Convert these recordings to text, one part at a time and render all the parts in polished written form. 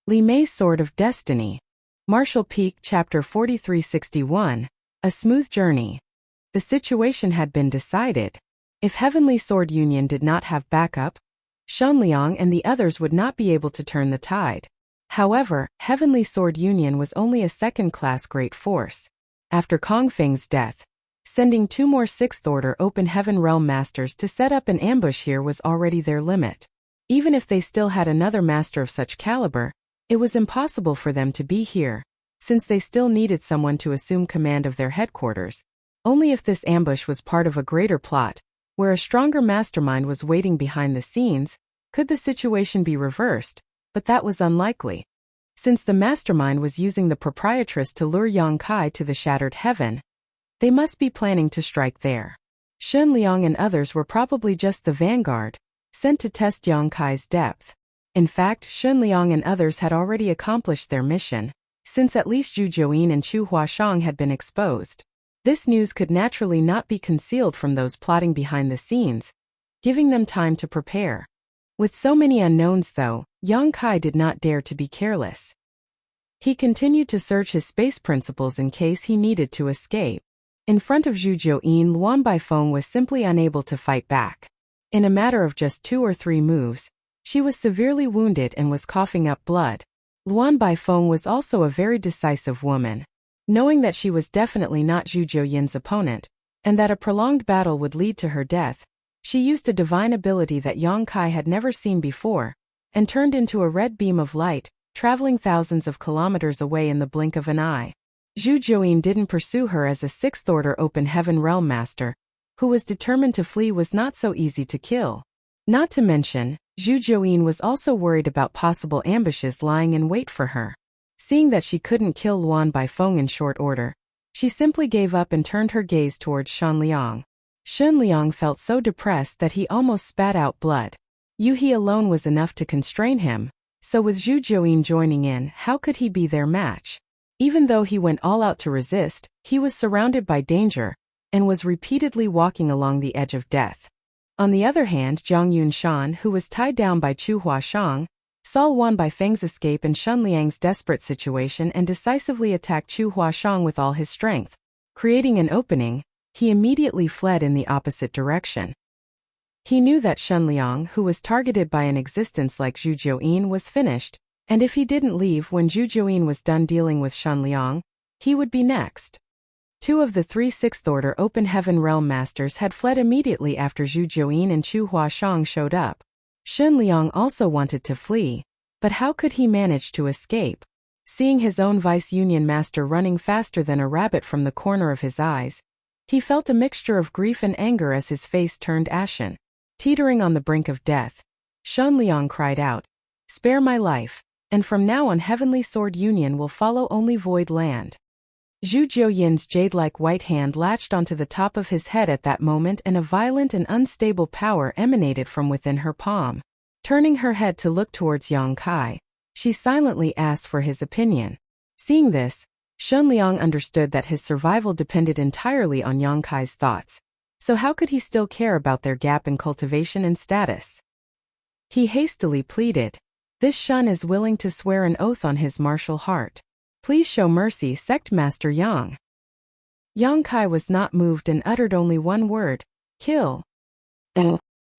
Li Mei's Sword of Destiny. Martial Peak Chapter 4361. A Smooth Journey. The situation had been decided. If Heavenly Sword Union did not have backup, Shen Liang and the others would not be able to turn the tide. However, Heavenly Sword Union was only a second-class great force. After Kong Feng's death, sending 2 more 6th Order Open Heaven Realm Masters to set up an ambush here was already their limit. Even if they still had another master of such caliber, it was impossible for them to be here, since they still needed someone to assume command of their headquarters. Only if this ambush was part of a greater plot, where a stronger mastermind was waiting behind the scenes, could the situation be reversed, but that was unlikely. Since the mastermind was using the proprietress to lure Yang Kai to the Shattered Heaven, they must be planning to strike there. Shen Liang and others were probably just the vanguard, sent to test Yang Kai's depth. In fact, Shen Liang and others had already accomplished their mission, since at least Zhu Jiuyin and Chu Huashang had been exposed. This news could naturally not be concealed from those plotting behind the scenes, giving them time to prepare. With so many unknowns though, Yang Kai did not dare to be careless. He continued to search his space principles in case he needed to escape. In front of Zhu Jiuyin, Luan Baifeng was simply unable to fight back. In a matter of just 2 or 3 moves, she was severely wounded and was coughing up blood. Luan Baifeng was also a very decisive woman. Knowing that she was definitely not Zhu Jiuyin's opponent, and that a prolonged battle would lead to her death, she used a divine ability that Yang Kai had never seen before, and turned into a red beam of light, traveling thousands of kilometers away in the blink of an eye. Zhu Jiuyin didn't pursue her as a 6th Order Open Heaven Realm Master, who was determined to flee was not so easy to kill. Not to mention, Zhu Jiuyin was also worried about possible ambushes lying in wait for her. Seeing that she couldn't kill Luan Baifeng in short order, she simply gave up and turned her gaze towards Shen Liang. Shen Liang felt so depressed that he almost spat out blood. Yu He alone was enough to constrain him, so with Zhu Jiuyin joining in, how could he be their match? Even though he went all out to resist, he was surrounded by danger, and was repeatedly walking along the edge of death. On the other hand, Zhang Yunshan, who was tied down by Chu Huashang, saw Luan Baifeng's escape and Shen Liang's desperate situation and decisively attacked Chu Huashang with all his strength. Creating an opening, he immediately fled in the opposite direction. He knew that Shen Liang, who was targeted by an existence like Zhu Jiuyin, was finished, and if he didn't leave when Zhu Jiuyin was done dealing with Shen Liang, he would be next. 2 of the 3 6th Order Open Heaven Realm Masters had fled immediately after Zhu Jiuyin and Chu Huashang showed up. Shen Liang also wanted to flee, but how could he manage to escape? Seeing his own Vice-Union Master running faster than a rabbit from the corner of his eyes, he felt a mixture of grief and anger as his face turned ashen. Teetering on the brink of death, Shen Liang cried out, "Spare my life, and from now on Heavenly Sword Union will follow only Void Land." Zhu Jiuyin's jade-like white hand latched onto the top of his head at that moment, and a violent and unstable power emanated from within her palm. Turning her head to look towards Yang Kai, she silently asked for his opinion. Seeing this, Shen Liang understood that his survival depended entirely on Yang Kai's thoughts. So how could he still care about their gap in cultivation and status? He hastily pleaded, "This Shen is willing to swear an oath on his martial heart. Please show mercy, Sect Master Yang." Yang Kai was not moved and uttered only one word, "Kill."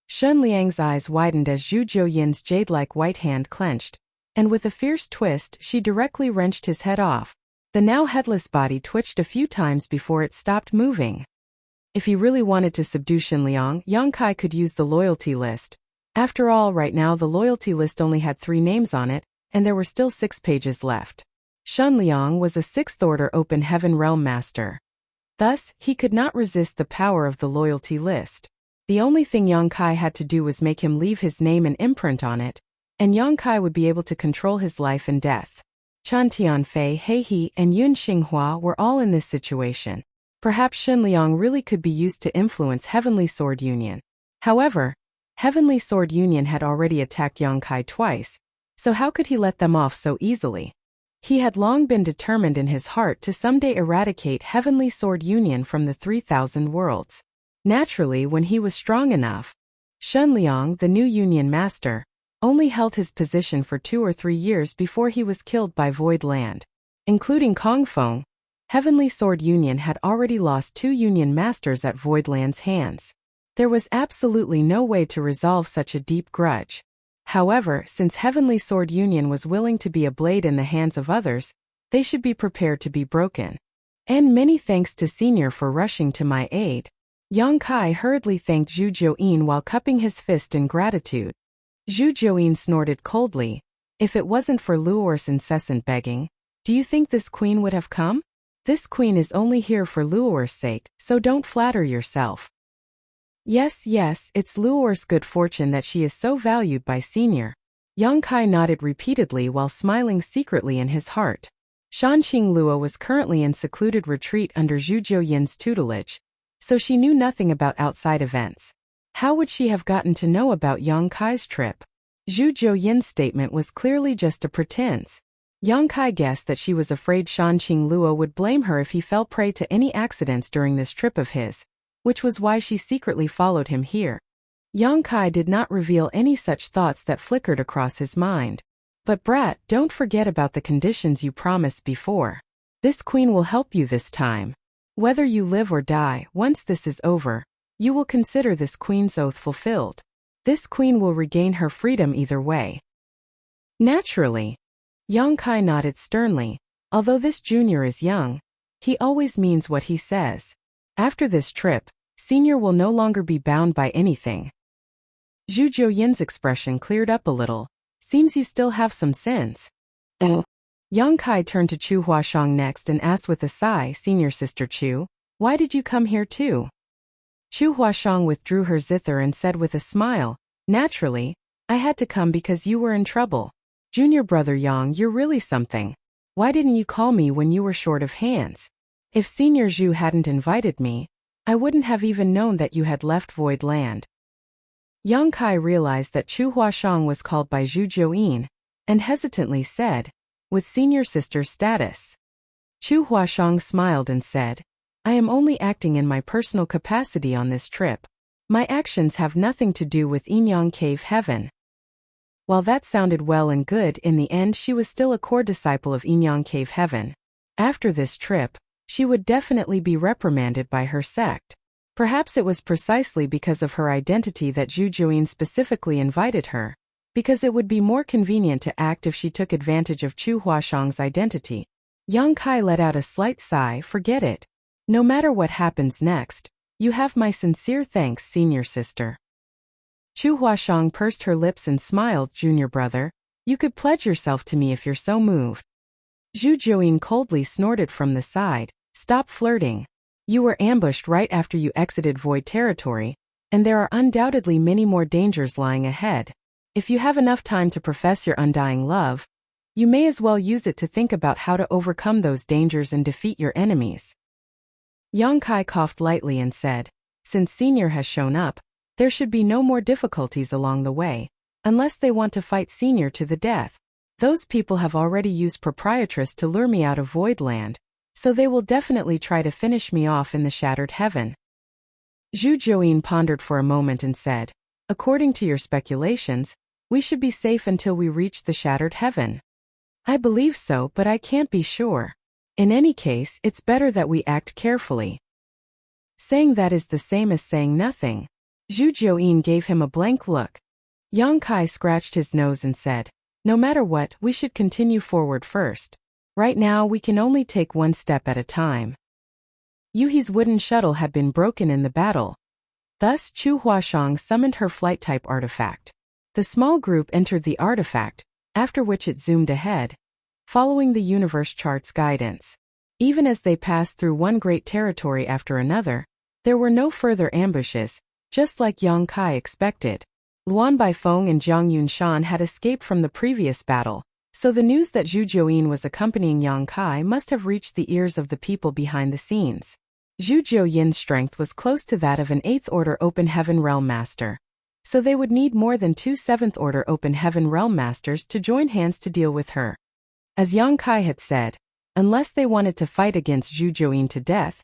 Shen Liang's eyes widened as Zhu Jiuyin's jade-like white hand clenched, and with a fierce twist she directly wrenched his head off. The now headless body twitched a few times before it stopped moving. If he really wanted to subdue Shen Liang, Yang Kai could use the loyalty list. After all, right now the loyalty list only had 3 names on it, and there were still 6 pages left. Shen Liang was a 6th Order Open Heaven Realm Master. Thus, he could not resist the power of the loyalty list. The only thing Yang Kai had to do was make him leave his name and imprint on it, and Yang Kai would be able to control his life and death. Chan Tianfei, He He, and Yun Xinghua were all in this situation. Perhaps Shen Liang really could be used to influence Heavenly Sword Union. However, Heavenly Sword Union had already attacked Yang Kai twice, so how could he let them off so easily? He had long been determined in his heart to someday eradicate Heavenly Sword Union from the 3,000 worlds. Naturally, when he was strong enough, Shen Liang, the new Union Master, only held his position for 2 or 3 years before he was killed by Void Land. Including Kong Feng, Heavenly Sword Union had already lost 2 Union Masters at Void Land's hands. There was absolutely no way to resolve such a deep grudge. However, since Heavenly Sword Union was willing to be a blade in the hands of others, they should be prepared to be broken. And many thanks to Senior for rushing to my aid. Yang Kai hurriedly thanked Zhu Jiuyin while cupping his fist in gratitude. Zhu Jiuyin snorted coldly. If it wasn't for Luor's incessant begging, do you think this queen would have come? This queen is only here for Luor's sake, so don't flatter yourself. Yes, it's Luor's good fortune that she is so valued by Senior. Yang Kai nodded repeatedly while smiling secretly in his heart. Shanqing Luo was currently in secluded retreat under Zhu Jiuyin's tutelage, so she knew nothing about outside events. How would she have gotten to know about Yang Kai's trip? Zhu Jiuyin's statement was clearly just a pretense. Yang Kai guessed that she was afraid Shanqing Luo would blame her if he fell prey to any accidents during this trip of his, which was why she secretly followed him here. Yang Kai did not reveal any such thoughts that flickered across his mind. But brat, don't forget about the conditions you promised before. This queen will help you this time. Whether you live or die, once this is over, you will consider this queen's oath fulfilled. This queen will regain her freedom either way. Naturally. Yang Kai nodded sternly. Although this junior is young, he always means what he says. After this trip, Senior will no longer be bound by anything. Zhu Jiuyin's expression cleared up a little. Seems you still have some sense. Oh. Yang Kai turned to Chu Huashang next and asked with a sigh, Senior Sister Chu, why did you come here too? Chu Huashang withdrew her zither and said with a smile, naturally, I had to come because you were in trouble. Junior brother Yang, you're really something. Why didn't you call me when you were short of hands? If Senior Zhu hadn't invited me, I wouldn't have even known that you had left Void Land. Yang Kai realized that Chu Huashang was called by Zhu Jiuyin, and hesitantly said, with Senior Sister's status. Chu Huashang smiled and said, I am only acting in my personal capacity on this trip. My actions have nothing to do with Yinyang Cave Heaven. While that sounded well and good, in the end she was still a core disciple of Yinyang Cave Heaven. After this trip, she would definitely be reprimanded by her sect. Perhaps it was precisely because of her identity that Zhu Jiuyin specifically invited her, because it would be more convenient to act if she took advantage of Chu Huashang's identity. Yang Kai let out a slight sigh, forget it. No matter what happens next, you have my sincere thanks, Senior Sister. Chu Huashang pursed her lips and smiled, Junior brother, you could pledge yourself to me if you're so moved. Zhu Jiuyin coldly snorted from the side, stop flirting. You were ambushed right after you exited Void territory, and there are undoubtedly many more dangers lying ahead. If you have enough time to profess your undying love, you may as well use it to think about how to overcome those dangers and defeat your enemies. Yang Kai coughed lightly and said, since Senior has shown up, there should be no more difficulties along the way, unless they want to fight Senior to the death. Those people have already used Proprietress to lure me out of Void Land, so they will definitely try to finish me off in the Shattered Heaven. Zhu Jiuyin pondered for a moment and said, according to your speculations, we should be safe until we reach the Shattered Heaven. I believe so, but I can't be sure. In any case, it's better that we act carefully. Saying that is the same as saying nothing. Zhu Jiuyin gave him a blank look. Yang Kai scratched his nose and said, no matter what, we should continue forward first. Right now we can only take one step at a time. Yuhi's wooden shuttle had been broken in the battle. Thus Chu Huashang summoned her flight-type artifact. The small group entered the artifact, after which it zoomed ahead, following the universe chart's guidance. Even as they passed through one great territory after another, there were no further ambushes, just like Yang Kai expected. Luan Baifeng and Jiang Yunshan had escaped from the previous battle, so the news that Zhu Jiuyin was accompanying Yang Kai must have reached the ears of the people behind the scenes. Zhu Jiuyin's strength was close to that of an 8th Order Open Heaven Realm Master, so they would need more than 2 7th Order Open Heaven Realm Masters to join hands to deal with her. As Yang Kai had said, unless they wanted to fight against Zhu Jiuyin to death,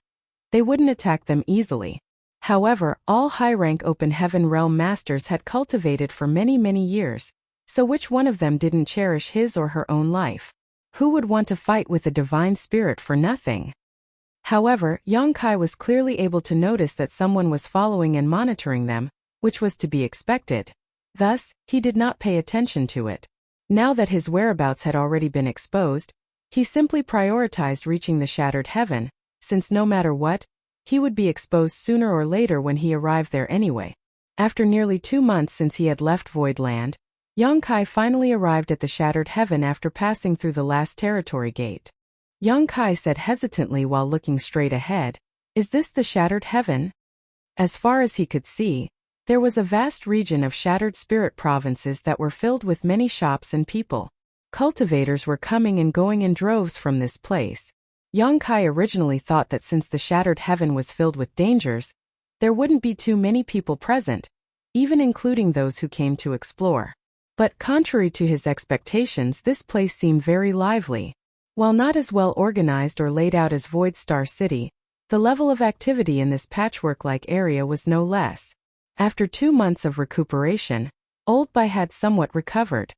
they wouldn't attack them easily. However, all high-rank Open Heaven Realm Masters had cultivated for many years, So which one of them didn't cherish his or her own life? Who would want to fight with a divine spirit for nothing? However, Yang Kai was clearly able to notice that someone was following and monitoring them, which was to be expected. Thus, he did not pay attention to it. Now that his whereabouts had already been exposed, he simply prioritized reaching the shattered heaven, since no matter what, he would be exposed sooner or later when he arrived there anyway. After nearly 2 months since he had left Void Land, Yang Kai finally arrived at the shattered heaven after passing through the last territory gate. Yang Kai said hesitantly while looking straight ahead, "Is this the shattered heaven?" As far as he could see, there was a vast region of shattered spirit provinces that were filled with many shops and people. Cultivators were coming and going in droves from this place. Yang Kai originally thought that since the shattered heaven was filled with dangers, there wouldn't be too many people present, even including those who came to explore. But contrary to his expectations, this place seemed very lively. While not as well organized or laid out as Void Star City, the level of activity in this patchwork-like area was no less. After 2 months of recuperation, Old Bai had somewhat recovered.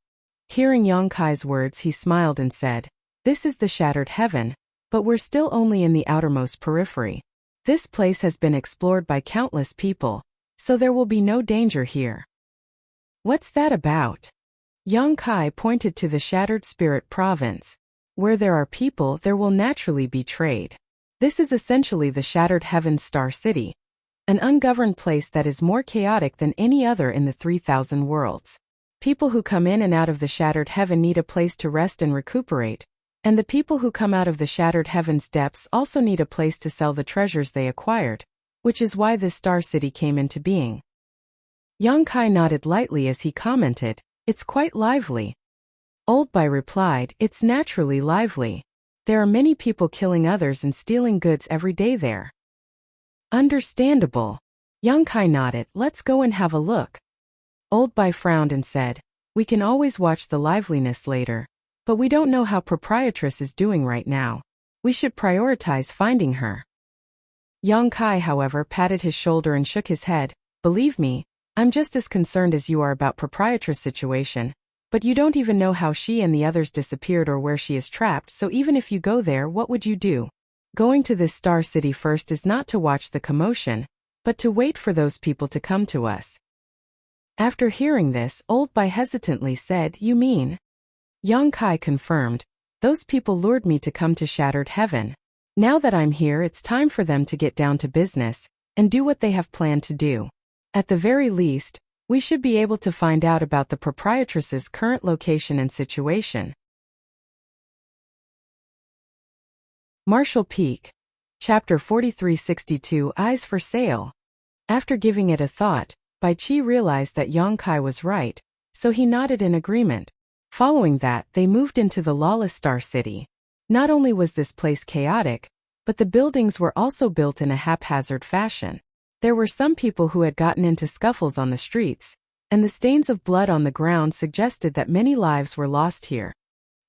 Hearing Yang Kai's words, he smiled and said, "This is the shattered heaven, but we're still only in the outermost periphery. This place has been explored by countless people, so there will be no danger here." "What's that about?" Yang Kai pointed to the shattered spirit province. "Where there are people, there will naturally be trade. This is essentially the shattered heaven Star City, an ungoverned place that is more chaotic than any other in the 3,000 worlds. People who come in and out of the shattered heaven need a place to rest and recuperate, and the people who come out of the shattered heaven's depths also need a place to sell the treasures they acquired, which is why this Star City came into being." Yang Kai nodded lightly as he commented, "It's quite lively." Old Bai replied, "It's naturally lively. There are many people killing others and stealing goods every day there." "Understandable." Yang Kai nodded, "Let's go and have a look." Old Bai frowned and said, "We can always watch the liveliness later, but we don't know how Proprietress is doing right now. We should prioritize finding her." Yang Kai, however, patted his shoulder and shook his head. "Believe me, I'm just as concerned as you are about Proprietress' situation, but you don't even know how she and the others disappeared or where she is trapped, so even if you go there, what would you do? Going to this Star City first is not to watch the commotion, but to wait for those people to come to us." After hearing this, Old Bai hesitantly said, "You mean?" Yang Kai confirmed, "Those people lured me to come to Shattered Heaven. Now that I'm here, it's time for them to get down to business and do what they have planned to do. At the very least, we should be able to find out about the Proprietress's current location and situation." Marshall Peak. Chapter 4362, Eyes for Sale. After giving it a thought, Bai Chi realized that Yang Kai was right, so he nodded in agreement. Following that, they moved into the lawless Star City. Not only was this place chaotic, but the buildings were also built in a haphazard fashion. There were some people who had gotten into scuffles on the streets, and the stains of blood on the ground suggested that many lives were lost here.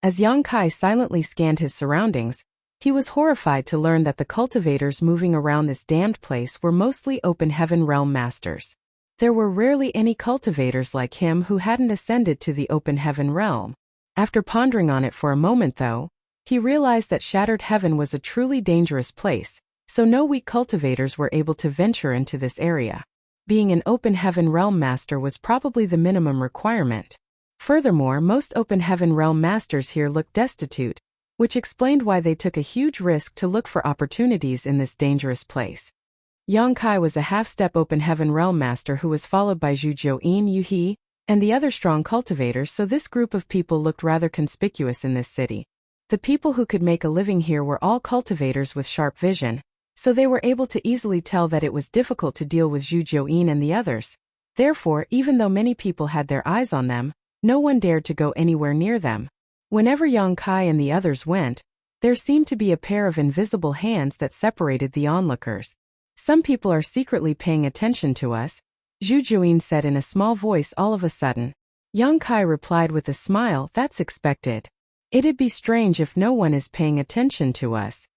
As Yang Kai silently scanned his surroundings, he was horrified to learn that the cultivators moving around this damned place were mostly open heaven realm masters. There were rarely any cultivators like him who hadn't ascended to the open heaven realm. After pondering on it for a moment though, he realized that Shattered Heaven was a truly dangerous place, so no weak cultivators were able to venture into this area. Being an open heaven realm master was probably the minimum requirement. Furthermore, most open heaven realm masters here looked destitute, which explained why they took a huge risk to look for opportunities in this dangerous place. Yang Kai was a half-step open heaven realm master who was followed by Zhu Jiuyin, Yu He, and the other strong cultivators, so this group of people looked rather conspicuous in this city. The people who could make a living here were all cultivators with sharp vision, so they were able to easily tell that it was difficult to deal with Zhu Jiuyin and the others. Therefore, even though many people had their eyes on them, no one dared to go anywhere near them. Whenever Yang Kai and the others went, there seemed to be a pair of invisible hands that separated the onlookers. "Some people are secretly paying attention to us," Zhu Jiuyin said in a small voice all of a sudden. Yang Kai replied with a smile, "That's expected. It'd be strange if no one is paying attention to us."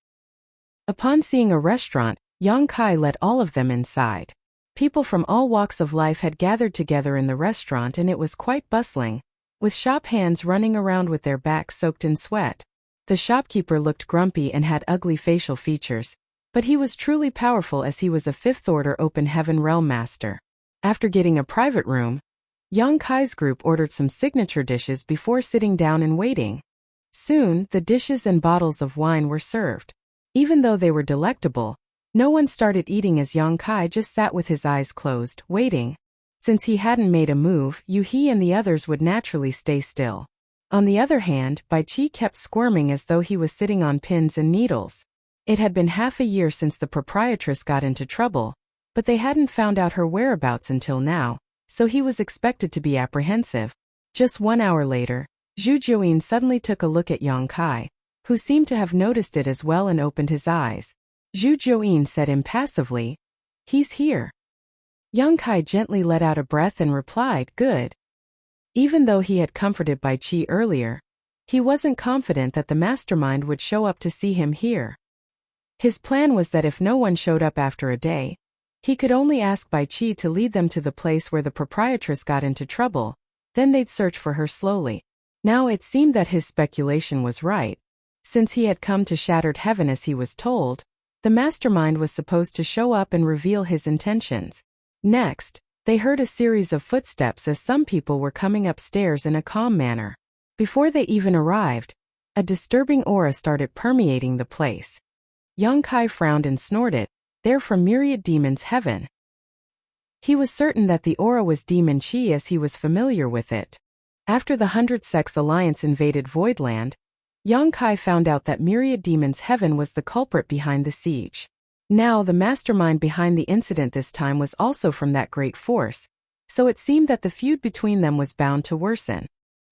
Upon seeing a restaurant, Yang Kai led all of them inside. People from all walks of life had gathered together in the restaurant and it was quite bustling. with shop hands running around with their backs soaked in sweat. The shopkeeper looked grumpy and had ugly facial features, but he was truly powerful as he was a fifth-order open heaven realm master. After getting a private room, Yang Kai's group ordered some signature dishes before sitting down and waiting. Soon, the dishes and bottles of wine were served. Even though they were delectable, no one started eating as Yang Kai just sat with his eyes closed, waiting. Since he hadn't made a move, He and the others would naturally stay still. On the other hand, Bai Qi kept squirming as though he was sitting on pins and needles. It had been half a year since the proprietress got into trouble, but they hadn't found out her whereabouts until now, so he was expected to be apprehensive. Just 1 hour later, Zhu Jiuyin suddenly took a look at Yang Kai, who seemed to have noticed it as well and opened his eyes. Zhu Jiuyin said impassively, "He's here." Yang Kai gently let out a breath and replied, "Good." Even though he had comforted Bai Qi earlier, he wasn't confident that the mastermind would show up to see him here. His plan was that if no one showed up after a day, he could only ask Bai Qi to lead them to the place where the proprietress got into trouble, then they'd search for her slowly. Now it seemed that his speculation was right. Since he had come to Shattered Heaven as he was told, the mastermind was supposed to show up and reveal his intentions. Next, they heard a series of footsteps as some people were coming upstairs in a calm manner. Before they even arrived, a disturbing aura started permeating the place. Yang Kai frowned and snorted, "They're from Myriad Demon's Heaven." He was certain that the aura was demon chi as he was familiar with it. After the 100 Sects Alliance invaded Voidland, Yang Kai found out that Myriad Demon's Heaven was the culprit behind the siege. Now the mastermind behind the incident this time was also from that great force, so it seemed that the feud between them was bound to worsen.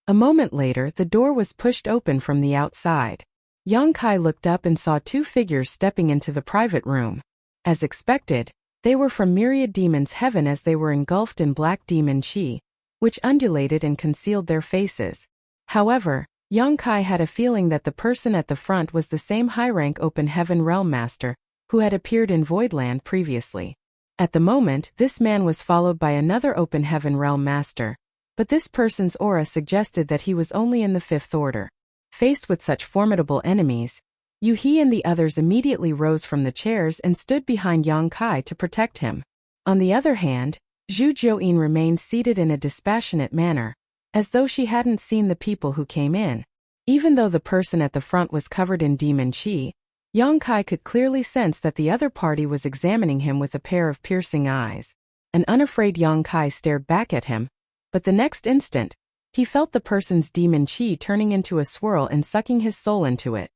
A moment later, the door was pushed open from the outside. Yang Kai looked up and saw 2 figures stepping into the private room. As expected, they were from Myriad Demon's Heaven as they were engulfed in black demon chi, which undulated and concealed their faces. However, Yang Kai had a feeling that the person at the front was the same high-rank open heaven realm master who had appeared in Voidland previously. At the moment, this man was followed by another open heaven realm master, but this person's aura suggested that he was only in the 5th order. Faced with such formidable enemies, He and the others immediately rose from the chairs and stood behind Yang Kai to protect him. On the other hand, Zhu Jiuyin remained seated in a dispassionate manner, as though she hadn't seen the people who came in. Even though the person at the front was covered in demon chi, Yang Kai could clearly sense that the other party was examining him with a pair of piercing eyes. An unafraid Yang Kai stared back at him, but the next instant, he felt the person's demon chi turning into a swirl and sucking his soul into it.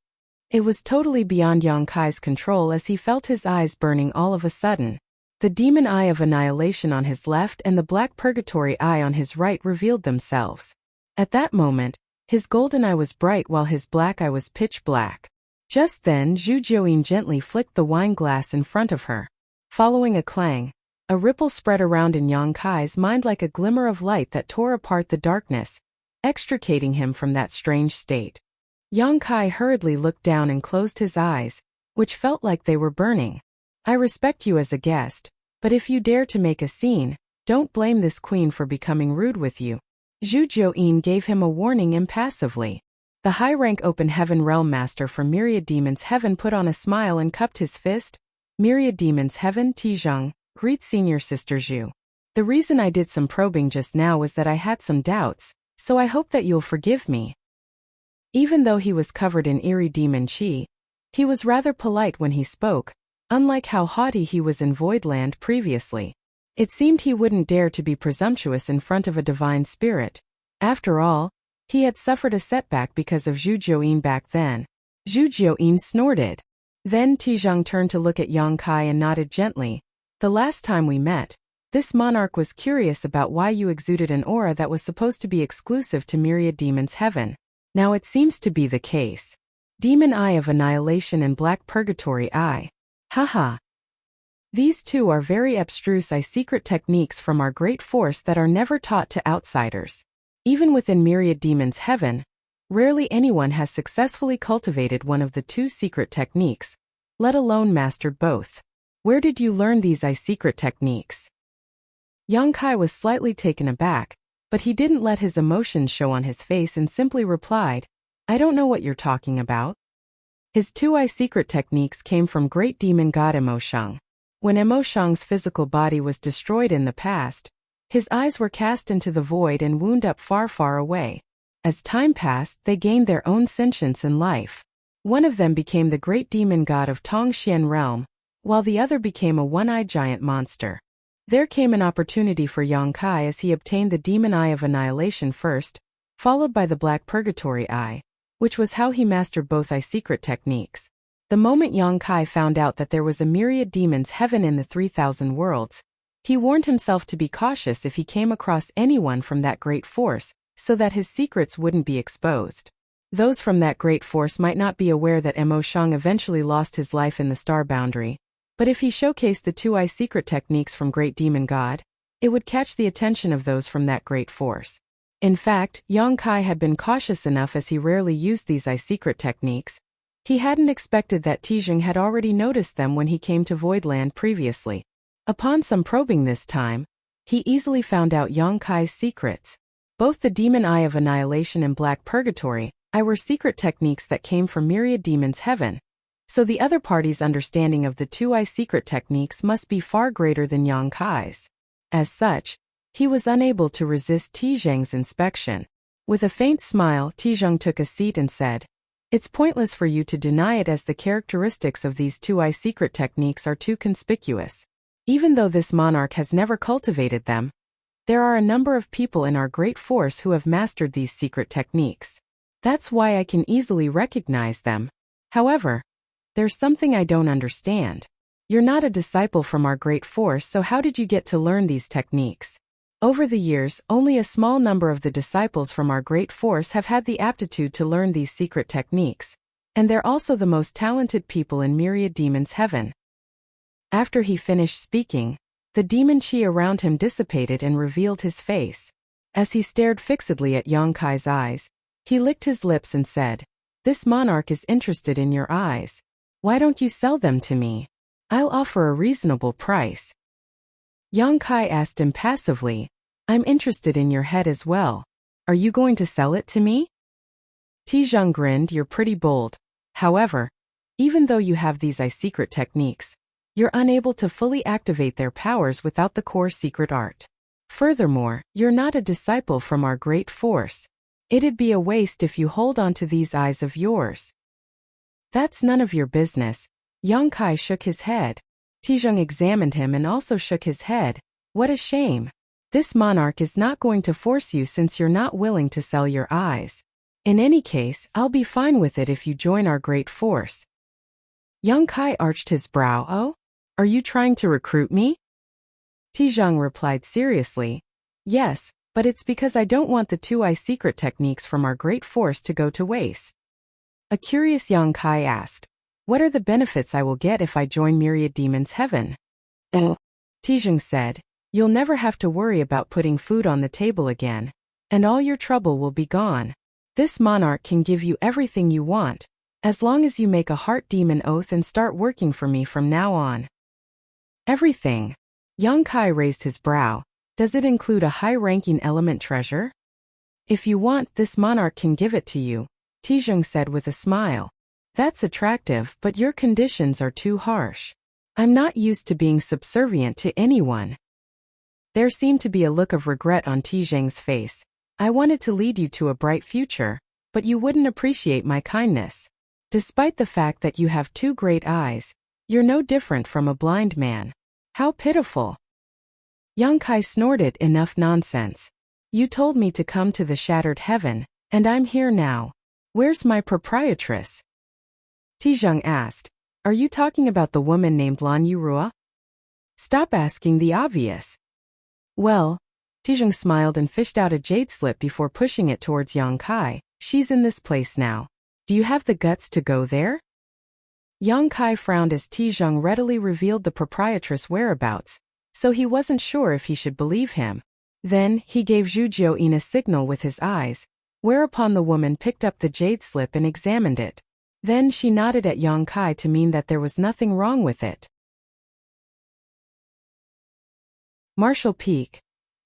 It was totally beyond Yang Kai's control as he felt his eyes burning all of a sudden. The demon eye of annihilation on his left and the black purgatory eye on his right revealed themselves. At that moment, his golden eye was bright while his black eye was pitch black. Just then, Zhu Jiuyin gently flicked the wine glass in front of her. Following a clang, a ripple spread around in Yang Kai's mind like a glimmer of light that tore apart the darkness, extricating him from that strange state. Yang Kai hurriedly looked down and closed his eyes, which felt like they were burning. "I respect you as a guest, but if you dare to make a scene, don't blame this queen for becoming rude with you." Zhu Jiuyin gave him a warning impassively. The high-rank open heaven realm master from Myriad Demon's Heaven put on a smile and cupped his fist. "Myriad Demon's Heaven, Tizhang, greet senior sister Zhu. The reason I did some probing just now was that I had some doubts, so I hope that you'll forgive me." Even though he was covered in eerie demon chi, he was rather polite when he spoke, unlike how haughty he was in Voidland previously. It seemed he wouldn't dare to be presumptuous in front of a divine spirit. After all, he had suffered a setback because of Zhu Jiuyin back then. Zhu Jiuyin snorted. Then Tizhang turned to look at Yang Kai and nodded gently. "The last time we met, this monarch was curious about why you exuded an aura that was supposed to be exclusive to Myriad Demon's Heaven. Now it seems to be the case. Demon Eye of Annihilation and Black Purgatory Eye. Haha. These two are very abstruse secret techniques from our great force that are never taught to outsiders. Even within Myriad Demon's Heaven, rarely anyone has successfully cultivated one of the 2 secret techniques, let alone mastered both. Where did you learn these secret techniques?" Yang Kai was slightly taken aback, But he didn't let his emotions show on his face and simply replied, "I don't know what you're talking about." His two-eye secret techniques came from great demon god Emoshang. When Emoshang's physical body was destroyed in the past, his eyes were cast into the void and wound up far, far away. As time passed, they gained their own sentience in life. One of them became the great demon god of Tongxian realm, while the other became a one-eyed giant monster. There came an opportunity for Yang Kai as he obtained the demon eye of annihilation first, followed by the black purgatory eye, which was how he mastered both eye secret techniques. The moment Yang Kai found out that there was a myriad demons heaven in the 3,000 worlds, he warned himself to be cautious if he came across anyone from that great force, so that his secrets wouldn't be exposed. Those from that great force might not be aware that Emoshang eventually lost his life in the star boundary, but if he showcased the two-eye secret techniques from Great Demon God, it would catch the attention of those from that great force. In fact, Yang Kai had been cautious enough as he rarely used these eye secret techniques. He hadn't expected that Tijing had already noticed them when he came to Voidland previously. Upon some probing this time, he easily found out Yang Kai's secrets. Both the Demon Eye of Annihilation and Black Purgatory Eye were secret techniques that came from myriad demons heaven. So the other party's understanding of the two-eye secret techniques must be far greater than Yang Kai's. As such, he was unable to resist Tijing's inspection. With a faint smile, Tijing took a seat and said, "It's pointless for you to deny it, as the characteristics of these two-eye secret techniques are too conspicuous. Even though this monarch has never cultivated them, there are a number of people in our great force who have mastered these secret techniques. That's why I can easily recognize them. However, there's something I don't understand. You're not a disciple from our great force, so how did you get to learn these techniques? Over the years, only a small number of the disciples from our great force have had the aptitude to learn these secret techniques, and they're also the most talented people in myriad demons heaven." After he finished speaking, the demon chi around him dissipated and revealed his face. As he stared fixedly at Yang Kai's eyes, he licked his lips and said, "This monarch is interested in your eyes. Why don't you sell them to me? I'll offer a reasonable price." Yang Kai asked impassively, "I'm interested in your head as well. Are you going to sell it to me?" Tijing grinned, "You're pretty bold. However, even though you have these eye secret techniques, you're unable to fully activate their powers without the core secret art. Furthermore, you're not a disciple from our great force. It'd be a waste if you hold on to these eyes of yours." "That's none of your business." Yang Kai shook his head. Tijing examined him and also shook his head. "What a shame. This monarch is not going to force you since you're not willing to sell your eyes. In any case, I'll be fine with it if you join our great force." Yang Kai arched his brow. "Oh? Are you trying to recruit me?" Tijing replied seriously, "Yes, but it's because I don't want the two-eye secret techniques from our great force to go to waste." A curious Yang Kai asked, "What are the benefits I will get if I join Myriad Demons Heaven?" Tijing said, "You'll never have to worry about putting food on the table again, and all your trouble will be gone. This monarch can give you everything you want, as long as you make a heart demon oath and start working for me from now on." "Everything?" Yang Kai raised his brow. "Does it include a high-ranking element treasure?" "If you want, this monarch can give it to you," Tijing said with a smile. "That's attractive, but your conditions are too harsh. I'm not used to being subservient to anyone." There seemed to be a look of regret on Tijing's face. "I wanted to lead you to a bright future, but you wouldn't appreciate my kindness. Despite the fact that you have two great eyes, you're no different from a blind man. How pitiful." Yang Kai snorted, "Enough nonsense. You told me to come to the shattered heaven, and I'm here now. Where's my proprietress?" Tijing asked, "Are you talking about the woman named Lan Yurua?" "Stop asking the obvious." "Well," Tijing smiled and fished out a jade slip before pushing it towards Yang Kai. "She's in this place now. Do you have the guts to go there?" Yang Kai frowned as Tijing readily revealed the proprietress' whereabouts, so he wasn't sure if he should believe him. Then, he gave Zhu Jiuyin a signal with his eyes, whereupon the woman picked up the jade slip and examined it. Then she nodded at Yang Kai to mean that there was nothing wrong with it. Martial Peak.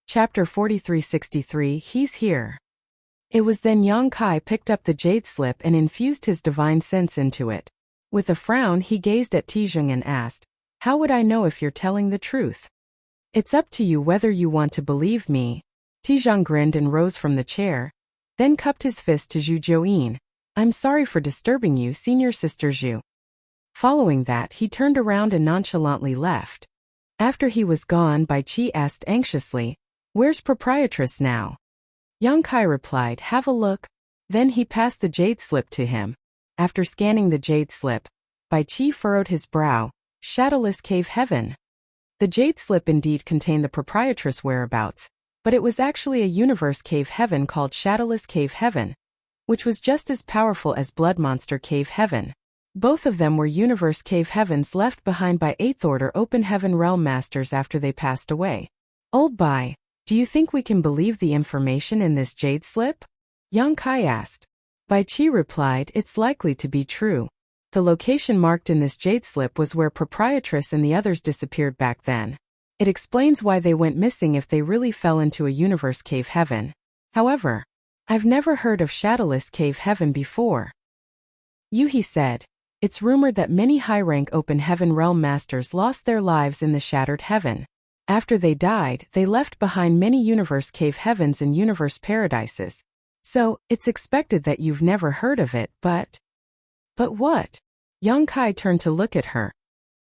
Chapter 4363 He's Here. It was then Yang Kai picked up the jade slip and infused his divine sense into it. With a frown he gazed at Tijung and asked, "How would I know if you're telling the truth?" "It's up to you whether you want to believe me." Tijung grinned and rose from the chair, then cupped his fist to Zhu Jiuyin. "I'm sorry for disturbing you, senior sister Zhu." Following that he turned around and nonchalantly left. After he was gone, Bai Qi asked anxiously, "Where's proprietress now?" Yang Kai replied, "Have a look." Then he passed the jade slip to him. After scanning the jade slip, Bai Qi furrowed his brow. Shadowless Cave Heaven. The jade slip indeed contained the proprietress' whereabouts, but it was actually a universe cave heaven called Shadowless Cave Heaven, which was just as powerful as Blood Monster Cave Heaven. Both of them were universe cave heavens left behind by 8th Order Open Heaven Realm Masters after they passed away. "Old Bai, do you think we can believe the information in this jade slip?" Yang Kai asked. Bai Qi replied, "It's likely to be true. The location marked in this jade slip was where proprietress and the others disappeared back then. It explains why they went missing if they really fell into a universe cave heaven. However, I've never heard of Shadowless Cave Heaven before." Yuhi said, "It's rumored that many high-rank Open Heaven Realm Masters lost their lives in the Shattered Heaven. After they died, they left behind many universe cave heavens and universe paradises. So, it's expected that you've never heard of it, but what?" Yang Kai turned to look at her.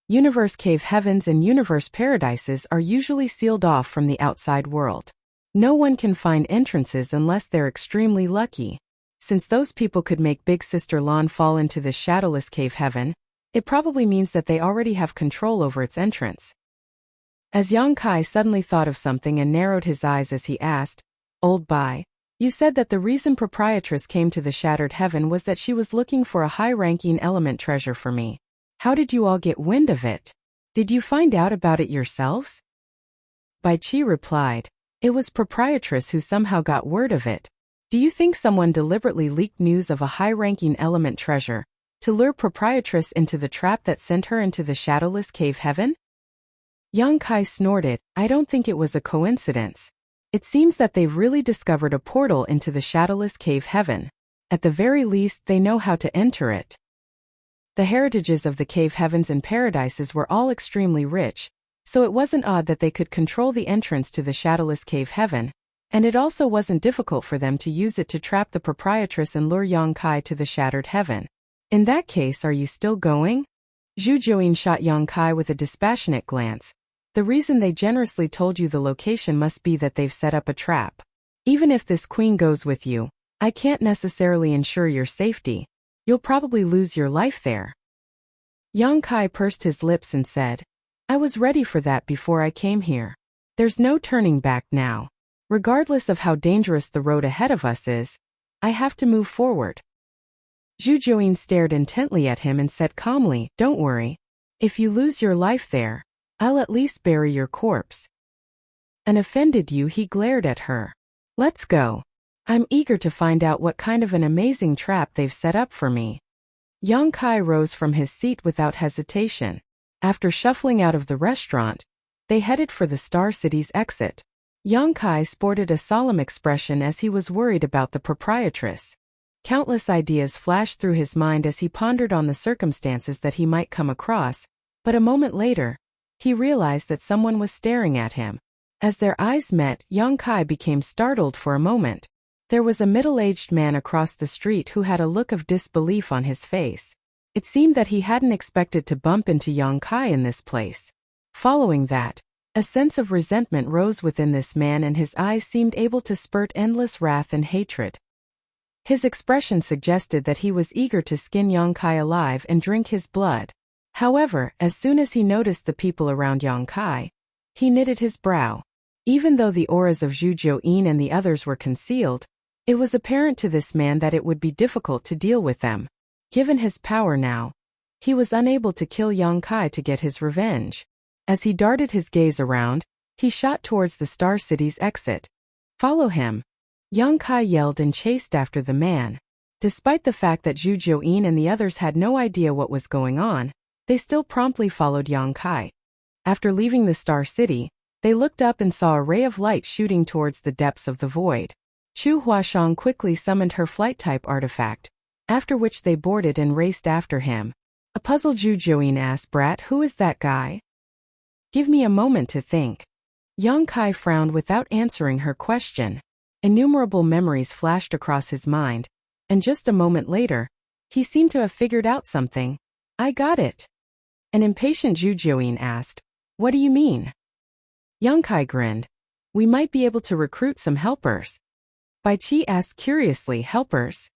Universe cave heavens and universe paradises are usually sealed off from the outside world. No one can find entrances unless they're extremely lucky. Since those people could make Big Sister Lan fall into this shadowless cave heaven, it probably means that they already have control over its entrance. As Yang Kai suddenly thought of something and narrowed his eyes as he asked, "Old Bai, you said that the reason proprietress came to the Shattered Heaven was that she was looking for a high-ranking element treasure for me. How did you all get wind of it? Did you find out about it yourselves?" Bai Qi replied, "It was proprietress who somehow got word of it. Do you think someone deliberately leaked news of a high-ranking element treasure to lure proprietress into the trap that sent her into the Shadowless Cave Heaven?" Yang Kai snorted, "I don't think it was a coincidence. It seems that they've really discovered a portal into the Shadowless Cave Heaven. At the very least, they know how to enter it." The heritages of the cave heavens and paradises were all extremely rich, so it wasn't odd that they could control the entrance to the Shadowless Cave Heaven, and it also wasn't difficult for them to use it to trap the proprietress and lure Yang Kai to the Shattered Heaven. "In that case, are you still going?" Zhu Jiuyin shot Yang Kai with a dispassionate glance. "The reason they generously told you the location must be that they've set up a trap. Even if this queen goes with you, I can't necessarily ensure your safety. You'll probably lose your life there." Yang Kai pursed his lips and said, "I was ready for that before I came here. There's no turning back now. Regardless of how dangerous the road ahead of us is, I have to move forward." Zhu Jiuyin stared intently at him and said calmly, "Don't worry. If you lose your life there, I'll at least bury your corpse." Unoffended he glared at her. "Let's go. I'm eager to find out what kind of an amazing trap they've set up for me." Yang Kai rose from his seat without hesitation. After shuffling out of the restaurant, they headed for the Star City's exit. Yang Kai sported a solemn expression as he was worried about the proprietress. Countless ideas flashed through his mind as he pondered on the circumstances that he might come across, but a moment later, he realized that someone was staring at him. As their eyes met, Yang Kai became startled for a moment. There was a middle-aged man across the street who had a look of disbelief on his face. It seemed that he hadn't expected to bump into Yang Kai in this place. Following that, a sense of resentment rose within this man and his eyes seemed able to spurt endless wrath and hatred. His expression suggested that he was eager to skin Yang Kai alive and drink his blood. However, as soon as he noticed the people around Yang Kai, he knitted his brow. Even though the auras of Zhu Jiuyin and the others were concealed, it was apparent to this man that it would be difficult to deal with them. Given his power now, he was unable to kill Yang Kai to get his revenge. As he darted his gaze around, he shot towards the Star City's exit. "Follow him!" Yang Kai yelled and chased after the man. Despite the fact that Zhu Jiuyin and the others had no idea what was going on, they still promptly followed Yang Kai. After leaving the Star City, They looked up and saw a ray of light shooting towards the depths of the void. Chu Huashang quickly summoned her flight-type artifact, after which they boarded and raced after him. A puzzled Zhu Juoyin asked, "Brat, who is that guy? Give me a moment to think." Yang Kai frowned without answering her question. Innumerable memories flashed across his mind, and just a moment later, he seemed to have figured out something. "I got it." An impatient Zhu Juoyin asked, "What do you mean?" Yang Kai grinned. "We might be able to recruit some helpers." Bai Qi asked curiously, "Helpers?"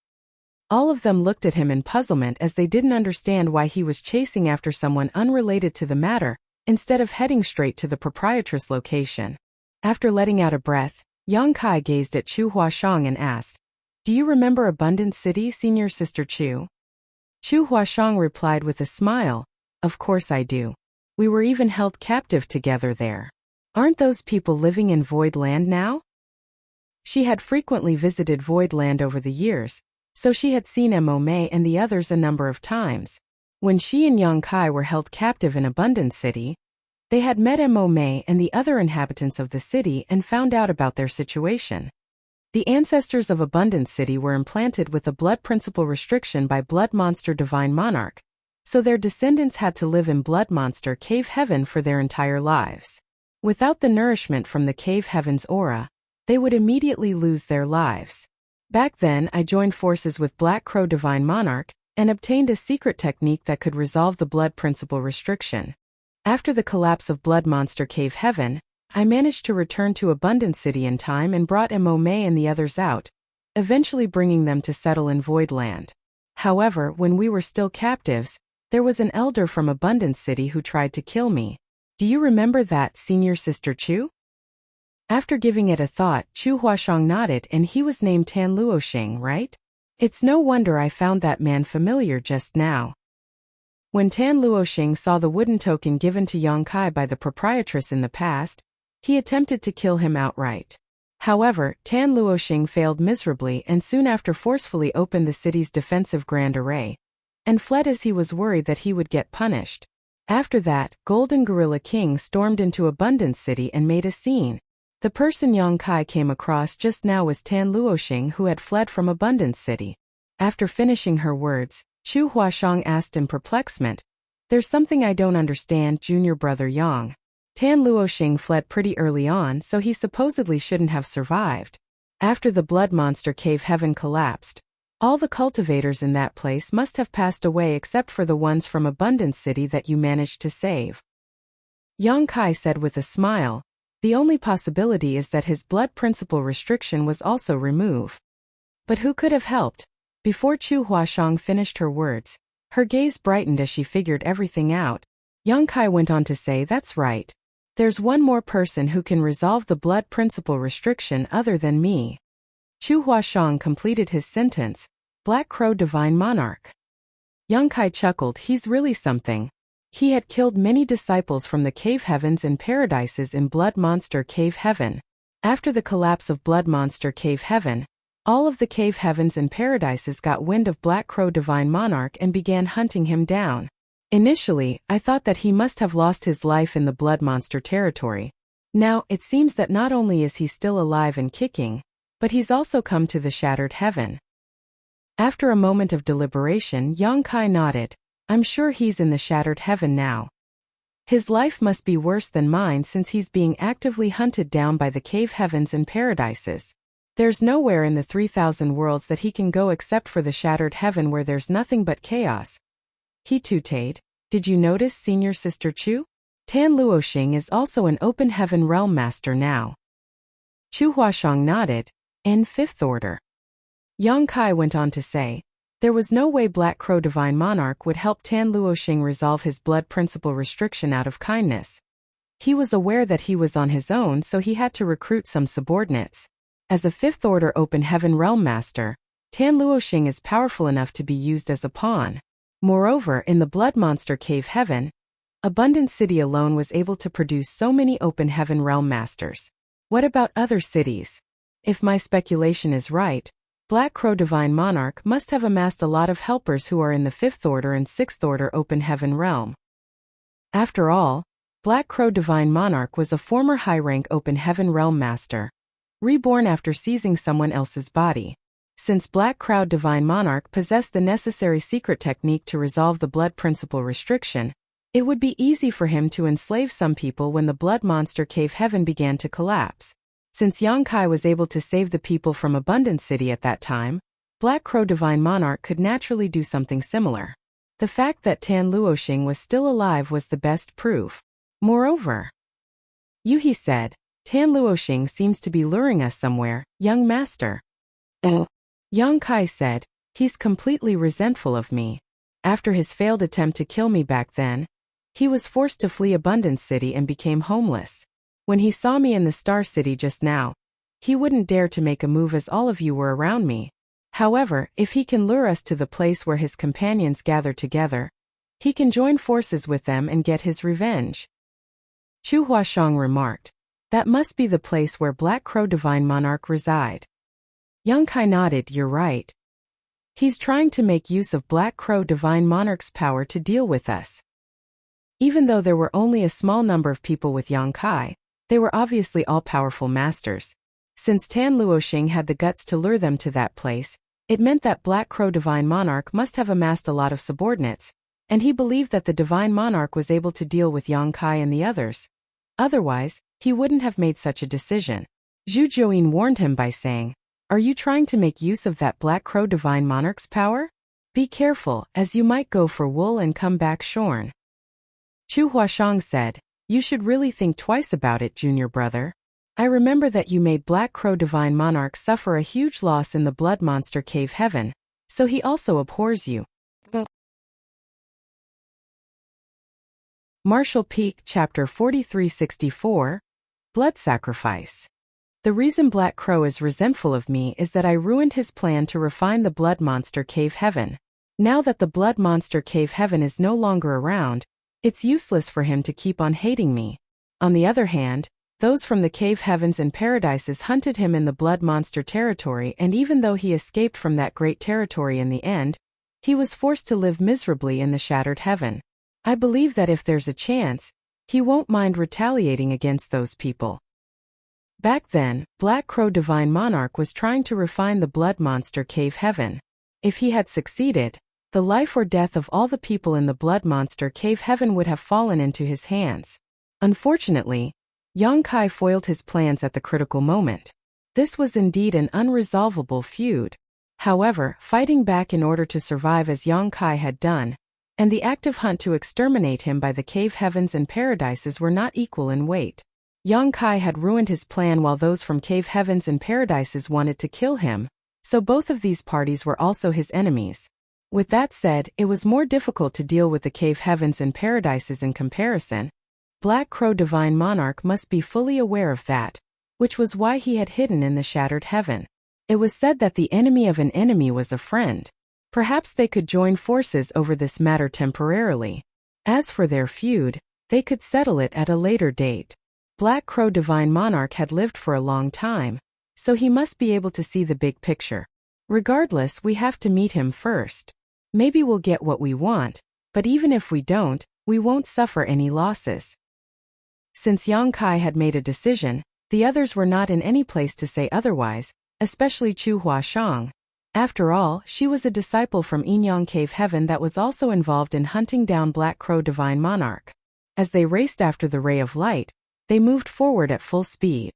All of them looked at him in puzzlement as they didn't understand why he was chasing after someone unrelated to the matter, instead of heading straight to the proprietress location. After letting out a breath, Yang Kai gazed at Chu Huashang and asked, "Do you remember Abundant City, Senior Sister Chu?" Chu Huashang replied with a smile, "Of course I do. We were even held captive together there. Aren't those people living in Void Land now?" She had frequently visited Void Land over the years, so she had seen Mo Mei and the others a number of times. When she and Yang Kai were held captive in Abundant City, they had met Mo Mei and the other inhabitants of the city and found out about their situation. The ancestors of Abundant City were implanted with a blood principle restriction by Blood Monster Divine Monarch, so their descendants had to live in Blood Monster Cave Heaven for their entire lives. Without the nourishment from the Cave Heaven's aura, they would immediately lose their lives. Back then, I joined forces with Black Crow Divine Monarch and obtained a secret technique that could resolve the blood principle restriction. After the collapse of Blood Monster Cave Heaven, I managed to return to Abundant City in time and brought Mo Mei and the others out, eventually bringing them to settle in Void Land. However, when we were still captives, there was an elder from Abundant City who tried to kill me. Do you remember that, Senior Sister Chu? After giving it a thought, Chu Huashang nodded, and he was named Tan Luoxing, right? It's no wonder I found that man familiar just now. When Tan Luoxing saw the wooden token given to Yang Kai by the proprietress in the past, he attempted to kill him outright. However, Tan Luoxing failed miserably and soon after forcefully opened the city's defensive grand array, and fled as he was worried that he would get punished. After that, Golden Gorilla King stormed into Abundance City and made a scene. The person Yang Kai came across just now was Tan Luoxing, who had fled from Abundance City. After finishing her words, Chu Huashang asked in perplexement, "There's something I don't understand, Junior Brother Yang. Tan Luoxing fled pretty early on, so he supposedly shouldn't have survived. After the Blood Monster Cave Heaven collapsed, all the cultivators in that place must have passed away except for the ones from Abundance City that you managed to save." Yang Kai said with a smile, "The only possibility is that his blood principle restriction was also removed. But who could have helped?" Before Chu Huashang finished her words, her gaze brightened as she figured everything out. Yang Kai went on to say, "That's right. There's one more person who can resolve the blood principle restriction other than me." Chu Huashang completed his sentence, "Black Crow Divine Monarch." Yang Kai chuckled, "He's really something. He had killed many disciples from the Cave Heavens and Paradises in Blood Monster Cave Heaven. After the collapse of Blood Monster Cave Heaven, all of the Cave Heavens and Paradises got wind of Black Crow Divine Monarch and began hunting him down. Initially, I thought that he must have lost his life in the Blood Monster territory. Now, it seems that not only is he still alive and kicking, but he's also come to the Shattered Heaven." After a moment of deliberation, Yang Kai nodded, "I'm sure he's in the Shattered Heaven now. His life must be worse than mine since he's being actively hunted down by the Cave Heavens and Paradises. There's nowhere in the 3,000 worlds that he can go except for the Shattered Heaven where there's nothing but chaos." He tooted, "Did you notice, Senior Sister Chu? Tan Luoxing is also an Open Heaven Realm Master now." Chu Huashang nodded, "In Fifth Order." Yang Kai went on to say, "There was no way Black Crow Divine Monarch would help Tan Luoxing resolve his blood principle restriction out of kindness. He was aware that he was on his own, so he had to recruit some subordinates. As a Fifth Order Open Heaven Realm Master, Tan Luoxing is powerful enough to be used as a pawn. Moreover, in the Blood Monster Cave Heaven, Abundant City alone was able to produce so many Open Heaven Realm Masters. What about other cities? If my speculation is right, Black Crow Divine Monarch must have amassed a lot of helpers who are in the Fifth Order and Sixth Order Open Heaven Realm. After all, Black Crow Divine Monarch was a former high-rank Open Heaven Realm Master, reborn after seizing someone else's body. Since Black Crow Divine Monarch possessed the necessary secret technique to resolve the blood principle restriction, it would be easy for him to enslave some people when the blood monster cave heaven began to collapse. Since Yang Kai was able to save the people from Abundant City at that time, Black Crow Divine Monarch could naturally do something similar. The fact that Tan Luoxing was still alive was the best proof. Moreover, Yuhi said, Tan Luoxing seems to be luring us somewhere, young master. Yang Kai said, he's completely resentful of me. After his failed attempt to kill me back then, he was forced to flee Abundant City and became homeless. When he saw me in the Star City just now, he wouldn't dare to make a move as all of you were around me. However, if he can lure us to the place where his companions gather together, he can join forces with them and get his revenge. Chu Huashang remarked, that must be the place where Black Crow Divine Monarch reside. Yang Kai nodded, you're right. He's trying to make use of Black Crow Divine Monarch's power to deal with us. Even though there were only a small number of people with Yang Kai, they were obviously all powerful masters. Since Tan Luoxing had the guts to lure them to that place, it meant that Black Crow Divine Monarch must have amassed a lot of subordinates, and he believed that the Divine Monarch was able to deal with Yang Kai and the others. Otherwise, he wouldn't have made such a decision. Zhu Jiuyin warned him by saying, are you trying to make use of that Black Crow Divine Monarch's power? Be careful, as you might go for wool and come back shorn. Chu Huashang said, you should really think twice about it, junior brother. I remember that you made Black Crow Divine Monarch suffer a huge loss in the Blood Monster Cave Heaven, so he also abhors you. Martial Peak Chapter 4364, Blood Sacrifice. The reason Black Crow is resentful of me is that I ruined his plan to refine the Blood Monster Cave Heaven. Now that the Blood Monster Cave Heaven is no longer around, it's useless for him to keep on hating me. On the other hand, those from the Cave Heavens and Paradises hunted him in the Blood Monster territory, and even though he escaped from that great territory in the end, he was forced to live miserably in the Shattered Heaven. I believe that if there's a chance, he won't mind retaliating against those people. Back then, Black Crow Divine Monarch was trying to refine the Blood Monster Cave Heaven. If he had succeeded, the life or death of all the people in the Blood Monster Cave Heaven would have fallen into his hands. Unfortunately, Yang Kai foiled his plans at the critical moment. This was indeed an unresolvable feud. However, fighting back in order to survive as Yang Kai had done, and the active hunt to exterminate him by the Cave Heavens and Paradises were not equal in weight. Yang Kai had ruined his plan while those from Cave Heavens and Paradises wanted to kill him, so both of these parties were also his enemies. With that said, it was more difficult to deal with the Cave Heavens and Paradises in comparison. Black Crow Divine Monarch must be fully aware of that, which was why he had hidden in the Shattered Heaven. It was said that the enemy of an enemy was a friend. Perhaps they could join forces over this matter temporarily. As for their feud, they could settle it at a later date. Black Crow Divine Monarch had lived for a long time, so he must be able to see the big picture. Regardless, we have to meet him first. Maybe we'll get what we want, but even if we don't, we won't suffer any losses. Since Yang Kai had made a decision, the others were not in any place to say otherwise, especially Chu Huashang. After all, she was a disciple from Yinyang Cave Heaven that was also involved in hunting down Black Crow Divine Monarch. As they raced after the Ray of Light, they moved forward at full speed.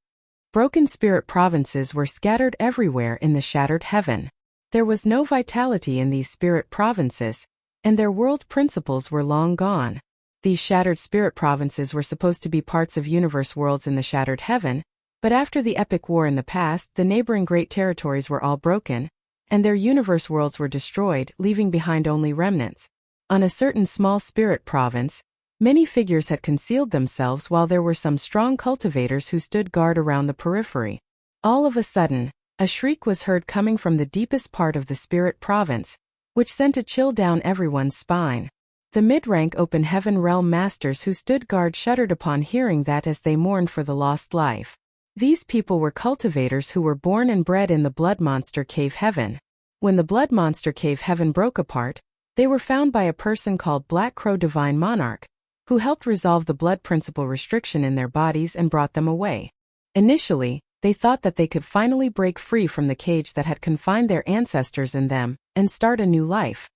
Broken spirit provinces were scattered everywhere in the Shattered Heaven. There was no vitality in these spirit provinces, and their world principles were long gone. These shattered spirit provinces were supposed to be parts of universe worlds in the Shattered Heaven, but after the epic war in the past, the neighboring great territories were all broken, and their universe worlds were destroyed, leaving behind only remnants. On a certain small spirit province, many figures had concealed themselves while there were some strong cultivators who stood guard around the periphery. All of a sudden, a shriek was heard coming from the deepest part of the spirit province, which sent a chill down everyone's spine. The mid-rank Open Heaven Realm Masters who stood guard shuddered upon hearing that as they mourned for the lost life. These people were cultivators who were born and bred in the Blood Monster Cave Heaven. When the Blood Monster Cave Heaven broke apart, they were found by a person called Black Crow Divine Monarch, who helped resolve the blood principle restriction in their bodies and brought them away. Initially, they thought that they could finally break free from the cage that had confined their ancestors in them and start a new life.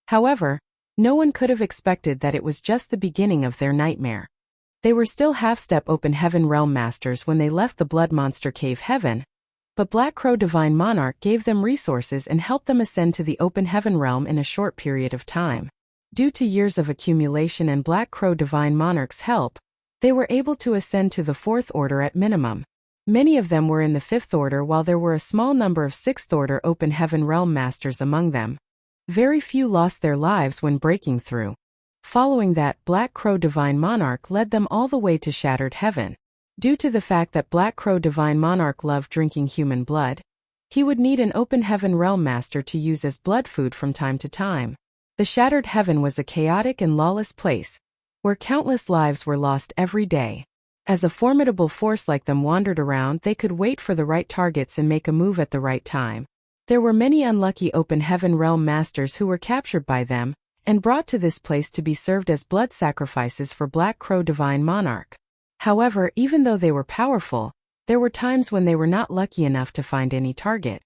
However, no one could have expected that it was just the beginning of their nightmare. They were still half-step open heaven realm masters when they left the blood monster cave heaven, but Black Crow Divine Monarch gave them resources and helped them ascend to the open heaven realm in a short period of time. Due to years of accumulation and Black Crow Divine Monarch's help, they were able to ascend to the 4th order at minimum. Many of them were in the 5th order while there were a small number of 6th order open heaven realm masters among them. Very few lost their lives when breaking through. Following that, Black Crow Divine Monarch led them all the way to Shattered Heaven. Due to the fact that Black Crow Divine Monarch loved drinking human blood, he would need an open heaven realm master to use as blood food from time to time. The Shattered Heaven was a chaotic and lawless place, where countless lives were lost every day. As a formidable force like them wandered around, they could wait for the right targets and make a move at the right time. There were many unlucky open heaven realm masters who were captured by them and brought to this place to be served as blood sacrifices for Black Crow Divine Monarch. However, even though they were powerful, there were times when they were not lucky enough to find any target.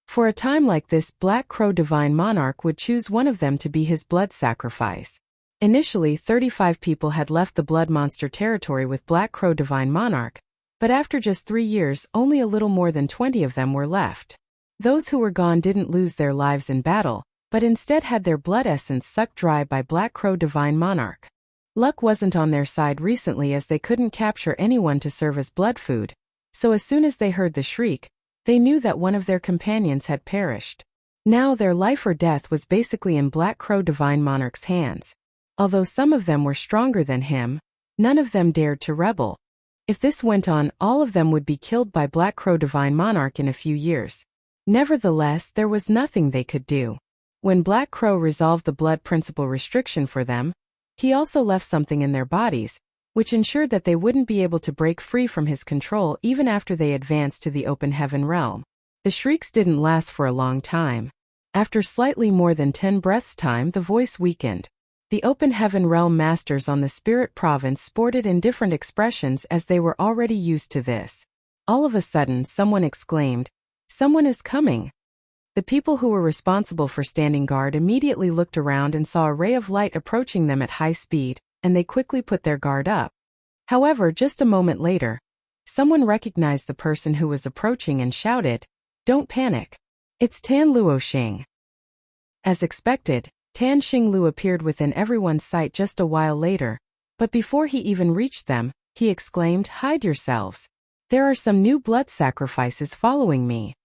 For a time like this, Black Crow Divine Monarch would choose one of them to be his blood sacrifice. Initially, 35 people had left the blood monster territory with Black Crow Divine Monarch, but after just 3 years, only a little more than 20 of them were left. Those who were gone didn't lose their lives in battle, but instead had their blood essence sucked dry by Black Crow Divine Monarch. Luck wasn't on their side recently as they couldn't capture anyone to serve as blood food, so as soon as they heard the shriek, they knew that one of their companions had perished. Now their life or death was basically in Black Crow Divine Monarch's hands. Although some of them were stronger than him, none of them dared to rebel. If this went on, all of them would be killed by Black Crow Divine Monarch in a few years. Nevertheless, there was nothing they could do. When Black Crow resolved the blood principle restriction for them, he also left something in their bodies, which ensured that they wouldn't be able to break free from his control even after they advanced to the open heaven realm. The shrieks didn't last for a long time. After slightly more than 10 breaths' time, the voice weakened. The open heaven realm masters on the spirit province sported in different expressions as they were already used to this. All of a sudden, someone exclaimed, "Someone is coming." The people who were responsible for standing guard immediately looked around and saw a ray of light approaching them at high speed, and they quickly put their guard up. However, just a moment later, someone recognized the person who was approaching and shouted, "Don't panic. It's Tan Luoxing." As expected, Tan Xinglu appeared within everyone's sight just a while later, but before he even reached them, he exclaimed, "Hide yourselves. There are some new blood sacrifices following me."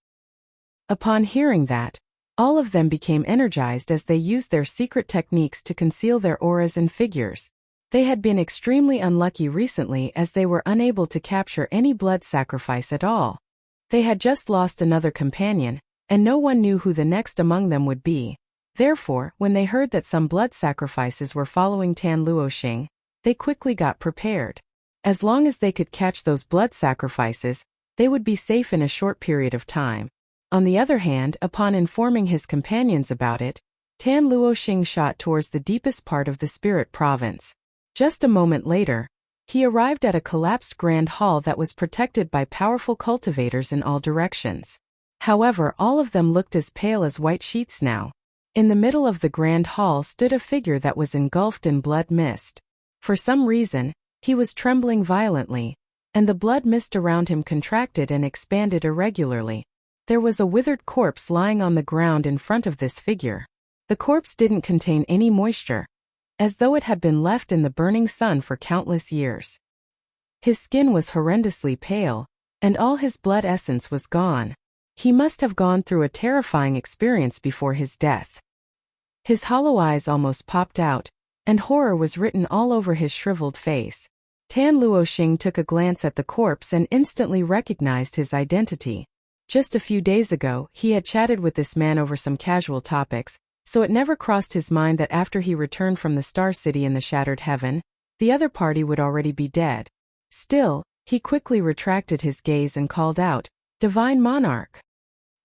Upon hearing that, all of them became energized as they used their secret techniques to conceal their auras and figures. They had been extremely unlucky recently as they were unable to capture any blood sacrifice at all. They had just lost another companion, and no one knew who the next among them would be. Therefore, when they heard that some blood sacrifices were following Tan Luoxing, they quickly got prepared. As long as they could catch those blood sacrifices, they would be safe in a short period of time. On the other hand, upon informing his companions about it, Tan Luoxing shot towards the deepest part of the spirit province. Just a moment later, he arrived at a collapsed grand hall that was protected by powerful cultivators in all directions. However, all of them looked as pale as white sheets now. In the middle of the grand hall stood a figure that was engulfed in blood mist. For some reason, he was trembling violently, and the blood mist around him contracted and expanded irregularly. There was a withered corpse lying on the ground in front of this figure. The corpse didn't contain any moisture, as though it had been left in the burning sun for countless years. His skin was horrendously pale, and all his blood essence was gone. He must have gone through a terrifying experience before his death. His hollow eyes almost popped out, and horror was written all over his shriveled face. Tan Luoxing took a glance at the corpse and instantly recognized his identity. Just a few days ago, he had chatted with this man over some casual topics, so it never crossed his mind that after he returned from the Star City in the Shattered Heaven, the other party would already be dead. Still, he quickly retracted his gaze and called out, "Divine Monarch."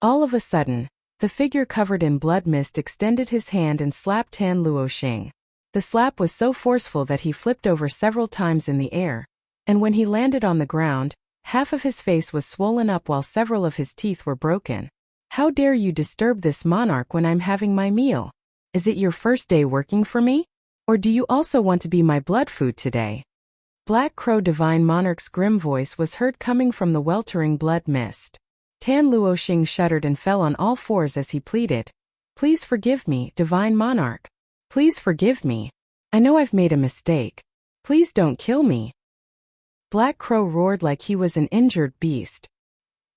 All of a sudden, the figure covered in blood mist extended his hand and slapped Tan Luoxing. The slap was so forceful that he flipped over several times in the air, and when he landed on the ground, half of his face was swollen up while several of his teeth were broken. "How dare you disturb this monarch when I'm having my meal? Is it your first day working for me? Or do you also want to be my blood food today?" Black Crow Divine Monarch's grim voice was heard coming from the weltering blood mist. Tan Luoxing shuddered and fell on all fours as he pleaded, "Please forgive me, Divine Monarch. Please forgive me. I know I've made a mistake. Please don't kill me." Black Crow roared like he was an injured beast.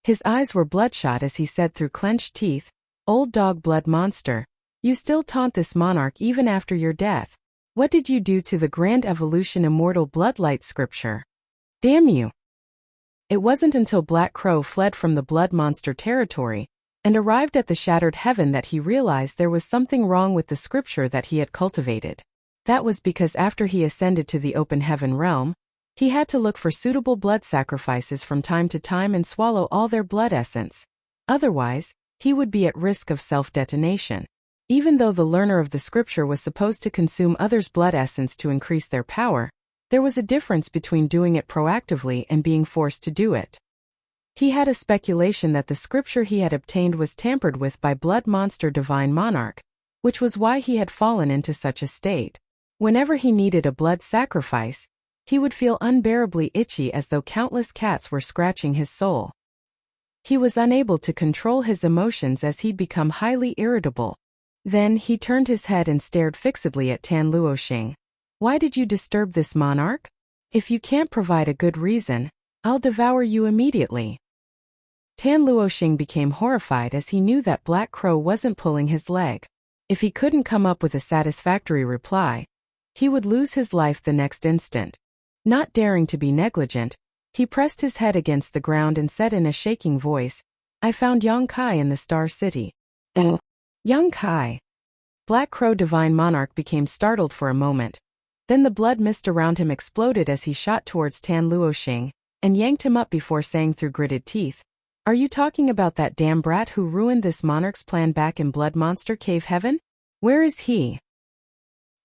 His eyes were bloodshot as he said through clenched teeth, "Old dog blood monster, you still taunt this monarch even after your death. What did you do to the grand evolution immortal bloodlight scripture? Damn you." It wasn't until Black Crow fled from the blood monster territory and arrived at the shattered heaven that he realized there was something wrong with the scripture that he had cultivated. That was because after he ascended to the open heaven realm, he had to look for suitable blood sacrifices from time to time and swallow all their blood essence. Otherwise, he would be at risk of self-detonation. Even though the learner of the scripture was supposed to consume others' blood essence to increase their power, there was a difference between doing it proactively and being forced to do it. He had a speculation that the scripture he had obtained was tampered with by Blood Monster Divine Monarch, which was why he had fallen into such a state. Whenever he needed a blood sacrifice, he would feel unbearably itchy as though countless cats were scratching his soul. He was unable to control his emotions as he'd become highly irritable. Then he turned his head and stared fixedly at Tan Luoxing. "Why did you disturb this monarch? If you can't provide a good reason, I'll devour you immediately." Tan Luoxing became horrified as he knew that Black Crow wasn't pulling his leg. If he couldn't come up with a satisfactory reply, he would lose his life the next instant. Not daring to be negligent, he pressed his head against the ground and said in a shaking voice, "I found Yang Kai in the Star City." Yang Kai. Black Crow Divine Monarch became startled for a moment. Then the blood mist around him exploded as he shot towards Tan Luoxing and yanked him up before saying through gritted teeth, "Are you talking about that damn brat who ruined this monarch's plan back in Blood Monster Cave Heaven? Where is he?"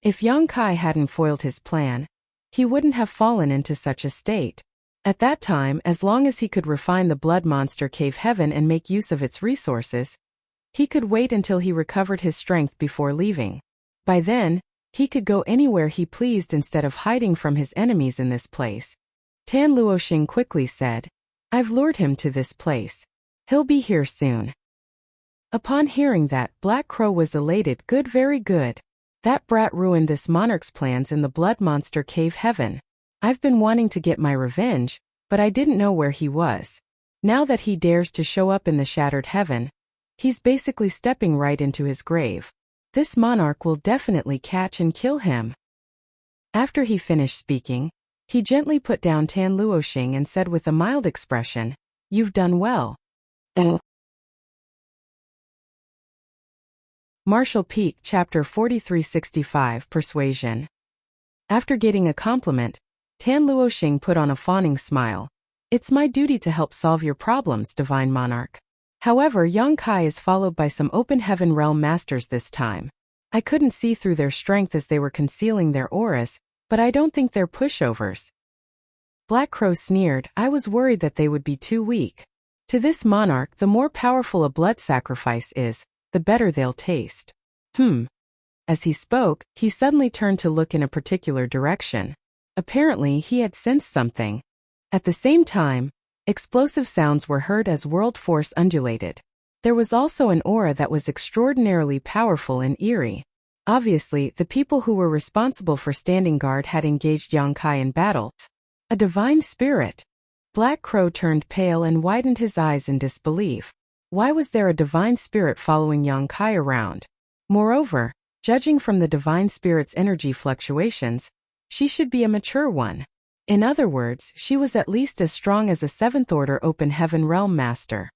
If Yang Kai hadn't foiled his plan, he wouldn't have fallen into such a state. At that time, as long as he could refine the Blood Monster Cave Heaven and make use of its resources, he could wait until he recovered his strength before leaving. By then, he could go anywhere he pleased instead of hiding from his enemies in this place. Tan Luoxing quickly said, "I've lured him to this place. He'll be here soon." Upon hearing that, Black Crow was elated. "Good, very good. That brat ruined this monarch's plans in the Blood Monster Cave Heaven. I've been wanting to get my revenge, but I didn't know where he was. Now that he dares to show up in the shattered heaven, he's basically stepping right into his grave. This monarch will definitely catch and kill him." After he finished speaking, he gently put down Tan Luoxing and said with a mild expression, "You've done well." Martial Peak Chapter 4365 Persuasion. After getting a compliment, Tan Luoxing put on a fawning smile. "It's my duty to help solve your problems, Divine Monarch. However, Yang Kai is followed by some open heaven realm masters this time. I couldn't see through their strength as they were concealing their auras, but I don't think they're pushovers." Black Crow sneered, "I was worried that they would be too weak. To this monarch, the more powerful a blood sacrifice is, the better they'll taste." As he spoke, he suddenly turned to look in a particular direction. Apparently, he had sensed something. At the same time, explosive sounds were heard as world force undulated. There was also an aura that was extraordinarily powerful and eerie. Obviously, the people who were responsible for standing guard had engaged Yang Kai in battle. A divine spirit. Black Crow turned pale and widened his eyes in disbelief. Why was there a divine spirit following Yang Kai around? Moreover, judging from the divine spirit's energy fluctuations, she should be a mature one. In other words, she was at least as strong as a 7th Order Open Heaven Realm Master.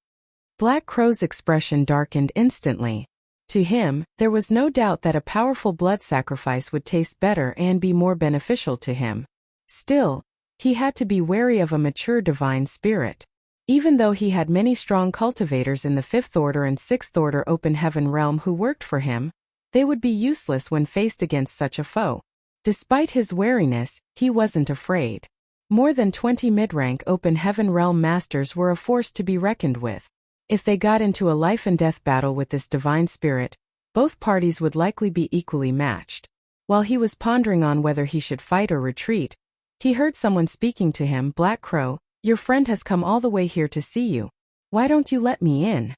Black Crow's expression darkened instantly. To him, there was no doubt that a powerful blood sacrifice would taste better and be more beneficial to him. Still, he had to be wary of a mature divine spirit. Even though he had many strong cultivators in the 5th Order and 6th Order Open Heaven Realm who worked for him, They would be useless when faced against such a foe. Despite his wariness, he wasn't afraid. More than 20 mid-rank open heaven realm masters were a force to be reckoned with. If they got into a life-and-death battle with this divine spirit, both parties would likely be equally matched. While he was pondering on whether he should fight or retreat, he heard someone speaking to him. Black Crow, your friend has come all the way here to see you. Why don't you let me in?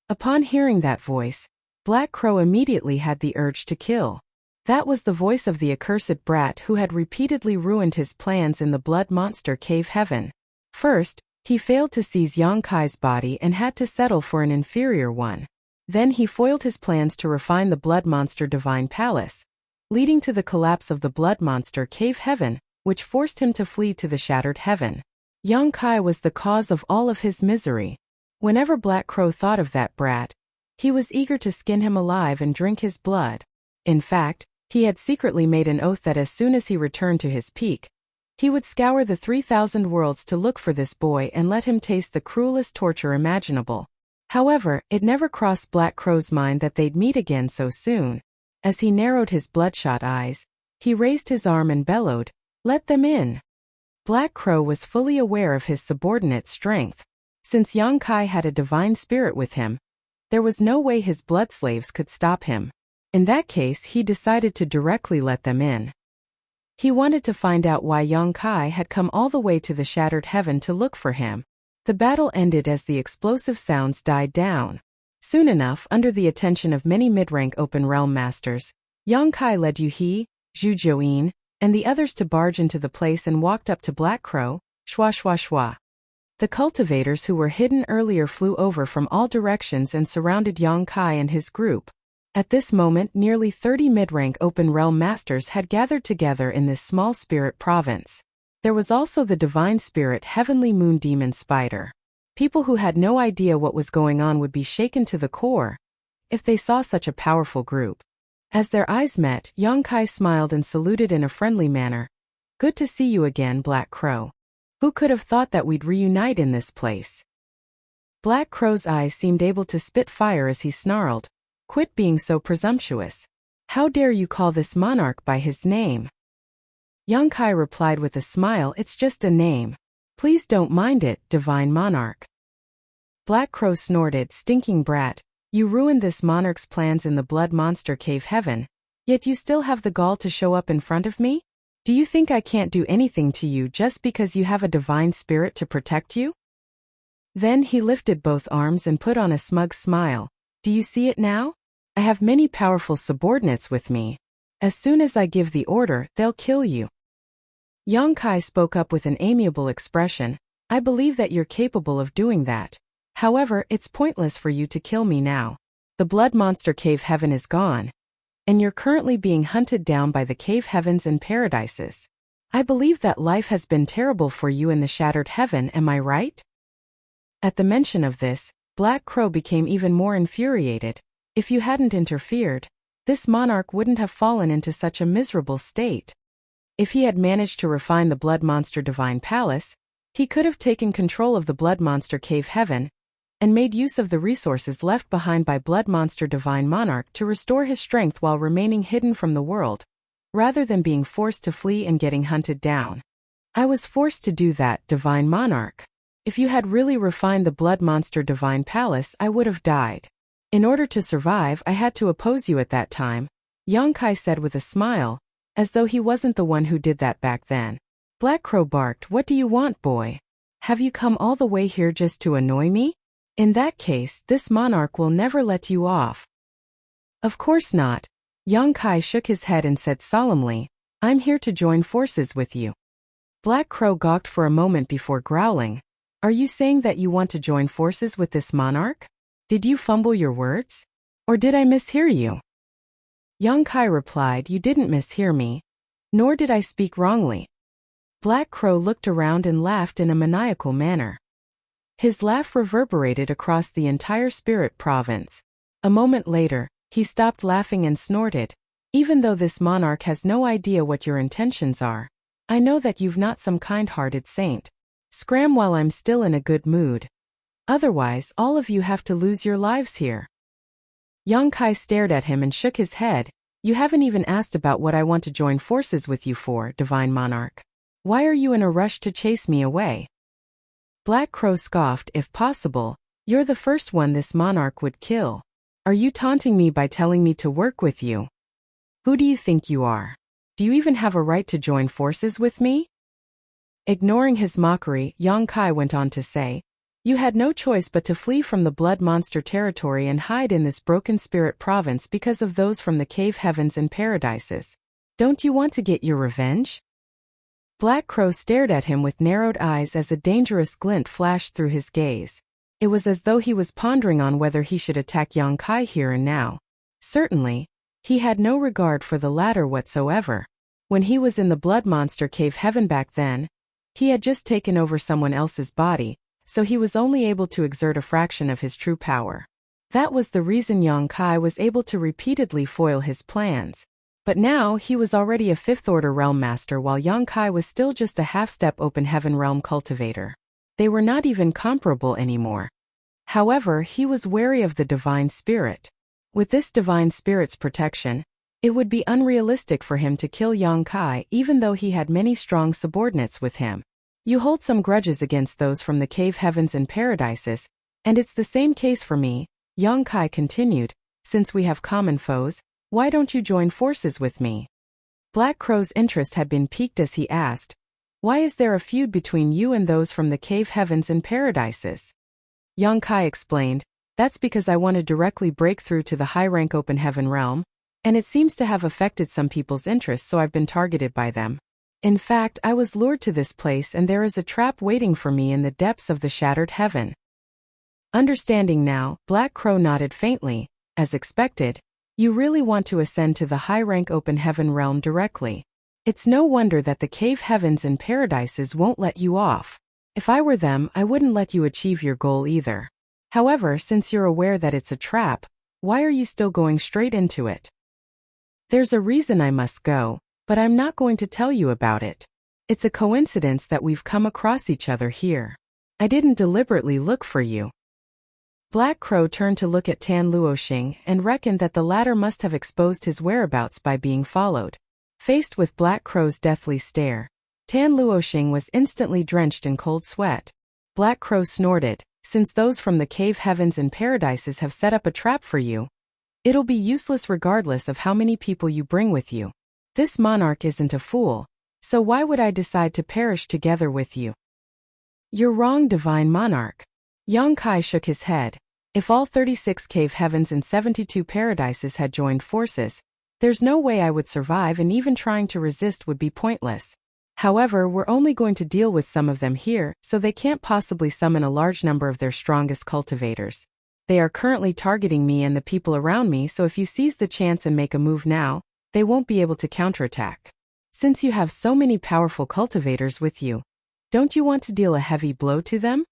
Upon hearing that voice, Black Crow immediately had the urge to kill. That was the voice of the accursed brat who had repeatedly ruined his plans in the blood monster cave heaven. First, he failed to seize Yang Kai's body and had to settle for an inferior one. Then he foiled his plans to refine the blood monster divine palace, leading to the collapse of the blood monster cave heaven, which forced him to flee to the shattered heaven. Yang Kai was the cause of all of his misery. Whenever Black Crow thought of that brat, he was eager to skin him alive and drink his blood. In fact, he had secretly made an oath that as soon as he returned to his peak, he would scour the 3,000 worlds to look for this boy and let him taste the cruelest torture imaginable. However, it never crossed Black Crow's mind that they'd meet again so soon. As he narrowed his bloodshot eyes, he raised his arm and bellowed, "Let them in!" Black Crow was fully aware of his subordinate's strength. Since Yang Kai had a divine spirit with him, there was no way his blood slaves could stop him. In that case, he decided to directly let them in. He wanted to find out why Yang Kai had come all the way to the shattered heaven to look for him. The battle ended as the explosive sounds died down. Soon enough, under the attention of many mid-rank open realm masters, Yang Kai led Zhu Zhouyin, and the others to barge into the place and walked up to Black Crow, shwa shwa shwa. The cultivators who were hidden earlier flew over from all directions and surrounded Yang Kai and his group. At this moment, nearly 30 mid-rank open realm masters had gathered together in this small spirit province. There was also the divine spirit Heavenly Moon Demon Spider. People who had no idea what was going on would be shaken to the core if they saw such a powerful group. As their eyes met, Yang Kai smiled and saluted in a friendly manner. "Good to see you again, Black Crow. Who could have thought that we'd reunite in this place?" Black Crow's eyes seemed able to spit fire as he snarled, "Quit being so presumptuous. How dare you call this monarch by his name?" Yang Kai replied with a smile, "It's just a name. Please don't mind it, divine monarch." Black Crow snorted, "Stinking brat, you ruined this monarch's plans in the blood monster cave heaven, yet you still have the gall to show up in front of me? Do you think I can't do anything to you just because you have a divine spirit to protect you?" Then he lifted both arms and put on a smug smile. "Do you see it now? I have many powerful subordinates with me. As soon as I give the order, they'll kill you." Yang Kai spoke up with an amiable expression, "I believe that you're capable of doing that. However, it's pointless for you to kill me now. The blood monster cave heaven is gone, and you're currently being hunted down by the cave heavens and paradises. I believe that life has been terrible for you in the shattered heaven, am I right?" At the mention of this, Black Crow became even more infuriated. If you hadn't interfered, this monarch wouldn't have fallen into such a miserable state. If he had managed to refine the blood monster divine palace, he could have taken control of the blood monster cave heaven and made use of the resources left behind by blood monster divine monarch to restore his strength while remaining hidden from the world, rather than being forced to flee and getting hunted down. "I was forced to do that, divine monarch. If you had really refined the blood monster divine palace, I would have died. In order to survive, I had to oppose you at that time," Yang Kai said with a smile, as though he wasn't the one who did that back then. Black Crow barked, "What do you want, boy? Have you come all the way here just to annoy me? In that case, this monarch will never let you off." "Of course not." Yang Kai shook his head and said solemnly, "I'm here to join forces with you." Black Crow gawked for a moment before growling, "Are you saying that you want to join forces with this monarch? Did you fumble your words? Or did I mishear you?" Yang Kai replied, "You didn't mishear me. Nor did I speak wrongly." Black Crow looked around and laughed in a maniacal manner. His laugh reverberated across the entire spirit province. A moment later, he stopped laughing and snorted, "Even though this monarch has no idea what your intentions are, I know that you've not some kind-hearted saint. Scram while I'm still in a good mood. Otherwise, all of you have to lose your lives here." Yang Kai stared at him and shook his head. You haven't even asked about what I want to join forces with you for, Divine Monarch. Why are you in a rush to chase me away? Black Crow scoffed. If possible, you're the first one this monarch would kill. Are you taunting me by telling me to work with you? Who do you think you are? Do you even have a right to join forces with me? Ignoring his mockery, Yang Kai went on to say, you had no choice but to flee from the blood monster territory and hide in this broken spirit province because of those from the cave heavens and paradises. Don't you want to get your revenge? Black Crow stared at him with narrowed eyes as a dangerous glint flashed through his gaze. It was as though he was pondering on whether he should attack Yang Kai here and now. Certainly, he had no regard for the latter whatsoever. When he was in the blood monster cave heaven back then, he had just taken over someone else's body, so he was only able to exert a fraction of his true power. That was the reason Yang Kai was able to repeatedly foil his plans. But now he was already a fifth-order realm master while Yang Kai was still just a half-step open heaven realm cultivator. They were not even comparable anymore. However, he was wary of the divine spirit. With this divine spirit's protection, it would be unrealistic for him to kill Yang Kai even though he had many strong subordinates with him. You hold some grudges against those from the cave heavens and paradises, and it's the same case for me, Yang Kai continued. Since we have common foes, why don't you join forces with me? Black Crow's interest had been piqued as he asked, why is there a feud between you and those from the cave heavens and paradises? Yang Kai explained, that's because I want to directly break through to the high-rank open heaven realm, and it seems to have affected some people's interests, so I've been targeted by them. In fact, I was lured to this place and there is a trap waiting for me in the depths of the shattered heaven. Understanding now, Black Crow nodded faintly. As expected, you really want to ascend to the high-rank open heaven realm directly. It's no wonder that the cave heavens and paradises won't let you off. If I were them, I wouldn't let you achieve your goal either. However, since you're aware that it's a trap, why are you still going straight into it? There's a reason I must go, but I'm not going to tell you about it. It's a coincidence that we've come across each other here. I didn't deliberately look for you. Black Crow turned to look at Tan Luoxing and reckoned that the latter must have exposed his whereabouts by being followed. Faced with Black Crow's deathly stare, Tan Luoxing was instantly drenched in cold sweat. Black Crow snorted, since those from the cave heavens and paradises have set up a trap for you, it'll be useless regardless of how many people you bring with you. This monarch isn't a fool, so why would I decide to perish together with you? You're wrong, Divine Monarch. Yang Kai shook his head. If all 36 cave heavens and 72 paradises had joined forces, there's no way I would survive, and even trying to resist would be pointless. However, we're only going to deal with some of them here, so they can't possibly summon a large number of their strongest cultivators. They are currently targeting me and the people around me, so if you seize the chance and make a move now, they won't be able to counterattack. Since you have so many powerful cultivators with you, don't you want to deal a heavy blow to them?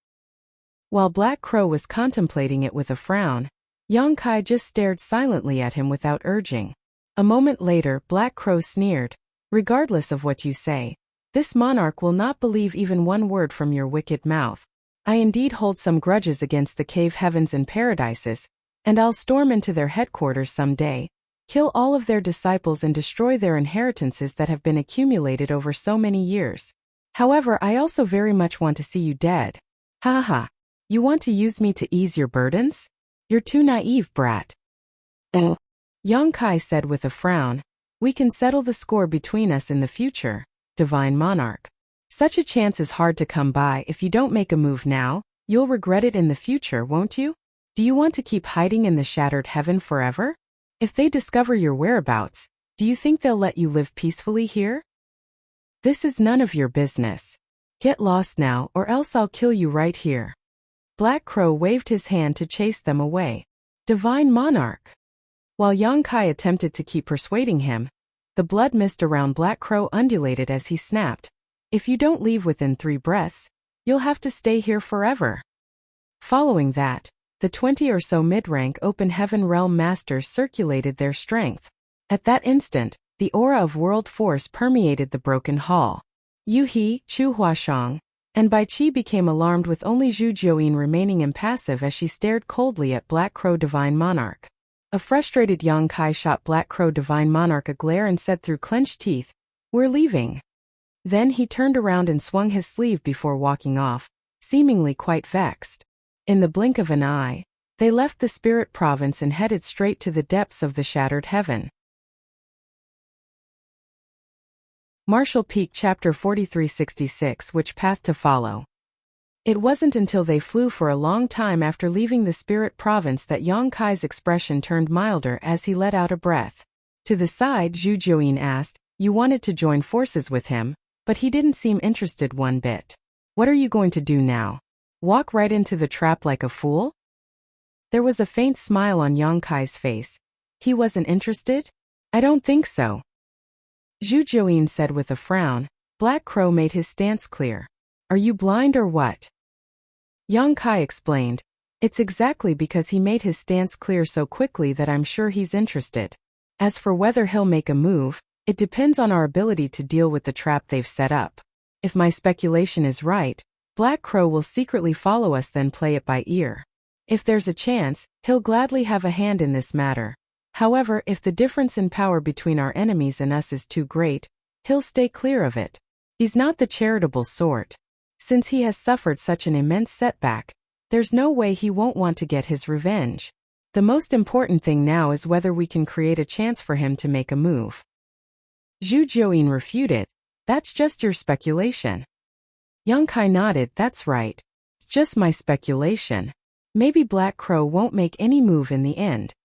While Black Crow was contemplating it with a frown, Yang Kai just stared silently at him without urging. A moment later, Black Crow sneered, regardless of what you say, this monarch will not believe even one word from your wicked mouth. I indeed hold some grudges against the cave heavens and paradises, and I'll storm into their headquarters someday, kill all of their disciples and destroy their inheritances that have been accumulated over so many years. However, I also very much want to see you dead. Ha ha ha. You want to use me to ease your burdens? You're too naive, brat. Oh. Yang Kai said with a frown, we can settle the score between us in the future, Divine Monarch. Such a chance is hard to come by. If you don't make a move now, you'll regret it in the future, won't you? Do you want to keep hiding in the shattered heaven forever? If they discover your whereabouts, do you think they'll let you live peacefully here? This is none of your business. Get lost now, or else I'll kill you right here. Black Crow waved his hand to chase them away. Divine Monarch. While Yang Kai attempted to keep persuading him, the blood mist around Black Crow undulated as he snapped, if you don't leave within 3 breaths, you'll have to stay here forever. Following that, the 20 or so mid-rank open heaven realm masters circulated their strength. At that instant, the aura of world force permeated the broken hall. Yu He, Chu Huashang, and Bai Qi became alarmed, with only Zhu Jiuyin remaining impassive as she stared coldly at Black Crow Divine Monarch. A frustrated Yang Kai shot Black Crow Divine Monarch a glare and said through clenched teeth, "We're leaving." Then he turned around and swung his sleeve before walking off, seemingly quite vexed. In the blink of an eye, they left the spirit province and headed straight to the depths of the shattered heaven. Marshall Peak Chapter 4366 Which Path to Follow? It wasn't until they flew for a long time after leaving the spirit province that Yang Kai's expression turned milder as he let out a breath. To the side, Zhu Jiuyin asked, "You wanted to join forces with him, but he didn't seem interested one bit. What are you going to do now? Walk right into the trap like a fool?" There was a faint smile on Yang Kai's face. He wasn't interested? I don't think so. Zhu Jiuyin said with a frown. Black Crow made his stance clear. Are you blind or what? Yang Kai explained. It's exactly because he made his stance clear so quickly that I'm sure he's interested. As for whether he'll make a move, it depends on our ability to deal with the trap they've set up. If my speculation is right, Black Crow will secretly follow us then play it by ear. If there's a chance, he'll gladly have a hand in this matter. However, if the difference in power between our enemies and us is too great, he'll stay clear of it. He's not the charitable sort. Since he has suffered such an immense setback, there's no way he won't want to get his revenge. The most important thing now is whether we can create a chance for him to make a move. Zhu Jiuyin refuted. That's just your speculation. Yang Kai nodded. That's right. Just my speculation. Maybe Black Crow won't make any move in the end.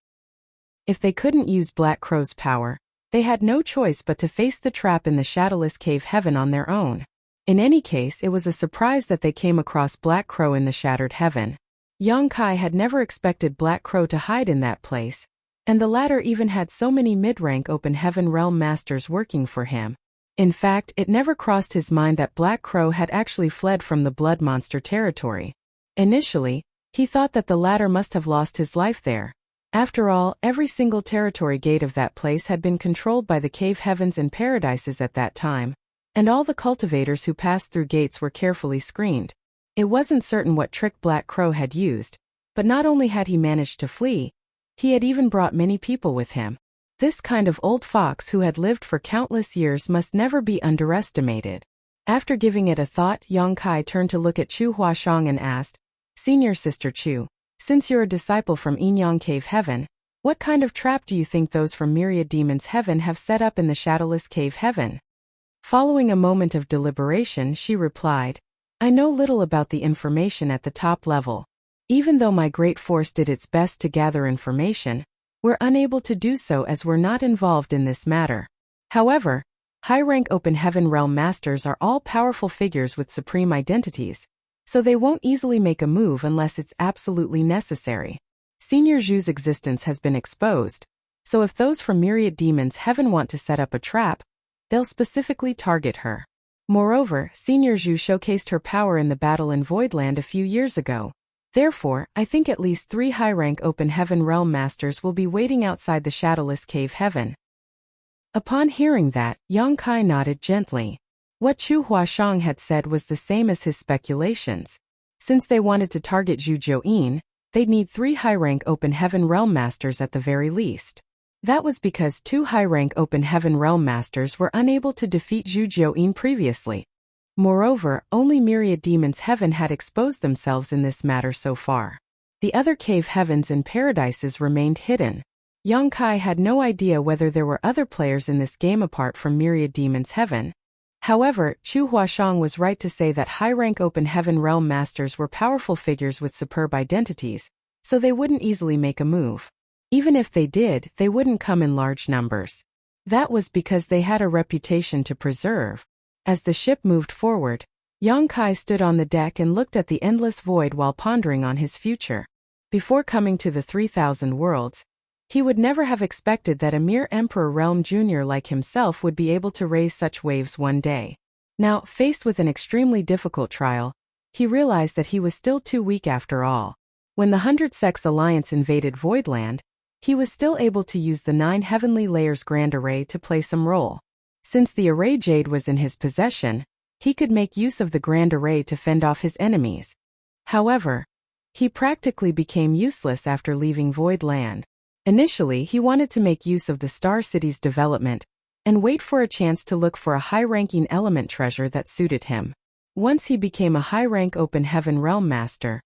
If they couldn't use Black Crow's power, they had no choice but to face the trap in the shadowless cave heaven on their own. In any case, it was a surprise that they came across Black Crow in the shattered heaven. Yang Kai had never expected Black Crow to hide in that place, and the latter even had so many mid-rank open heaven realm masters working for him. In fact, it never crossed his mind that Black Crow had actually fled from the blood monster territory. Initially, he thought that the latter must have lost his life there. After all, every single territory gate of that place had been controlled by the cave heavens and paradises at that time, and all the cultivators who passed through gates were carefully screened. It wasn't certain what trick Black Crow had used, but not only had he managed to flee, he had even brought many people with him. This kind of old fox who had lived for countless years must never be underestimated. After giving it a thought, Yang Kai turned to look at Chu Huashang and asked, "Senior Sister Chu, since you're a disciple from Yinyang Cave Heaven, what kind of trap do you think those from Myriad Demons Heaven have set up in the shadowless cave heaven?" Following a moment of deliberation, she replied, "I know little about the information at the top level. Even though my great force did its best to gather information, we're unable to do so as we're not involved in this matter. However, high-rank open heaven realm masters are all powerful figures with supreme identities, so they won't easily make a move unless it's absolutely necessary. Senior Zhu's existence has been exposed, so if those from Myriad Demons Heaven want to set up a trap, they'll specifically target her. Moreover, Senior Zhu showcased her power in the battle in Voidland a few years ago. Therefore, I think at least 3 high-rank open heaven realm masters will be waiting outside the shadowless cave heaven." Upon hearing that, Yang Kai nodded gently. What Chu Huashang had said was the same as his speculations. Since they wanted to target Zhu Jiuyin, they'd need 3 high-rank open heaven realm masters at the very least. That was because 2 high-rank open heaven realm masters were unable to defeat Zhu Jiuyin previously. Moreover, only Myriad Demons Heaven had exposed themselves in this matter so far. The other cave heavens and paradises remained hidden. Yang Kai had no idea whether there were other players in this game apart from Myriad Demons Heaven. However, Chu Huashang was right to say that high-rank open heaven realm masters were powerful figures with superb identities, so they wouldn't easily make a move. Even if they did, they wouldn't come in large numbers. That was because they had a reputation to preserve. As the ship moved forward, Yang Kai stood on the deck and looked at the endless void while pondering on his future. Before coming to the 3,000 worlds, he would never have expected that a mere Emperor Realm Junior like himself would be able to raise such waves one day. Now, faced with an extremely difficult trial, he realized that he was still too weak after all. When the 100 Sects Alliance invaded Voidland, he was still able to use the 9 Heavenly Layers Grand Array to play some role. Since the Array Jade was in his possession, he could make use of the Grand Array to fend off his enemies. However, he practically became useless after leaving Voidland. Initially, he wanted to make use of the Star City's development and wait for a chance to look for a high-ranking element treasure that suited him. Once he became a high-rank Open Heaven Realm Master,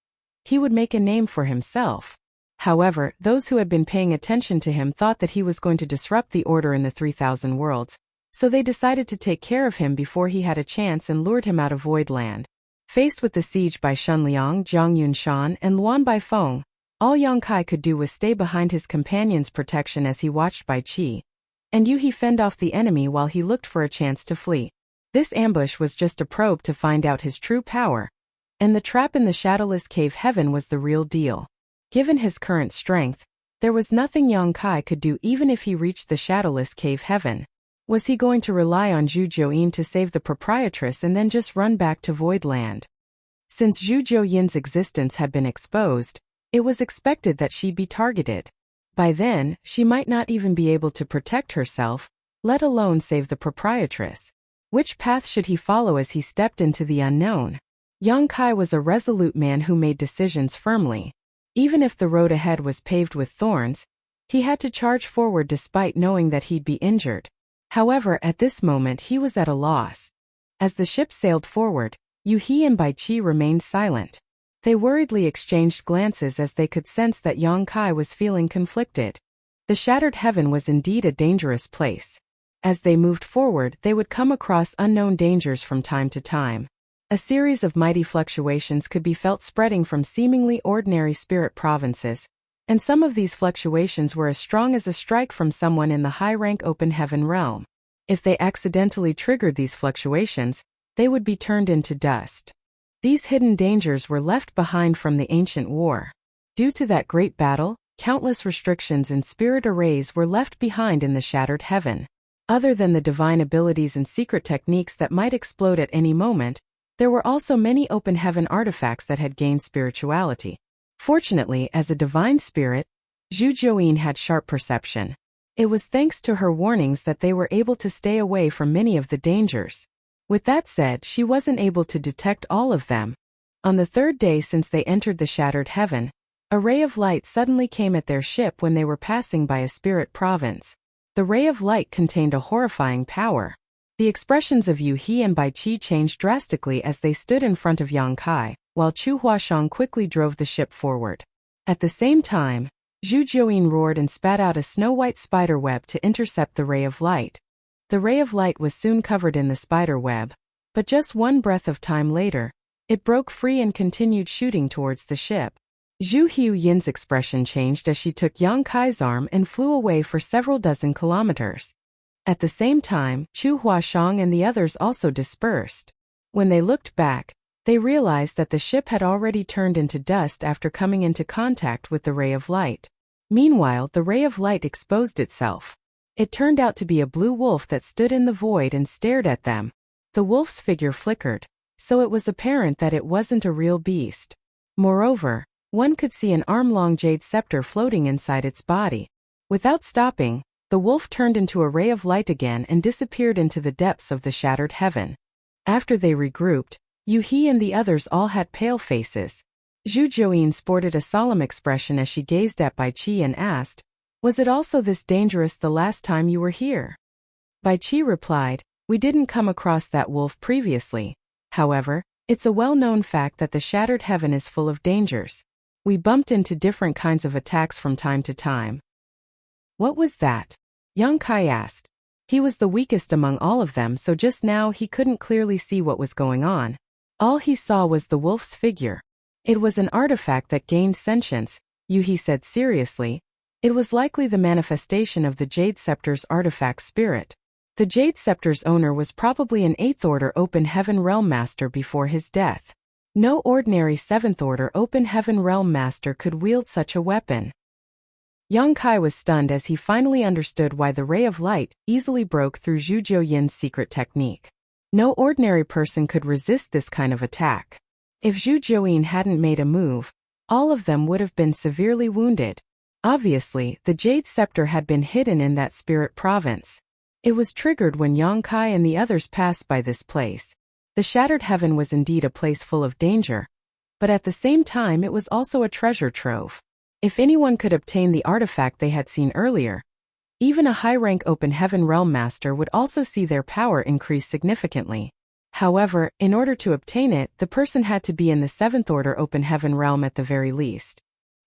he would make a name for himself. However, those who had been paying attention to him thought that he was going to disrupt the order in the 3,000 worlds, so they decided to take care of him before he had a chance and lured him out of Voidland. Faced with the siege by Shun Liang, Zhang Yunshan, and Luan Baifeng, all Yang Kai could do was stay behind his companion's protection as he watched Bai Qi and Yu He fend off the enemy while he looked for a chance to flee. This ambush was just a probe to find out his true power, and the trap in the shadowless cave heaven was the real deal. Given his current strength, there was nothing Yang Kai could do even if he reached the shadowless cave heaven. Was he going to rely on Zhu Jiuyin to save the proprietress and then just run back to Voidland? Since Zhu Jiuyin's existence had been exposed, it was expected that she'd be targeted. By then, she might not even be able to protect herself, let alone save the proprietress. Which path should he follow as he stepped into the unknown? Yang Kai was a resolute man who made decisions firmly. Even if the road ahead was paved with thorns, he had to charge forward despite knowing that he'd be injured. However, at this moment he was at a loss. As the ship sailed forward, Yu He and Bai Qi remained silent. They worriedly exchanged glances as they could sense that Yang Kai was feeling conflicted. The shattered heaven was indeed a dangerous place. As they moved forward, they would come across unknown dangers from time to time. A series of mighty fluctuations could be felt spreading from seemingly ordinary spirit provinces, and some of these fluctuations were as strong as a strike from someone in the high-rank Open Heaven realm. If they accidentally triggered these fluctuations, they would be turned into dust. These hidden dangers were left behind from the ancient war. Due to that great battle, countless restrictions in spirit arrays were left behind in the shattered heaven. Other than the divine abilities and secret techniques that might explode at any moment, there were also many Open Heaven artifacts that had gained spirituality. Fortunately, as a divine spirit, Zhu Jiuyin had sharp perception. It was thanks to her warnings that they were able to stay away from many of the dangers. With that said, she wasn't able to detect all of them. On the third day since they entered the shattered heaven, a ray of light suddenly came at their ship when they were passing by a spirit province. The ray of light contained a horrifying power. The expressions of Yu He and Bai Qi changed drastically as they stood in front of Yang Kai, while Chu Huashang quickly drove the ship forward. At the same time, Zhu Jiuyin roared and spat out a snow-white spider web to intercept the ray of light. The ray of light was soon covered in the spider web, but just one breath of time later, it broke free and continued shooting towards the ship. Zhu Jiuyin's expression changed as she took Yang Kai's arm and flew away for several dozen kilometers. At the same time, Chu Huashang and the others also dispersed. When they looked back, they realized that the ship had already turned into dust after coming into contact with the ray of light. Meanwhile, the ray of light exposed itself. It turned out to be a blue wolf that stood in the void and stared at them. The wolf's figure flickered, so it was apparent that it wasn't a real beast. Moreover, one could see an arm-long jade scepter floating inside its body. Without stopping, the wolf turned into a ray of light again and disappeared into the depths of the shattered heaven. After they regrouped, Yu He and the others all had pale faces. Zhu Jiuyin sported a solemn expression as she gazed at Bai Qi and asked, "Was it also this dangerous the last time you were here?" Bai Qi replied, "We didn't come across that wolf previously. However, it's a well-known fact that the shattered heaven is full of dangers. We bumped into different kinds of attacks from time to time." "What was that?" Yang Kai asked. He was the weakest among all of them, so just now he couldn't clearly see what was going on. All he saw was the wolf's figure. "It was an artifact that gained sentience," Yu He said seriously. "It was likely the manifestation of the Jade Scepter's artifact spirit. The Jade Scepter's owner was probably an 8th Order Open Heaven Realm Master before his death. No ordinary 7th Order Open Heaven Realm Master could wield such a weapon." Yang Kai was stunned as he finally understood why the ray of light easily broke through Zhu Jiuyin's secret technique. No ordinary person could resist this kind of attack. If Zhu Jiuyin hadn't made a move, all of them would have been severely wounded. Obviously, the Jade Scepter had been hidden in that spirit province. It was triggered when Yang Kai and the others passed by this place. The shattered heaven was indeed a place full of danger, but at the same time it was also a treasure trove. If anyone could obtain the artifact they had seen earlier, even a high-rank open heaven realm master would also see their power increase significantly. However, in order to obtain it, the person had to be in the 7th order open heaven realm at the very least.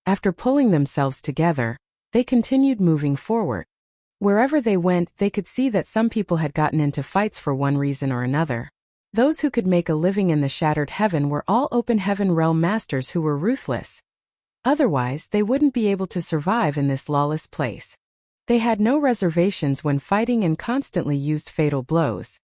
After pulling themselves together, they continued moving forward. Wherever they went, they could see that some people had gotten into fights for one reason or another. Those who could make a living in the shattered heaven were all open heaven realm masters who were ruthless. Otherwise, they wouldn't be able to survive in this lawless place. They had no reservations when fighting and constantly used fatal blows.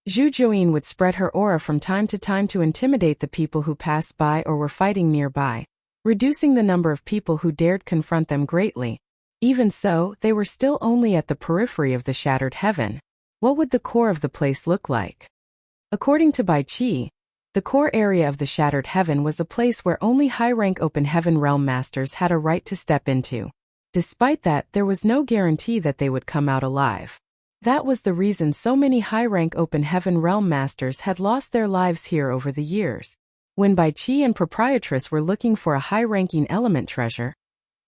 Zhu Juyin would spread her aura from time to time to intimidate the people who passed by or were fighting nearby, reducing the number of people who dared confront them greatly. Even so, they were still only at the periphery of the shattered heaven. What would the core of the place look like? According to Bai Qi, the core area of the shattered heaven was a place where only high-rank open heaven realm masters had a right to step into. Despite that, there was no guarantee that they would come out alive. That was the reason so many high-rank open heaven realm masters had lost their lives here over the years. When Bai Qi and Proprietress were looking for a high-ranking element treasure,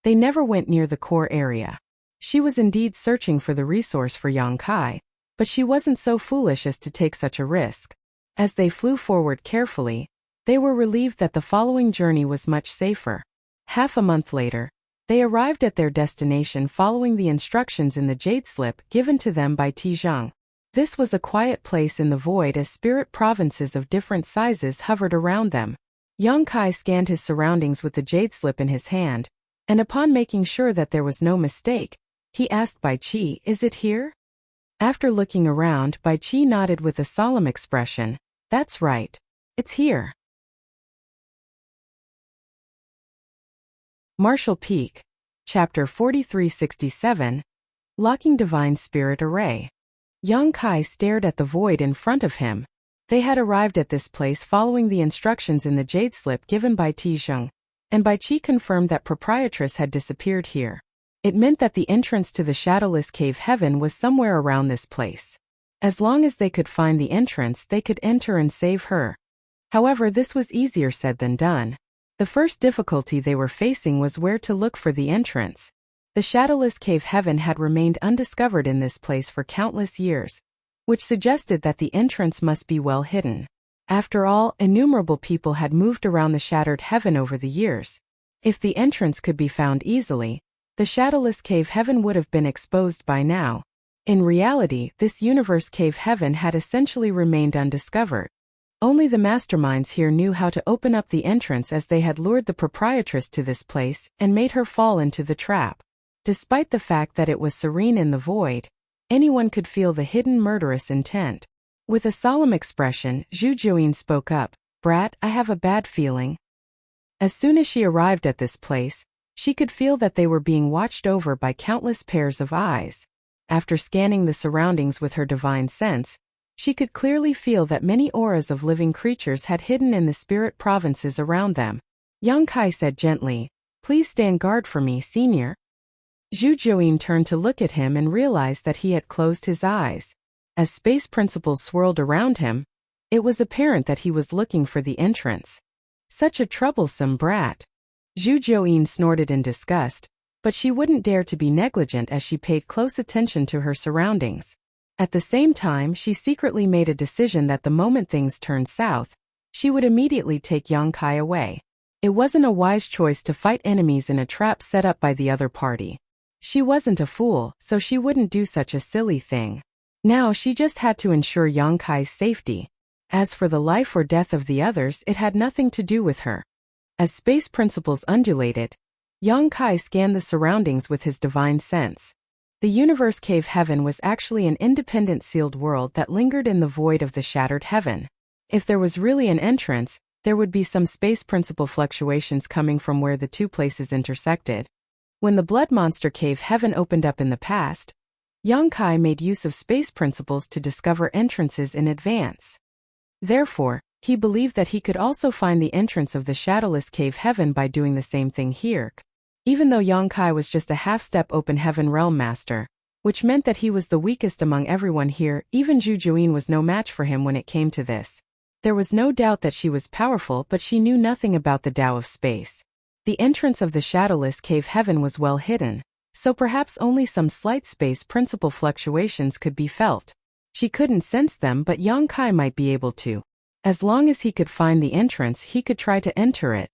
they never went near the core area. She was indeed searching for the resource for Yang Kai, but she wasn't so foolish as to take such a risk. As they flew forward carefully, they were relieved that the following journey was much safer. Half a month later, they arrived at their destination following the instructions in the jade slip given to them by Tizheng. This was a quiet place in the void as spirit provinces of different sizes hovered around them. Yang Kai scanned his surroundings with the jade slip in his hand, and upon making sure that there was no mistake, he asked Bai Qi, "Is it here?" After looking around, Bai Qi nodded with a solemn expression. "That's right. It's here." Martial Peak, Chapter 4367, Locking Divine Spirit Array. Yang Kai stared at the void in front of him. They had arrived at this place following the instructions in the jade slip given by Tizheng, and Bai Qi confirmed that Proprietress had disappeared here. It meant that the entrance to the shadowless cave heaven was somewhere around this place. As long as they could find the entrance, they could enter and save her. However, this was easier said than done. The first difficulty they were facing was where to look for the entrance. The shadowless cave heaven had remained undiscovered in this place for countless years, which suggested that the entrance must be well hidden. After all, innumerable people had moved around the shattered heaven over the years. If the entrance could be found easily, the shadowless cave heaven would have been exposed by now. In reality, this universe cave heaven had essentially remained undiscovered. Only the masterminds here knew how to open up the entrance, as they had lured the proprietress to this place and made her fall into the trap. Despite the fact that it was serene in the void, anyone could feel the hidden murderous intent. With a solemn expression, Zhu Juyin spoke up, "Brat, I have a bad feeling." As soon as she arrived at this place, she could feel that they were being watched over by countless pairs of eyes. After scanning the surroundings with her divine sense, she could clearly feel that many auras of living creatures had hidden in the spirit provinces around them. Yang Kai said gently, "Please stand guard for me, senior." Zhu Juyin turned to look at him and realized that he had closed his eyes. As space principles swirled around him, it was apparent that he was looking for the entrance. Such a troublesome brat. Zhu Juyin snorted in disgust, but she wouldn't dare to be negligent as she paid close attention to her surroundings. At the same time, she secretly made a decision that the moment things turned south, she would immediately take Yang Kai away. It wasn't a wise choice to fight enemies in a trap set up by the other party. She wasn't a fool, so she wouldn't do such a silly thing. Now she just had to ensure Yang Kai's safety. As for the life or death of the others, it had nothing to do with her. As space principles undulated, Yang Kai scanned the surroundings with his divine sense. The universe cave heaven was actually an independent sealed world that lingered in the void of the shattered heaven. If there was really an entrance, there would be some space principle fluctuations coming from where the two places intersected. When the blood monster cave heaven opened up in the past, Yang Kai made use of space principles to discover entrances in advance. Therefore, he believed that he could also find the entrance of the shadowless cave heaven by doing the same thing here. Even though Yang Kai was just a half-step open heaven realm master, which meant that he was the weakest among everyone here, even Zhu Juyin was no match for him when it came to this. There was no doubt that she was powerful, but she knew nothing about the Tao of space. The entrance of the shadowless cave heaven was well hidden, so perhaps only some slight space principle fluctuations could be felt. She couldn't sense them, but Yang Kai might be able to. As long as he could find the entrance, he could try to enter it.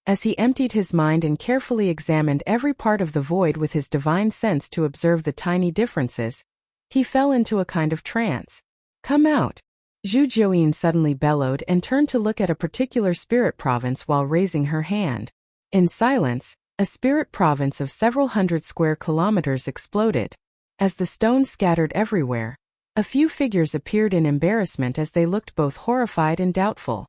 As he emptied his mind and carefully examined every part of the void with his divine sense to observe the tiny differences, he fell into a kind of trance. "Come out!" Zhu Jiuyin suddenly bellowed and turned to look at a particular spirit province while raising her hand. In silence, a spirit province of several hundred square kilometers exploded. As the stones scattered everywhere, a few figures appeared in embarrassment as they looked both horrified and doubtful.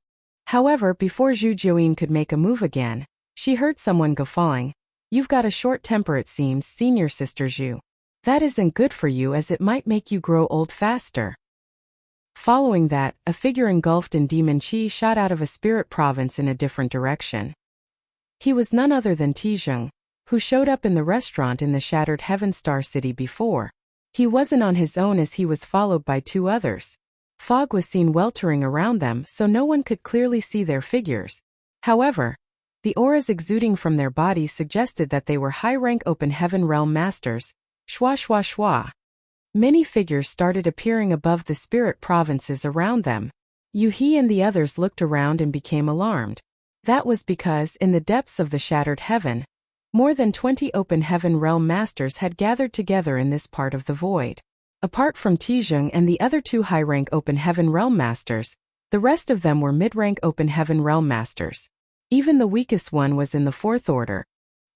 However, before Zhu Jiuyin could make a move again, she heard someone guffawing. "You've got a short temper, it seems, senior sister Zhu. That isn't good for you, as it might make you grow old faster." Following that, a figure engulfed in demon chi shot out of a spirit province in a different direction. He was none other than Tizheng, who showed up in the restaurant in the shattered Heaven Star City before. He wasn't on his own, as he was followed by two others. Fog was seen weltering around them, so no one could clearly see their figures. However, the auras exuding from their bodies suggested that they were high-rank Open Heaven Realm Masters. Shwa shwa shwa. Many figures started appearing above the spirit provinces around them. Yu He and the others looked around and became alarmed. That was because, in the depths of the shattered heaven, more than 20 Open Heaven Realm Masters had gathered together in this part of the void. Apart from Tizheng and the other two high-rank Open Heaven Realm Masters, the rest of them were mid-rank Open Heaven Realm Masters. Even the weakest one was in the fourth order.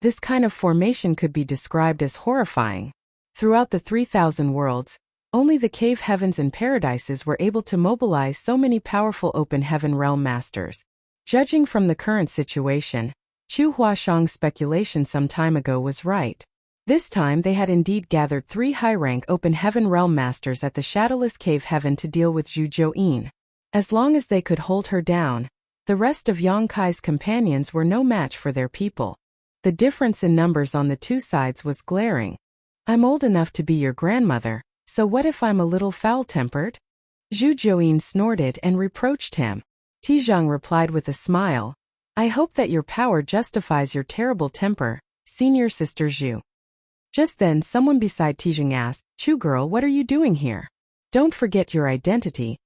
This kind of formation could be described as horrifying. Throughout the 3,000 worlds, only the cave heavens and paradises were able to mobilize so many powerful Open Heaven Realm Masters. Judging from the current situation, Chu Huashang's speculation some time ago was right. This time they had indeed gathered 3 high-rank Open Heaven Realm Masters at the shadowless cave heaven to deal with Zhu Jiuyin. As long as they could hold her down, the rest of Yang Kai's companions were no match for their people. The difference in numbers on the two sides was glaring. "I'm old enough to be your grandmother, so what if I'm a little foul-tempered?" Zhu Jiuyin snorted and reproached him. Tizheng replied with a smile. "I hope that your power justifies your terrible temper, senior sister Zhu." Just then someone beside Tizheng asked, "Chu girl, what are you doing here? Don't forget your identity."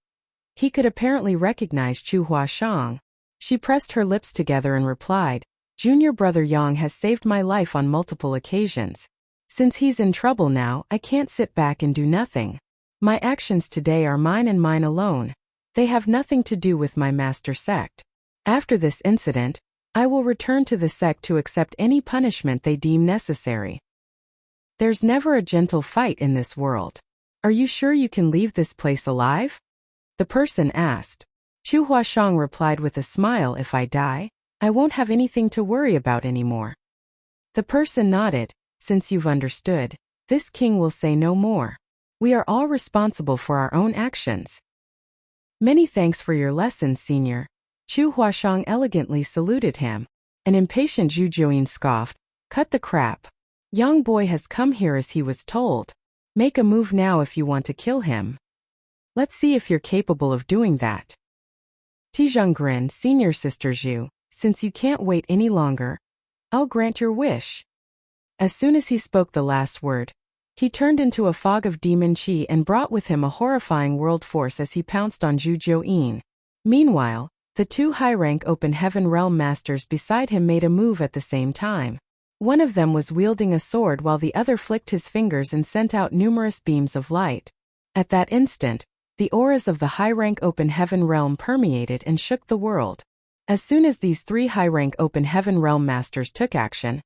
He could apparently recognize Chu Huashang. She pressed her lips together and replied, "Junior brother Yang has saved my life on multiple occasions. Since he's in trouble now, I can't sit back and do nothing. My actions today are mine and mine alone. They have nothing to do with my master sect. After this incident, I will return to the sect to accept any punishment they deem necessary." "There's never a gentle fight in this world. Are you sure you can leave this place alive?" the person asked. Chu Huashang replied with a smile, "If I die, I won't have anything to worry about anymore." The person nodded. "Since you've understood, this king will say no more. We are all responsible for our own actions." "Many thanks for your lesson, senior." Chu Huashang elegantly saluted him. An impatient Zhu Jiuyin scoffed, "Cut the crap. Young boy has come here as he was told. Make a move now if you want to kill him. Let's see if you're capable of doing that." Tizheng grinned. "Senior sister Zhu, since you can't wait any longer, I'll grant your wish." As soon as he spoke the last word, he turned into a fog of demon chi and brought with him a horrifying world force as he pounced on Zhu Jiuyin. Meanwhile, the two high-rank Open Heaven Realm Masters beside him made a move at the same time. One of them was wielding a sword while the other flicked his fingers and sent out numerous beams of light. At that instant, the auras of the high-rank Open Heaven Realm permeated and shook the world. As soon as these 3 high-rank Open Heaven Realm Masters took action,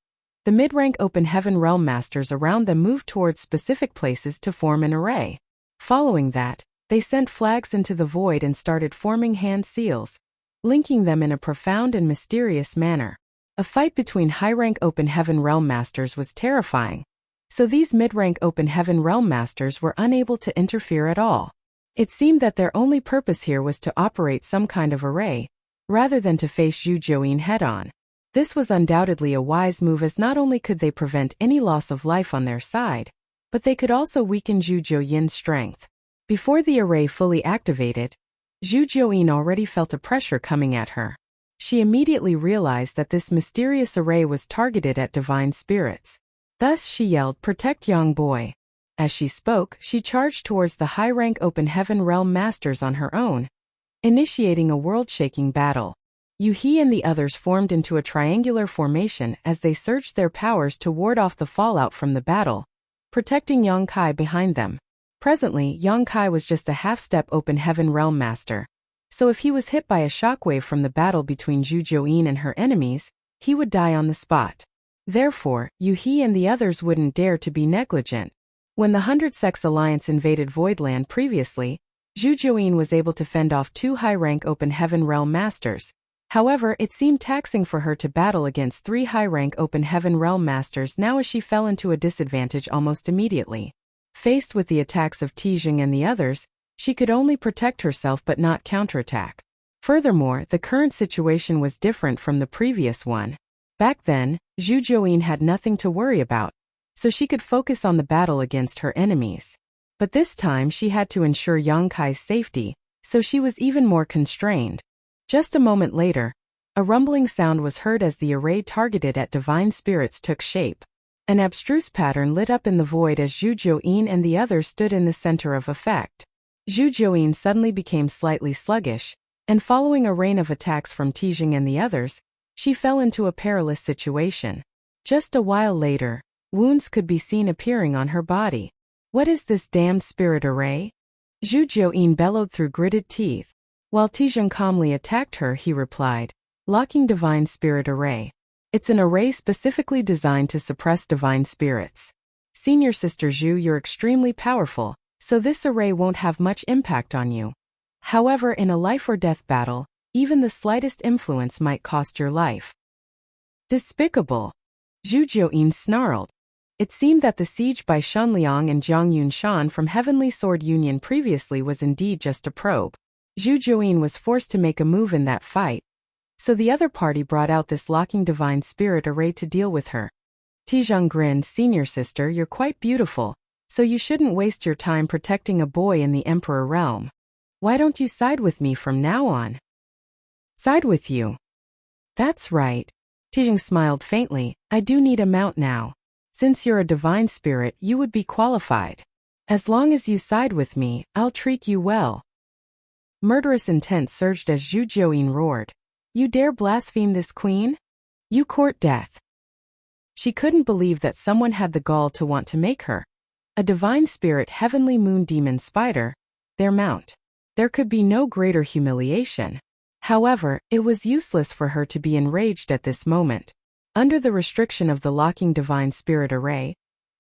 the mid-rank Open Heaven Realm Masters around them moved towards specific places to form an array. Following that, they sent flags into the void and started forming hand seals, linking them in a profound and mysterious manner. A fight between high-rank Open Heaven Realm Masters was terrifying, so these mid-rank Open Heaven Realm Masters were unable to interfere at all. It seemed that their only purpose here was to operate some kind of array, rather than to face Zhu Jiuyin head-on. This was undoubtedly a wise move, as not only could they prevent any loss of life on their side, but they could also weaken Zhu Jiuyin's strength. Before the array fully activated, Zhu Jiuyin already felt a pressure coming at her. she immediately realized that this mysterious array was targeted at divine spirits. Thus she yelled, "Protect young boy." As she spoke, she charged towards the high-rank Open Heaven Realm Masters on her own, initiating a world-shaking battle. Yu-He and the others formed into a triangular formation as they surged their powers to ward off the fallout from the battle, protecting Yang Kai behind them. Presently, Yang Kai was just a half-step Open Heaven Realm Master, so if he was hit by a shockwave from the battle between Zhu Jiuyin and her enemies, he would die on the spot. Therefore, Yu-He and the others wouldn't dare to be negligent. When the Hundred Sects Alliance invaded Voidland previously, Zhu Jiuyin was able to fend off 2 high-rank Open Heaven Realm Masters. However, it seemed taxing for her to battle against 3 high-rank Open Heaven Realm Masters now, as she fell into a disadvantage almost immediately. Faced with the attacks of Tijing and the others, she could only protect herself but not counterattack. Furthermore, the current situation was different from the previous one. Back then, Zhu Jiuyin had nothing to worry about, so she could focus on the battle against her enemies. But this time she had to ensure Yang Kai's safety, so she was even more constrained. Just a moment later, a rumbling sound was heard as the array targeted at divine spirits took shape. An abstruse pattern lit up in the void as Zhu Jiuyin and the others stood in the center of effect. Zhu Jiuyin suddenly became slightly sluggish, and following a rain of attacks from Tijing and the others, she fell into a perilous situation. Just a while later, wounds could be seen appearing on her body. "What is this damned spirit array?" Zhu Jiuyin bellowed through gritted teeth. While Tijing calmly attacked her, he replied, "Locking divine spirit array. It's an array specifically designed to suppress divine spirits. Senior Sister Zhu, you're extremely powerful, so this array won't have much impact on you. However, in a life-or-death battle, even the slightest influence might cost your life." Despicable! Zhu Jiuyin snarled. It seemed that the siege by Shun Liang and Jiang Yunshan from Heavenly Sword Union previously was indeed just a probe. Zhu Jiuyin was forced to make a move in that fight, so the other party brought out this locking divine spirit array to deal with her. Tijing grinned, "Senior Sister, you're quite beautiful, so you shouldn't waste your time protecting a boy in the Emperor realm. Why don't you side with me from now on?" "Side with you?" "That's right." Tijing smiled faintly, "I do need a mount now. Since you're a divine spirit, you would be qualified. As long as you side with me, I'll treat you well." Murderous intent surged as Zhu Jiuyin roared, "You dare blaspheme this queen? You court death." She couldn't believe that someone had the gall to want to make her, a divine spirit heavenly moon demon spider, their mount. There could be no greater humiliation. However, it was useless for her to be enraged at this moment. Under the restriction of the locking divine spirit array,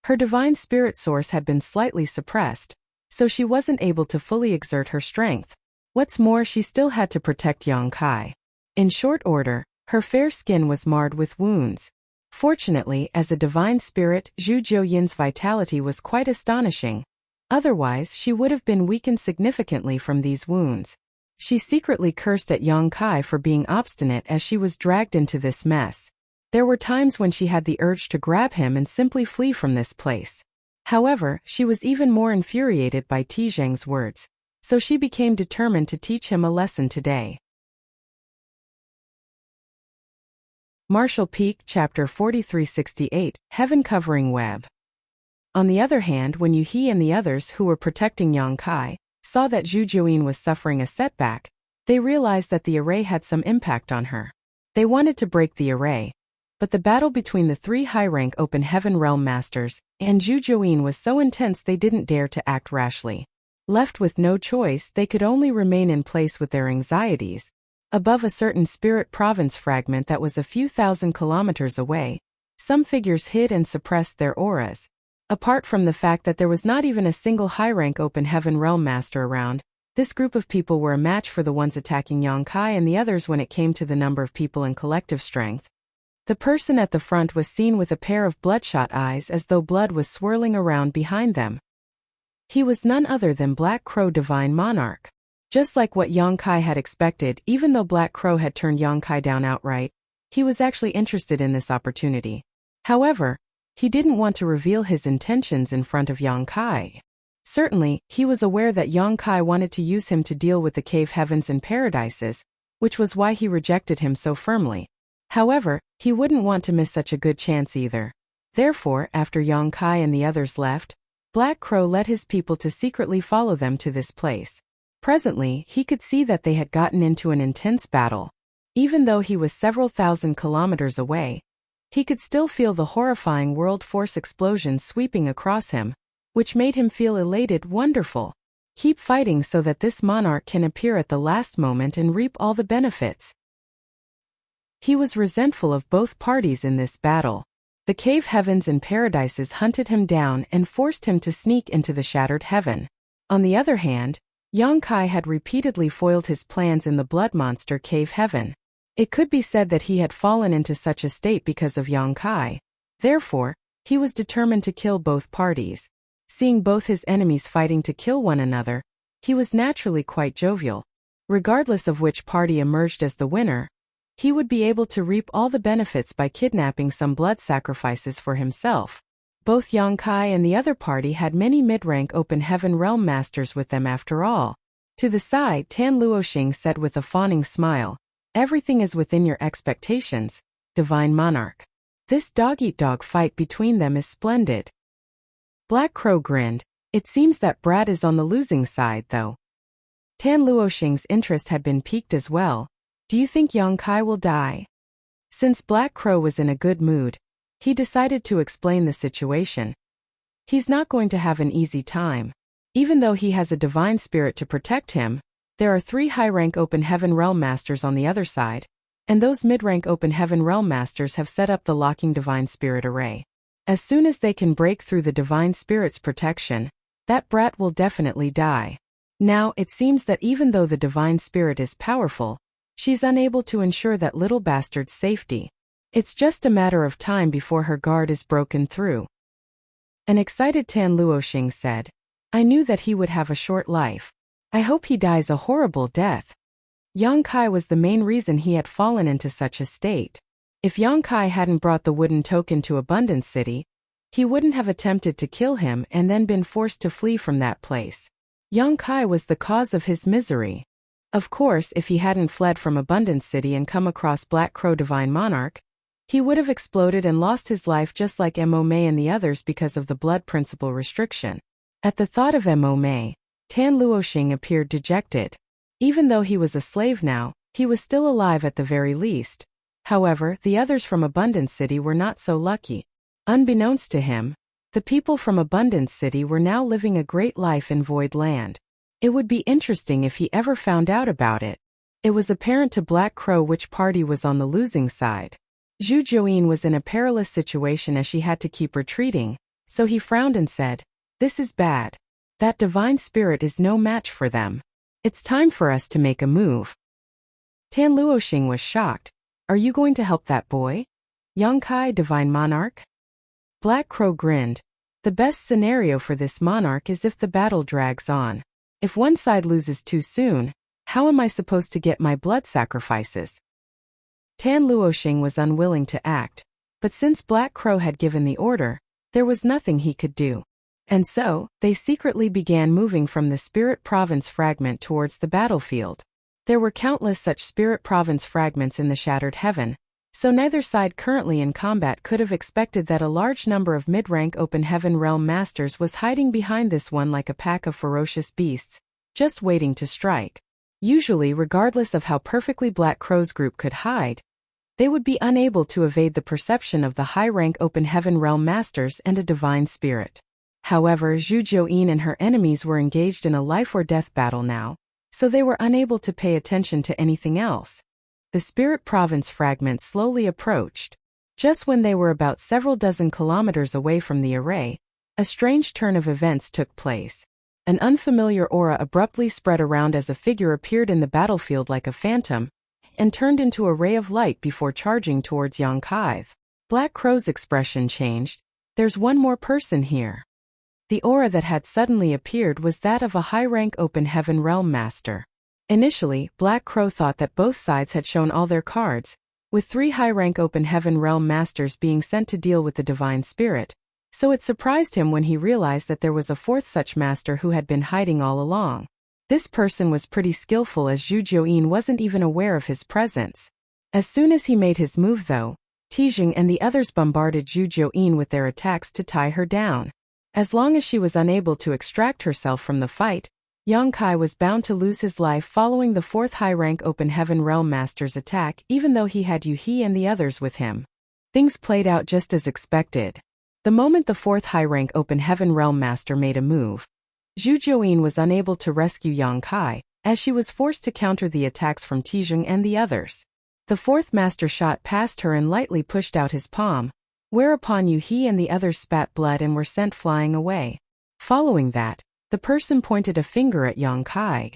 her divine spirit source had been slightly suppressed, so she wasn't able to fully exert her strength. What's more, she still had to protect Yang Kai. In short order, her fair skin was marred with wounds. Fortunately, as a divine spirit, Zhu Jiuyin's vitality was quite astonishing. Otherwise, she would have been weakened significantly from these wounds. She secretly cursed at Yang Kai for being obstinate as she was dragged into this mess. There were times when she had the urge to grab him and simply flee from this place. However, she was even more infuriated by Tijing's words, so she became determined to teach him a lesson today. Martial Peak Chapter 4368, Heaven Covering Web. On the other hand, when Yu-He and the others who were protecting Yang Kai saw that Zhu Jiuyin was suffering a setback, they realized that the array had some impact on her. They wanted to break the array, but the battle between the 3 high-rank Open Heaven Realm Masters and Zhu Jiuyin was so intense they didn't dare to act rashly. Left with no choice, they could only remain in place with their anxieties. Above a certain spirit province fragment that was a few thousand kilometers away, some figures hid and suppressed their auras. Apart from the fact that there was not even a single high-rank Open Heaven Realm Master around, this group of people were a match for the ones attacking Yang Kai and the others when it came to the number of people and collective strength. The person at the front was seen with a pair of bloodshot eyes as though blood was swirling around behind them. He was none other than Black Crow Divine Monarch. Just like what Yang Kai had expected, even though Black Crow had turned Yang Kai down outright, he was actually interested in this opportunity. However, he didn't want to reveal his intentions in front of Yang Kai. Certainly, he was aware that Yang Kai wanted to use him to deal with the cave heavens and paradises, which was why he rejected him so firmly. However, he wouldn't want to miss such a good chance either. Therefore, after Yang Kai and the others left, Black Crow led his people to secretly follow them to this place. Presently, he could see that they had gotten into an intense battle. Even though he was several thousand kilometers away, he could still feel the horrifying world force explosion sweeping across him, which made him feel elated. Wonderful. Keep fighting so that this monarch can appear at the last moment and reap all the benefits. He was resentful of both parties in this battle. The cave heavens and paradises hunted him down and forced him to sneak into the shattered heaven. On the other hand, Yang Kai had repeatedly foiled his plans in the blood monster cave heaven. It could be said that he had fallen into such a state because of Yang Kai. Therefore, he was determined to kill both parties. Seeing both his enemies fighting to kill one another, he was naturally quite jovial. Regardless of which party emerged as the winner, he would be able to reap all the benefits by kidnapping some blood sacrifices for himself. Both Yang Kai and the other party had many mid-rank open heaven realm masters with them after all. To the side, Tan Luoxing said with a fawning smile, "Everything is within your expectations, Divine Monarch. This dog-eat-dog fight between them is splendid." Black Crow grinned. "It seems that Brad is on the losing side, though." Tan Luoxing's interest had been piqued as well. "Do you think Yang Kai will die?" Since Black Crow was in a good mood, he decided to explain the situation. He's not going to have an easy time. Even though he has a divine spirit to protect him, there are 3 high-rank open heaven realm masters on the other side, and those mid-rank open heaven realm masters have set up the locking divine spirit array. As soon as they can break through the divine spirit's protection, that brat will definitely die. Now, it seems that even though the divine spirit is powerful, she's unable to ensure that little bastard's safety. It's just a matter of time before her guard is broken through. An excited Tan Luoxing said, "I knew that he would have a short life. I hope he dies a horrible death." Yang Kai was the main reason he had fallen into such a state. If Yang Kai hadn't brought the wooden token to Abundance City, he wouldn't have attempted to kill him and then been forced to flee from that place. Yang Kai was the cause of his misery. Of course, if he hadn't fled from Abundance City and come across Black Crow Divine Monarch, he would have exploded and lost his life just like Mo Mei and the others because of the blood principle restriction. At the thought of Mo Mei, Tan Luoxing appeared dejected. Even though he was a slave now, he was still alive at the very least. However, the others from Abundance City were not so lucky. Unbeknownst to him, the people from Abundance City were now living a great life in Void Land. It would be interesting if he ever found out about it. It was apparent to Black Crow which party was on the losing side. Zhu Jiuyin was in a perilous situation as she had to keep retreating, so he frowned and said, "This is bad. That divine spirit is no match for them. It's time for us to make a move." Tan Luoxing was shocked. "Are you going to help that boy? Yang Kai, Divine Monarch?" Black Crow grinned. "The best scenario for this monarch is if the battle drags on. If one side loses too soon, how am I supposed to get my blood sacrifices?" Tan Luoxing was unwilling to act, but since Black Crow had given the order, there was nothing he could do. And so, they secretly began moving from the Spirit Province fragment towards the battlefield. There were countless such Spirit Province fragments in the Shattered Heaven, so neither side currently in combat could have expected that a large number of mid-rank Open Heaven Realm Masters was hiding behind this one like a pack of ferocious beasts, just waiting to strike. Usually, regardless of how perfectly Black Crow's group could hide, they would be unable to evade the perception of the high-rank Open Heaven Realm Masters and a Divine Spirit. However, Zhu Jiuyin and her enemies were engaged in a life-or-death battle now, so they were unable to pay attention to anything else. The Spirit Province fragment slowly approached. Just when they were about several dozen kilometers away from the array, a strange turn of events took place. An unfamiliar aura abruptly spread around as a figure appeared in the battlefield like a phantom, and turned into a ray of light before charging towards Yang Kai. Black Crow's expression changed. "There's one more person here." The aura that had suddenly appeared was that of a high-rank Open Heaven Realm Master. Initially, Black Crow thought that both sides had shown all their cards, with 3 high-rank Open Heaven Realm Masters being sent to deal with the Divine Spirit, so it surprised him when he realized that there was a 4th such master who had been hiding all along. This person was pretty skillful as Zhu Jiuyin wasn't even aware of his presence. As soon as he made his move though, Tijing and the others bombarded Zhu Jiuyin with their attacks to tie her down. As long as she was unable to extract herself from the fight, Yang Kai was bound to lose his life following the 4th high-rank Open Heaven Realm Master's attack even though he had Yu He and the others with him. Things played out just as expected. The moment the 4th high-rank Open Heaven Realm Master made a move, Zhu Jiuyin was unable to rescue Yang Kai, as she was forced to counter the attacks from Tijing and the others. The 4th master shot past her and lightly pushed out his palm, whereupon Yu He and the others spat blood and were sent flying away. Following that, the person pointed a finger at Yang Kai.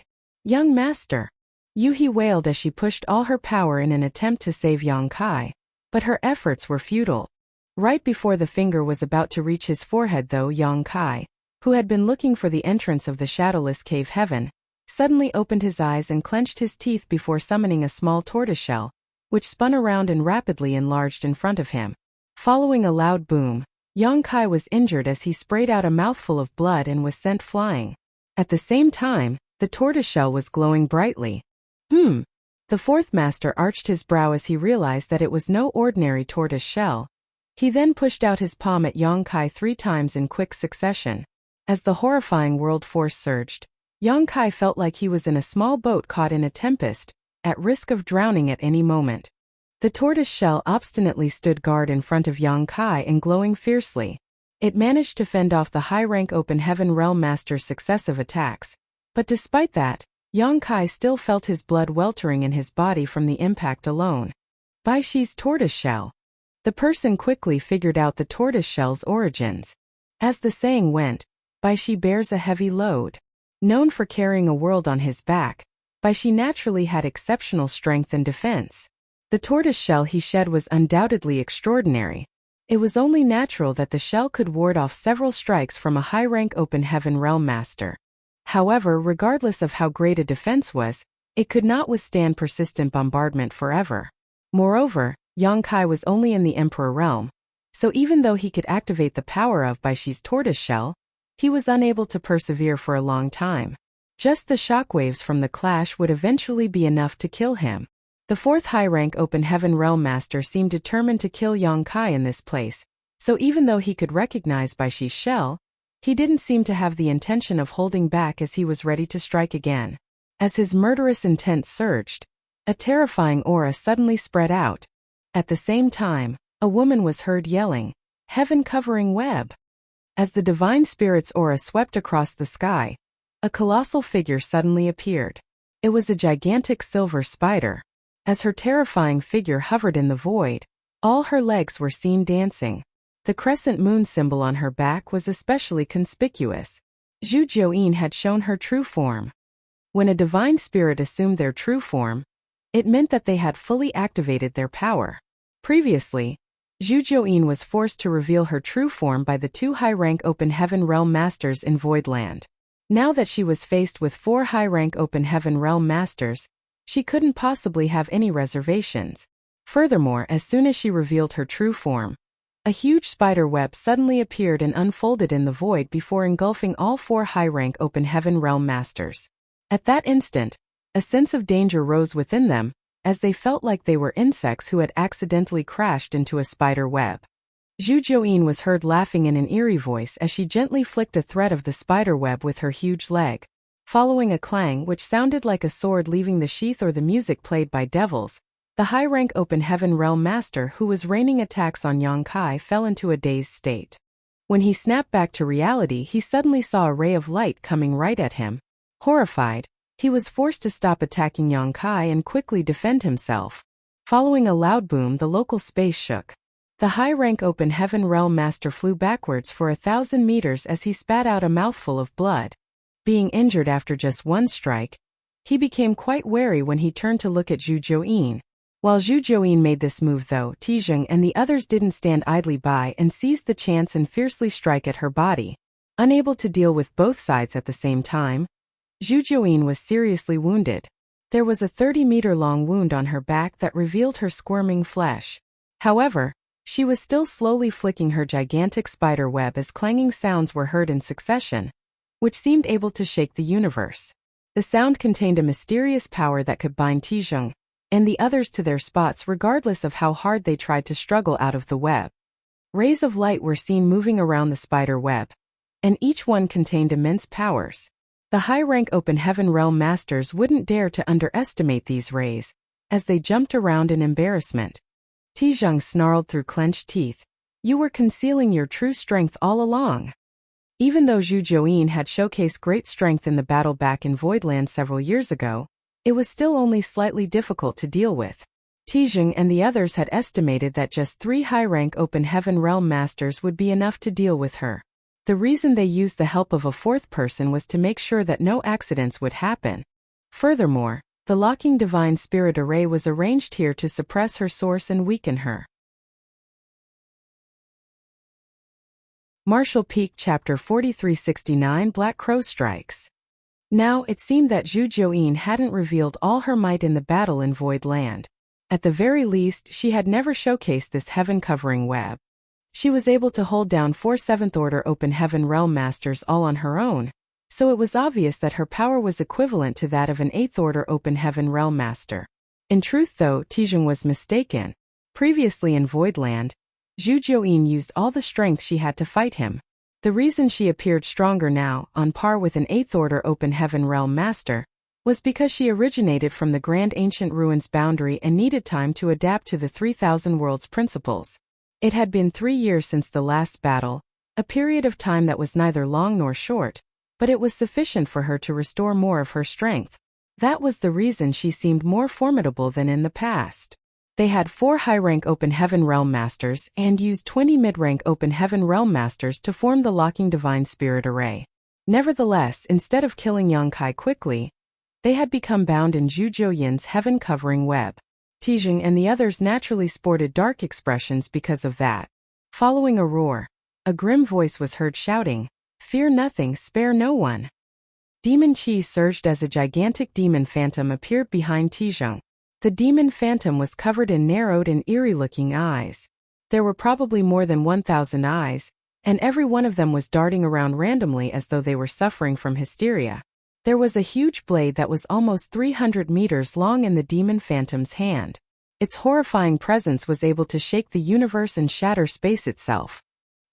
"Young master!" Yu He wailed as she pushed all her power in an attempt to save Yang Kai, but her efforts were futile. Right before the finger was about to reach his forehead though, Yang Kai, who had been looking for the entrance of the shadowless cave heaven, suddenly opened his eyes and clenched his teeth before summoning a small tortoiseshell, which spun around and rapidly enlarged in front of him. Following a loud boom, Yang Kai was injured as he sprayed out a mouthful of blood and was sent flying. At the same time, the tortoiseshell was glowing brightly. The 4th master arched his brow as he realized that it was no ordinary tortoise shell. He then pushed out his palm at Yang Kai 3 times in quick succession. As the horrifying world force surged, Yang Kai felt like he was in a small boat caught in a tempest, at risk of drowning at any moment. The tortoise shell obstinately stood guard in front of Yang Kai and glowing fiercely. It managed to fend off the high-rank Open Heaven Realm Master's successive attacks, but despite that, Yang Kai still felt his blood weltering in his body from the impact alone. Bai Shi's tortoise shell. The person quickly figured out the tortoise shell's origins. As the saying went, Bai Shi bears a heavy load. Known for carrying a world on his back, Bai Shi naturally had exceptional strength and defense. The tortoise shell he shed was undoubtedly extraordinary. It was only natural that the shell could ward off several strikes from a high-rank Open Heaven Realm Master. However, regardless of how great a defense was, it could not withstand persistent bombardment forever. Moreover, Yang Kai was only in the Emperor realm, so even though he could activate the power of Bai Shi's tortoise shell, he was unable to persevere for a long time. Just the shockwaves from the clash would eventually be enough to kill him. The 4th high-rank Open Heaven Realm Master seemed determined to kill Yang Kai in this place, so even though he could recognize Bai Shi's shell, he didn't seem to have the intention of holding back as he was ready to strike again. As his murderous intent surged, a terrifying aura suddenly spread out. At the same time, a woman was heard yelling, "Heaven-covering web!" As the divine spirit's aura swept across the sky, a colossal figure suddenly appeared. It was a gigantic silver spider. As her terrifying figure hovered in the void, all her legs were seen dancing. The crescent moon symbol on her back was especially conspicuous. Zhu Jiuyin had shown her true form. When a divine spirit assumed their true form, it meant that they had fully activated their power. Previously, Zhu Jiuyin was forced to reveal her true form by the 2 high-rank Open Heaven Realm Masters in Voidland. Now that she was faced with 4 high-rank Open Heaven Realm Masters, she couldn't possibly have any reservations. Furthermore, as soon as she revealed her true form, a huge spider web suddenly appeared and unfolded in the void before engulfing all 4 high-rank Open Heaven Realm Masters. At that instant, a sense of danger rose within them, as they felt like they were insects who had accidentally crashed into a spider web. Zhu Jiuyin was heard laughing in an eerie voice as she gently flicked a thread of the spider web with her huge leg. Following a clang which sounded like a sword leaving the sheath or the music played by devils, the high-rank Open Heaven Realm Master who was raining attacks on Yang Kai fell into a dazed state. When he snapped back to reality, he suddenly saw a ray of light coming right at him. Horrified, he was forced to stop attacking Yang Kai and quickly defend himself. Following a loud boom, the local space shook. The high-rank Open Heaven Realm Master flew backwards for 1,000 meters as he spat out a mouthful of blood. Being injured after just one strike, he became quite wary when he turned to look at Zhu Jiuyin. While Zhu Jiuyin made this move though, Tijing and the others didn't stand idly by and seized the chance and fiercely strike at her body. Unable to deal with both sides at the same time, Zhu Jiuyin was seriously wounded. There was a 30-meter-long wound on her back that revealed her squirming flesh. However, she was still slowly flicking her gigantic spider web as clanging sounds were heard in succession, which seemed able to shake the universe. The sound contained a mysterious power that could bind Tijung and the others to their spots regardless of how hard they tried to struggle out of the web. Rays of light were seen moving around the spider web, and each one contained immense powers. The high-rank Open Heaven Realm Masters wouldn't dare to underestimate these rays, as they jumped around in embarrassment. Tijung snarled through clenched teeth. You were concealing your true strength all along. Even though Zhu Jiuyin had showcased great strength in the battle back in Voidland several years ago, it was still only slightly difficult to deal with. Tijung and the others had estimated that just 3 high-rank Open Heaven Realm Masters would be enough to deal with her. The reason they used the help of a 4th person was to make sure that no accidents would happen. Furthermore, the locking Divine Spirit Array was arranged here to suppress her source and weaken her. Martial Peak Chapter 4369 Black Crow Strikes. Now it seemed that Zhu Jiuyin hadn't revealed all her might in the battle in Void Land. At the very least, she had never showcased this heaven-covering web. She was able to hold down 4 7th Order Open Heaven Realm Masters all on her own, so it was obvious that her power was equivalent to that of an 8th Order Open Heaven Realm Master. In truth though, Tijung was mistaken. Previously in Voidland, Zhu Jiuyin used all the strength she had to fight him. The reason she appeared stronger now, on par with an 8th Order Open Heaven Realm Master, was because she originated from the Grand Ancient Ruins boundary and needed time to adapt to the 3,000 Worlds principles. It had been 3 years since the last battle, a period of time that was neither long nor short, but it was sufficient for her to restore more of her strength. That was the reason she seemed more formidable than in the past. They had 4 high-rank Open Heaven Realm Masters and used 20 mid-rank Open Heaven Realm Masters to form the locking Divine Spirit Array. Nevertheless, instead of killing Yongkai quickly, they had become bound in Zhu Jiuyin's heaven-covering web. Tijung and the others naturally sported dark expressions because of that. Following a roar, a grim voice was heard shouting, "Fear nothing, spare no one." Demon Qi surged as a gigantic demon phantom appeared behind Tijung. The demon phantom was covered in narrowed and eerie-looking eyes. There were probably more than 1,000 eyes, and every one of them was darting around randomly as though they were suffering from hysteria. There was a huge blade that was almost 300 meters long in the demon phantom's hand. Its horrifying presence was able to shake the universe and shatter space itself.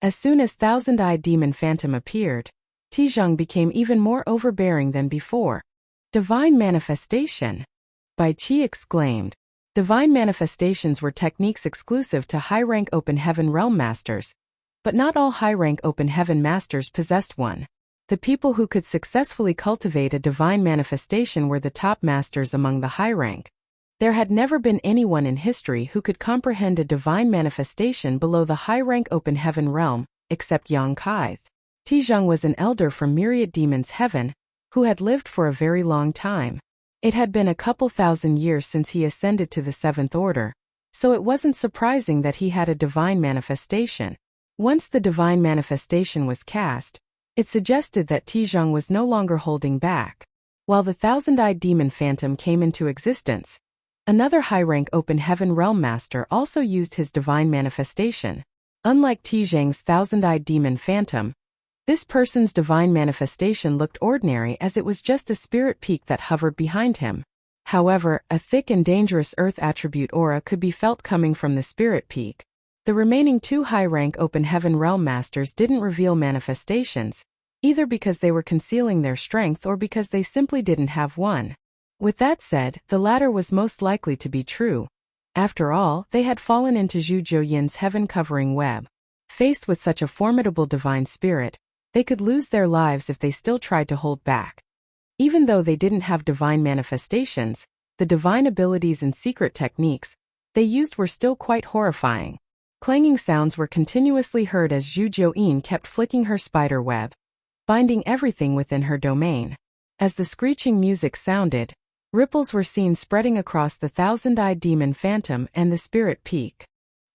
As soon as Thousand-Eyed Demon Phantom appeared, Tijung became even more overbearing than before. Divine Manifestation! Bai Qi exclaimed. Divine manifestations were techniques exclusive to high-rank Open Heaven Realm Masters, but not all high-rank Open Heaven Masters possessed one. The people who could successfully cultivate a divine manifestation were the top masters among the high rank. There had never been anyone in history who could comprehend a divine manifestation below the high-rank Open Heaven realm, except Yang Kai. Tijung was an elder from Myriad Demons Heaven, who had lived for a very long time. It had been a couple thousand years since he ascended to the 7th Order, so it wasn't surprising that he had a divine manifestation. Once the divine manifestation was cast, it suggested that Tijung was no longer holding back. While the Thousand-Eyed Demon Phantom came into existence, another high-rank Open Heaven Realm Master also used his divine manifestation. Unlike Tijung's Thousand-Eyed Demon Phantom, this person's divine manifestation looked ordinary as it was just a spirit peak that hovered behind him. However, a thick and dangerous earth attribute aura could be felt coming from the spirit peak. The remaining 2 high-rank Open Heaven Realm Masters didn't reveal manifestations, either because they were concealing their strength or because they simply didn't have one. With that said, the latter was most likely to be true. After all, they had fallen into Zhu Jiuyin's heaven-covering web. Faced with such a formidable divine spirit, they could lose their lives if they still tried to hold back. Even though they didn't have divine manifestations, the divine abilities and secret techniques they used were still quite horrifying. Clanging sounds were continuously heard as Zhu Jiuyin kept flicking her spider web, binding everything within her domain. As the screeching music sounded, ripples were seen spreading across the Thousand-Eyed Demon Phantom and the Spirit Peak.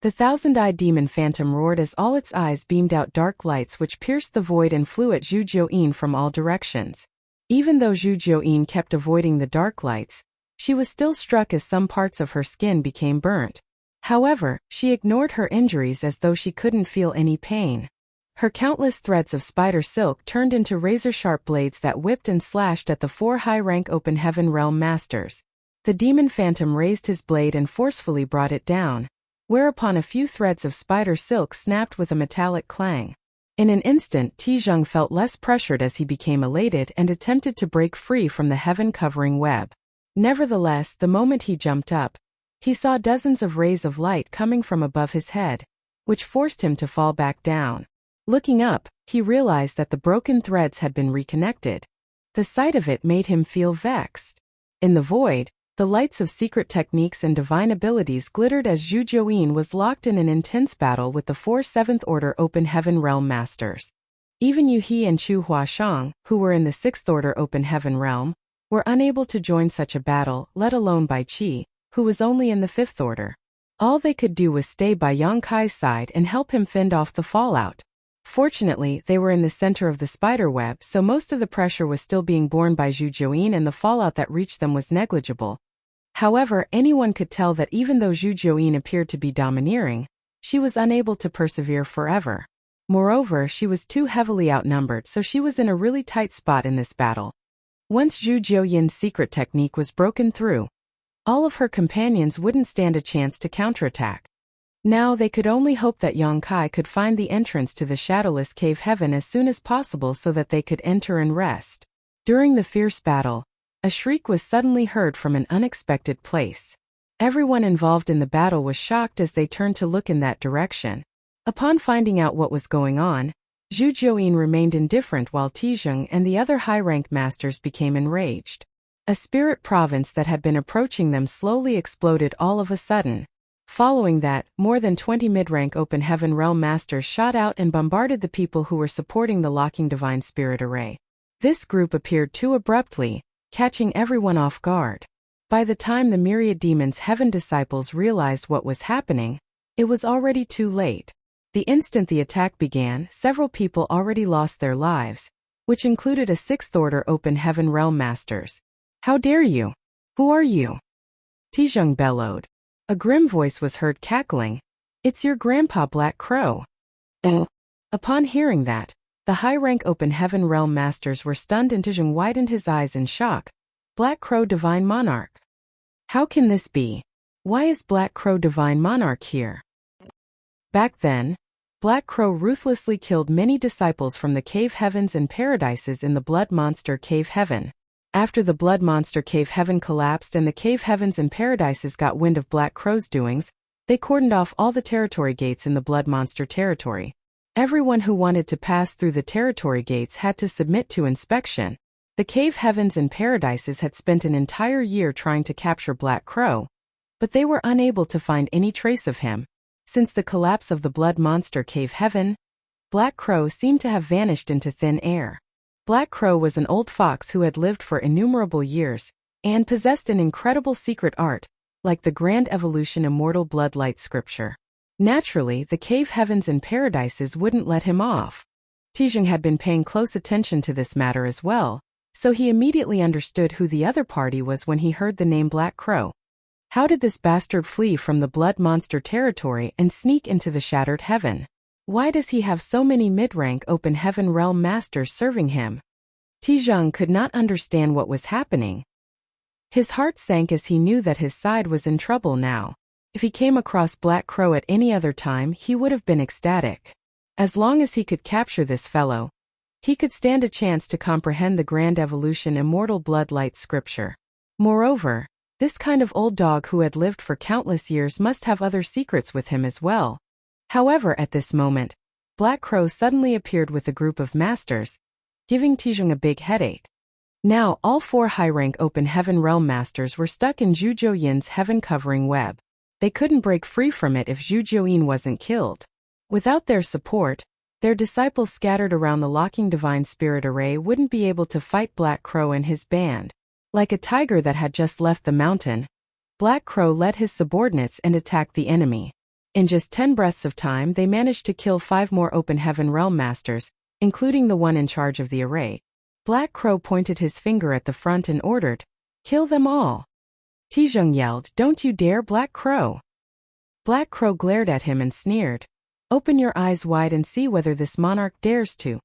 The Thousand-Eyed Demon Phantom roared as all its eyes beamed out dark lights which pierced the void and flew at Zhu Jiuyin from all directions. Even though Zhu Jiuyin kept avoiding the dark lights, she was still struck as some parts of her skin became burnt. However, she ignored her injuries as though she couldn't feel any pain. Her countless threads of spider silk turned into razor-sharp blades that whipped and slashed at the 4 high-rank Open Heaven Realm Masters. The demon phantom raised his blade and forcefully brought it down, whereupon a few threads of spider silk snapped with a metallic clang. In an instant, Tizheng felt less pressured as he became elated and attempted to break free from the heaven-covering web. Nevertheless, the moment he jumped up, he saw dozens of rays of light coming from above his head, which forced him to fall back down. Looking up, he realized that the broken threads had been reconnected. The sight of it made him feel vexed. In the void, the lights of secret techniques and divine abilities glittered as Zhu Jiuyin was locked in an intense battle with the 4 7th Order Open Heaven Realm Masters. Even Yu He and Chu Huashang, who were in the 6th Order Open Heaven Realm, were unable to join such a battle, let alone Bai Qi, who was only in the 5th Order. All they could do was stay by Yang Kai's side and help him fend off the fallout. Fortunately, they were in the center of the spider web, so most of the pressure was still being borne by Zhu Jiuyin and the fallout that reached them was negligible. However, anyone could tell that even though Zhu Jiuyin appeared to be domineering, she was unable to persevere forever. Moreover, she was too heavily outnumbered, so she was in a really tight spot in this battle. Once Zhu Jiuyin's secret technique was broken through, all of her companions wouldn't stand a chance to counterattack. Now they could only hope that Yang Kai could find the entrance to the shadowless cave heaven as soon as possible so that they could enter and rest. During the fierce battle, a shriek was suddenly heard from an unexpected place. Everyone involved in the battle was shocked as they turned to look in that direction. Upon finding out what was going on, Zhu Jiuyin remained indifferent while Tizheng and the other high-rank masters became enraged. A spirit province that had been approaching them slowly exploded all of a sudden. Following that, more than 20 mid-rank Open Heaven Realm Masters shot out and bombarded the people who were supporting the locking Divine Spirit Array. This group appeared too abruptly, catching everyone off guard. By the time the myriad demons' heaven disciples realized what was happening, it was already too late. The instant the attack began, several people already lost their lives, which included a 6th Order Open Heaven Realm Masters. "How dare you? Who are you?" Tizheng bellowed. A grim voice was heard cackling. "It's your grandpa Black Crow." Upon hearing that, the high-rank Open Heaven Realm Masters were stunned and Tizheng widened his eyes in shock. "Black Crow Divine Monarch? How can this be? Why is Black Crow Divine Monarch here?" Back then, Black Crow ruthlessly killed many disciples from the cave heavens and paradises in the Blood Monster Cave Heaven. After the Blood Monster Cave Heaven collapsed and the cave heavens and paradises got wind of Black Crow's doings, they cordoned off all the territory gates in the Blood Monster territory. Everyone who wanted to pass through the territory gates had to submit to inspection. The cave heavens and paradises had spent an entire year trying to capture Black Crow, but they were unable to find any trace of him. Since the collapse of the Blood Monster Cave Heaven, Black Crow seemed to have vanished into thin air. Black Crow was an old fox who had lived for innumerable years, and possessed an incredible secret art, like the Grand Evolution Immortal Bloodlight scripture. Naturally, the cave heavens and paradises wouldn't let him off. Tizheng had been paying close attention to this matter as well, so he immediately understood who the other party was when he heard the name Black Crow. How did this bastard flee from the Blood Monster territory and sneak into the Shattered Heaven? Why does he have so many mid-rank Open Heaven Realm Masters serving him? Tizheng could not understand what was happening. His heart sank as he knew that his side was in trouble now. If he came across Black Crow at any other time, he would have been ecstatic. As long as he could capture this fellow, he could stand a chance to comprehend the Grand Evolution Immortal Bloodlight scripture. Moreover, this kind of old dog who had lived for countless years must have other secrets with him as well. However, at this moment, Black Crow suddenly appeared with a group of masters, giving Tizheng a big headache. Now, all 4 high-rank Open Heaven Realm Masters were stuck in Zhu Jiuyin's heaven-covering web. They couldn't break free from it if Zhu Jiuyin wasn't killed. Without their support, their disciples scattered around the locking Divine Spirit Array wouldn't be able to fight Black Crow and his band. Like a tiger that had just left the mountain, Black Crow led his subordinates and attacked the enemy. In just 10 breaths of time, they managed to kill 5 more Open Heaven Realm Masters, including the one in charge of the array. Black Crow pointed his finger at the front and ordered, "Kill them all." Tizheng yelled, "Don't you dare, Black Crow!" Black Crow glared at him and sneered, Open your eyes wide and see whether this monarch dares to.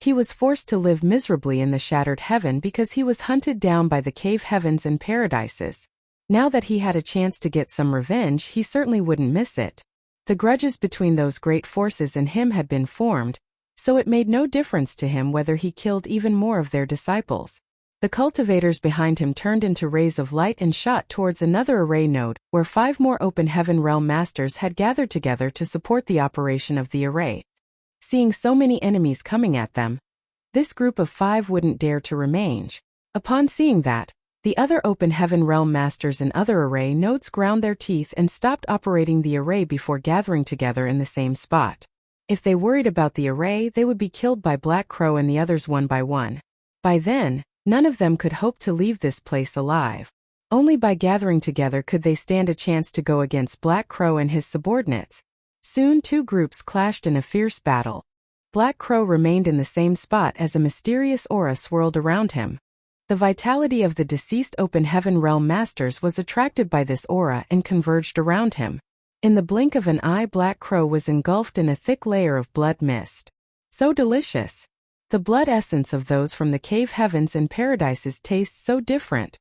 He was forced to live miserably in the shattered heaven because he was hunted down by the cave heavens and paradises. Now that he had a chance to get some revenge, he certainly wouldn't miss it. The grudges between those great forces and him had been formed, so it made no difference to him whether he killed even more of their disciples. The cultivators behind him turned into rays of light and shot towards another array node, where 5 more open heaven realm masters had gathered together to support the operation of the array. Seeing so many enemies coming at them, this group of 5 wouldn't dare to remain. Upon seeing that, the other open heaven realm masters and other array nodes ground their teeth and stopped operating the array before gathering together in the same spot. If they worried about the array, they would be killed by Black Crow and the others one by one. By then, none of them could hope to leave this place alive. Only by gathering together could they stand a chance to go against Black Crow and his subordinates. Soon 2 groups clashed in a fierce battle. Black Crow remained in the same spot as a mysterious aura swirled around him. The vitality of the deceased open heaven realm masters was attracted by this aura and converged around him. In the blink of an eye, Black Crow was engulfed in a thick layer of blood mist. So delicious! The blood essence of those from the cave heavens and paradises tastes so different.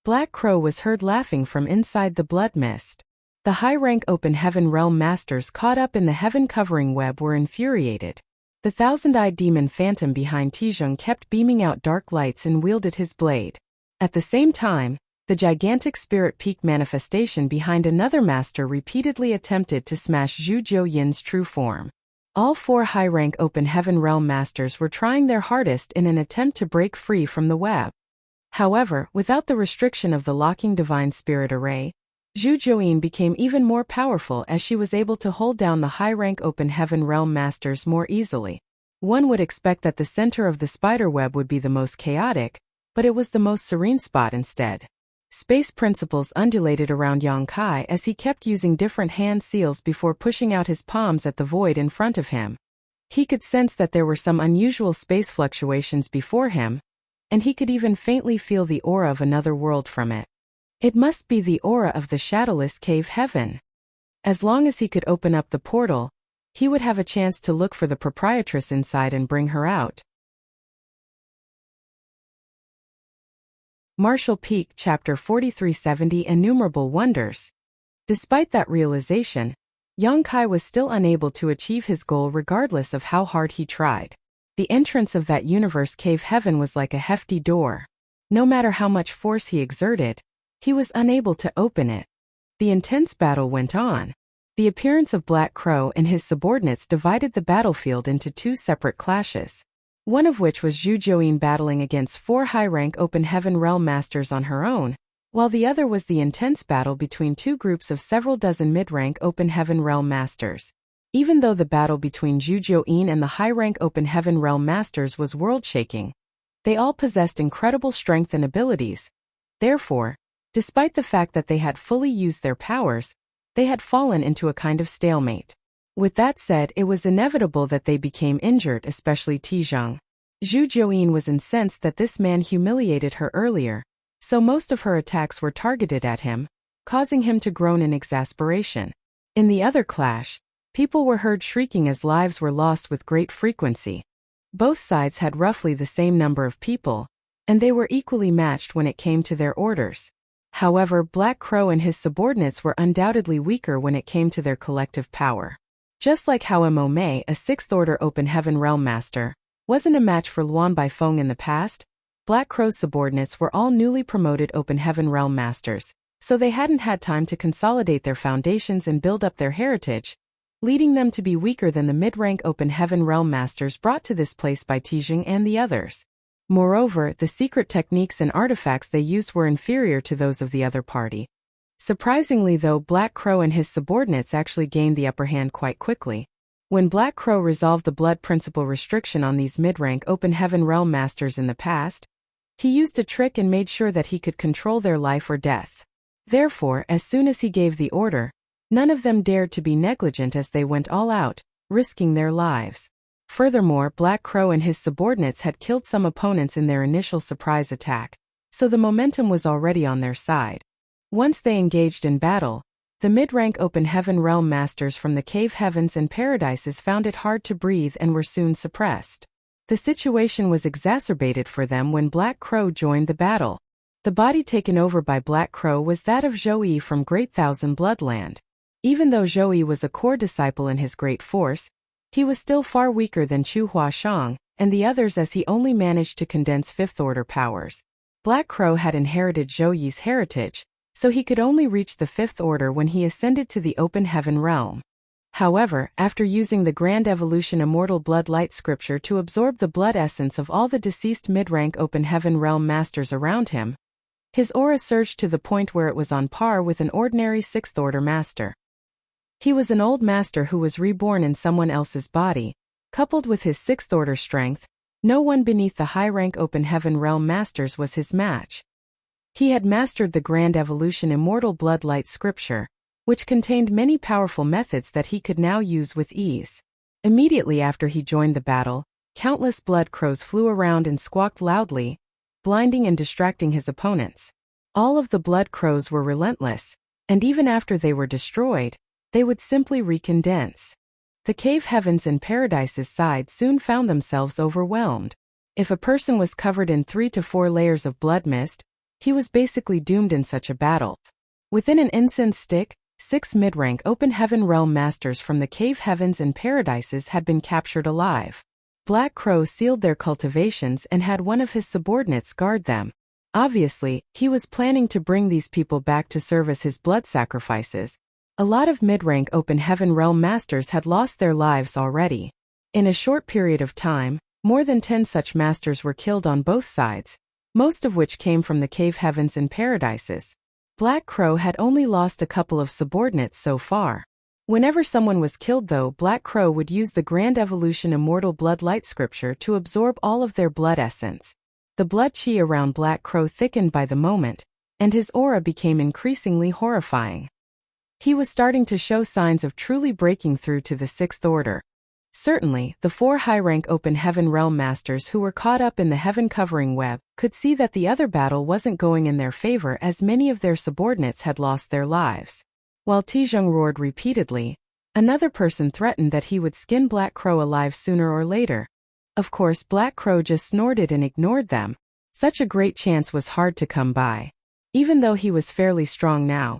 Black Crow was heard laughing from inside the blood mist. The high-rank open heaven realm masters caught up in the heaven-covering web were infuriated. The thousand-eyed demon phantom behind Tijung kept beaming out dark lights and wielded his blade. At the same time, the gigantic spirit peak manifestation behind another master repeatedly attempted to smash Zhu Jiuyin's true form. All 4 high-rank open heaven realm masters were trying their hardest in an attempt to break free from the web. However, without the restriction of the locking divine spirit array, Zhu Jiuyin became even more powerful as she was able to hold down the high-rank open heaven realm masters more easily. One would expect that the center of the spider web would be the most chaotic, but it was the most serene spot instead. Space principles undulated around Yang Kai as he kept using different hand seals before pushing out his palms at the void in front of him. He could sense that there were some unusual space fluctuations before him, and he could even faintly feel the aura of another world from it. It must be the aura of the shadowless cave heaven. As long as he could open up the portal, he would have a chance to look for the proprietress inside and bring her out. Martial Peak Chapter 4370 Innumerable Wonders. Despite that realization, Yang Kai was still unable to achieve his goal regardless of how hard he tried. The entrance of that universe cave heaven was like a hefty door. No matter how much force he exerted, he was unable to open it. The intense battle went on. The appearance of Black Crow and his subordinates divided the battlefield into 2 separate clashes. One of which was Zhu Jiuyin battling against 4 high-rank open heaven realm masters on her own, while the other was the intense battle between 2 groups of several dozen mid-rank open heaven realm masters. Even though the battle between Zhu Jiuyin and the high-rank open heaven realm masters was world-shaking, they all possessed incredible strength and abilities. Therefore, despite the fact that they had fully used their powers, they had fallen into a kind of stalemate. With that said, it was inevitable that they became injured, especially Tijung. Zhu Jiuyin was incensed that this man humiliated her earlier, so most of her attacks were targeted at him, causing him to groan in exasperation. In the other clash, people were heard shrieking as lives were lost with great frequency. Both sides had roughly the same number of people, and they were equally matched when it came to their orders. However, Black Crow and his subordinates were undoubtedly weaker when it came to their collective power. Just like how Mo Mei, a 6th-order open heaven realm master, wasn't a match for Luan Baifeng in the past, Black Crow's subordinates were all newly promoted open heaven realm masters, so they hadn't had time to consolidate their foundations and build up their heritage, leading them to be weaker than the mid-rank open heaven realm masters brought to this place by Tijing and the others. Moreover, the secret techniques and artifacts they used were inferior to those of the other party. Surprisingly though, Black Crow and his subordinates actually gained the upper hand quite quickly. When Black Crow resolved the blood principle restriction on these mid-rank open heaven realm masters in the past, he used a trick and made sure that he could control their life or death. Therefore, as soon as he gave the order, none of them dared to be negligent as they went all out, risking their lives. Furthermore, Black Crow and his subordinates had killed some opponents in their initial surprise attack, so the momentum was already on their side. Once they engaged in battle, The mid-rank open heaven realm masters from the cave heavens and paradises found it hard to breathe and were soon suppressed. The situation was exacerbated for them when Black Crow joined the battle. The body taken over by Black Crow was that of Zhou from Great Thousand Bloodland. Even though Zhou was a core disciple in his great force, he was still far weaker than Chu Huashang and the others, as he only managed to condense fifth-order powers. Black Crow had inherited Zhou's heritage, so he could only reach the fifth order when he ascended to the open heaven realm. However, after using the Grand Evolution Immortal Blood Light scripture to absorb the blood essence of all the deceased mid-rank open heaven realm masters around him, his aura surged to the point where it was on par with an ordinary sixth-order master. He was an old master who was reborn in someone else's body. Coupled with his sixth-order strength, no one beneath the high-rank open heaven realm masters was his match. He had mastered the Grand Evolution Immortal Blood Light scripture, which contained many powerful methods that he could now use with ease. Immediately after he joined the battle, countless blood crows flew around and squawked loudly, blinding and distracting his opponents. All of the blood crows were relentless, and even after they were destroyed, they would simply recondense. The cave heavens and paradises side soon found themselves overwhelmed. If a person was covered in 3 to 4 layers of blood mist, he was basically doomed in such a battle. Within an incense stick, 6 mid-rank open heaven realm masters from the cave heavens and paradises had been captured alive. Black Crow sealed their cultivations and had one of his subordinates guard them. Obviously, he was planning to bring these people back to serve as his blood sacrifices. A lot of mid-rank open heaven realm masters had lost their lives already. In a short period of time, more than 10 such masters were killed on both sides, most of which came from the cave heavens and paradises. Black Crow had only lost a couple of subordinates so far. Whenever someone was killed though, Black Crow would use the Grand Evolution Immortal Blood Light scripture to absorb all of their blood essence. The blood chi around Black Crow thickened by the moment, and his aura became increasingly horrifying. He was starting to show signs of truly breaking through to the sixth order. Certainly, the 4 high-rank open heaven realm masters who were caught up in the heaven-covering web could see that the other battle wasn't going in their favor, as many of their subordinates had lost their lives. While Tizheng roared repeatedly, another person threatened that he would skin Black Crow alive sooner or later. Of course, Black Crow just snorted and ignored them. Such a great chance was hard to come by. Even though he was fairly strong now,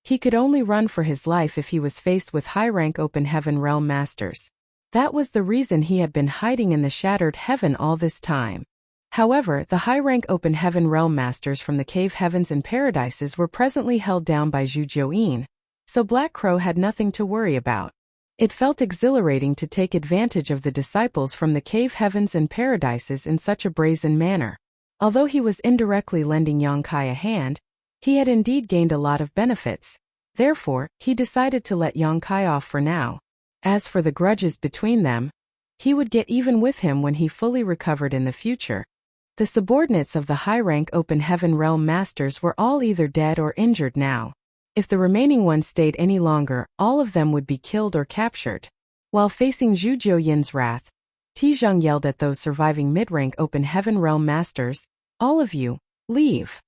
he could only run for his life if he was faced with high-rank open heaven realm masters. That was the reason he had been hiding in the shattered heaven all this time. However, the high-rank open heaven realm masters from the cave heavens and paradises were presently held down by Zhu Jiuyin, so Black Crow had nothing to worry about. It felt exhilarating to take advantage of the disciples from the cave heavens and paradises in such a brazen manner. Although he was indirectly lending Yang Kai a hand, he had indeed gained a lot of benefits. Therefore, he decided to let Yang Kai off for now. As for the grudges between them, he would get even with him when he fully recovered in the future. The subordinates of the high-rank open heaven realm masters were all either dead or injured now. If the remaining ones stayed any longer, all of them would be killed or captured. While facing Zhu Jiuyin's wrath, Tizheng yelled at those surviving mid-rank open heaven realm masters, "All of you, leave."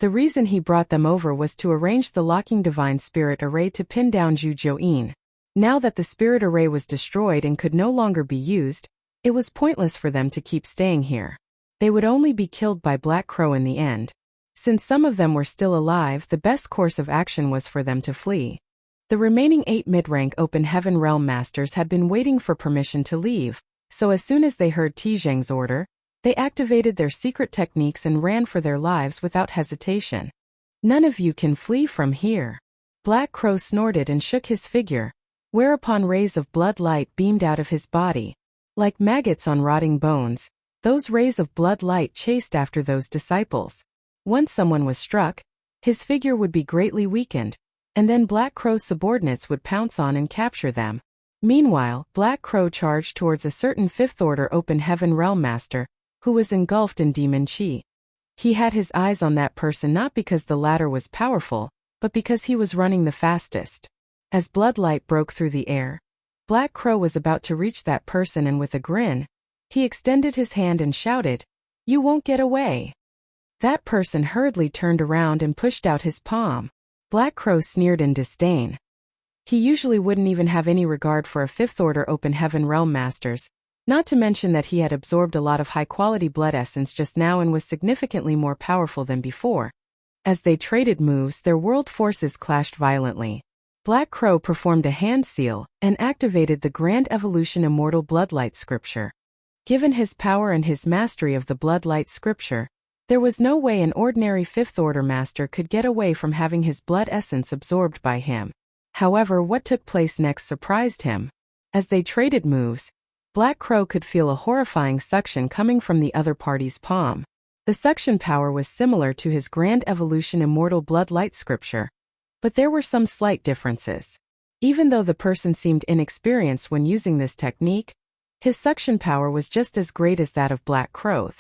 The reason he brought them over was to arrange the locking divine spirit array to pin down Zhu Jiuyin. Now that the spirit array was destroyed and could no longer be used, it was pointless for them to keep staying here. They would only be killed by Black Crow in the end. Since some of them were still alive, the best course of action was for them to flee. The remaining 8 mid-rank open heaven realm masters had been waiting for permission to leave, so as soon as they heard Tizheng's order, they activated their secret techniques and ran for their lives without hesitation. "None of you can flee from here." Black Crow snorted and shook his figure, whereupon rays of blood light beamed out of his body. Like maggots on rotting bones, those rays of blood light chased after those disciples. Once someone was struck, his figure would be greatly weakened, and then Black Crow's subordinates would pounce on and capture them. Meanwhile, Black Crow charged towards a certain fifth-order open heaven realm master, who was engulfed in demon chi. He had his eyes on that person not because the latter was powerful, but because he was running the fastest. As blood light broke through the air, Black Crow was about to reach that person, and with a grin, he extended his hand and shouted, "You won't get away." That person hurriedly turned around and pushed out his palm. Black Crow sneered in disdain. He usually wouldn't even have any regard for a fifth-order open heaven realm masters, not to mention that he had absorbed a lot of high-quality blood essence just now and was significantly more powerful than before. As they traded moves, their world forces clashed violently. Black Crow performed a hand seal and activated the Grand Evolution Immortal Bloodlight Scripture. Given his power and his mastery of the Bloodlight Scripture, there was no way an ordinary fifth-order master could get away from having his blood essence absorbed by him. However, what took place next surprised him. As they traded moves, Black Crow could feel a horrifying suction coming from the other party's palm. The suction power was similar to his Grand Evolution Immortal Bloodlight Scripture, but there were some slight differences. Even though the person seemed inexperienced when using this technique, his suction power was just as great as that of Black Crow.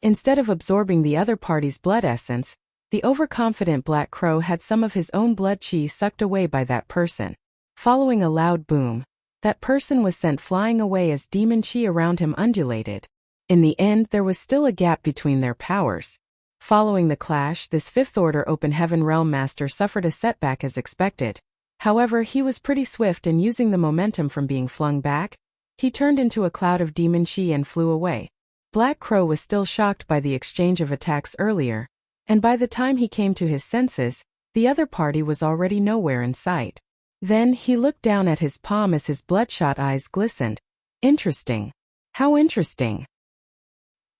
Instead of absorbing the other party's blood essence, the overconfident Black Crow had some of his own blood chi sucked away by that person. Following a loud boom, that person was sent flying away as demon chi around him undulated. In the end, there was still a gap between their powers. Following the clash, this fifth-order open heaven realm master suffered a setback as expected. However, he was pretty swift in using the momentum from being flung back. He turned into a cloud of demon chi and flew away. Black Crow was still shocked by the exchange of attacks earlier, and by the time he came to his senses, the other party was already nowhere in sight. Then, he looked down at his palm as his bloodshot eyes glistened. Interesting. How interesting.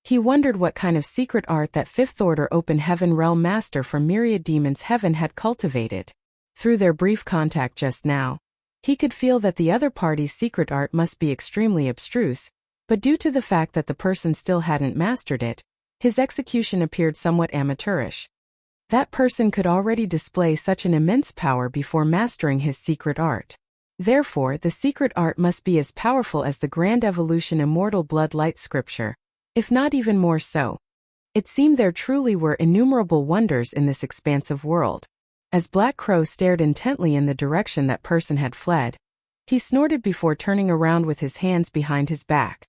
He wondered what kind of secret art that fifth-order open heaven realm master from Myriad Demons Heaven had cultivated. Through their brief contact just now, he could feel that the other party's secret art must be extremely abstruse, but due to the fact that the person still hadn't mastered it, his execution appeared somewhat amateurish. That person could already display such an immense power before mastering his secret art. Therefore, the secret art must be as powerful as the Grand Evolution Immortal Bloodlight Scripture, if not even more so. It seemed there truly were innumerable wonders in this expansive world. As Black Crow stared intently in the direction that person had fled, he snorted before turning around with his hands behind his back.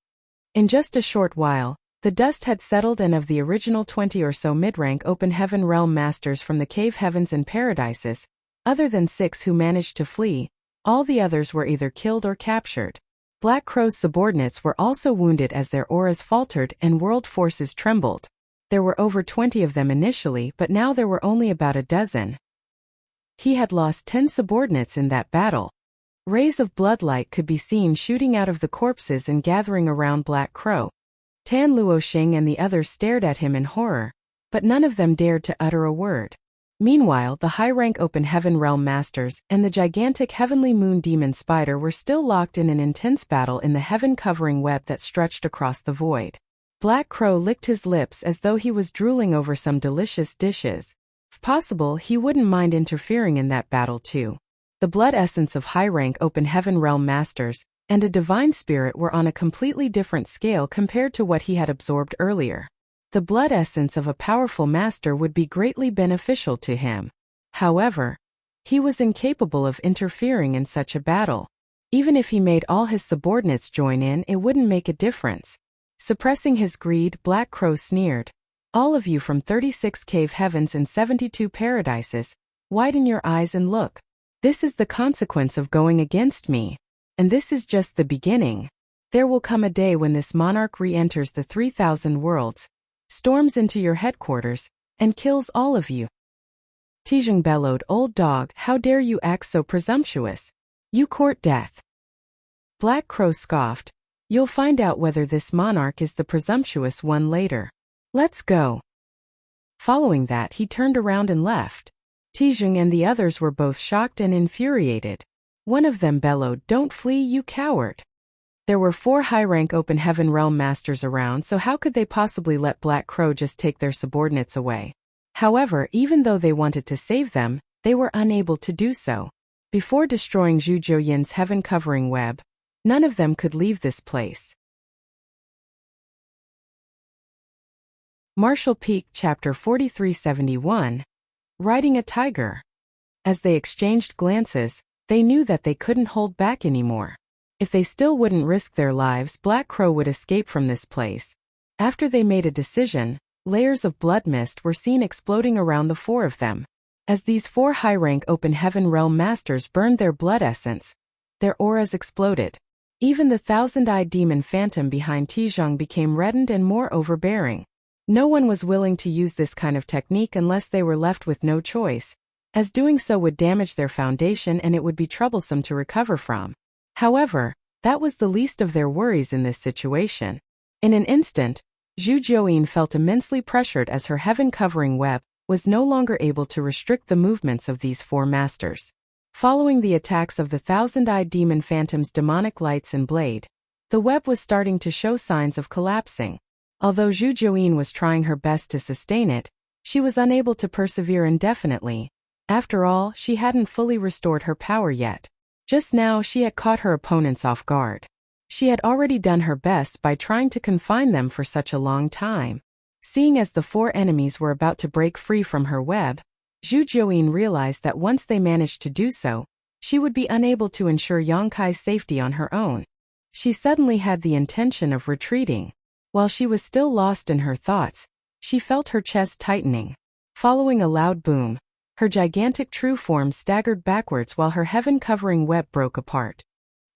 In just a short while, the dust had settled, and of the original 20 or so mid-rank open heaven realm masters from the cave heavens and paradises, other than 6 who managed to flee, all the others were either killed or captured. Black Crow's subordinates were also wounded as their auras faltered and world forces trembled. There were over 20 of them initially, but now there were only about a dozen. He had lost 10 subordinates in that battle. Rays of bloodlight could be seen shooting out of the corpses and gathering around Black Crow. Tan Luoxing and the others stared at him in horror, but none of them dared to utter a word. Meanwhile, the high-rank open heaven realm masters and the gigantic heavenly moon demon spider were still locked in an intense battle in the heaven-covering web that stretched across the void. Black Crow licked his lips as though he was drooling over some delicious dishes. If possible, he wouldn't mind interfering in that battle too. The blood essence of high-rank open heaven realm masters and a divine spirit were on a completely different scale compared to what he had absorbed earlier. The blood essence of a powerful master would be greatly beneficial to him. However, he was incapable of interfering in such a battle. Even if he made all his subordinates join in, it wouldn't make a difference. Suppressing his greed, Black Crow sneered. All of you from 36 cave heavens and 72 paradises, widen your eyes and look. This is the consequence of going against me. And this is just the beginning. There will come a day when this monarch re-enters the 3,000 worlds, storms into your headquarters, and kills all of you. Tijung bellowed, "Old dog, how dare you act so presumptuous? You court death." Black Crow scoffed, "You'll find out whether this monarch is the presumptuous one later. Let's go." Following that, he turned around and left. Tijung and the others were both shocked and infuriated. One of them bellowed, "Don't flee, you coward." There were 4 high-rank open heaven realm masters around, so how could they possibly let Black Crow just take their subordinates away? However, even though they wanted to save them, they were unable to do so. Before destroying Zhu Jiuyin's heaven-covering web, none of them could leave this place. Martial Peak Chapter 4371. Riding a Tiger. As they exchanged glances, they knew that they couldn't hold back anymore. If they still wouldn't risk their lives, Black Crow would escape from this place. After they made a decision, layers of blood mist were seen exploding around the 4 of them. As these 4 high-rank open heaven realm masters burned their blood essence, their auras exploded. Even the thousand-eyed demon phantom behind Tizhong became reddened and more overbearing. No one was willing to use this kind of technique unless they were left with no choice, as doing so would damage their foundation and it would be troublesome to recover from. However, that was the least of their worries in this situation. In an instant, Zhu Jiuyin felt immensely pressured as her heaven-covering web was no longer able to restrict the movements of these 4 masters. Following the attacks of the thousand-eyed demon phantom's demonic lights and blade, the web was starting to show signs of collapsing. Although Zhu Jiuyin was trying her best to sustain it, she was unable to persevere indefinitely. After all, she hadn't fully restored her power yet. Just now she had caught her opponents off guard. She had already done her best by trying to confine them for such a long time. Seeing as the 4 enemies were about to break free from her web, Zhu Jiuyin realized that once they managed to do so, she would be unable to ensure Yongkai's safety on her own. She suddenly had the intention of retreating. While she was still lost in her thoughts, she felt her chest tightening. Following a loud boom, her gigantic true form staggered backwards while her heaven-covering web broke apart.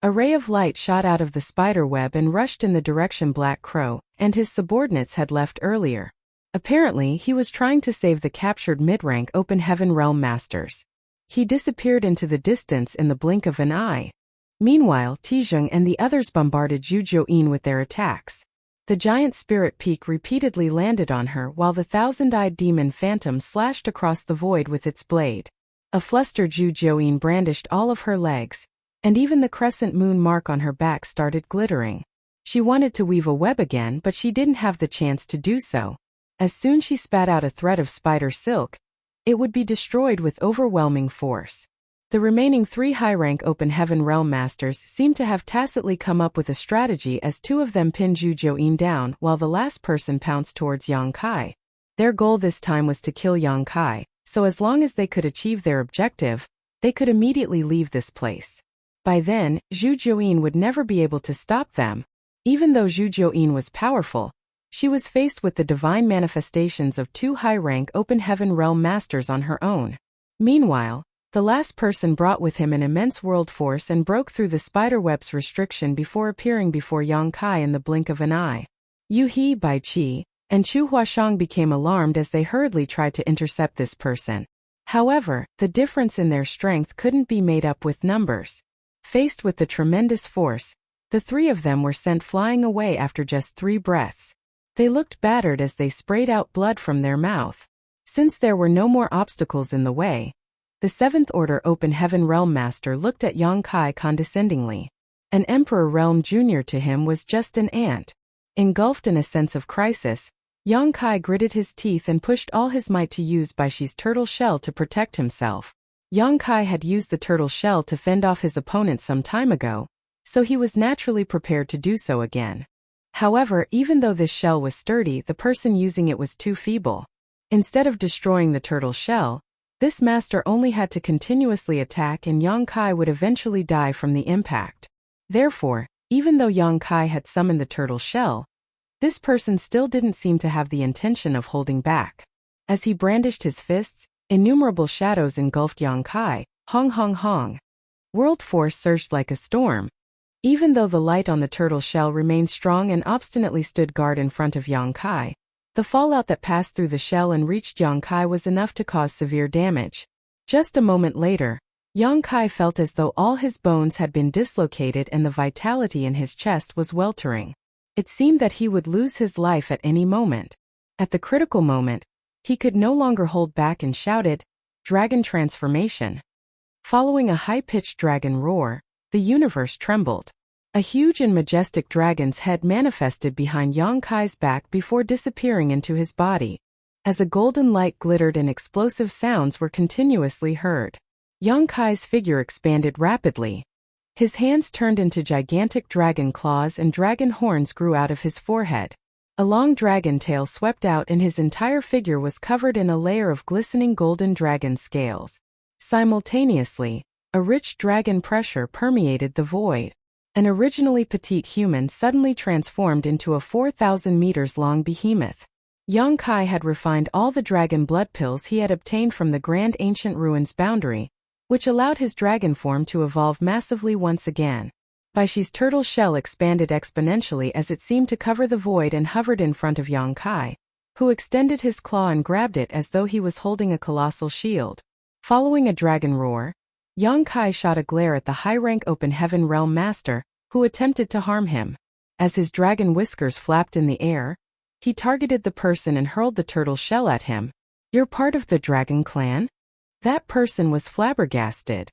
A ray of light shot out of the spider web and rushed in the direction Black Crow and his subordinates had left earlier. Apparently, he was trying to save the captured mid-rank open heaven realm masters. He disappeared into the distance in the blink of an eye. Meanwhile, Tizhong and the others bombarded Zhu Jiuyin with their attacks. The giant spirit peak repeatedly landed on her while the thousand-eyed demon phantom slashed across the void with its blade. A flustered Zhu Jiuyin brandished all of her legs, and even the crescent moon mark on her back started glittering. She wanted to weave a web again, but she didn't have the chance to do so. As soon as she spat out a thread of spider silk, it would be destroyed with overwhelming force. The remaining 3 high-rank open heaven realm masters seemed to have tacitly come up with a strategy as 2 of them pinned Zhu Jiuyin down while the last person pounced towards Yongkai. Their goal this time was to kill Yongkai, so as long as they could achieve their objective, they could immediately leave this place. By then, Zhu Jiuyin would never be able to stop them. Even though Zhu Jiuyin was powerful, she was faced with the divine manifestations of 2 high-rank open heaven realm masters on her own. Meanwhile, the last person brought with him an immense world force and broke through the spiderweb's restriction before appearing before Yongkai in the blink of an eye. Yu He, Bai Qi, and Chu Huashang became alarmed as they hurriedly tried to intercept this person. However, the difference in their strength couldn't be made up with numbers. Faced with the tremendous force, the 3 of them were sent flying away after just 3 breaths. They looked battered as they sprayed out blood from their mouth. Since there were no more obstacles in the way, the 7th Order Open Heaven Realm Master looked at Yongkai condescendingly. An Emperor Realm junior to him was just an ant. Engulfed in a sense of crisis, Yongkai gritted his teeth and pushed all his might to use Bai Qi's turtle shell to protect himself. Yongkai had used the turtle shell to fend off his opponent some time ago, so he was naturally prepared to do so again. However, even though this shell was sturdy, the person using it was too feeble. Instead of destroying the turtle shell, this master only had to continuously attack and Yongkai would eventually die from the impact. Therefore, even though Yongkai had summoned the turtle shell, this person still didn't seem to have the intention of holding back. As he brandished his fists, innumerable shadows engulfed Yongkai. Hong hong hong. World force surged like a storm. Even though the light on the turtle shell remained strong and obstinately stood guard in front of Yongkai, the fallout that passed through the shell and reached Yongkai was enough to cause severe damage. Just a moment later, Yongkai felt as though all his bones had been dislocated and the vitality in his chest was weltering. It seemed that he would lose his life at any moment. At the critical moment, he could no longer hold back and shouted, "Dragon transformation." Following a high-pitched dragon roar, the universe trembled. A huge and majestic dragon's head manifested behind Yongkai's back before disappearing into his body. As a golden light glittered and explosive sounds were continuously heard, Yongkai's figure expanded rapidly. His hands turned into gigantic dragon claws and dragon horns grew out of his forehead. A long dragon tail swept out and his entire figure was covered in a layer of glistening golden dragon scales. Simultaneously, a rich dragon pressure permeated the void. An originally petite human suddenly transformed into a 4,000 meters long behemoth. Yang Kai had refined all the dragon blood pills he had obtained from the Grand Ancient Ruins boundary, which allowed his dragon form to evolve massively once again. Baishi's turtle shell expanded exponentially as it seemed to cover the void and hovered in front of Yang Kai, who extended his claw and grabbed it as though he was holding a colossal shield. Following a dragon roar, Yang Kai shot a glare at the high-rank Open Heaven Realm Master, who attempted to harm him. As his dragon whiskers flapped in the air, he targeted the person and hurled the turtle shell at him. "You're part of the dragon clan?" That person was flabbergasted.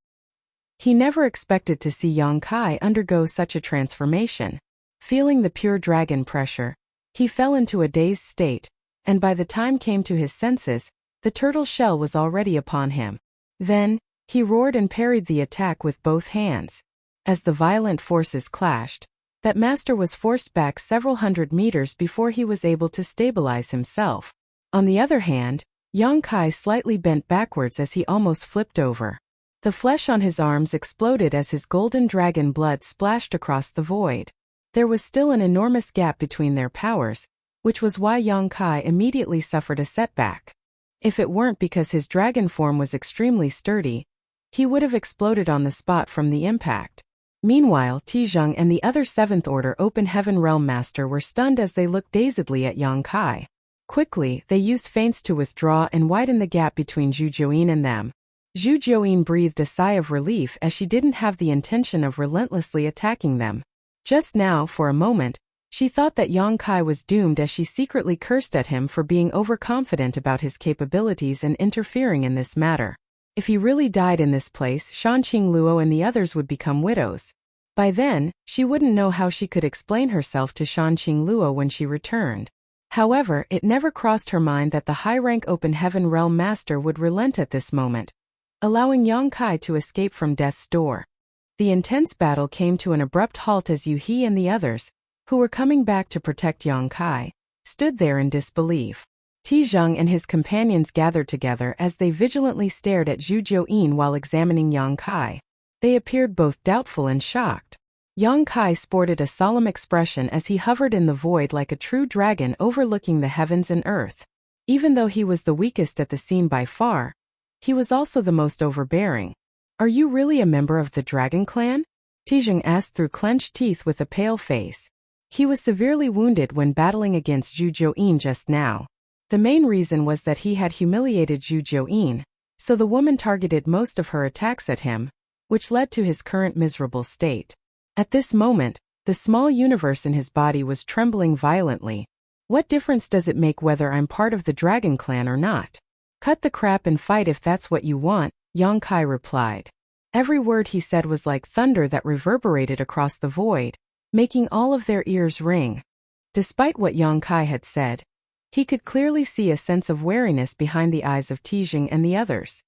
He never expected to see Yang Kai undergo such a transformation. Feeling the pure dragon pressure, he fell into a dazed state, and by the time came to his senses, the turtle shell was already upon him. Then, he roared and parried the attack with both hands. As the violent forces clashed, that master was forced back several hundred meters before he was able to stabilize himself. On the other hand, Yang Kai slightly bent backwards as he almost flipped over. The flesh on his arms exploded as his golden dragon blood splashed across the void. There was still an enormous gap between their powers, which was why Yang Kai immediately suffered a setback. If it weren't because his dragon form was extremely sturdy, he would have exploded on the spot from the impact. Meanwhile, Tizheng and the other 7th Order Open Heaven Realm Master were stunned as they looked dazedly at Yang Kai. Quickly, they used feints to withdraw and widen the gap between Zhu Jiuyin and them. Zhu Jiuyin breathed a sigh of relief as she didn't have the intention of relentlessly attacking them. Just now, for a moment, she thought that Yang Kai was doomed as she secretly cursed at him for being overconfident about his capabilities and interfering in this matter. If he really died in this place, Shanqing Luo and the others would become widows. By then, she wouldn't know how she could explain herself to Shanqing Luo when she returned. However, it never crossed her mind that the high-rank Open Heaven Realm Master would relent at this moment, allowing Yang Kai to escape from death's door. The intense battle came to an abrupt halt as Yu He and the others, who were coming back to protect Yang Kai, stood there in disbelief. Tizheng and his companions gathered together as they vigilantly stared at Zhu Jiuyin while examining Yang Kai. They appeared both doubtful and shocked. Yang Kai sported a solemn expression as he hovered in the void like a true dragon overlooking the heavens and earth. Even though he was the weakest at the scene by far, he was also the most overbearing. "Are you really a member of the Dragon Clan?" Tizheng asked through clenched teeth with a pale face. He was severely wounded when battling against Zhu Jiuyin just now. The main reason was that he had humiliated Zhu Jiuyin, so the woman targeted most of her attacks at him, which led to his current miserable state. At this moment, the small universe in his body was trembling violently. "What difference does it make whether I'm part of the Dragon Clan or not? Cut the crap and fight if that's what you want," Yang Kai replied. Every word he said was like thunder that reverberated across the void, making all of their ears ring. Despite what Yang Kai had said, he could clearly see a sense of wariness behind the eyes of Tizheng and the others.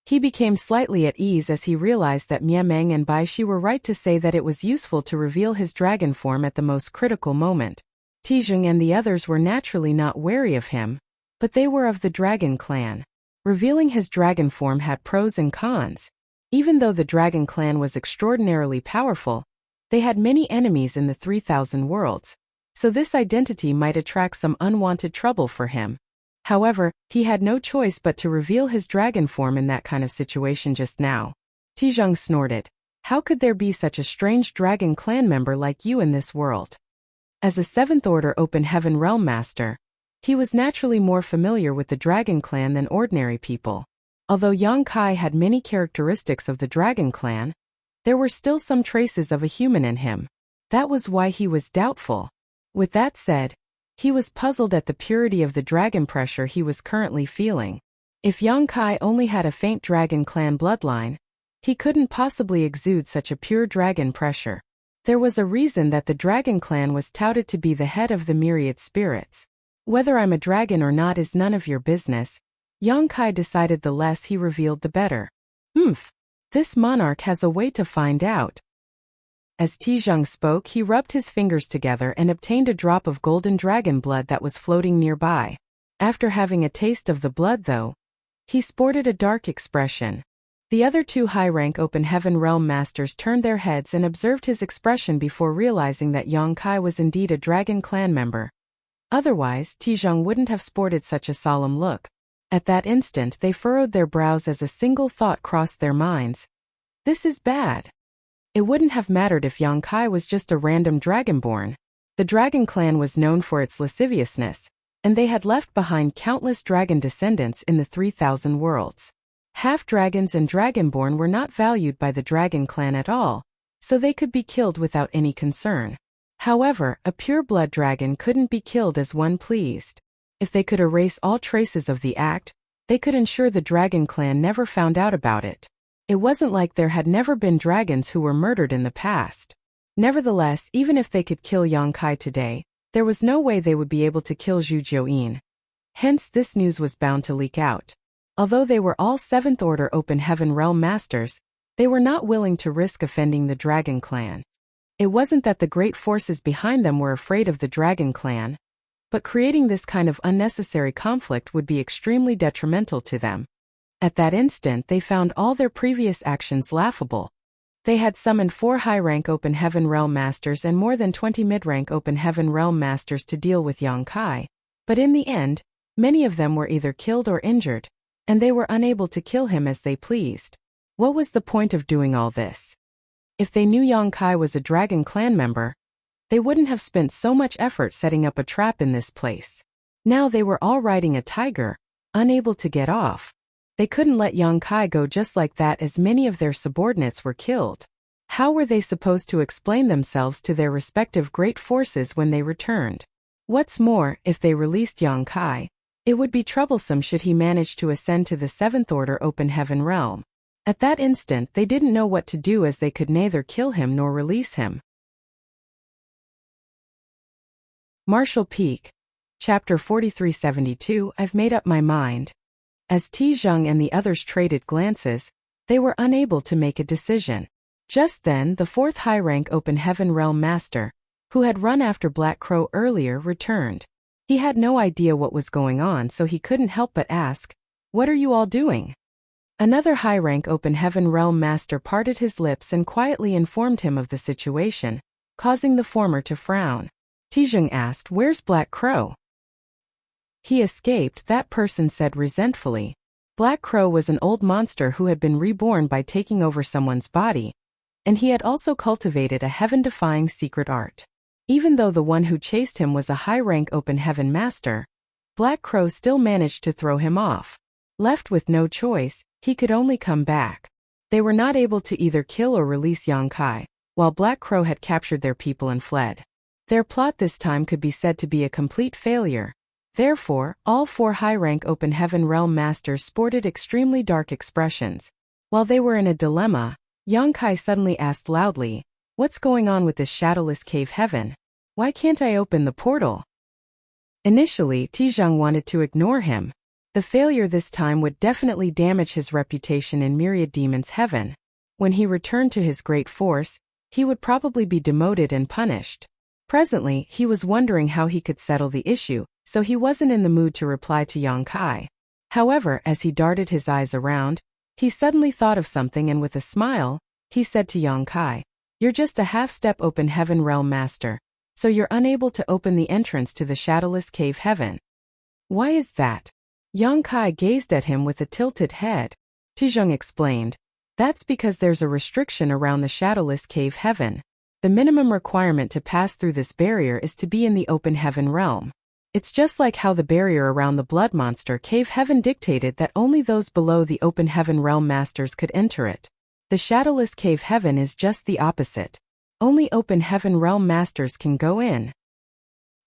He became slightly at ease as he realized that Miameng and Baishi were right to say that it was useful to reveal his dragon form at the most critical moment. Tizheng and the others were naturally not wary of him, but they were of the Dragon Clan. Revealing his dragon form had pros and cons. Even though the Dragon Clan was extraordinarily powerful, they had many enemies in the 3,000 worlds, so this identity might attract some unwanted trouble for him. However, he had no choice but to reveal his dragon form in that kind of situation just now. Tizheng snorted. "How could there be such a strange Dragon Clan member like you in this world?" As a 7th Order Open Heaven Realm Master, he was naturally more familiar with the Dragon Clan than ordinary people. Although Yang Kai had many characteristics of the Dragon Clan, there were still some traces of a human in him. That was why he was doubtful. With that said, he was puzzled at the purity of the dragon pressure he was currently feeling. If Yang Kai only had a faint Dragon Clan bloodline, he couldn't possibly exude such a pure dragon pressure. There was a reason that the Dragon Clan was touted to be the head of the myriad spirits. "Whether I'm a dragon or not is none of your business," Yang Kai decided. The less he revealed the better. This monarch has a way to find out." As Tizheng spoke, he rubbed his fingers together and obtained a drop of golden dragon blood that was floating nearby. After having a taste of the blood though, he sported a dark expression. The other 2 high-rank Open Heaven Realm Masters turned their heads and observed his expression before realizing that Yang Kai was indeed a Dragon Clan member. Otherwise, Tizheng wouldn't have sported such a solemn look. At that instant they furrowed their brows as a single thought crossed their minds. This is bad. It wouldn't have mattered if Yang Kai was just a random dragonborn. The dragon clan was known for its lasciviousness, and they had left behind countless dragon descendants in the 3,000 worlds. Half-dragons and dragonborn were not valued by the dragon clan at all, so they could be killed without any concern. However, a pure-blood dragon couldn't be killed as one pleased. If they could erase all traces of the act, they could ensure the dragon clan never found out about it. It wasn't like there had never been dragons who were murdered in the past. Nevertheless, even if they could kill Yang Kai today, there was no way they would be able to kill Zhu Jiuyin. Hence this news was bound to leak out. Although they were all 7th Order Open Heaven Realm Masters, they were not willing to risk offending the Dragon Clan. It wasn't that the great forces behind them were afraid of the Dragon Clan, but creating this kind of unnecessary conflict would be extremely detrimental to them. At that instant they found all their previous actions laughable. They had summoned 4 high-rank Open Heaven Realm Masters and more than 20 mid-rank Open Heaven Realm Masters to deal with Yang Kai, but in the end, many of them were either killed or injured, and they were unable to kill him as they pleased. What was the point of doing all this? If they knew Yang Kai was a Dragon Clan member, they wouldn't have spent so much effort setting up a trap in this place. Now they were all riding a tiger, unable to get off. They couldn't let Yang Kai go just like that as many of their subordinates were killed. How were they supposed to explain themselves to their respective great forces when they returned? What's more, if they released Yang Kai, it would be troublesome should he manage to ascend to the 7th Order Open Heaven Realm. At that instant they didn't know what to do as they could neither kill him nor release him. Martial Peak. Chapter 4372. I've made up my mind. As Tizheng and the others traded glances, they were unable to make a decision. Just then the 4th high-rank Open Heaven Realm Master, who had run after Black Crow earlier, returned. He had no idea what was going on, so he couldn't help but ask, "What are you all doing?" Another high-rank Open Heaven Realm Master parted his lips and quietly informed him of the situation, causing the former to frown. Tizheng asked, "Where's Black Crow?" "He escaped," that person said resentfully. Black Crow was an old monster who had been reborn by taking over someone's body, and he had also cultivated a heaven-defying secret art. Even though the one who chased him was a high-rank Open Heaven Master, Black Crow still managed to throw him off. Left with no choice, he could only come back. They were not able to either kill or release Yang Kai, while Black Crow had captured their people and fled. Their plot this time could be said to be a complete failure. Therefore, all 4 high-rank Open Heaven Realm Masters sported extremely dark expressions. While they were in a dilemma, Yang Kai suddenly asked loudly, "What's going on with this shadowless cave heaven? Why can't I open the portal?" Initially, Tizheng wanted to ignore him. The failure this time would definitely damage his reputation in Myriad Demon's heaven. When he returned to his great force, he would probably be demoted and punished. Presently, he was wondering how he could settle the issue, so he wasn't in the mood to reply to Yang Kai. However, as he darted his eyes around, he suddenly thought of something and with a smile, he said to Yang Kai, "You're just a half-step Open Heaven Realm Master, so you're unable to open the entrance to the shadowless cave heaven." "Why is that?" Yang Kai gazed at him with a tilted head. Tizheng explained, "That's because there's a restriction around the shadowless cave heaven. The minimum requirement to pass through this barrier is to be in the Open Heaven Realm. It's just like how the barrier around the Blood Monster Cave Heaven dictated that only those below the Open Heaven Realm Masters could enter it. The Shadowless Cave Heaven is just the opposite. Only Open Heaven Realm Masters can go in."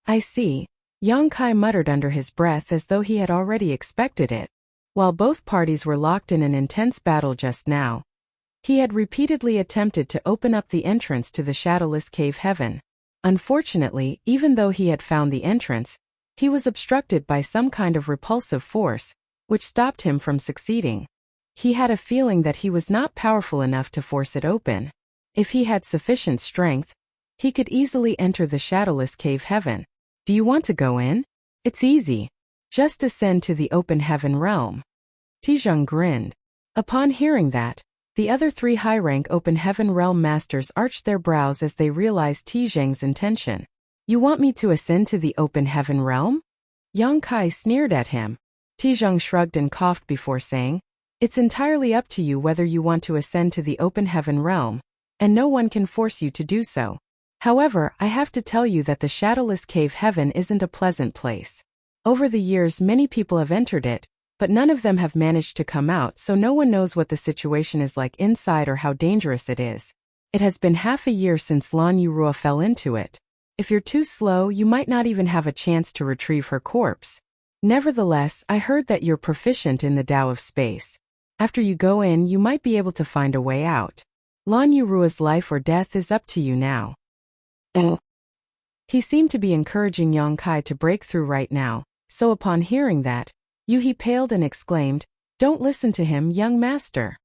"I see," Yang Kai muttered under his breath as though he had already expected it. While both parties were locked in an intense battle just now, he had repeatedly attempted to open up the entrance to the Shadowless Cave Heaven. Unfortunately, even though he had found the entrance, he was obstructed by some kind of repulsive force, which stopped him from succeeding. He had a feeling that he was not powerful enough to force it open. If he had sufficient strength, he could easily enter the Shadowless Cave Heaven. "Do you want to go in? It's easy. Just ascend to the Open Heaven Realm." Tizheng grinned. Upon hearing that, the other 3 high-rank Open Heaven Realm Masters arched their brows as they realized Tizheng's intention. You want me to ascend to the open heaven realm? Yang Kai sneered at him. Tizheng shrugged and coughed before saying, It's entirely up to you whether you want to ascend to the open heaven realm, and no one can force you to do so. However, I have to tell you that the shadowless cave heaven isn't a pleasant place. Over the years many people have entered it, but none of them have managed to come out, so no one knows what the situation is like inside or how dangerous it is. It has been half a year since Lan Yurua fell into it. If you're too slow, you might not even have a chance to retrieve her corpse. Nevertheless, I heard that you're proficient in the Tao of space. After you go in, you might be able to find a way out. Lan Yurua's life or death is up to you now. He seemed to be encouraging Yang Kai to break through right now, so upon hearing that, Yuhi paled and exclaimed, Don't listen to him, young master.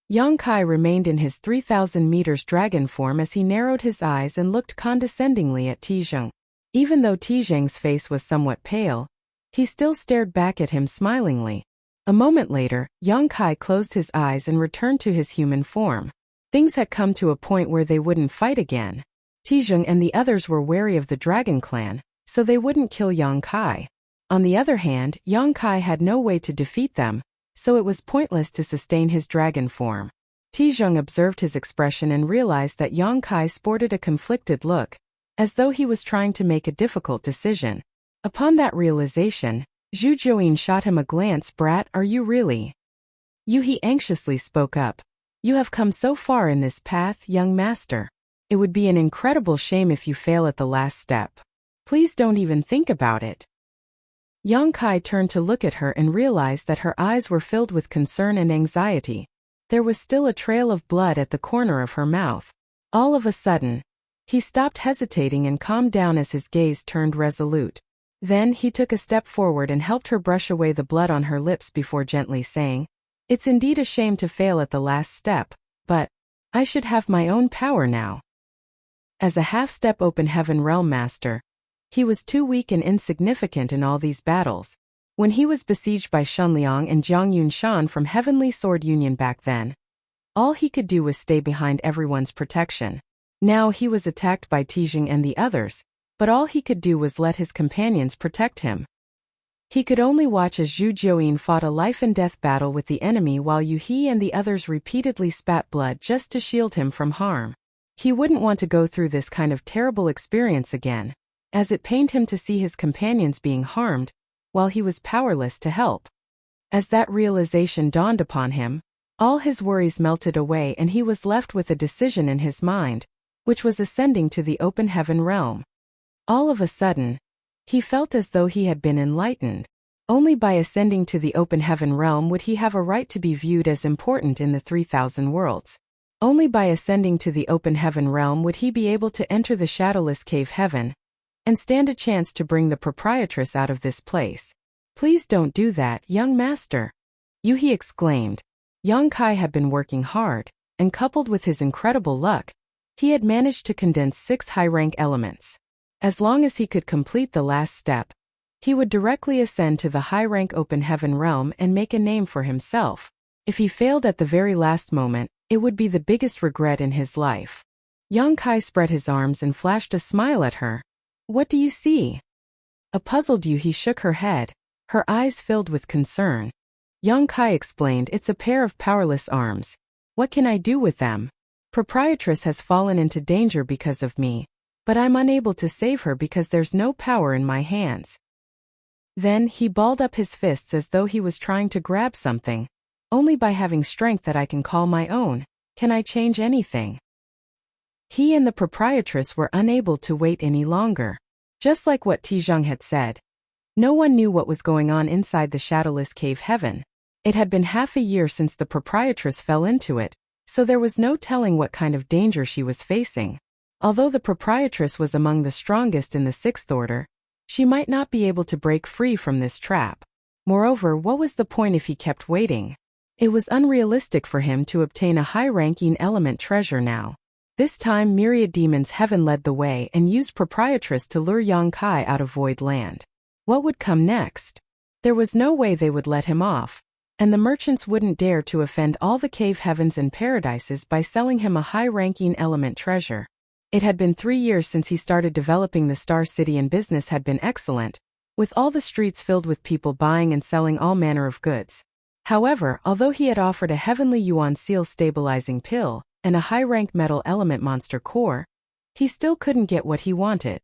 Yang Kai remained in his 3,000 meters dragon form as he narrowed his eyes and looked condescendingly at Tizheng. Even though Tizheng's face was somewhat pale, he still stared back at him smilingly. A moment later, Yang Kai closed his eyes and returned to his human form. Things had come to a point where they wouldn't fight again. Tizheng and the others were wary of the Dragon Clan, so they wouldn't kill Yang Kai. On the other hand, Yang Kai had no way to defeat them, so it was pointless to sustain his dragon form. Tizheng observed his expression and realized that Yang Kai sported a conflicted look, as though he was trying to make a difficult decision. Upon that realization, Zhu Jiuyin shot him a glance. Brat, are you really? Yuhi anxiously spoke up. You have come so far in this path, young master. It would be an incredible shame if you fail at the last step. Please don't even think about it. Yang Kai turned to look at her and realized that her eyes were filled with concern and anxiety. There was still a trail of blood at the corner of her mouth. All of a sudden, he stopped hesitating and calmed down as his gaze turned resolute. Then he took a step forward and helped her brush away the blood on her lips before gently saying, It's indeed a shame to fail at the last step, but I should have my own power now. As a half-step open heaven realm master, he was too weak and insignificant in all these battles. When he was besieged by Shunliang and Jiang Yunshan from Heavenly Sword Union back then, all he could do was stay behind everyone's protection. Now he was attacked by Tizheng and the others, but all he could do was let his companions protect him. He could only watch as Zhu Jiuyin fought a life-and-death battle with the enemy while Yuhi and the others repeatedly spat blood just to shield him from harm. He wouldn't want to go through this kind of terrible experience again, as it pained him to see his companions being harmed, while he was powerless to help. As that realization dawned upon him, all his worries melted away and he was left with a decision in his mind, which was ascending to the open heaven realm. All of a sudden, he felt as though he had been enlightened. Only by ascending to the open heaven realm would he have a right to be viewed as important in the 3,000 worlds. Only by ascending to the open heaven realm would he be able to enter the shadowless cave heaven, and stand a chance to bring the proprietress out of this place. Please don't do that, young master. Yuhi exclaimed. Yang Kai had been working hard, and coupled with his incredible luck, he had managed to condense 6 high-rank elements. As long as he could complete the last step, he would directly ascend to the high-rank open heaven realm and make a name for himself. If he failed at the very last moment, it would be the biggest regret in his life. Yang Kai spread his arms and flashed a smile at her. What do you see? A puzzled Yuhi shook her head, her eyes filled with concern. Yang Kai explained, It's a pair of powerless arms. What can I do with them? Proprietress has fallen into danger because of me, but I'm unable to save her because there's no power in my hands. Then he balled up his fists as though he was trying to grab something. Only by having strength that I can call my own, can I change anything. He and the proprietress were unable to wait any longer. Just like what Tizheng had said. No one knew what was going on inside the shadowless cave heaven. It had been half a year since the proprietress fell into it, so there was no telling what kind of danger she was facing. Although the proprietress was among the strongest in the 6th order, she might not be able to break free from this trap. Moreover, what was the point if he kept waiting? It was unrealistic for him to obtain a high-ranking element treasure now. This time Myriad Demons Heaven led the way and used Proprietress to lure Yang Kai out of Void Land. What would come next? There was no way they would let him off, and the merchants wouldn't dare to offend all the cave heavens and paradises by selling him a high-ranking element treasure. It had been 3 years since he started developing the Star City, and business had been excellent, with all the streets filled with people buying and selling all manner of goods. However, although he had offered a heavenly yuan seal stabilizing pill and a high-rank metal element monster core, he still couldn't get what he wanted.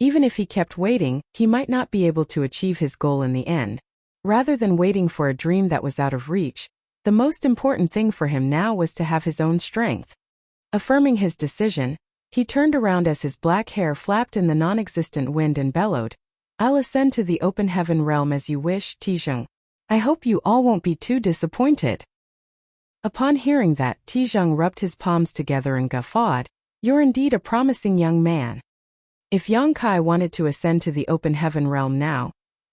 Even if he kept waiting, he might not be able to achieve his goal in the end. Rather than waiting for a dream that was out of reach, the most important thing for him now was to have his own strength. Affirming his decision, he turned around as his black hair flapped in the non-existent wind and bellowed, "I'll ascend to the open heaven realm as you wish, Tizheng. I hope you all won't be too disappointed." Upon hearing that, Tizheng rubbed his palms together and guffawed. "You're indeed a promising young man." If Yang Kai wanted to ascend to the open heaven realm now,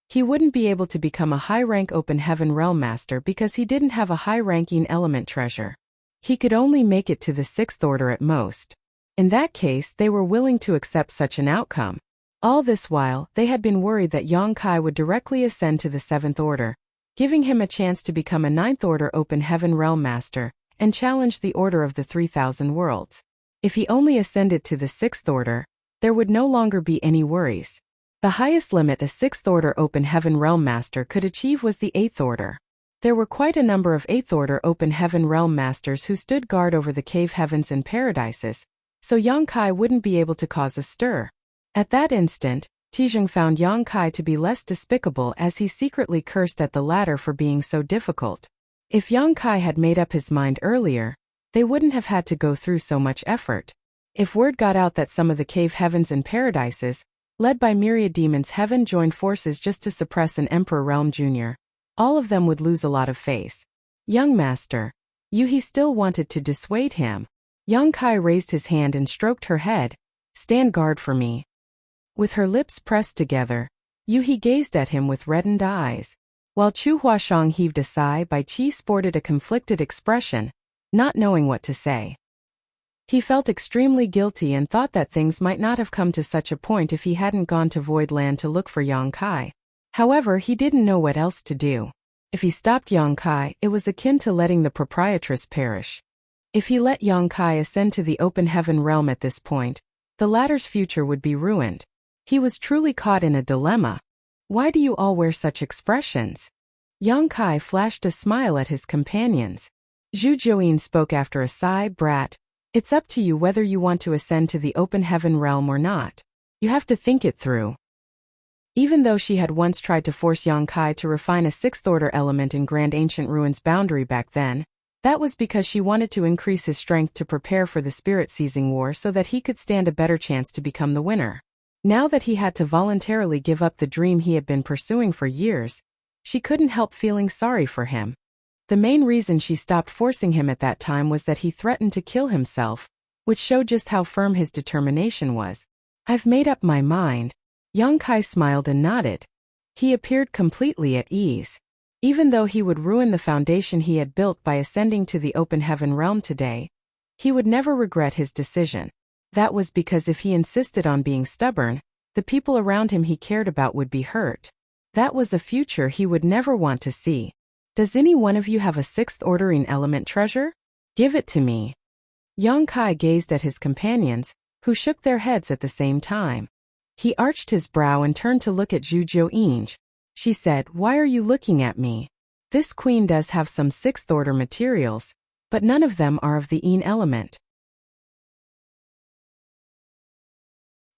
he wouldn't be able to become a high-rank open heaven realm master because he didn't have a high-ranking element treasure. He could only make it to the 6th order at most. In that case, they were willing to accept such an outcome. All this while, they had been worried that Yang Kai would directly ascend to the 7th order, giving him a chance to become a 9th order open heaven realm master and challenge the order of the 3,000 worlds. If he only ascended to the 6th order, there would no longer be any worries. The highest limit a 6th order open heaven realm master could achieve was the 8th order. There were quite a number of 8th order open heaven realm masters who stood guard over the cave heavens and paradises, so Yang Kai wouldn't be able to cause a stir. At that instant, Tizheng found Yang Kai to be less despicable as he secretly cursed at the latter for being so difficult. If Yang Kai had made up his mind earlier, they wouldn't have had to go through so much effort. If word got out that some of the cave heavens and paradises, led by myriad demons heaven, joined forces just to suppress an Emperor Realm Jr., all of them would lose a lot of face. "Young master, he still wanted to dissuade him." Yang Kai raised his hand and stroked her head. "Stand guard for me." With her lips pressed together, He gazed at him with reddened eyes. While Chu Huashang heaved a sigh, Bai Qi sported a conflicted expression, not knowing what to say. He felt extremely guilty and thought that things might not have come to such a point if he hadn't gone to Void Land to look for Yang Kai. However, he didn't know what else to do. If he stopped Yang Kai, it was akin to letting the proprietress perish. If he let Yang Kai ascend to the open heaven realm at this point, the latter's future would be ruined. He was truly caught in a dilemma. "Why do you all wear such expressions?" Yang Kai flashed a smile at his companions. Zhu Jiuyin spoke after a sigh. "Brat, it's up to you whether you want to ascend to the open heaven realm or not. You have to think it through." Even though she had once tried to force Yang Kai to refine a 6th order element in Grand Ancient Ruins boundary back then, that was because she wanted to increase his strength to prepare for the Spirit Seizing War so that he could stand a better chance to become the winner. Now that he had to voluntarily give up the dream he had been pursuing for years, she couldn't help feeling sorry for him. The main reason she stopped forcing him at that time was that he threatened to kill himself, which showed just how firm his determination was. "I've made up my mind." Yang Kai smiled and nodded. He appeared completely at ease. Even though he would ruin the foundation he had built by ascending to the open heaven realm today, he would never regret his decision. That was because if he insisted on being stubborn, the people around him he cared about would be hurt. That was a future he would never want to see. "Does any one of you have a 6th ordering element treasure? Give it to me." Yang Kai gazed at his companions, who shook their heads at the same time. He arched his brow and turned to look at Zhu Jiuyin. She said, "Why are you looking at me? This queen does have some 6th order materials, but none of them are of the Yin element."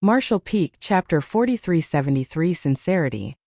Martial Peak Chapter 4373 Sincerity.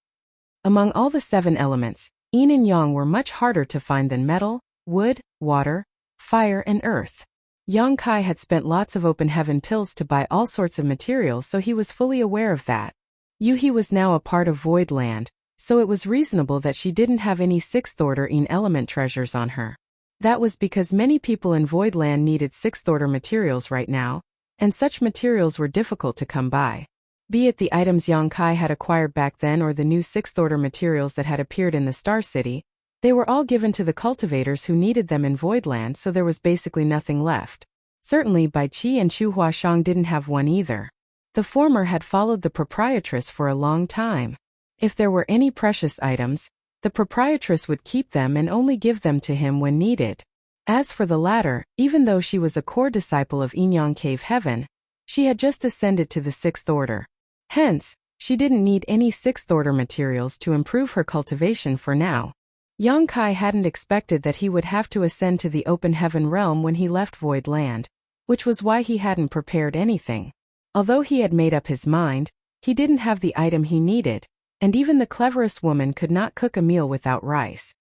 Among all the 7 elements, Yin and Yang were much harder to find than metal, wood, water, fire and earth. Yang Kai had spent lots of open heaven pills to buy all sorts of materials, so he was fully aware of that. Yuhi was now a part of Void Land, so it was reasonable that she didn't have any 6th order Yin element treasures on her. That was because many people in Void Land needed 6th order materials right now, and such materials were difficult to come by. Be it the items Yang Kai had acquired back then or the new 6th order materials that had appeared in the Star City, they were all given to the cultivators who needed them in Voidland, so there was basically nothing left. Certainly Bai Qi and Chu Huashang didn't have one either. The former had followed the proprietress for a long time. If there were any precious items, the proprietress would keep them and only give them to him when needed. As for the latter, even though she was a core disciple of Yin Yang Cave Heaven, She had just ascended to the 6th order. Hence, she didn't need any 6th order materials to improve her cultivation for now. Yang Kai hadn't expected that he would have to ascend to the open heaven realm when he left Void Land, which was why he hadn't prepared anything. Although he had made up his mind, he didn't have the item he needed, and even the cleverest woman could not cook a meal without rice.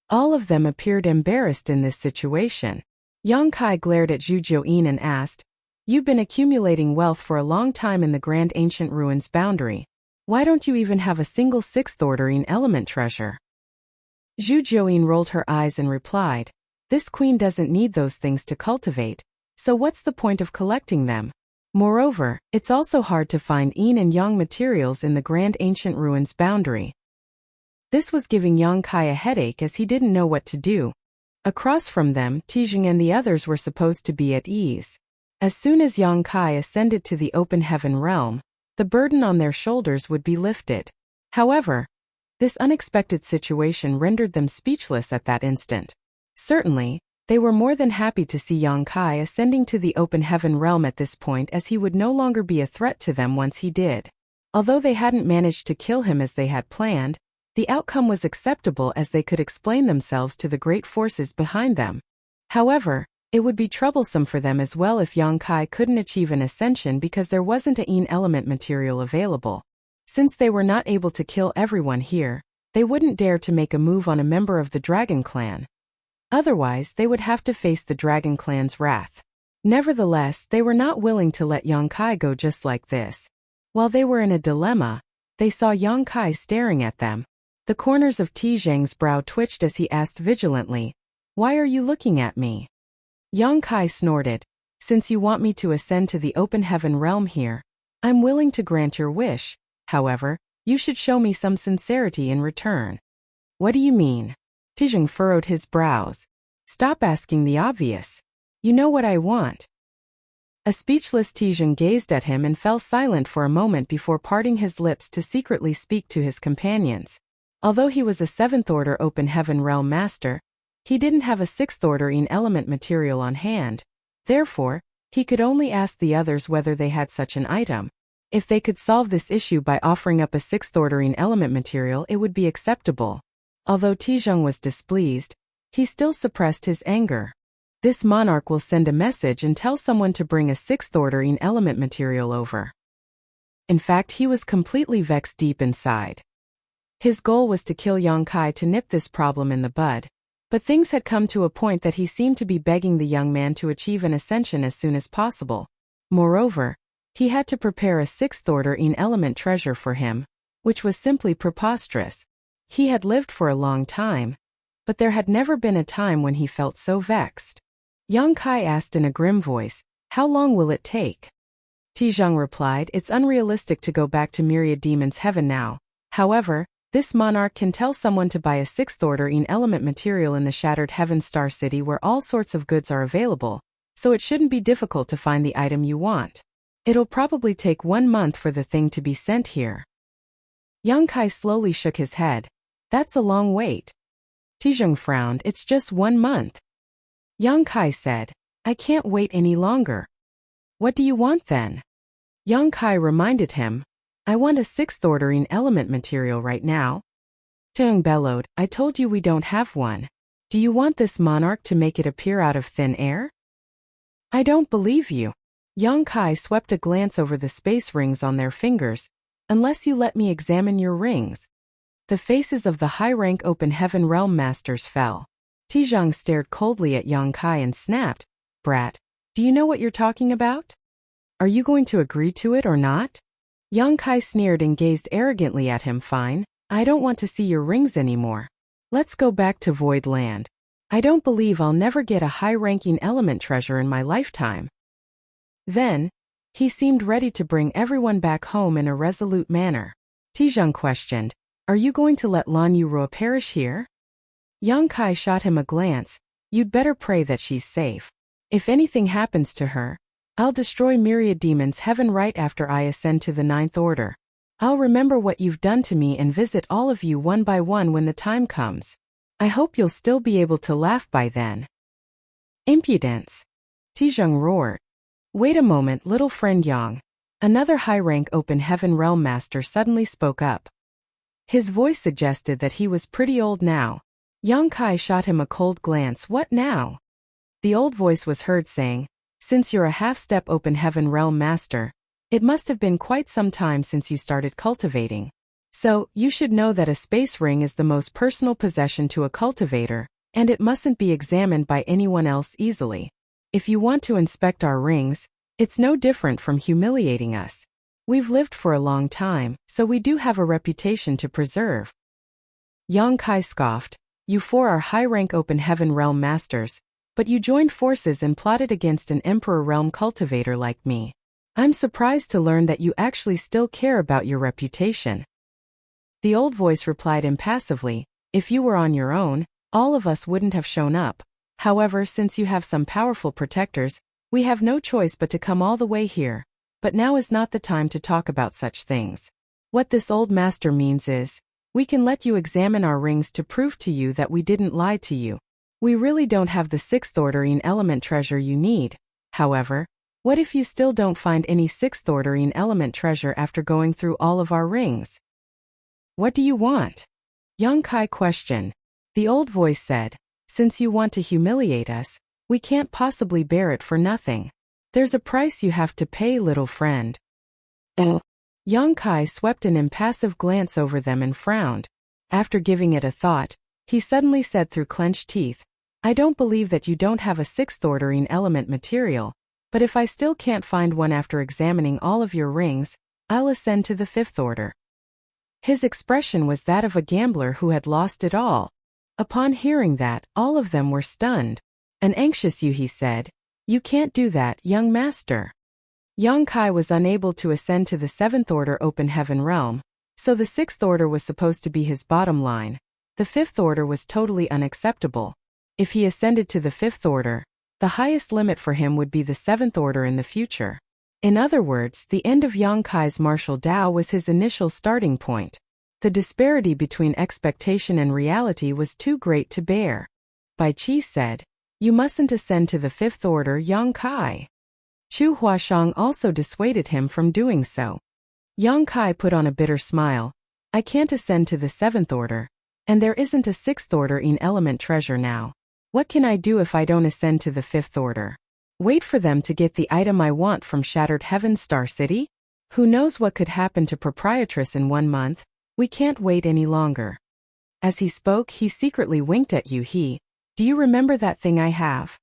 All of them appeared embarrassed in this situation. Yang Kai glared at Zhu Jiuyin and asked, "You've been accumulating wealth for a long time in the Grand Ancient Ruins boundary. Why don't you even have a single 6th ordering element treasure?" Zhu Jiuyin rolled her eyes and replied, "This queen doesn't need those things to cultivate, so what's the point of collecting them? Moreover, it's also hard to find yin and yang materials in the Grand Ancient Ruins boundary." This was giving Yang Kai a headache as he didn't know what to do. Across from them, Tijing and the others were supposed to be at ease. As soon as Yang Kai ascended to the open heaven realm, the burden on their shoulders would be lifted. However, this unexpected situation rendered them speechless at that instant. Certainly, they were more than happy to see Yang Kai ascending to the open heaven realm at this point, as he would no longer be a threat to them once he did. Although they hadn't managed to kill him as they had planned, the outcome was acceptable as they could explain themselves to the great forces behind them. However, it would be troublesome for them as well if Yang Kai couldn't achieve an ascension because there wasn't a yin element material available. Since they were not able to kill everyone here, they wouldn't dare to make a move on a member of the Dragon Clan. Otherwise, they would have to face the Dragon Clan's wrath. Nevertheless, they were not willing to let Yang Kai go just like this. While they were in a dilemma, they saw Yang Kai staring at them. The corners of Tijang's brow twitched as he asked vigilantly, "Why are you looking at me?" Yang Kai snorted, "Since you want me to ascend to the open heaven realm here, I'm willing to grant your wish. However, you should show me some sincerity in return." "What do you mean?" Tijang furrowed his brows. "Stop asking the obvious. You know what I want." A speechless Tijang gazed at him and fell silent for a moment before parting his lips to secretly speak to his companions. Although he was a 7th order open heaven realm master, he didn't have a 6th order yin element material on hand. Therefore, he could only ask the others whether they had such an item. If they could solve this issue by offering up a 6th order yin element material, it would be acceptable. Although Tijang was displeased, he still suppressed his anger. This monarch will send a message and tell someone to bring a 6th order yin element material over. In fact, he was completely vexed deep inside. His goal was to kill Yang Kai to nip this problem in the bud, but things had come to a point that he seemed to be begging the young man to achieve an ascension as soon as possible. Moreover, he had to prepare a 6th order yin element treasure for him, which was simply preposterous. He had lived for a long time, but there had never been a time when he felt so vexed. Yang Kai asked in a grim voice, "How long will it take?" Tijang replied, "It's unrealistic to go back to Myriad Demon's heaven now. However, this monarch can tell someone to buy a 6th order yin element material in the Shattered Heaven Star City where all sorts of goods are available, so it shouldn't be difficult to find the item you want. It'll probably take 1 month for the thing to be sent here." Yang Kai slowly shook his head. "That's a long wait." Tijang frowned. "It's just 1 month." Yang Kai said, "I can't wait any longer." "What do you want then?" Yang Kai reminded him, "I want a 6th order yin element material right now." Tijang bellowed, "I told you we don't have one. Do you want this monarch to make it appear out of thin air?" "I don't believe you." Yang Kai swept a glance over the space rings on their fingers. "Unless you let me examine your rings." The faces of the high-rank open heaven realm masters fell. Tijang stared coldly at Yang Kai and snapped, "Brat, do you know what you're talking about? Are you going to agree to it or not?" Yang Kai sneered and gazed arrogantly at him. "Fine, I don't want to see your rings anymore. Let's go back to Void Land. I don't believe I'll never get a high-ranking element treasure in my lifetime." Then, he seemed ready to bring everyone back home in a resolute manner. Tijang questioned, "Are you going to let Lan Yuro perish here?" Yang Kai shot him a glance. "You'd better pray that she's safe. If anything happens to her, I'll destroy Myriad Demon's heaven right after I ascend to the 9th order. I'll remember what you've done to me and visit all of you one by one when the time comes. I hope you'll still be able to laugh by then." "Impudence!" Tijang roared. Wait a moment, little friend Yang. Another high-rank open heaven realm master suddenly spoke up. His voice suggested that he was pretty old now. Yang Kai shot him a cold glance. What now? The old voice was heard saying, since you're a half-step open heaven realm master, it must have been quite some time since you started cultivating. So, you should know that a space ring is the most personal possession to a cultivator, and it mustn't be examined by anyone else easily. If you want to inspect our rings, it's no different from humiliating us. We've lived for a long time, so we do have a reputation to preserve. Yang Kai scoffed, you four are high-rank open heaven realm masters, but you joined forces and plotted against an emperor realm cultivator like me. I'm surprised to learn that you actually still care about your reputation. The old voice replied impassively, if you were on your own, all of us wouldn't have shown up. However, since you have some powerful protectors, we have no choice but to come all the way here. But now is not the time to talk about such things. What this old master means is, we can let you examine our rings to prove to you that we didn't lie to you. We really don't have the sixth ordering element treasure you need. However, what if you still don't find any sixth ordering element treasure after going through all of our rings? What do you want? Yang Kai questioned. The old voice said, since you want to humiliate us, we can't possibly bear it for nothing. There's a price you have to pay, little friend. Yang Kai swept an impassive glance over them and frowned. After giving it a thought, he suddenly said through clenched teeth, I don't believe that you don't have a sixth ordering element material, but if I still can't find one after examining all of your rings, I'll ascend to the fifth order. His expression was that of a gambler who had lost it all. Upon hearing that, all of them were stunned. An anxious you, he said, you can't do that, young master. Yang Kai was unable to ascend to the seventh order open heaven realm, so the sixth order was supposed to be his bottom line. The fifth order was totally unacceptable. If he ascended to the fifth order, the highest limit for him would be the seventh order in the future. In other words, the end of Yang Kai's martial Tao was his initial starting point. The disparity between expectation and reality was too great to bear. Bai Qi said, you mustn't ascend to the fifth order, Yang Kai. Chu Huashang also dissuaded him from doing so. Yang Kai put on a bitter smile. I can't ascend to the seventh order, and there isn't a sixth order in element treasure now. What can I do if I don't ascend to the fifth order? Wait for them to get the item I want from Shattered Heaven Star City? Who knows what could happen to Proprietress in 1 month? We can't wait any longer. As he spoke, he secretly winked at Yu He. Do you remember that thing I have?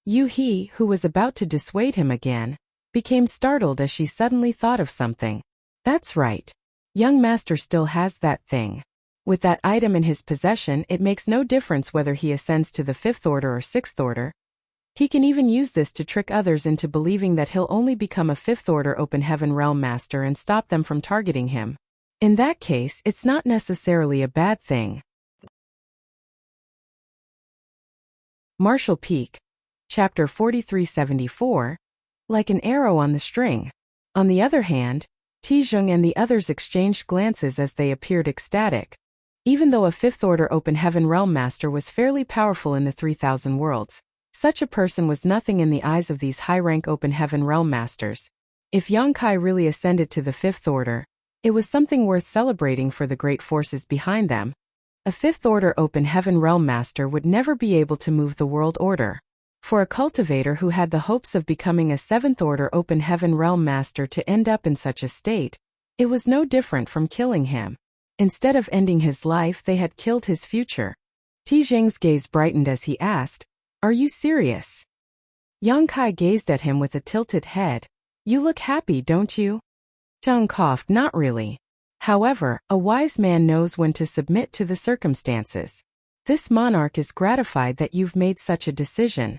Yu He, who was about to dissuade him again, became startled as she suddenly thought of something. That's right. Young master still has that thing. With that item in his possession, it makes no difference whether he ascends to the fifth order or sixth order. He can even use this to trick others into believing that he'll only become a fifth order open heaven realm master and stop them from targeting him. In that case, it's not necessarily a bad thing. Martial Peak. Chapter 4374. Like an arrow on the string. On the other hand, Tizheng and the others exchanged glances as they appeared ecstatic. Even though a fifth order open heaven realm master was fairly powerful in the 3000 worlds, such a person was nothing in the eyes of these high-rank open heaven realm masters. If Yang Kai really ascended to the fifth order, it was something worth celebrating for the great forces behind them. A fifth order open heaven realm master would never be able to move the world order. For a cultivator who had the hopes of becoming a seventh order open heaven realm master to end up in such a state, it was no different from killing him. Instead of ending his life, they had killed his future. Tizheng's gaze brightened as he asked, are you serious? Yang Kai gazed at him with a tilted head. You look happy, don't you? Zhang coughed, not really. However, a wise man knows when to submit to the circumstances. This monarch is gratified that you've made such a decision.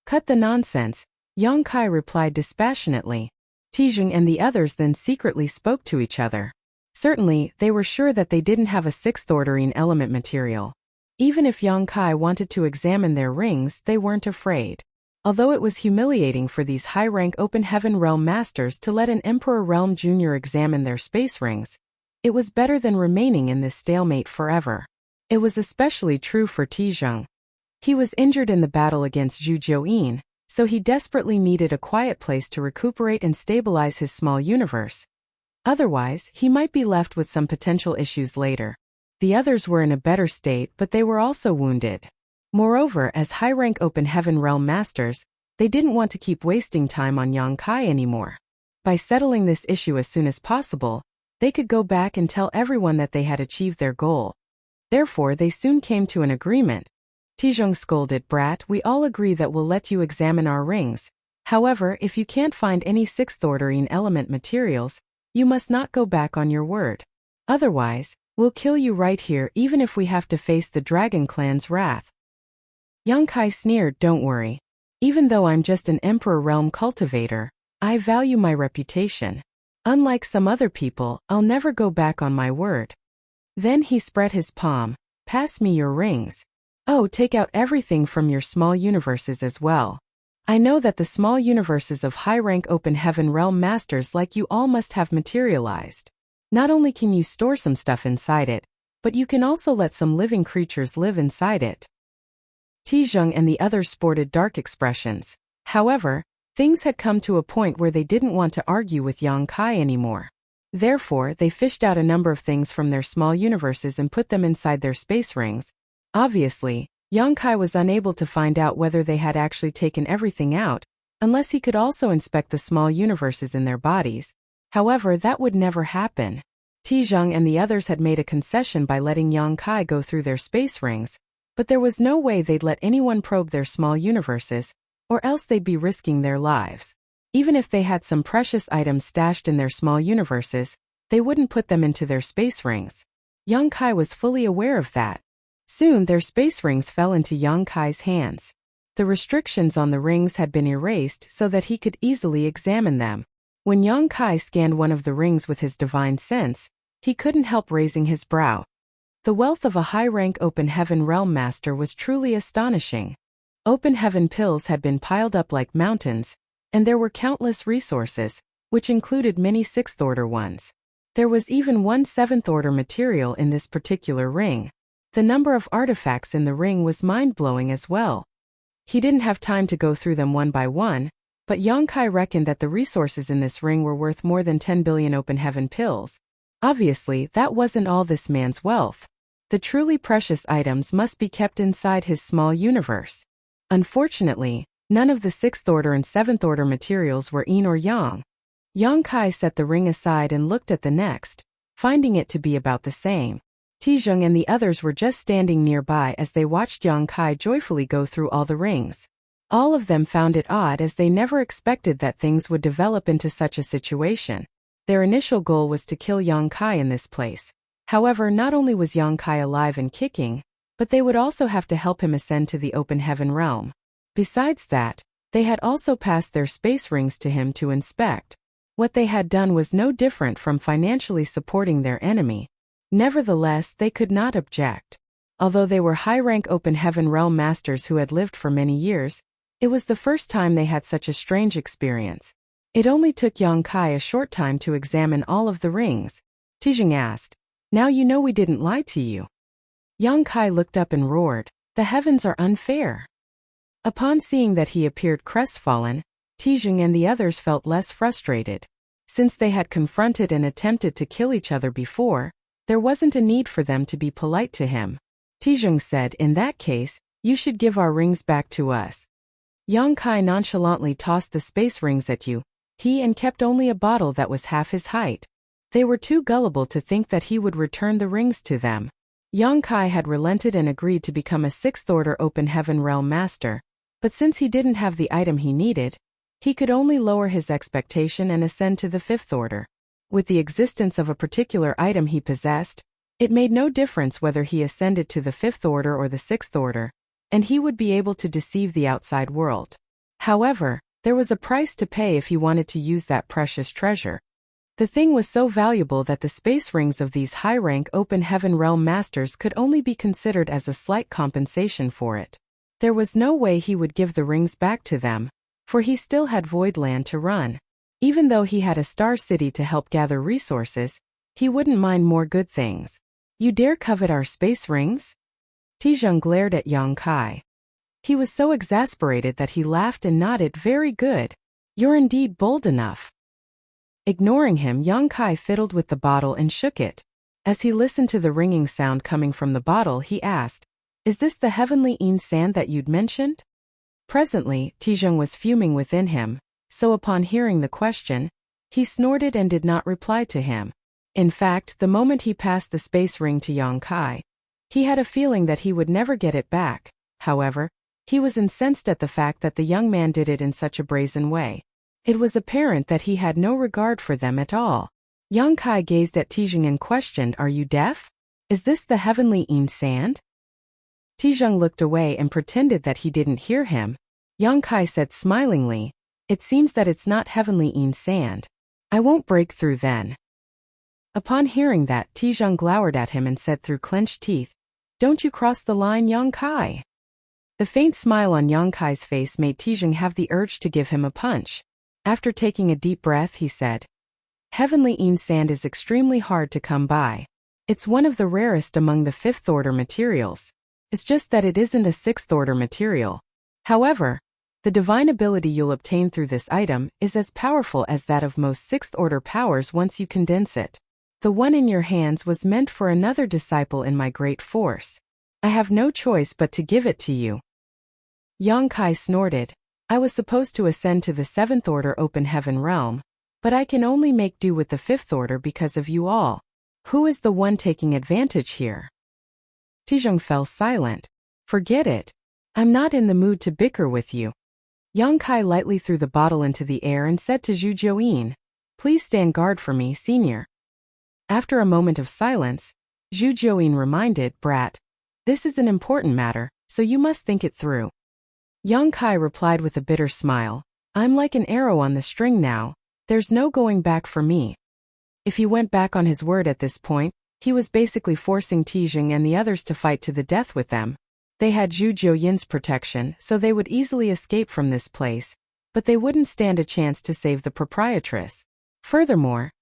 Cut the nonsense, Yang Kai replied dispassionately. Tizheng and the others then secretly spoke to each other. Certainly, they were sure that they didn't have a sixth ordering element material. Even if Yang Kai wanted to examine their rings, they weren't afraid. Although it was humiliating for these high-rank open heaven realm masters to let an Emperor Realm Jr. examine their space rings, it was better than remaining in this stalemate forever. It was especially true for Tizheng. He was injured in the battle against Zhu Jiuyin, So he desperately needed a quiet place to recuperate and stabilize his small universe. Otherwise, he might be left with some potential issues later. The others were in a better state, but they were also wounded. Moreover, as high-rank Open Heaven Realm Masters, they didn't want to keep wasting time on Yang Kai anymore. By settling this issue as soon as possible, they could go back and tell everyone that they had achieved their goal. Therefore, they soon came to an agreement. Tijong scolded, "Brat, we all agree that we'll let you examine our rings. However, if you can't find any sixth ordering element materials, you must not go back on your word. Otherwise, we'll kill you right here even if we have to face the Dragon Clan's wrath." Yang Kai sneered, "Don't worry. Even though I'm just an Emperor Realm cultivator, I value my reputation. Unlike some other people, I'll never go back on my word." Then he spread his palm. "Pass me your rings. Oh, take out everything from your small universes as well. I know that the small universes of high-rank Open Heaven Realm Masters like you all must have materialized. Not only can you store some stuff inside it, but you can also let some living creatures live inside it." Tijong and the others sported dark expressions. However, things had come to a point where they didn't want to argue with Yang Kai anymore. Therefore, they fished out a number of things from their small universes and put them inside their space rings. Obviously, Yang Kai was unable to find out whether they had actually taken everything out, unless he could also inspect the small universes in their bodies. However, that would never happen. Tijong and the others had made a concession by letting Yang Kai go through their space rings, but there was no way they'd let anyone probe their small universes, or else they'd be risking their lives. Even if they had some precious items stashed in their small universes, they wouldn't put them into their space rings. Yang Kai was fully aware of that. Soon their space rings fell into Yang Kai's hands. The restrictions on the rings had been erased so that he could easily examine them. When Yang Kai scanned one of the rings with his divine sense, he couldn't help raising his brow. The wealth of a high-rank Open Heaven Realm Master was truly astonishing. Open Heaven pills had been piled up like mountains, and there were countless resources, which included many sixth-order ones. There was even one seventh-order material in this particular ring. The number of artifacts in the ring was mind-blowing as well. He didn't have time to go through them one by one, but Yang Kai reckoned that the resources in this ring were worth more than 10 billion Open Heaven pills. Obviously, that wasn't all this man's wealth. The truly precious items must be kept inside his small universe. Unfortunately, none of the sixth-order and seventh-order materials were yin or yang. Yang Kai set the ring aside and looked at the next, finding it to be about the same. Tijong and the others were just standing nearby as they watched Yang Kai joyfully go through all the rings. All of them found it odd as they never expected that things would develop into such a situation. Their initial goal was to kill Yang Kai in this place. However, not only was Yang Kai alive and kicking, but they would also have to help him ascend to the Open Heaven realm. Besides that, they had also passed their space rings to him to inspect. What they had done was no different from financially supporting their enemy. Nevertheless, they could not object. Although they were high-rank Open Heaven Realm Masters who had lived for many years, it was the first time they had such a strange experience. It only took Yang Kai a short time to examine all of the rings. Tijong asked, "Now you know we didn't lie to you." Yang Kai looked up and roared, "The heavens are unfair." Upon seeing that he appeared crestfallen, Tijong and the others felt less frustrated. Since they had confronted and attempted to kill each other before, there wasn't a need for them to be polite to him. Tijong said, "In that case, you should give our rings back to us." Yang Kai nonchalantly tossed the space rings at you. He and kept only a bottle that was half his height. They were too gullible to think that he would return the rings to them. Yang Kai had relented and agreed to become a sixth-order Open Heaven Realm Master, but since he didn't have the item he needed, he could only lower his expectation and ascend to the fifth order. With the existence of a particular item he possessed, it made no difference whether he ascended to the fifth order or the sixth order, and he would be able to deceive the outside world. However, there was a price to pay if he wanted to use that precious treasure. The thing was so valuable that the space rings of these high-rank Open Heaven Realm Masters could only be considered as a slight compensation for it. There was no way he would give the rings back to them, for he still had Voidland to run. Even though he had a star city to help gather resources, he wouldn't mind more good things. "You dare covet our space rings?" Tijong glared at Yang Kai. He was so exasperated that he laughed and nodded. Very good. You're indeed bold enough. Ignoring him, Yang Kai fiddled with the bottle and shook it. As he listened to the ringing sound coming from the bottle, he asked, "Is this the heavenly Yin sand that you'd mentioned?" Presently, Tijung was fuming within him, so upon hearing the question, he snorted and did not reply to him. In fact, the moment he passed the space ring to Yang Kai, he had a feeling that he would never get it back. However, he was incensed at the fact that the young man did it in such a brazen way. It was apparent that he had no regard for them at all. Yang Kai gazed at Tijung and questioned, "Are you deaf? Is this the heavenly Yin sand?" Tijung looked away and pretended that he didn't hear him. Yang Kai said smilingly, "It seems that it's not heavenly Yin sand. I won't break through then." Upon hearing that, Tijung glowered at him and said through clenched teeth, "Don't you cross the line, Yang Kai." The faint smile on Yang Kai's face made Tijung have the urge to give him a punch. After taking a deep breath, he said, "Heavenly Yin sand is extremely hard to come by. It's one of the rarest among the fifth-order materials. It's just that it isn't a sixth-order material. However, the divine ability you'll obtain through this item is as powerful as that of most sixth-order powers once you condense it. The one in your hands was meant for another disciple in my great force. I have no choice but to give it to you." Yang Kai snorted. "I was supposed to ascend to the seventh-order open heaven realm, but I can only make do with the fifth order because of you all. Who is the one taking advantage here?" Tijung fell silent. "Forget it. I'm not in the mood to bicker with you." Yang Kai lightly threw the bottle into the air and said to Zhu Jiuyin, "Please stand guard for me, senior." After a moment of silence, Zhu Jiuyin reminded, "Brat, this is an important matter, so you must think it through." Yang Kai replied with a bitter smile, "I'm like an arrow on the string now. There's no going back for me." If he went back on his word at this point, he was basically forcing Tijung and the others to fight to the death with them. They had Zhu Jiuyin's protection, so they would easily escape from this place, but they wouldn't stand a chance to save the proprietress. Furthermore,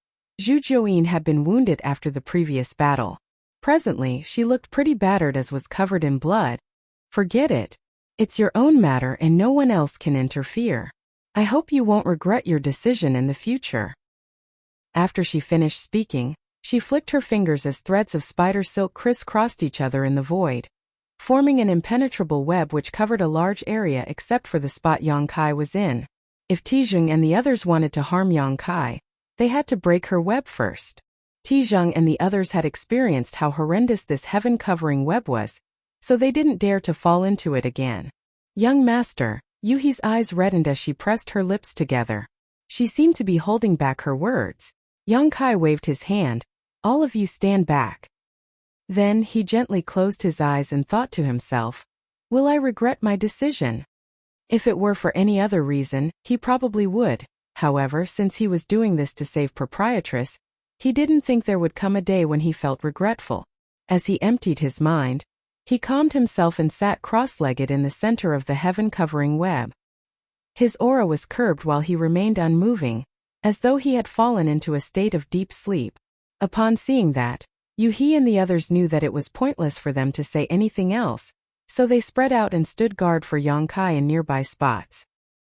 Zhu Jiuyin had been wounded after the previous battle. Presently, she looked pretty battered as was covered in blood. "Forget it. It's your own matter and no one else can interfere. I hope you won't regret your decision in the future." After she finished speaking, she flicked her fingers as threads of spider silk crisscrossed each other in the void, forming an impenetrable web which covered a large area except for the spot Yang Kai was in. If Tijung and the others wanted to harm Yang Kai, they had to break her web first. Tijung and the others had experienced how horrendous this heaven-covering web was, so they didn't dare to fall into it again. "Young master," Yuhi's eyes reddened as she pressed her lips together. She seemed to be holding back her words. Yang Kai waved his hand, "All of you stand back." Then he gently closed his eyes and thought to himself, "Will I regret my decision?" If it were for any other reason, he probably would. However, since he was doing this to save proprietress, he didn't think there would come a day when he felt regretful. As he emptied his mind, he calmed himself and sat cross-legged in the center of the heaven-covering web. His aura was curbed while he remained unmoving, as though he had fallen into a state of deep sleep. Upon seeing that, Yuhi and the others knew that it was pointless for them to say anything else, so they spread out and stood guard for Yang Kai in nearby spots.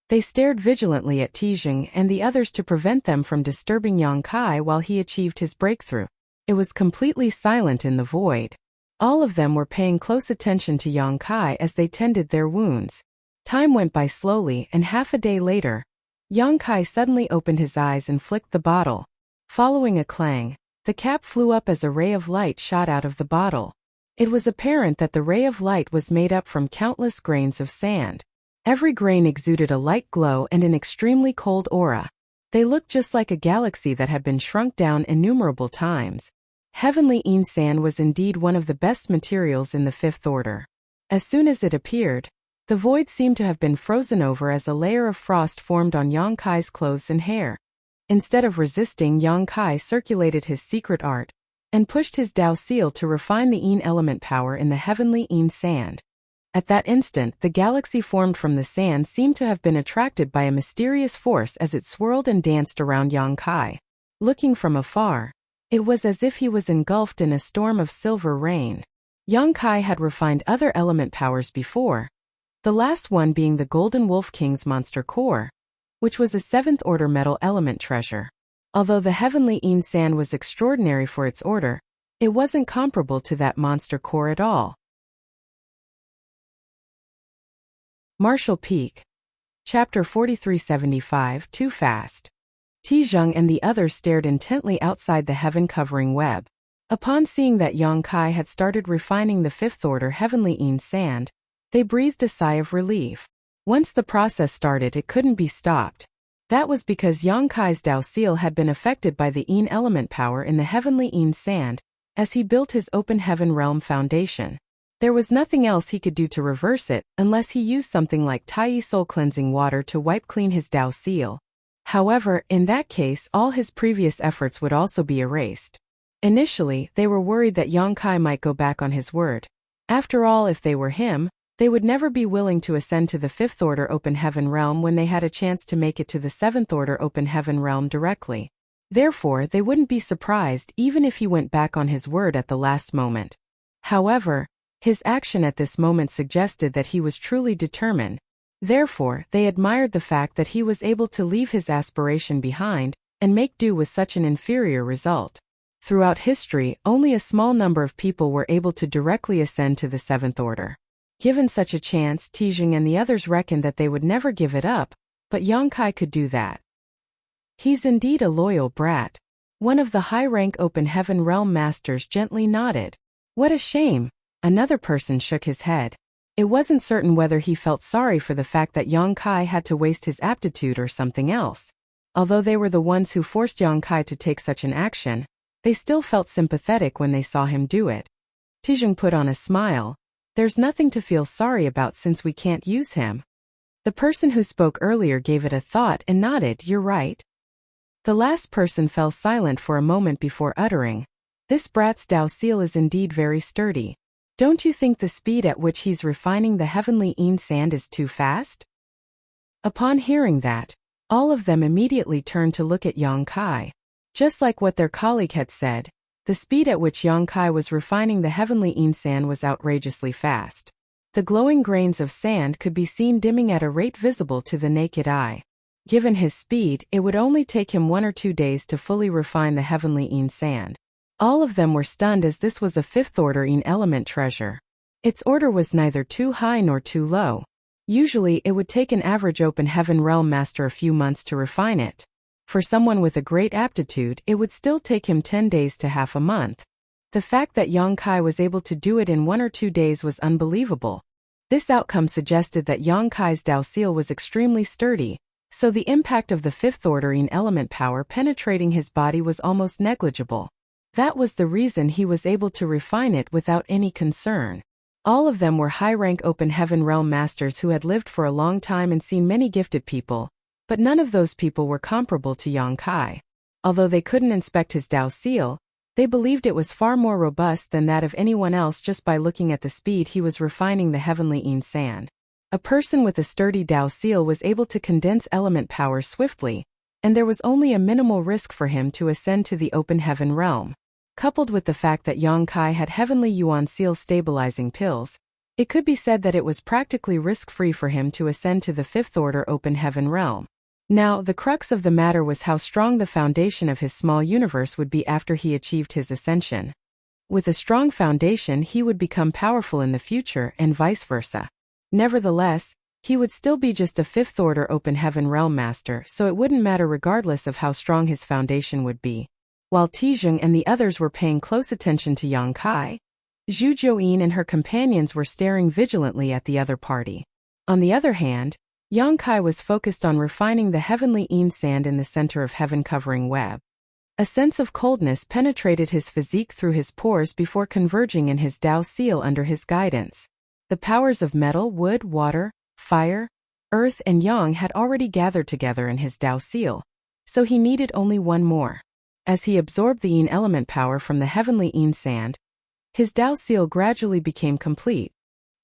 They stared vigilantly at Tijung and the others to prevent them from disturbing Yang Kai while he achieved his breakthrough. It was completely silent in the void. All of them were paying close attention to Yang Kai as they tended their wounds. Time went by slowly, and half a day later, Yang Kai suddenly opened his eyes and flicked the bottle. Following a clang, the cap flew up as a ray of light shot out of the bottle. It was apparent that the ray of light was made up from countless grains of sand. Every grain exuded a light glow and an extremely cold aura. They looked just like a galaxy that had been shrunk down innumerable times. Heavenly Yin sand was indeed one of the best materials in the fifth order. As soon as it appeared, the void seemed to have been frozen over as a layer of frost formed on Yang Kai's clothes and hair. Instead of resisting, Yang Kai circulated his secret art and pushed his Dao seal to refine the Yin element power in the heavenly Yin sand. At that instant, the galaxy formed from the sand seemed to have been attracted by a mysterious force as it swirled and danced around Yang Kai. Looking from afar, it was as if he was engulfed in a storm of silver rain. Yang Kai had refined other element powers before, the last one being the Golden Wolf King's monster core, which was a 7th-order metal element treasure. Although the heavenly Een sand was extraordinary for its order, it wasn't comparable to that monster core at all. Marshall Peak. Chapter 4375, Too Fast. Tijung and the others stared intently outside the heaven-covering web. Upon seeing that Yang Kai had started refining the 5th-order heavenly Een sand, they breathed a sigh of relief. Once the process started, it couldn't be stopped. That was because Yang Kai's Dao Seal had been affected by the Een element power in the heavenly Een sand, as he built his open heaven realm foundation. There was nothing else he could do to reverse it, unless he used something like Tai soul cleansing water to wipe clean his Dao Seal. However, in that case, all his previous efforts would also be erased. Initially, they were worried that Yang Kai might go back on his word. After all, if they were him, they would never be willing to ascend to the 5th-order open heaven realm when they had a chance to make it to the 7th-order open heaven realm directly. Therefore, they wouldn't be surprised even if he went back on his word at the last moment. However, his action at this moment suggested that he was truly determined. Therefore, they admired the fact that he was able to leave his aspiration behind and make do with such an inferior result. Throughout history, only a small number of people were able to directly ascend to the 7th order. Given such a chance, Tijung and the others reckoned that they would never give it up, but Yang Kai could do that. He's indeed a loyal brat. One of the high-rank open heaven realm masters gently nodded. What a shame. Another person shook his head. It wasn't certain whether he felt sorry for the fact that Yang Kai had to waste his aptitude or something else. Although they were the ones who forced Yang Kai to take such an action, they still felt sympathetic when they saw him do it. Tijung put on a smile. There's nothing to feel sorry about since we can't use him. The person who spoke earlier gave it a thought and nodded, you're right. The last person fell silent for a moment before uttering, this brat's Dao Seal is indeed very sturdy. Don't you think the speed at which he's refining the heavenly Een sand is too fast? Upon hearing that, all of them immediately turned to look at Yang Kai. Just like what their colleague had said, the speed at which Yang Kai was refining the heavenly Een sand was outrageously fast. The glowing grains of sand could be seen dimming at a rate visible to the naked eye. Given his speed, it would only take him 1 or 2 days to fully refine the heavenly Een sand. All of them were stunned as this was a 5th-order Een element treasure. Its order was neither too high nor too low. Usually, it would take an average open heaven realm master a few months to refine it. For someone with a great aptitude, it would still take him 10 days to half a month. The fact that Yang Kai was able to do it in 1 or 2 days was unbelievable. This outcome suggested that Yang Kai's Dao Seal was extremely sturdy, so the impact of the 5th-order Een element power penetrating his body was almost negligible. That was the reason he was able to refine it without any concern. All of them were high-rank open heaven realm masters who had lived for a long time and seen many gifted people, but none of those people were comparable to Yang Kai. Although they couldn't inspect his Dao Seal, they believed it was far more robust than that of anyone else just by looking at the speed he was refining the heavenly Een sand. A person with a sturdy Dao Seal was able to condense element power swiftly, and there was only a minimal risk for him to ascend to the open heaven realm. Coupled with the fact that Yang Kai had heavenly Yuan Seal stabilizing pills, it could be said that it was practically risk-free for him to ascend to the 5th-order open heaven realm. Now, the crux of the matter was how strong the foundation of his small universe would be after he achieved his ascension. With a strong foundation, he would become powerful in the future and vice versa. Nevertheless, he would still be just a 5th-order open heaven realm master, so it wouldn't matter regardless of how strong his foundation would be. While Tijung and the others were paying close attention to Yang Kai, Zhu Joyin and her companions were staring vigilantly at the other party. On the other hand, Yang Kai was focused on refining the heavenly Een sand in the center of heaven-covering web. A sense of coldness penetrated his physique through his pores before converging in his Dao Seal under his guidance. The powers of metal, wood, water, fire, earth and yang had already gathered together in his Dao Seal, so he needed only one more. As he absorbed the Een element power from the heavenly Een sand, his Dao Seal gradually became complete.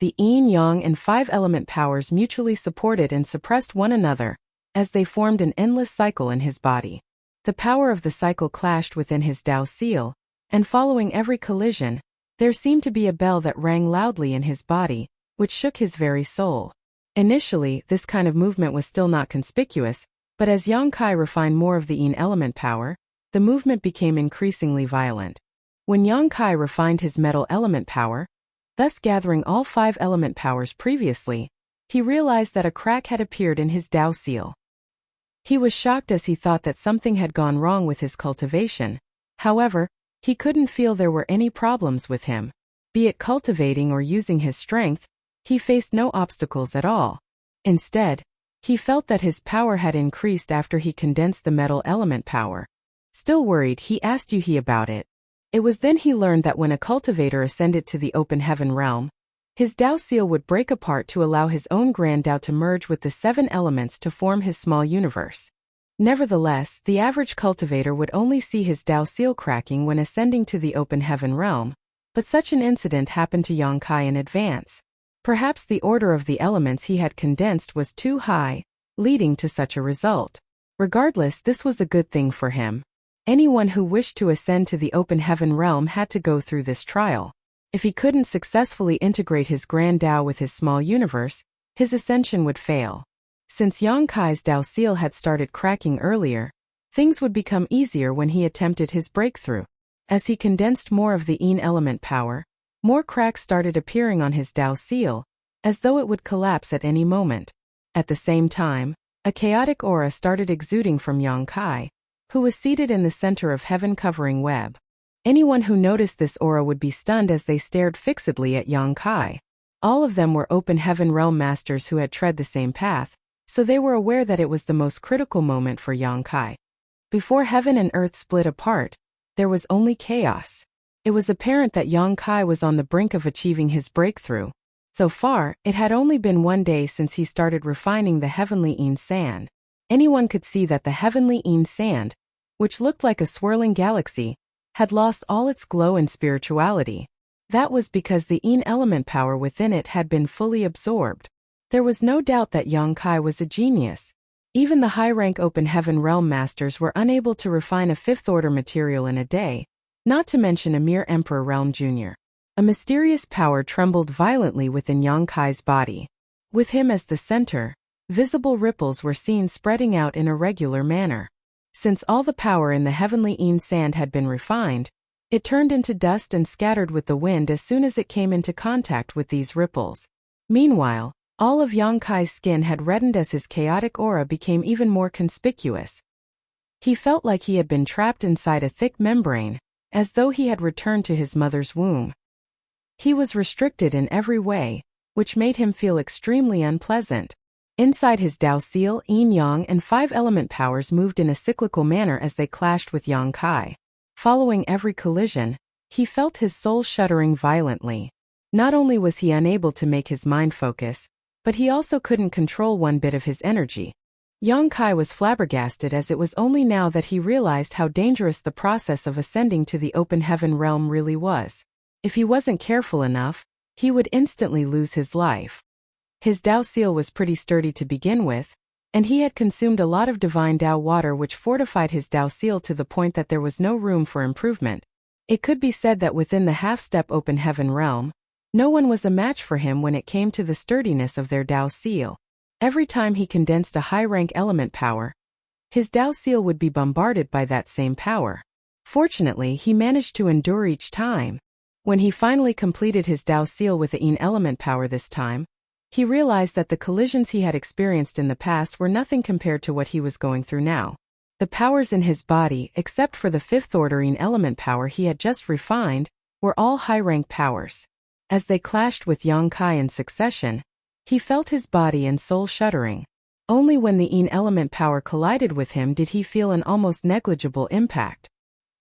The Yin, Yang and 5 element powers mutually supported and suppressed one another, as they formed an endless cycle in his body. The power of the cycle clashed within his Dao Seal, and following every collision, there seemed to be a bell that rang loudly in his body, which shook his very soul. Initially, this kind of movement was still not conspicuous, but as Yang Kai refined more of the yin element power, the movement became increasingly violent. When Yang Kai refined his metal element power, thus gathering all 5 element powers previously, he realized that a crack had appeared in his Dao seal. He was shocked as he thought that something had gone wrong with his cultivation. However, he couldn't feel there were any problems with him. Be it cultivating or using his strength, he faced no obstacles at all. Instead, he felt that his power had increased after he condensed the metal element power. Still worried, he asked Yuhi about it. It was then he learned that when a cultivator ascended to the open heaven realm, his Dao seal would break apart to allow his own grand Dao to merge with the 7 elements to form his small universe. Nevertheless, the average cultivator would only see his Dao seal cracking when ascending to the open heaven realm, but such an incident happened to Yang Kai in advance. Perhaps the order of the elements he had condensed was too high, leading to such a result. Regardless, this was a good thing for him. Anyone who wished to ascend to the open heaven realm had to go through this trial. If he couldn't successfully integrate his grand Dao with his small universe, his ascension would fail. Since Yang Kai's Dao seal had started cracking earlier, things would become easier when he attempted his breakthrough. As he condensed more of the yin element power, more cracks started appearing on his Dao seal, as though it would collapse at any moment. At the same time, a chaotic aura started exuding from Yang Kai, who was seated in the center of heaven-covering web. Anyone who noticed this aura would be stunned as they stared fixedly at Yang Kai. All of them were open heaven realm masters who had tread the same path, so they were aware that it was the most critical moment for Yang Kai. Before heaven and earth split apart, there was only chaos. It was apparent that Yang Kai was on the brink of achieving his breakthrough. So far, it had only been 1 day since he started refining the heavenly yin sand. Anyone could see that the heavenly yin sand, which looked like a swirling galaxy, had lost all its glow and spirituality. That was because the yin element power within it had been fully absorbed. There was no doubt that Yang Kai was a genius. Even the high-rank open heaven realm masters were unable to refine a 5th-order material in a day, not to mention a mere Emperor Realm Jr. A mysterious power trembled violently within Yang Kai's body. With him as the center, visible ripples were seen spreading out in a regular manner. Since all the power in the heavenly yin sand had been refined, it turned into dust and scattered with the wind as soon as it came into contact with these ripples. Meanwhile, all of Yang Kai's skin had reddened as his chaotic aura became even more conspicuous. He felt like he had been trapped inside a thick membrane, as though he had returned to his mother's womb. He was restricted in every way, which made him feel extremely unpleasant. Inside his Dao seal, yin-yang and 5 element powers moved in a cyclical manner as they clashed with Yang Kai. Following every collision, he felt his soul shuddering violently. Not only was he unable to make his mind focus, but he also couldn't control one bit of his energy. Yang Kai was flabbergasted as it was only now that he realized how dangerous the process of ascending to the open heaven realm really was. If he wasn't careful enough, he would instantly lose his life. His Dao seal was pretty sturdy to begin with, and he had consumed a lot of divine Dao water which fortified his Dao seal to the point that there was no room for improvement. It could be said that within the half-step open heaven realm, no one was a match for him when it came to the sturdiness of their Dao seal. Every time he condensed a high-rank element power, his Dao seal would be bombarded by that same power. Fortunately, he managed to endure each time. When he finally completed his Dao seal with the yin element power this time, he realized that the collisions he had experienced in the past were nothing compared to what he was going through now. The powers in his body, except for the 5th-order yin element power he had just refined, were all high-rank powers. As they clashed with Yang Kai in succession, he felt his body and soul shuddering. Only when the yin element power collided with him did he feel an almost negligible impact.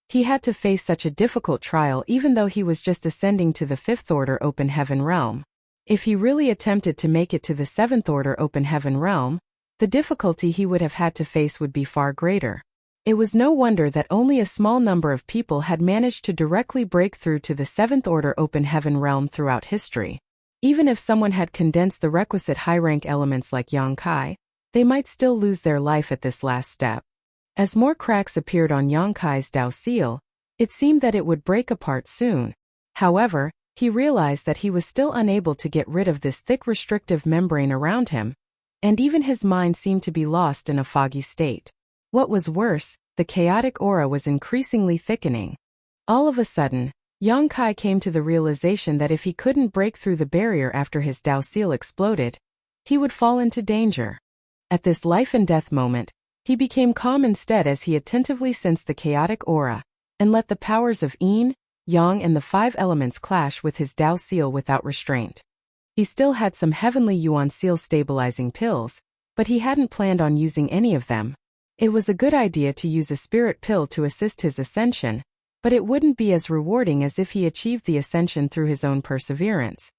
He had to face such a difficult trial even though he was just ascending to the 5th-order open heaven realm. If he really attempted to make it to the 7th-order open heaven realm, the difficulty he would have had to face would be far greater. It was no wonder that only a small number of people had managed to directly break through to the 7th-order open heaven realm throughout history. Even if someone had condensed the requisite high-rank elements like Yang Kai, they might still lose their life at this last step. As more cracks appeared on Yang Kai's Dao seal, it seemed that it would break apart soon. However, He realized that he was still unable to get rid of this thick restrictive membrane around him, and even his mind seemed to be lost in a foggy state. What was worse, the chaotic aura was increasingly thickening. All of a sudden, Yang Kai came to the realization that if he couldn't break through the barrier after his Dao seal exploded, he would fall into danger. At this life-and-death moment, he became calm instead as he attentively sensed the chaotic aura, and let the powers of yin, yang and the 5 elements clash with his Dao seal without restraint. He still had some heavenly yuan seal stabilizing pills, but he hadn't planned on using any of them. It was a good idea to use a spirit pill to assist his ascension, but it wouldn't be as rewarding as if he achieved the ascension through his own perseverance.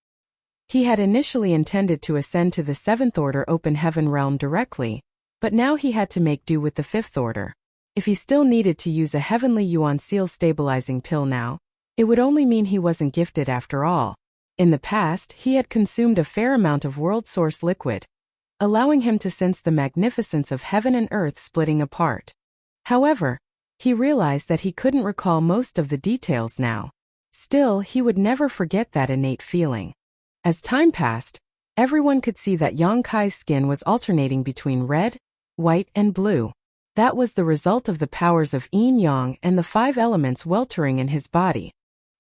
He had initially intended to ascend to the 7th order open heaven realm directly, but now he had to make do with the 5th order. If he still needed to use a heavenly yuan seal stabilizing pill now, it would only mean he wasn't gifted after all. In the past, he had consumed a fair amount of world source liquid, allowing him to sense the magnificence of heaven and earth splitting apart. However, he realized that he couldn't recall most of the details now. Still, he would never forget that innate feeling. As time passed, everyone could see that Yang Kai's skin was alternating between red, white, and blue. That was the result of the powers of yin-yang and the 5 elements weltering in his body.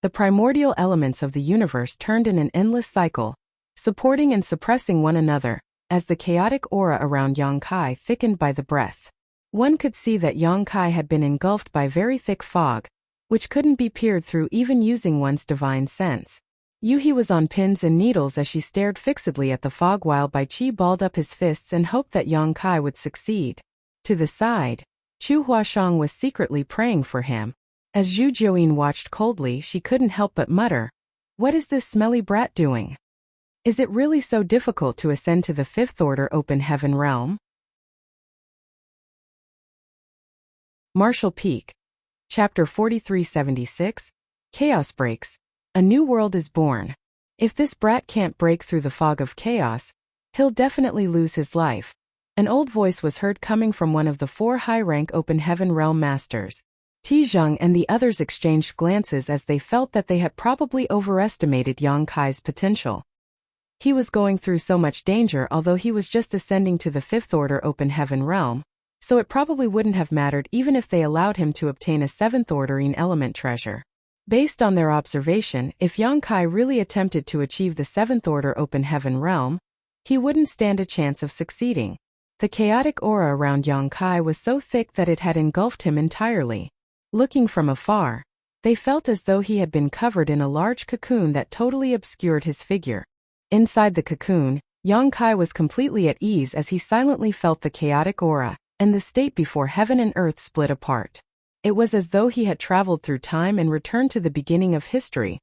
The primordial elements of the universe turned in an endless cycle, supporting and suppressing one another, as the chaotic aura around Yang Kai thickened by the breath. One could see that Yang Kai had been engulfed by very thick fog, which couldn't be peered through even using one's divine sense. Yuhi was on pins and needles as she stared fixedly at the fog while Bai Qi balled up his fists and hoped that Yang Kai would succeed. To the side, Chu Huashang was secretly praying for him. As Zhu Jiuyin watched coldly, she couldn't help but mutter, "What is this smelly brat doing? Is it really so difficult to ascend to the 5th order open heaven realm?" Martial Peak. Chapter 4376. Chaos breaks. A new world is born. If this brat can't break through the fog of chaos, he'll definitely lose his life. An old voice was heard coming from one of the 4 high-rank open heaven realm masters. Tizheng and the others exchanged glances as they felt that they had probably overestimated Yang Kai's potential. He was going through so much danger although he was just ascending to the 5th order open heaven realm, so it probably wouldn't have mattered even if they allowed him to obtain a 7th ordering element treasure. Based on their observation, if Yang Kai really attempted to achieve the 7th order open heaven realm, he wouldn't stand a chance of succeeding. The chaotic aura around Yang Kai was so thick that it had engulfed him entirely. Looking from afar, they felt as though he had been covered in a large cocoon that totally obscured his figure. Inside the cocoon, Yang Kai was completely at ease as he silently felt the chaotic aura and the state before heaven and earth split apart. It was as though he had traveled through time and returned to the beginning of history,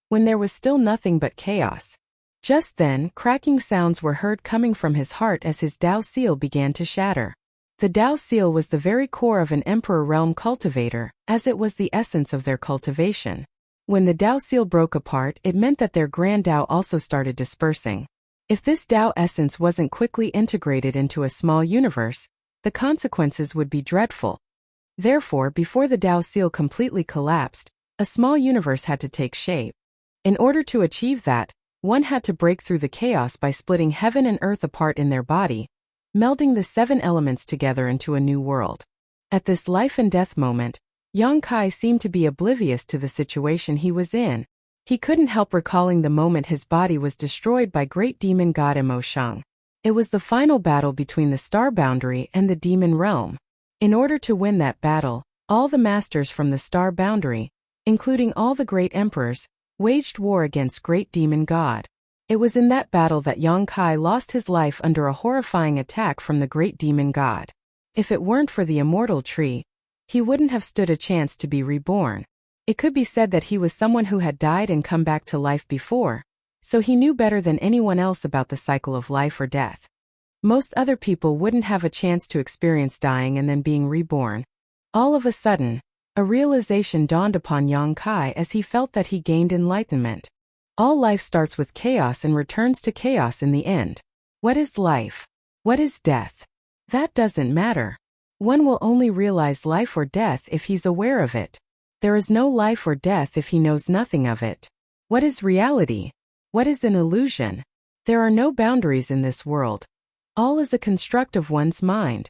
when there was still nothing but chaos. Just then, cracking sounds were heard coming from his heart as his Dao seal began to shatter. The Dao seal was the very core of an emperor realm cultivator, as it was the essence of their cultivation. When the Dao seal broke apart, it meant that their grand Dao also started dispersing. If this Dao essence wasn't quickly integrated into a small universe, the consequences would be dreadful. Therefore, before the Dao seal completely collapsed, a small universe had to take shape. In order to achieve that, one had to break through the chaos by splitting heaven and earth apart in their body, melding the 7 elements together into a new world. At this life and death moment, Yang Kai seemed to be oblivious to the situation he was in. He couldn't help recalling the moment his body was destroyed by great demon god Mo Sheng. It was the final battle between the star boundary and the demon realm. In order to win that battle, all the masters from the star boundary, including all the great emperors, waged war against great demon god. It was in that battle that Yang Kai lost his life under a horrifying attack from the great demon god. If it weren't for the immortal tree, he wouldn't have stood a chance to be reborn. It could be said that he was someone who had died and come back to life before, so he knew better than anyone else about the cycle of life or death. Most other people wouldn't have a chance to experience dying and then being reborn. All of a sudden, a realization dawned upon Yang Kai as he felt that he gained enlightenment. All life starts with chaos and returns to chaos in the end. What is life? What is death? That doesn't matter. One will only realize life or death if he's aware of it. There is no life or death if he knows nothing of it. What is reality? What is an illusion? There are no boundaries in this world. All is a construct of one's mind.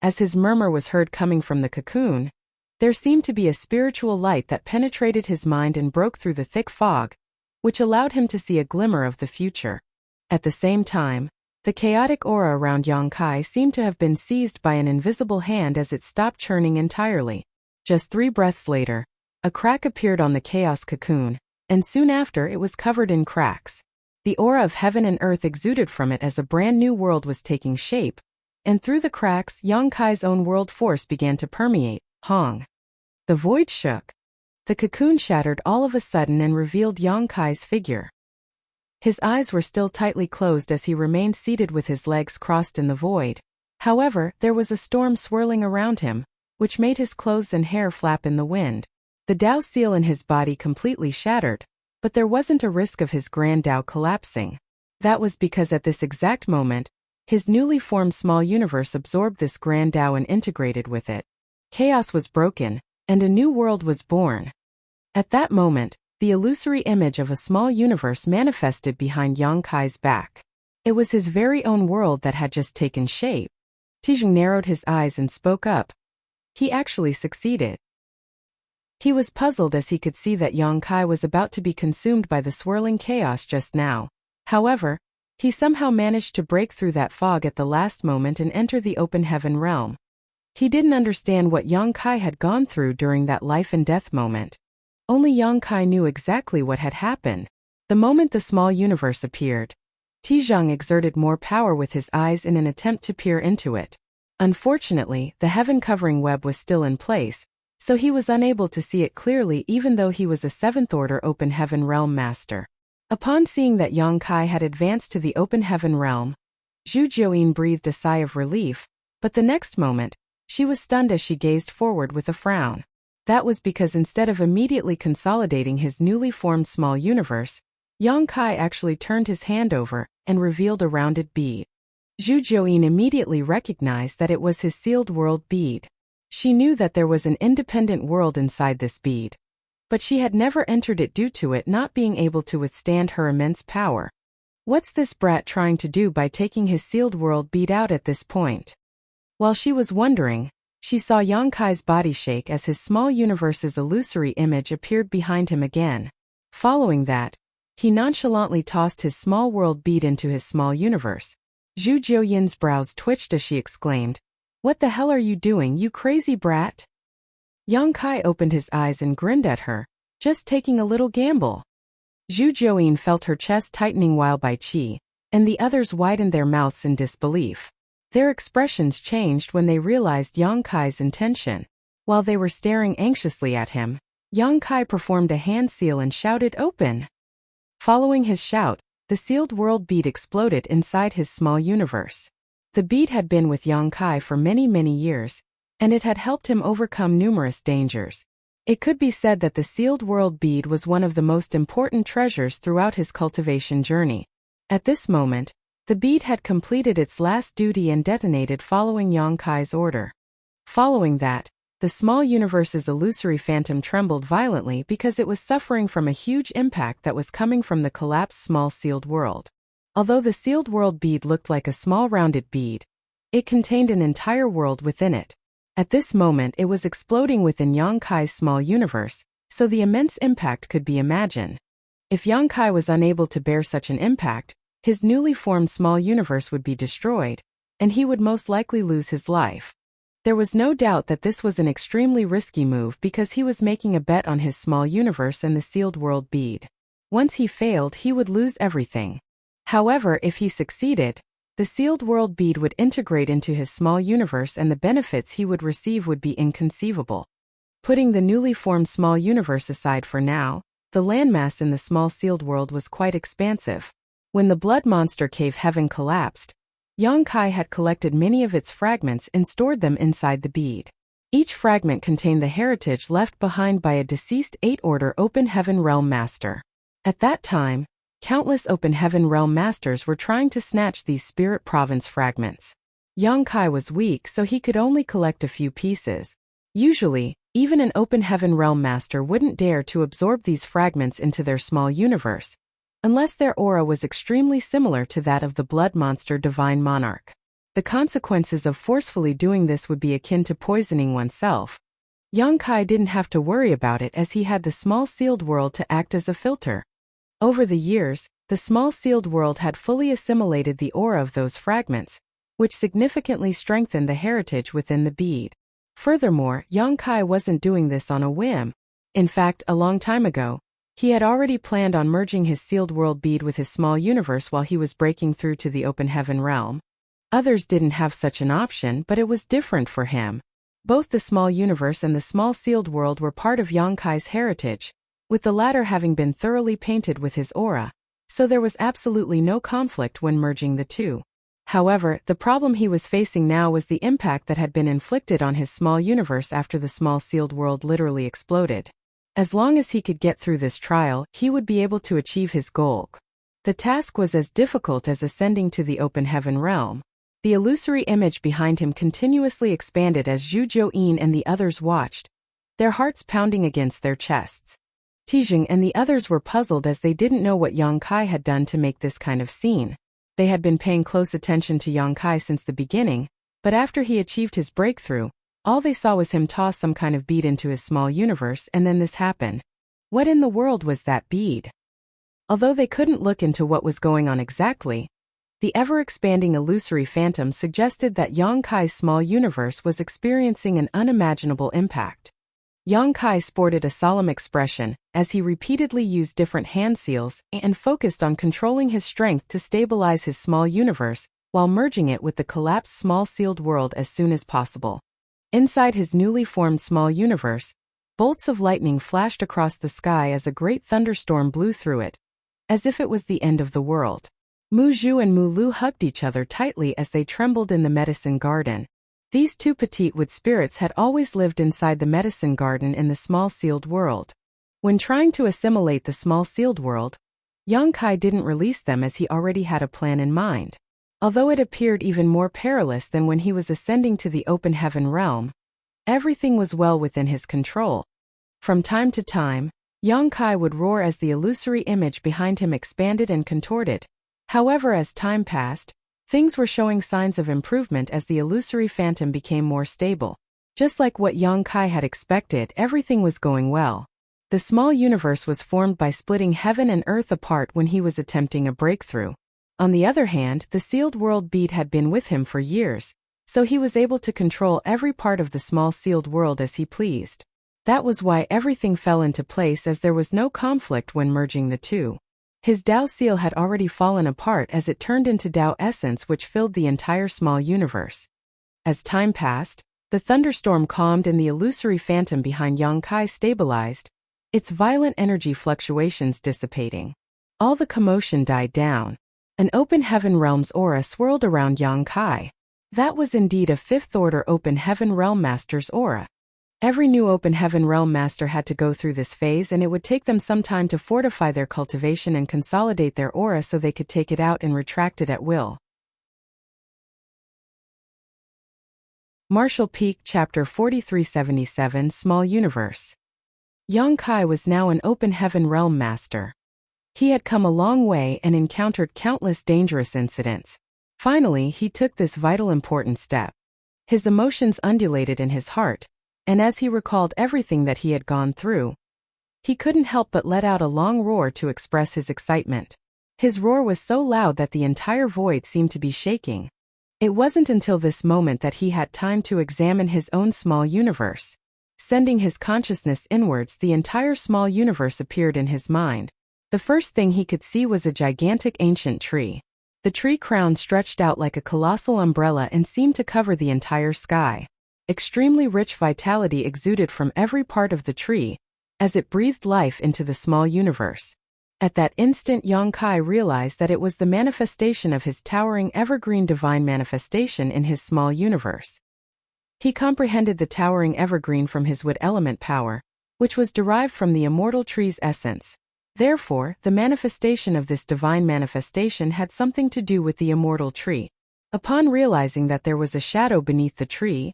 As his murmur was heard coming from the cocoon, there seemed to be a spiritual light that penetrated his mind and broke through the thick fog, which allowed him to see a glimmer of the future. At the same time, the chaotic aura around Yang Kai seemed to have been seized by an invisible hand as it stopped churning entirely. Just 3 breaths later, a crack appeared on the chaos cocoon, and soon after it was covered in cracks. The aura of heaven and earth exuded from it as a brand new world was taking shape, and through the cracks Yang Kai's own world force began to permeate. Hong. The void shook. The cocoon shattered all of a sudden and revealed Yang Kai's figure. His eyes were still tightly closed as he remained seated with his legs crossed in the void. However, there was a storm swirling around him, which made his clothes and hair flap in the wind. The Tao seal in his body completely shattered, but there wasn't a risk of his grand Tao collapsing. That was because at this exact moment, his newly formed small universe absorbed this grand Tao and integrated with it. Chaos was broken, and a new world was born. At that moment, the illusory image of a small universe manifested behind Yang Kai's back. It was his very own world that had just taken shape. Tijing narrowed his eyes and spoke up. He actually succeeded. He was puzzled as he could see that Yang Kai was about to be consumed by the swirling chaos just now. However, he somehow managed to break through that fog at the last moment and enter the open heaven realm. He didn't understand what Yang Kai had gone through during that life and death moment. Only Yang Kai knew exactly what had happened. The moment the small universe appeared, Tijang exerted more power with his eyes in an attempt to peer into it. Unfortunately, the heaven-covering web was still in place, so he was unable to see it clearly even though he was a 7th-order open heaven realm master. Upon seeing that Yang Kai had advanced to the open heaven realm, Zhu Jiuyin breathed a sigh of relief, but the next moment, she was stunned as she gazed forward with a frown. That was because instead of immediately consolidating his newly formed small universe, Yang Kai actually turned his hand over and revealed a rounded bead. Zhu Jiuyin immediately recognized that it was his sealed world bead. She knew that there was an independent world inside this bead, but she had never entered it due to it not being able to withstand her immense power. What's this brat trying to do by taking his sealed world bead out at this point? While she was wondering, she saw Yang Kai's body shake as his small universe's illusory image appeared behind him again. Following that, he nonchalantly tossed his small world bead into his small universe. Zhu Jiuyin's brows twitched as she exclaimed, "What the hell are you doing, you crazy brat?" Yang Kai opened his eyes and grinned at her, just taking a little gamble. Zhu Jiuyin felt her chest tightening while Bai Qi and the others widened their mouths in disbelief. Their expressions changed when they realized Yang Kai's intention. While they were staring anxiously at him, Yang Kai performed a hand seal and shouted, "Open!" Following his shout, the sealed world bead exploded inside his small universe. The bead had been with Yang Kai for many, many years, and it had helped him overcome numerous dangers. It could be said that the sealed world bead was one of the most important treasures throughout his cultivation journey. At this moment, the bead had completed its last duty and detonated following Yang Kai's order. Following that, the small universe's illusory phantom trembled violently because it was suffering from a huge impact that was coming from the collapsed small sealed world. Although the sealed world bead looked like a small rounded bead, it contained an entire world within it. At this moment it was exploding within Yang Kai's small universe, so the immense impact could be imagined. If Yang Kai was unable to bear such an impact, his newly formed small universe would be destroyed, and he would most likely lose his life. There was no doubt that this was an extremely risky move because he was making a bet on his small universe and the sealed world bead. Once he failed, he would lose everything. However, if he succeeded, the sealed world bead would integrate into his small universe and the benefits he would receive would be inconceivable. Putting the newly formed small universe aside for now, the landmass in the small sealed world was quite expansive. When the blood monster cave heaven collapsed, Yang Kai had collected many of its fragments and stored them inside the bead. Each fragment contained the heritage left behind by a deceased 8th-order open heaven realm master. At that time, countless open heaven realm masters were trying to snatch these spirit province fragments. Yang Kai was weak, so he could only collect a few pieces. Usually, Even an open heaven realm master wouldn't dare to absorb these fragments into their small universe, unless their aura was extremely similar to that of the blood monster divine monarch. The consequences of forcefully doing this would be akin to poisoning oneself. Yang Kai didn't have to worry about it as he had the small sealed world to act as a filter. Over the years, the small sealed world had fully assimilated the aura of those fragments, which significantly strengthened the heritage within the bead. Furthermore, Yang Kai wasn't doing this on a whim. In fact, a long time ago, he had already planned on merging his sealed world bead with his small universe while he was breaking through to the open heaven realm. Others didn't have such an option, but it was different for him. Both the small universe and the small sealed world were part of Yang Kai's heritage, with the latter having been thoroughly painted with his aura, so there was absolutely no conflict when merging the two. However, the problem he was facing now was the impact that had been inflicted on his small universe after the small sealed world literally exploded. As long as he could get through this trial, he would be able to achieve his goal. The task was as difficult as ascending to the open heaven realm. The illusory image behind him continuously expanded as Zhu Zhouyin and the others watched, their hearts pounding against their chests. Tijing and the others were puzzled as they didn't know what Yang Kai had done to make this kind of scene. They had been paying close attention to Yang Kai since the beginning, but after he achieved his breakthrough, all they saw was him toss some kind of bead into his small universe, and then this happened. What in the world was that bead? Although they couldn't look into what was going on exactly, the ever-expanding illusory phantom suggested that Yang Kai's small universe was experiencing an unimaginable impact. Yang Kai sported a solemn expression as he repeatedly used different hand seals and focused on controlling his strength to stabilize his small universe while merging it with the collapsed small sealed world as soon as possible. Inside his newly formed small universe, bolts of lightning flashed across the sky as a great thunderstorm blew through it, as if it was the end of the world. Mu Zhu and Mu Lu hugged each other tightly as they trembled in the medicine garden. These two petite wood spirits had always lived inside the medicine garden in the small sealed world. When trying to assimilate the small sealed world, Yang Kai didn't release them as he already had a plan in mind. Although it appeared even more perilous than when he was ascending to the open heaven realm, everything was well within his control. From time to time, Yang Kai would roar as the illusory image behind him expanded and contorted. However, as time passed, things were showing signs of improvement as the illusory phantom became more stable. Just like what Yang Kai had expected, everything was going well. The small universe was formed by splitting heaven and earth apart when he was attempting a breakthrough. On the other hand, the sealed world bead had been with him for years, so he was able to control every part of the small sealed world as he pleased. That was why everything fell into place as there was no conflict when merging the two. His Tao seal had already fallen apart as it turned into Tao essence, which filled the entire small universe. As time passed, the thunderstorm calmed and the illusory phantom behind Yang Kai stabilized, its violent energy fluctuations dissipating. All the commotion died down. An open heaven realm's aura swirled around Yang Kai. That was indeed a fifth-order open heaven realm master's aura. Every new open heaven realm master had to go through this phase, and it would take them some time to fortify their cultivation and consolidate their aura so they could take it out and retract it at will. Martial Peak Chapter 4377 Small Universe. Yang Kai was now an open heaven realm master. He had come a long way and encountered countless dangerous incidents. Finally, he took this vital important step. His emotions undulated in his heart, and as he recalled everything that he had gone through, he couldn't help but let out a long roar to express his excitement. His roar was so loud that the entire void seemed to be shaking. It wasn't until this moment that he had time to examine his own small universe. Sending his consciousness inwards, the entire small universe appeared in his mind. The first thing he could see was a gigantic ancient tree. The tree crown stretched out like a colossal umbrella and seemed to cover the entire sky. Extremely rich vitality exuded from every part of the tree, as it breathed life into the small universe. At that instant, Yang Kai realized that it was the manifestation of his towering evergreen divine manifestation in his small universe. He comprehended the towering evergreen from his wood element power, which was derived from the immortal tree's essence. Therefore, the manifestation of this divine manifestation had something to do with the immortal tree. Upon realizing that there was a shadow beneath the tree,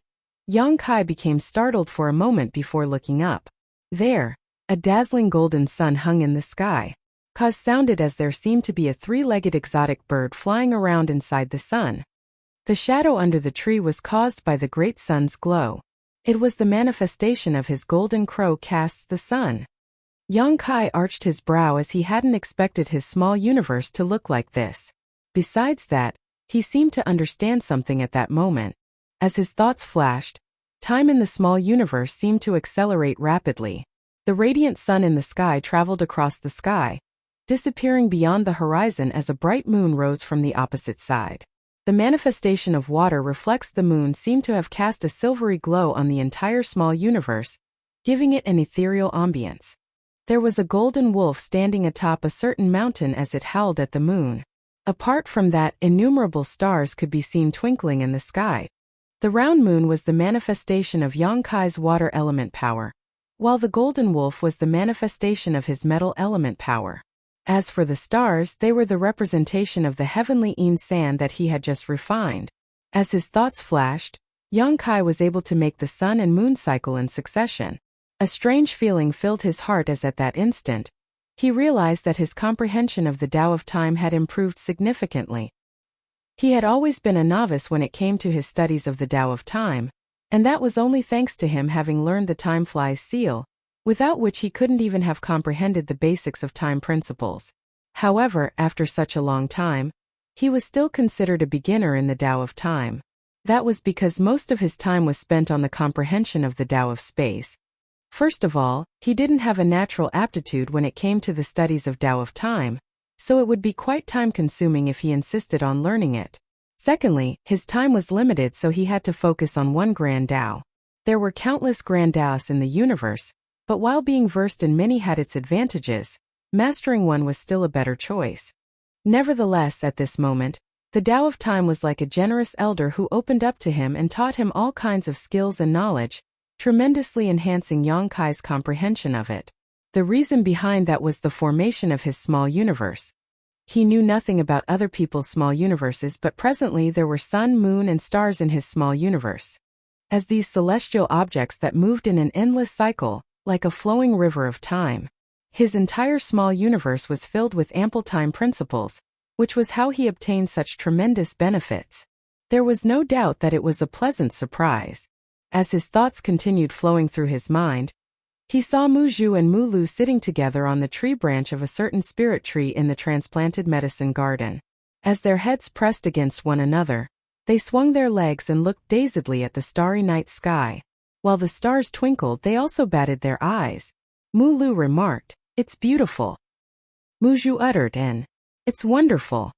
Yang Kai became startled for a moment before looking up. There, a dazzling golden sun hung in the sky. Cause sounded as there seemed to be a three-legged exotic bird flying around inside the sun. The shadow under the tree was caused by the great sun's glow. It was the manifestation of his golden crow casts the sun. Yang Kai arched his brow as he hadn't expected his small universe to look like this. Besides that, he seemed to understand something at that moment. As his thoughts flashed, time in the small universe seemed to accelerate rapidly. The radiant sun in the sky traveled across the sky, disappearing beyond the horizon as a bright moon rose from the opposite side. The manifestation of water reflects the moon seemed to have cast a silvery glow on the entire small universe, giving it an ethereal ambience. There was a golden wolf standing atop a certain mountain as it howled at the moon. Apart from that, innumerable stars could be seen twinkling in the sky. The round moon was the manifestation of Yang Kai's water element power, while the golden wolf was the manifestation of his metal element power. As for the stars, they were the representation of the heavenly Yin sand that he had just refined. As his thoughts flashed, Yang Kai was able to make the sun and moon cycle in succession. A strange feeling filled his heart as at that instant, he realized that his comprehension of the Tao of time had improved significantly. He had always been a novice when it came to his studies of the Tao of time, and that was only thanks to him having learned the time flies seal, without which he couldn't even have comprehended the basics of time principles. However, after such a long time, he was still considered a beginner in the Tao of time. That was because most of his time was spent on the comprehension of the Tao of space. First of all, he didn't have a natural aptitude when it came to the studies of Tao of time, so it would be quite time-consuming if he insisted on learning it. Secondly, his time was limited, so he had to focus on one grand Tao. There were countless grand Taos in the universe, but while being versed in many had its advantages, mastering one was still a better choice. Nevertheless, at this moment, the Tao of time was like a generous elder who opened up to him and taught him all kinds of skills and knowledge, tremendously enhancing Yang Kai's comprehension of it. The reason behind that was the formation of his small universe. He knew nothing about other people's small universes, but presently there were sun, moon, and stars in his small universe. As these celestial objects that moved in an endless cycle, like a flowing river of time. His entire small universe was filled with ample time principles, which was how he obtained such tremendous benefits. There was no doubt that it was a pleasant surprise. As his thoughts continued flowing through his mind, he saw Muzhu and Mulu sitting together on the tree branch of a certain spirit tree in the transplanted medicine garden. As their heads pressed against one another, they swung their legs and looked dazedly at the starry night sky. While the stars twinkled, they also batted their eyes. Mulu remarked, "It's beautiful." Muzhu uttered an, "It's wonderful."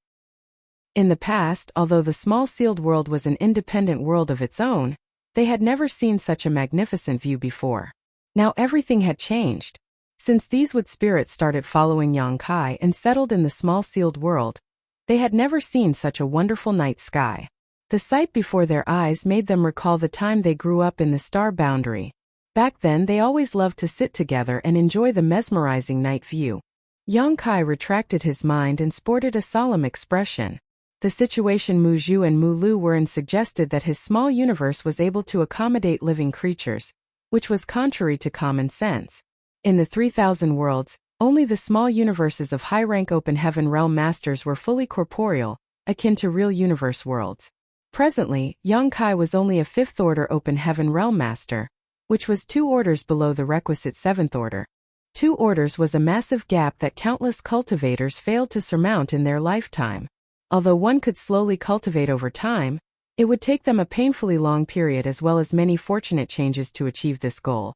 In the past, although the small sealed world was an independent world of its own, they had never seen such a magnificent view before. Now everything had changed. Since these wood spirits started following Yang Kai and settled in the small sealed world, they had never seen such a wonderful night sky. The sight before their eyes made them recall the time they grew up in the star boundary. Back then they always loved to sit together and enjoy the mesmerizing night view. Yang Kai retracted his mind and sported a solemn expression. The situation Muzhu and Mulu were in suggested that his small universe was able to accommodate living creatures, which was contrary to common sense. In the 3,000 worlds, only the small universes of high-rank open heaven realm masters were fully corporeal, akin to real universe worlds. Presently, Yang Kai was only a 5th order open heaven realm master, which was 2 orders below the requisite 7th order. 2 orders was a massive gap that countless cultivators failed to surmount in their lifetime. Although one could slowly cultivate over time, it would take them a painfully long period as well as many fortunate changes to achieve this goal.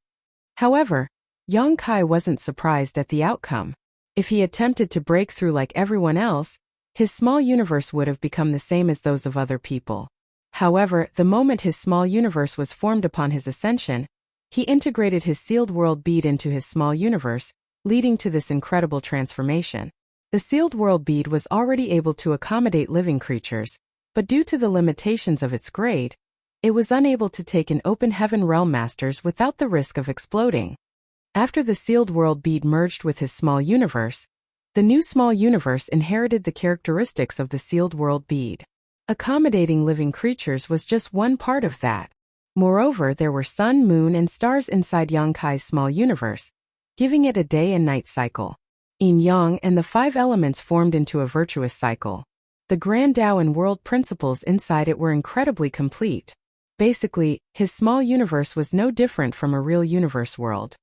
However, Yang Kai wasn't surprised at the outcome. If he attempted to break through like everyone else, his small universe would have become the same as those of other people. However, the moment his small universe was formed upon his ascension, he integrated his sealed world bead into his small universe, leading to this incredible transformation. The sealed world bead was already able to accommodate living creatures, but due to the limitations of its grade, it was unable to take in open heaven realm masters without the risk of exploding. After the sealed world bead merged with his small universe, the new small universe inherited the characteristics of the sealed world bead. Accommodating living creatures was just one part of that. Moreover, there were sun, moon, and stars inside Yang-Kai's small universe, giving it a day and night cycle. Yin-yang and the 5 elements formed into a virtuous cycle. The grand Tao and world principles inside it were incredibly complete. Basically, his small universe was no different from a real universe world.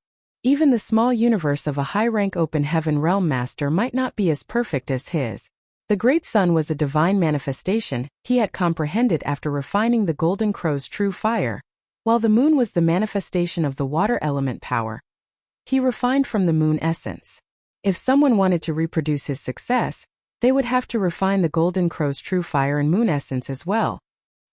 Even the small universe of a high-rank open heaven realm master might not be as perfect as his. The great sun was a divine manifestation he had comprehended after refining the golden crow's true fire, while the moon was the manifestation of the water element power he refined from the moon essence. If someone wanted to reproduce his success, they would have to refine the golden crow's true fire and moon essence as well.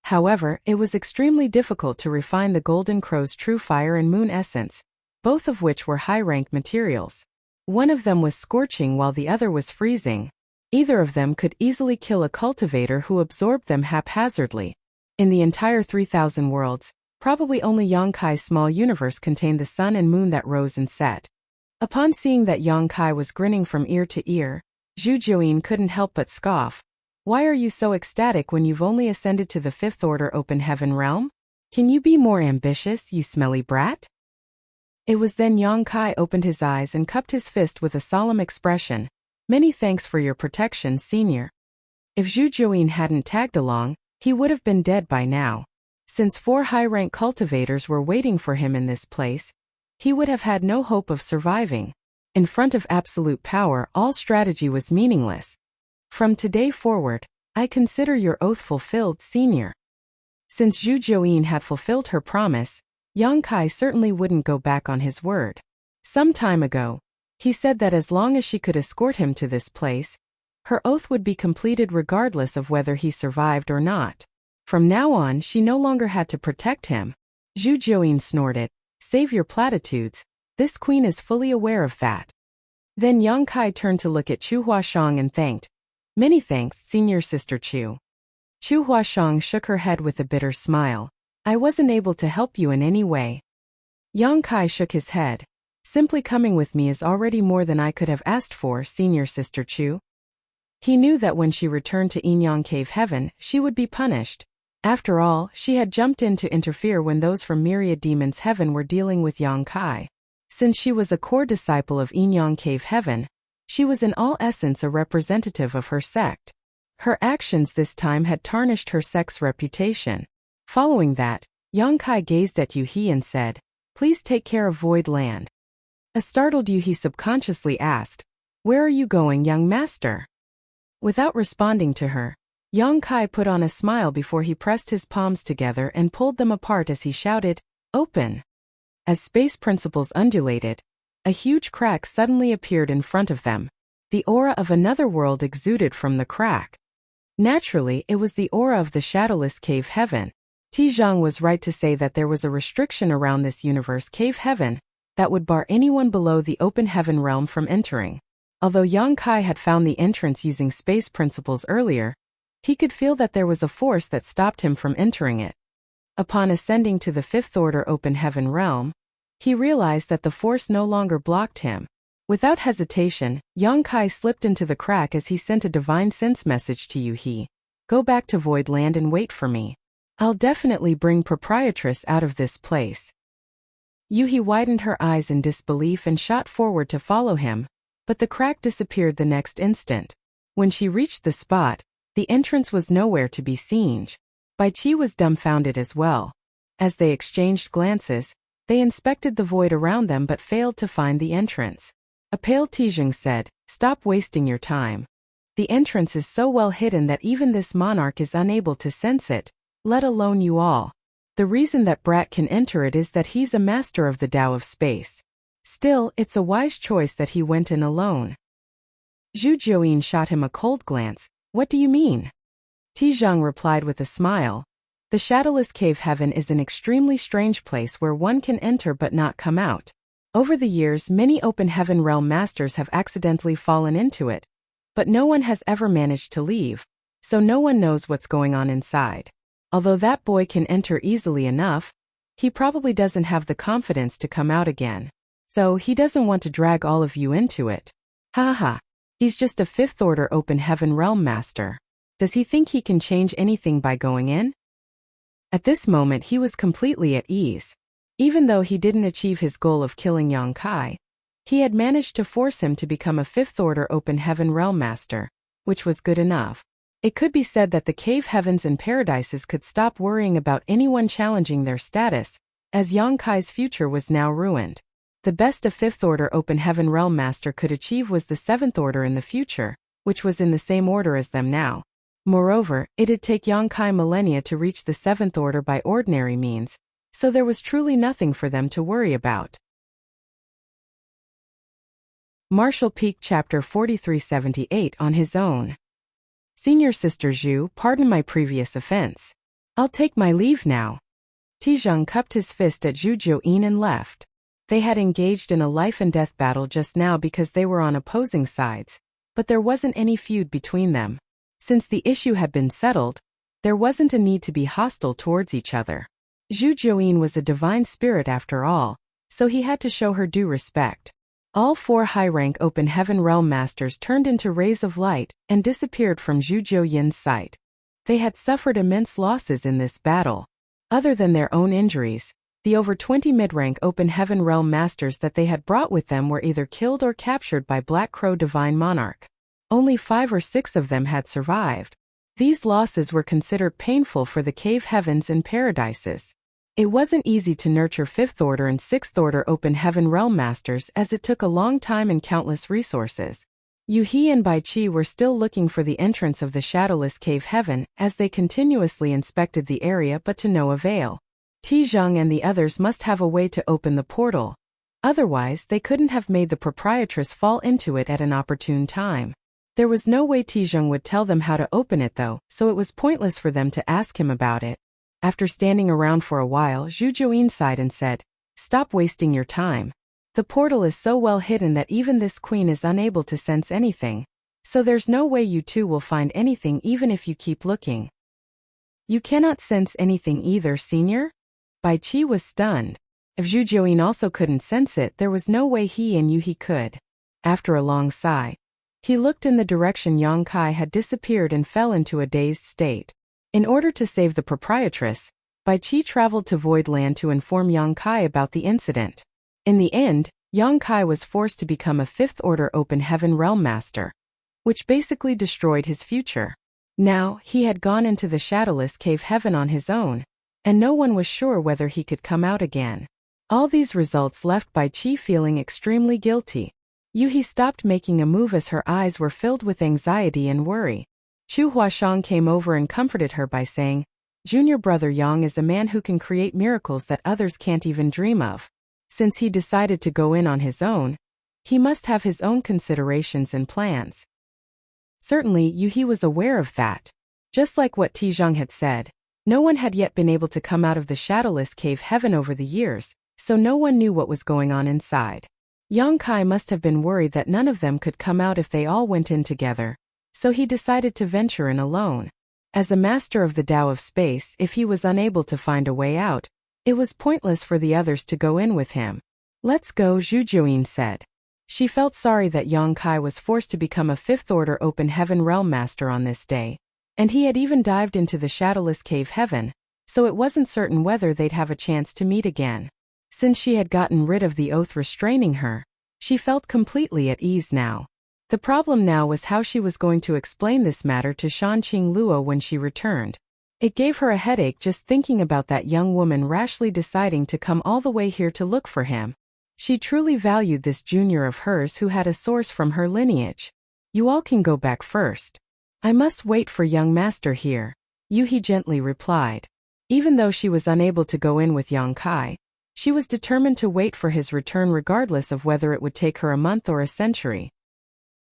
However, it was extremely difficult to refine the golden crow's true fire and moon essence, both of which were high-rank materials. One of them was scorching while the other was freezing. Either of them could easily kill a cultivator who absorbed them haphazardly. In the entire 3,000 worlds, probably only Yang-Kai's small universe contained the sun and moon that rose and set. Upon seeing that Yang-Kai was grinning from ear to ear, Zhu Juyin couldn't help but scoff. Why are you so ecstatic when you've only ascended to the 5th order open heaven realm? Can you be more ambitious, you smelly brat? It was then Yang-Kai opened his eyes and cupped his fist with a solemn expression. Many thanks for your protection, senior. If Zhu Juyin hadn't tagged along, he would have been dead by now. Since 4 high-rank cultivators were waiting for him in this place, he would have had no hope of surviving. In front of absolute power, all strategy was meaningless. From today forward, I consider your oath fulfilled, senior. Since Zhu Juyin had fulfilled her promise, Yang-Kai certainly wouldn't go back on his word. Some time ago, he said that as long as she could escort him to this place, her oath would be completed regardless of whether he survived or not. From now on, she no longer had to protect him. Zhu Juyin snorted. Save your platitudes, this queen is fully aware of that. Then Yang-Kai turned to look at Chu Huashang and thanked. Many thanks, senior sister Chu. Chu Huashang shook her head with a bitter smile. I wasn't able to help you in any way. Yang-Kai shook his head. Simply coming with me is already more than I could have asked for, senior sister Chu. He knew that when she returned to Yin-Yang Cave Heaven, she would be punished. After all, she had jumped in to interfere when those from Myriad Demons Heaven were dealing with Yang-Kai. Since she was a core disciple of Yin-Yang Cave Heaven, she was in all essence a representative of her sect. Her actions this time had tarnished her sect's reputation. Following that, Yang-Kai gazed at Yu-He and said, Please take care of Void Land. A startled Yu-He subconsciously asked, Where are you going, young master? Without responding to her, Yang-Kai put on a smile before he pressed his palms together and pulled them apart as he shouted, Open! As space principles undulated, a huge crack suddenly appeared in front of them. The aura of another world exuded from the crack. Naturally, it was the aura of the shadowless cave heaven. Tizhang was right to say that there was a restriction around this universe cave heaven that would bar anyone below the open heaven realm from entering. Although Yang-Kai had found the entrance using space principles earlier, he could feel that there was a force that stopped him from entering it. Upon ascending to the 5th order open heaven realm, he realized that the force no longer blocked him. Without hesitation, Yang-Kai slipped into the crack as he sent a divine sense message to Yu-He. Go back to Void Land and wait for me. I'll definitely bring Proprietress out of this place. Yu-He widened her eyes in disbelief and shot forward to follow him, but the crack disappeared the next instant. When she reached the spot, the entrance was nowhere to be seen. Bai Qi was dumbfounded as well. As they exchanged glances, they inspected the void around them but failed to find the entrance. A pale Tizhang said, Stop wasting your time. The entrance is so well hidden that even this monarch is unable to sense it, let alone you all. The reason that Brat can enter it is that he's a master of the Tao of space. Still, it's a wise choice that he went in alone. Zhu Juyin shot him a cold glance. What do you mean? Tizhang replied with a smile. The shadowless cave heaven is an extremely strange place where one can enter but not come out. Over the years, many open heaven realm masters have accidentally fallen into it, but no one has ever managed to leave, so no one knows what's going on inside. Although that boy can enter easily enough, he probably doesn't have the confidence to come out again. So he doesn't want to drag all of you into it. Ha ha. He's just a 5th order open heaven realm master. Does he think he can change anything by going in? At this moment he was completely at ease. Even though he didn't achieve his goal of killing Yong-kai, he had managed to force him to become a fifth-order open heaven realm master, which was good enough. It could be said that the cave heavens and paradises could stop worrying about anyone challenging their status, as Yong-kai's future was now ruined. The best a fifth-order open heaven realm master could achieve was the seventh order in the future, which was in the same order as them now. Moreover, it'd take Yong-kai millennia to reach the seventh order by ordinary means, so there was truly nothing for them to worry about. Martial Peak Chapter 4378 On his own. Senior Sister Zhu, pardon my previous offense. I'll take my leave now. Tizhong cupped his fist at Zhu Jiuyin and left. They had engaged in a life-and-death battle just now because they were on opposing sides, but there wasn't any feud between them. Since the issue had been settled, there wasn't a need to be hostile towards each other. Zhu Jiuyin was a divine spirit after all, so he had to show her due respect. All four high-rank open heaven realm masters turned into rays of light and disappeared from Zhu Jiuyin's sight. They had suffered immense losses in this battle. Other than their own injuries, the over 20 mid-rank open heaven realm masters that they had brought with them were either killed or captured by Black Crow Divine Monarch. Only 5 or 6 of them had survived. These losses were considered painful for the cave heavens and paradises. It wasn't easy to nurture 5th order and 6th order open heaven realm masters as it took a long time and countless resources. Yu He and Bai Qi were still looking for the entrance of the shadowless cave heaven as they continuously inspected the area, but to no avail. Tizhong and the others must have a way to open the portal. Otherwise, they couldn't have made the proprietress fall into it at an opportune time. There was no way Tizhong would tell them how to open it though, so it was pointless for them to ask him about it. After standing around for a while, Zhu Jiuyin sighed and said, "Stop wasting your time. The portal is so well hidden that even this queen is unable to sense anything. So there's no way you two will find anything even if you keep looking." "You cannot sense anything either, senior?" Bai Qi was stunned. If Zhu Jiuyin also couldn't sense it, there was no way he and Yu He could. After a long sigh, he looked in the direction Yong-kai had disappeared and fell into a dazed state. In order to save the proprietress, Bai Qi traveled to Voidland to inform Yong-kai about the incident. In the end, Yong-kai was forced to become a 5th order open heaven realm master, which basically destroyed his future. Now, he had gone into the shadowless cave heaven on his own, and no one was sure whether he could come out again. All these results left Bai Qi feeling extremely guilty. Yu He stopped making a move as her eyes were filled with anxiety and worry. Chu Huashang came over and comforted her by saying, "Junior brother Yang is a man who can create miracles that others can't even dream of. Since he decided to go in on his own, he must have his own considerations and plans." Certainly, Yu He was aware of that. Just like what Tizhong had said, no one had yet been able to come out of the shadowless cave heaven over the years, so no one knew what was going on inside. Yong-kai must have been worried that none of them could come out if they all went in together, so he decided to venture in alone. As a master of the Tao of space, if he was unable to find a way out, it was pointless for the others to go in with him. "Let's go," Zhu Jiuyin said. She felt sorry that Yong-kai was forced to become a 5th order open heaven realm master on this day, and he had even dived into the shadowless cave heaven, so it wasn't certain whether they'd have a chance to meet again. Since she had gotten rid of the oath restraining her, she felt completely at ease now. The problem now was how she was going to explain this matter to Shanqing Luo when she returned. It gave her a headache just thinking about that young woman rashly deciding to come all the way here to look for him. She truly valued this junior of hers who had a source from her lineage. "You all can go back first. I must wait for young master here," Yu He gently replied. Even though she was unable to go in with Yong-kai, she was determined to wait for his return regardless of whether it would take her a month or a century.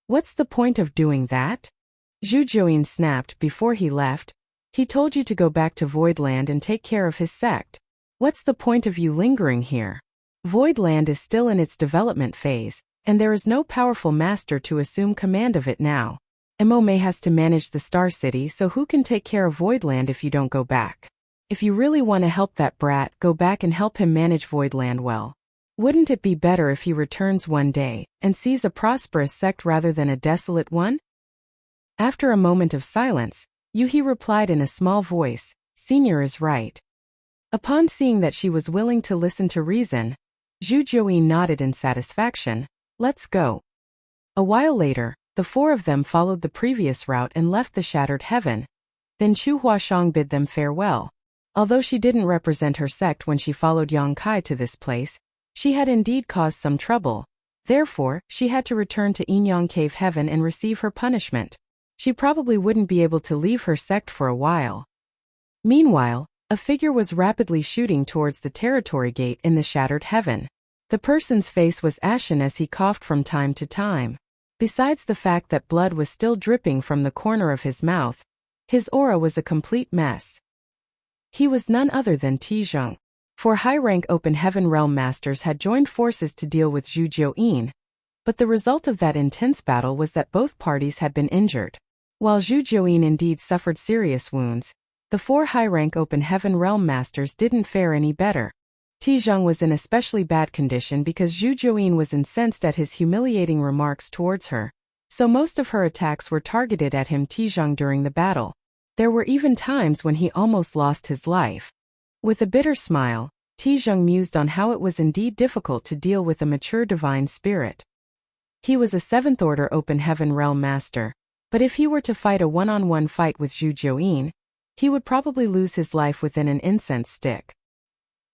"What's the point of doing that?" Zhu Jiuyin snapped before he left. "He told you to go back to Voidland and take care of his sect. What's the point of you lingering here? Voidland is still in its development phase, and there is no powerful master to assume command of it now. Mo has to manage the Star City, so who can take care of Voidland if you don't go back? If you really want to help that brat, go back and help him manage Voidland well. Wouldn't it be better if he returns one day and sees a prosperous sect rather than a desolate one?" After a moment of silence, Yu He replied in a small voice, "Senior is right. Upon seeing that she was willing to listen to reason, Zhu Jiuyin nodded in satisfaction. Let's go. A while later, the four of them followed the previous route and left the shattered heaven. Then Chu Huashang bid them farewell. Although she didn't represent her sect when she followed Yang Kai to this place, she had indeed caused some trouble. Therefore, she had to return to Yinyang Cave Heaven and receive her punishment. She probably wouldn't be able to leave her sect for a while. Meanwhile, a figure was rapidly shooting towards the territory gate in the shattered heaven. The person's face was ashen as he coughed from time to time. Besides the fact that blood was still dripping from the corner of his mouth, his aura was a complete mess. He was none other than Tizheng. Four high-rank Open Heaven Realm Masters had joined forces to deal with Zhu Jiuyin, but the result of that intense battle was that both parties had been injured. While Zhu Jiuyin indeed suffered serious wounds, the four high-rank Open Heaven Realm Masters didn't fare any better. Tizheng was in especially bad condition because Zhu Jiuyin was incensed at his humiliating remarks towards her, so most of her attacks were targeted at him. Tizheng during the battle. There were even times when he almost lost his life. With a bitter smile, Tizheng mused on how it was indeed difficult to deal with a mature divine spirit. He was a 7th Order Open Heaven Realm Master, but if he were to fight a one-on-one fight with Zhu Jiuyin, he would probably lose his life within an incense stick.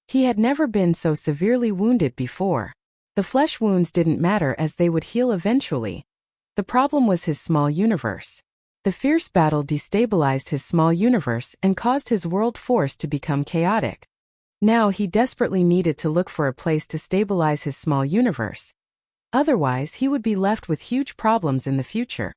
He had never been so severely wounded before. The flesh wounds didn't matter as they would heal eventually. The problem was his small universe. The fierce battle destabilized his small universe and caused his world force to become chaotic. Now he desperately needed to look for a place to stabilize his small universe. Otherwise, he would be left with huge problems in the future.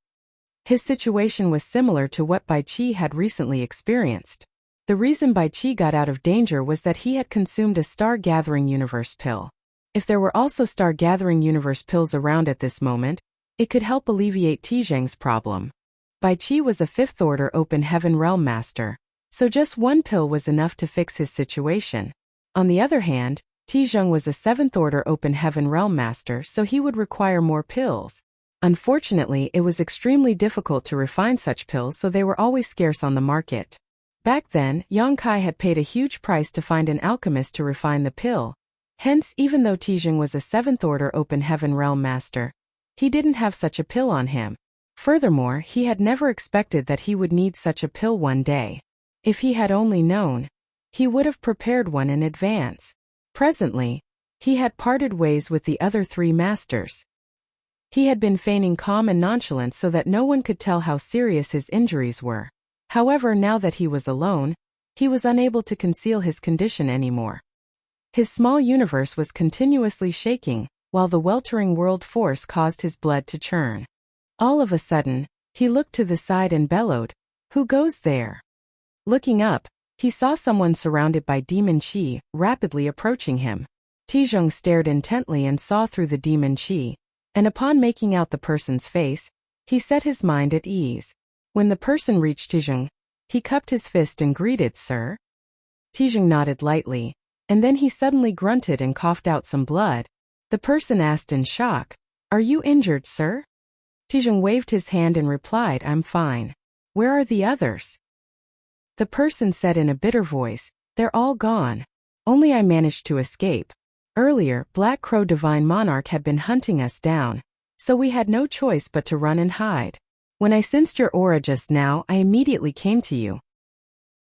His situation was similar to what Bai Qi had recently experienced. The reason Bai Qi got out of danger was that he had consumed a star-gathering universe pill. If there were also star-gathering universe pills around at this moment, it could help alleviate Tizheng's problem. Bai Qi was a 5th Order Open Heaven Realm Master, so just one pill was enough to fix his situation. On the other hand, Tizheng was a 7th Order Open Heaven Realm Master, so he would require more pills. Unfortunately, it was extremely difficult to refine such pills, so they were always scarce on the market. Back then, Yang Kai had paid a huge price to find an alchemist to refine the pill. Hence, even though Tizheng was a 7th Order Open Heaven Realm Master, he didn't have such a pill on him. Furthermore, he had never expected that he would need such a pill one day. If he had only known, he would have prepared one in advance. Presently, he had parted ways with the other 3 masters. He had been feigning calm and nonchalant so that no one could tell how serious his injuries were. However, now that he was alone, he was unable to conceal his condition anymore. His small universe was continuously shaking, while the weltering world force caused his blood to churn. All of a sudden, he looked to the side and bellowed, "Who goes there?" Looking up, he saw someone surrounded by demon qi, rapidly approaching him. Tizheng stared intently and saw through the demon qi, and upon making out the person's face, he set his mind at ease. When the person reached Tizheng, he cupped his fist and greeted, "Sir?" Tizheng nodded lightly, and then he suddenly grunted and coughed out some blood. The person asked in shock, "Are you injured, sir?" Tizheng waved his hand and replied, "I'm fine. Where are the others?" The person said in a bitter voice, "They're all gone. Only I managed to escape. Earlier, Black Crow Divine Monarch had been hunting us down, so we had no choice but to run and hide. When I sensed your aura just now, I immediately came to you."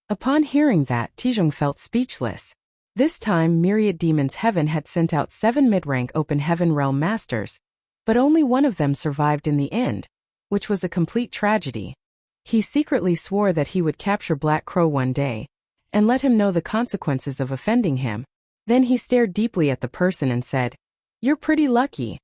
Upon hearing that, Tizheng felt speechless. This time, Myriad Demons Heaven had sent out 7 mid-rank Open Heaven Realm Masters, but only one of them survived in the end, which was a complete tragedy. He secretly swore that he would capture Black Crow one day, and let him know the consequences of offending him. Then he stared deeply at the person and said, "You're pretty lucky."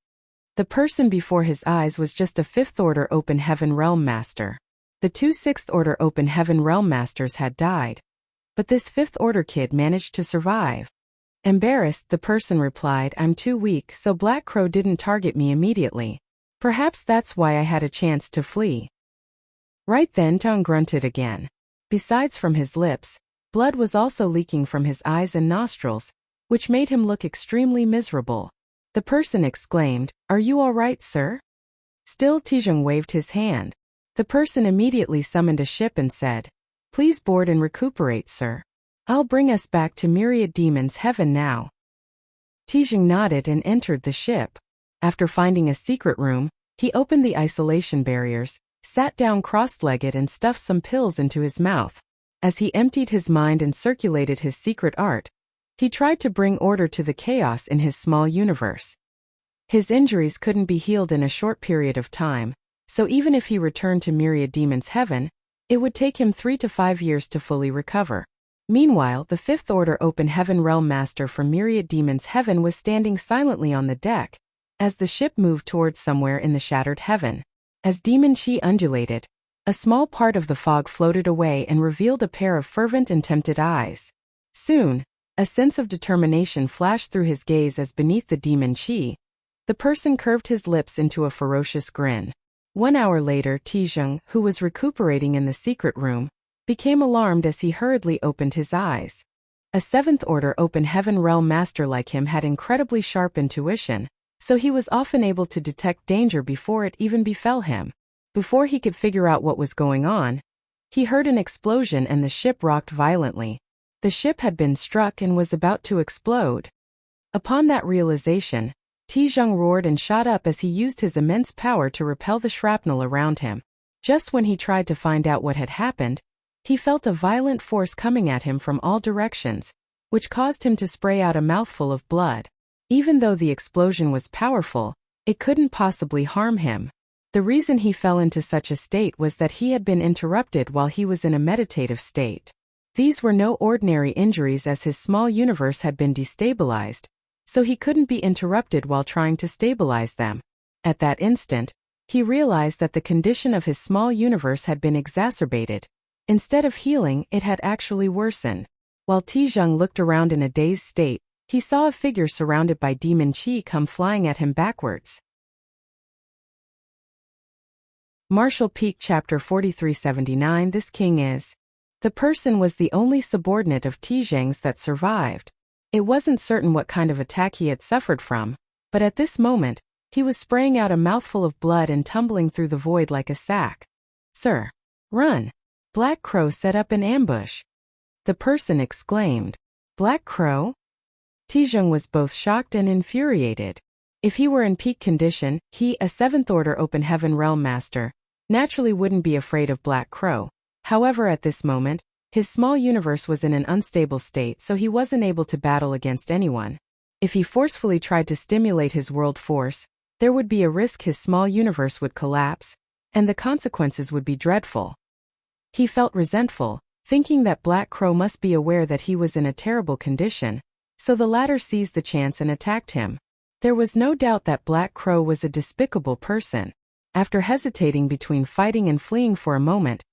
The person before his eyes was just a 5th Order Open Heaven Realm Master. The 2 6th Order Open Heaven Realm Masters had died, but this 5th Order kid managed to survive. Embarrassed, the person replied, "I'm too weak, so Black Crow didn't target me immediately. Perhaps that's why I had a chance to flee." Right then, Tong grunted again. Besides from his lips, blood was also leaking from his eyes and nostrils, which made him look extremely miserable. The person exclaimed, "Are you all right, sir?" Still, Tizheng waved his hand. The person immediately summoned a ship and said, "Please board and recuperate, sir." I'll bring us back to Myriad Demon's heaven now. Tijing nodded and entered the ship. After finding a secret room, he opened the isolation barriers, sat down cross-legged and stuffed some pills into his mouth. As he emptied his mind and circulated his secret art, he tried to bring order to the chaos in his small universe. His injuries couldn't be healed in a short period of time, so even if he returned to Myriad Demon's heaven, it would take him 3 to 5 years to fully recover. Meanwhile, the Fifth Order Open Heaven Realm Master from Myriad Demon's heaven was standing silently on the deck, as the ship moved towards somewhere in the shattered heaven. As demon chi undulated, a small part of the fog floated away and revealed a pair of fervent and tempted eyes. Soon, a sense of determination flashed through his gaze as beneath the demon chi, the person curved his lips into a ferocious grin. 1 hour later, Tijing, who was recuperating in the secret room, became alarmed as he hurriedly opened his eyes. A Seventh Order Open Heaven Realm Master like him had incredibly sharp intuition, so he was often able to detect danger before it even befell him. Before he could figure out what was going on, he heard an explosion and the ship rocked violently. The ship had been struck and was about to explode. Upon that realization, Tijing roared and shot up as he used his immense power to repel the shrapnel around him. Just when he tried to find out what had happened, he felt a violent force coming at him from all directions, which caused him to spray out a mouthful of blood. Even though the explosion was powerful, it couldn't possibly harm him. The reason he fell into such a state was that he had been interrupted while he was in a meditative state. These were no ordinary injuries as his small universe had been destabilized, so he couldn't be interrupted while trying to stabilize them. At that instant, he realized that the condition of his small universe had been exacerbated. Instead of healing, it had actually worsened. While Tijing looked around in a dazed state, he saw a figure surrounded by demon chi come flying at him backwards. Martial Peak Chapter 4379 This king is. The person was the only subordinate of Tijing's that survived. It wasn't certain what kind of attack he had suffered from, but at this moment, he was spraying out a mouthful of blood and tumbling through the void like a sack. Sir, run! Black Crow set up an ambush. The person exclaimed. Black Crow? Tijing was both shocked and infuriated. If he were in peak condition, he, a Seventh Order Open Heaven Realm Master, naturally wouldn't be afraid of Black Crow. However, at this moment, his small universe was in an unstable state, so he wasn't able to battle against anyone. If he forcefully tried to stimulate his world force, there would be a risk his small universe would collapse, and the consequences would be dreadful. He felt resentful, thinking that Black Crow must be aware that he was in a terrible condition, so the latter seized the chance and attacked him. There was no doubt that Black Crow was a despicable person. After hesitating between fighting and fleeing for a moment,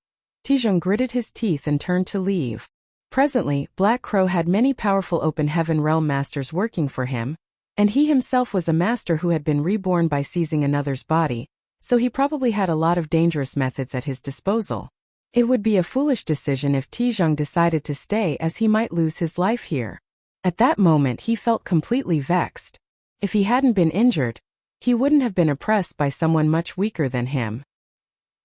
Tijing gritted his teeth and turned to leave. Presently, Black Crow had many powerful Open Heaven Realm Masters working for him, and he himself was a master who had been reborn by seizing another's body, so he probably had a lot of dangerous methods at his disposal. It would be a foolish decision if Tijing decided to stay, as he might lose his life here. At that moment he felt completely vexed. If he hadn't been injured, he wouldn't have been oppressed by someone much weaker than him.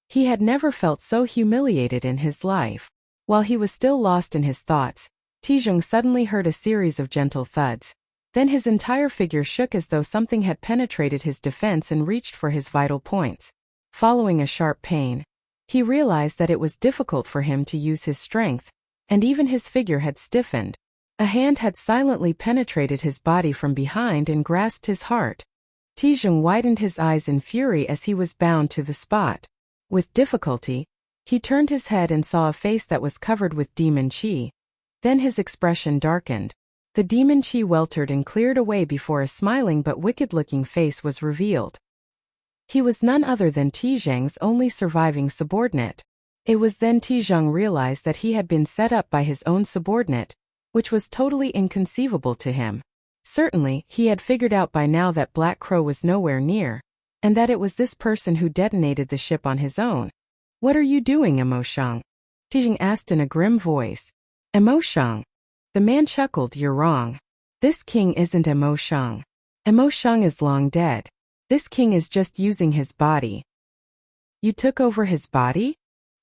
He had never felt so humiliated in his life. While he was still lost in his thoughts, Tijing suddenly heard a series of gentle thuds. Then his entire figure shook as though something had penetrated his defense and reached for his vital points. Following a sharp pain, he realized that it was difficult for him to use his strength, and even his figure had stiffened. A hand had silently penetrated his body from behind and grasped his heart. Tijing widened his eyes in fury as he was bound to the spot. With difficulty, he turned his head and saw a face that was covered with demon chi. Then his expression darkened. The demon chi weltered and cleared away before a smiling but wicked-looking face was revealed. He was none other than Tijing's only surviving subordinate. It was then Tijing realized that he had been set up by his own subordinate, which was totally inconceivable to him. Certainly, he had figured out by now that Black Crow was nowhere near, and that it was this person who detonated the ship on his own. "What are you doing, Emoshang?" Tijing asked in a grim voice. "Emoshang?" The man chuckled. "You're wrong. This king isn't Emoshang. Emoshang is long dead. This king is just using his body." "You took over his body?"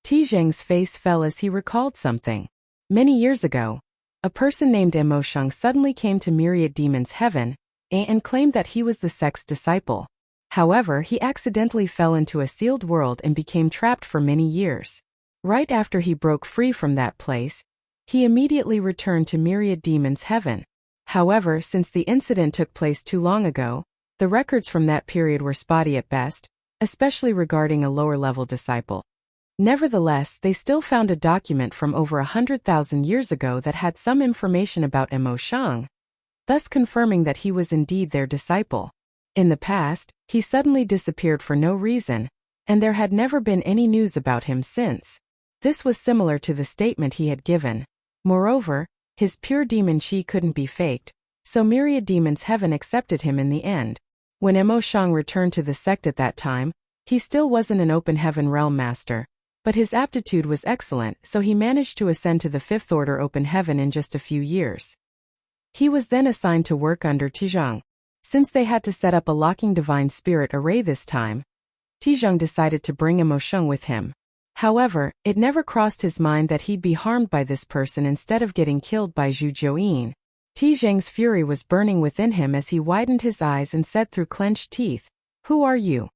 Tijing's face fell as he recalled something. Many years ago, a person named Emosheng suddenly came to Myriad Demon's heaven and claimed that he was the sect's disciple. However, he accidentally fell into a sealed world and became trapped for many years. Right after he broke free from that place, he immediately returned to Myriad Demon's heaven. However, since the incident took place too long ago, the records from that period were spotty at best, especially regarding a lower-level disciple. Nevertheless, they still found a document from over 100,000 years ago that had some information about Emosheng, thus confirming that he was indeed their disciple. In the past, he suddenly disappeared for no reason, and there had never been any news about him since. This was similar to the statement he had given. Moreover, his pure demon chi couldn't be faked, so Myriad Demon's heaven accepted him in the end. When Emosheng returned to the sect at that time, he still wasn't an open heaven realm master, but his aptitude was excellent, so he managed to ascend to the 5th order open heaven in just a few years. He was then assigned to work under Tizheng. Since they had to set up a locking divine spirit array this time, Tizheng decided to bring Emosheng with him. However, it never crossed his mind that he'd be harmed by this person instead of getting killed by Zhu Jiuyin. Tizheng's fury was burning within him as he widened his eyes and said through clenched teeth, "Who are you?"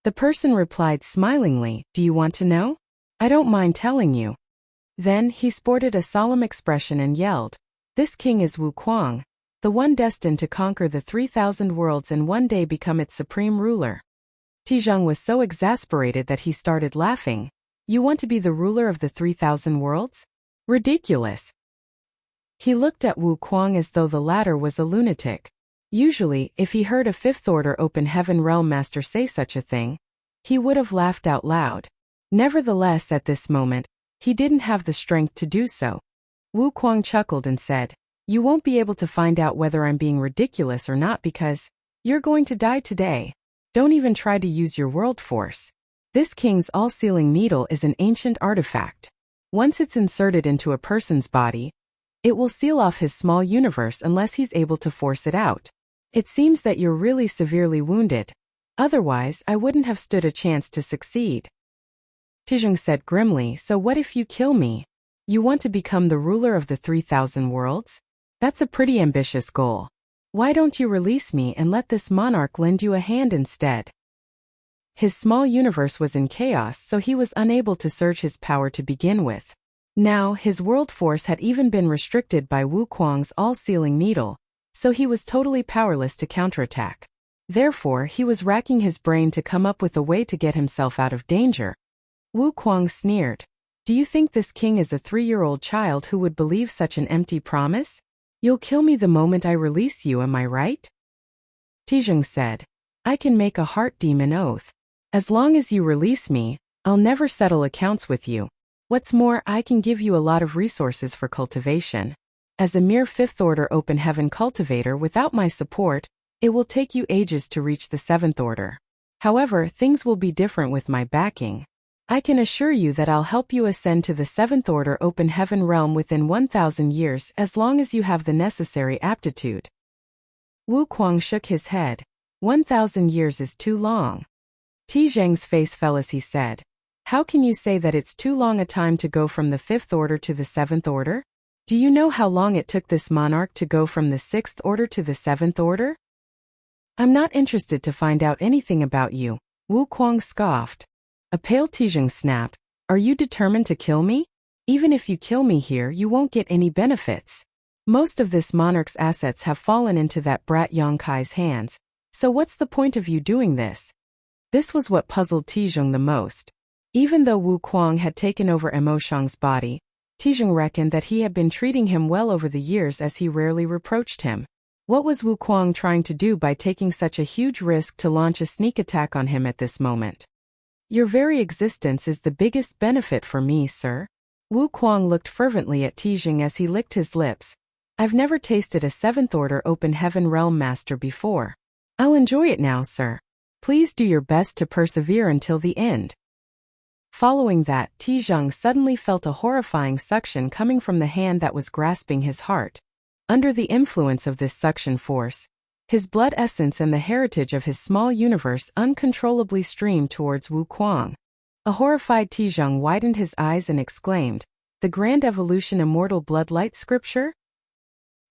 The person replied smilingly, "Do you want to know? I don't mind telling you." Then he sported a solemn expression and yelled, "This king is Wu Kuang, the one destined to conquer the 3,000 worlds and one day become its supreme ruler." Tizheng was so exasperated that he started laughing. "You want to be the ruler of the 3,000 worlds? Ridiculous." He looked at Wu Kuang as though the latter was a lunatic. Usually, if he heard a 5th order open heaven realm master say such a thing, he would have laughed out loud. Nevertheless, at this moment, he didn't have the strength to do so. Wu Kuang chuckled and said, "You won't be able to find out whether I'm being ridiculous or not because you're going to die today. Don't even try to use your world force. This king's all-sealing needle is an ancient artifact. Once it's inserted into a person's body, it will seal off his small universe unless he's able to force it out. It seems that you're really severely wounded. Otherwise, I wouldn't have stood a chance to succeed." Tizheng said grimly, "So what if you kill me? You want to become the ruler of the 3,000 worlds? That's a pretty ambitious goal. Why don't you release me and let this monarch lend you a hand instead?" His small universe was in chaos, so he was unable to surge his power to begin with. Now, his world force had even been restricted by Wu Kuang's all-sealing needle, so he was totally powerless to counterattack. Therefore, he was racking his brain to come up with a way to get himself out of danger. Wu Kuang sneered, "Do you think this king is a 3-year-old child who would believe such an empty promise? You'll kill me the moment I release you, am I right?" Tizheng said, "I can make a heart demon oath. As long as you release me, I'll never settle accounts with you. What's more, I can give you a lot of resources for cultivation. As a mere 5th order open heaven cultivator without my support, it will take you ages to reach the 7th order. However, things will be different with my backing. I can assure you that I'll help you ascend to the 7th order open heaven realm within 1,000 years as long as you have the necessary aptitude." Wu Kuang shook his head. 1,000 years is too long. Tizheng's face fell as he said, "How can you say that it's too long a time to go from the 5th order to the 7th order? Do you know how long it took this monarch to go from the 6th order to the 7th order?" "I'm not interested to find out anything about you," Wu Kuang scoffed. A pale Tizheng snapped, "Are you determined to kill me? Even if you kill me here, you won't get any benefits. Most of this monarch's assets have fallen into that brat Yongkai's hands, so what's the point of you doing this?" This was what puzzled Tizheng the most. Even though Wu Kuang had taken over Emosheng's body, Tizheng reckoned that he had been treating him well over the years as he rarely reproached him. What was Wu Kuang trying to do by taking such a huge risk to launch a sneak attack on him at this moment? "Your very existence is the biggest benefit for me, sir." Wu Kuang looked fervently at Tizheng as he licked his lips. "I've never tasted a 7th order open heaven realm master before. I'll enjoy it now, sir. Please do your best to persevere until the end." Following that, Tizheng suddenly felt a horrifying suction coming from the hand that was grasping his heart. Under the influence of this suction force, his blood essence and the heritage of his small universe uncontrollably streamed towards Wu Kuang. A horrified Tizheng widened his eyes and exclaimed, "The Grand Evolution Immortal Bloodlight Scripture?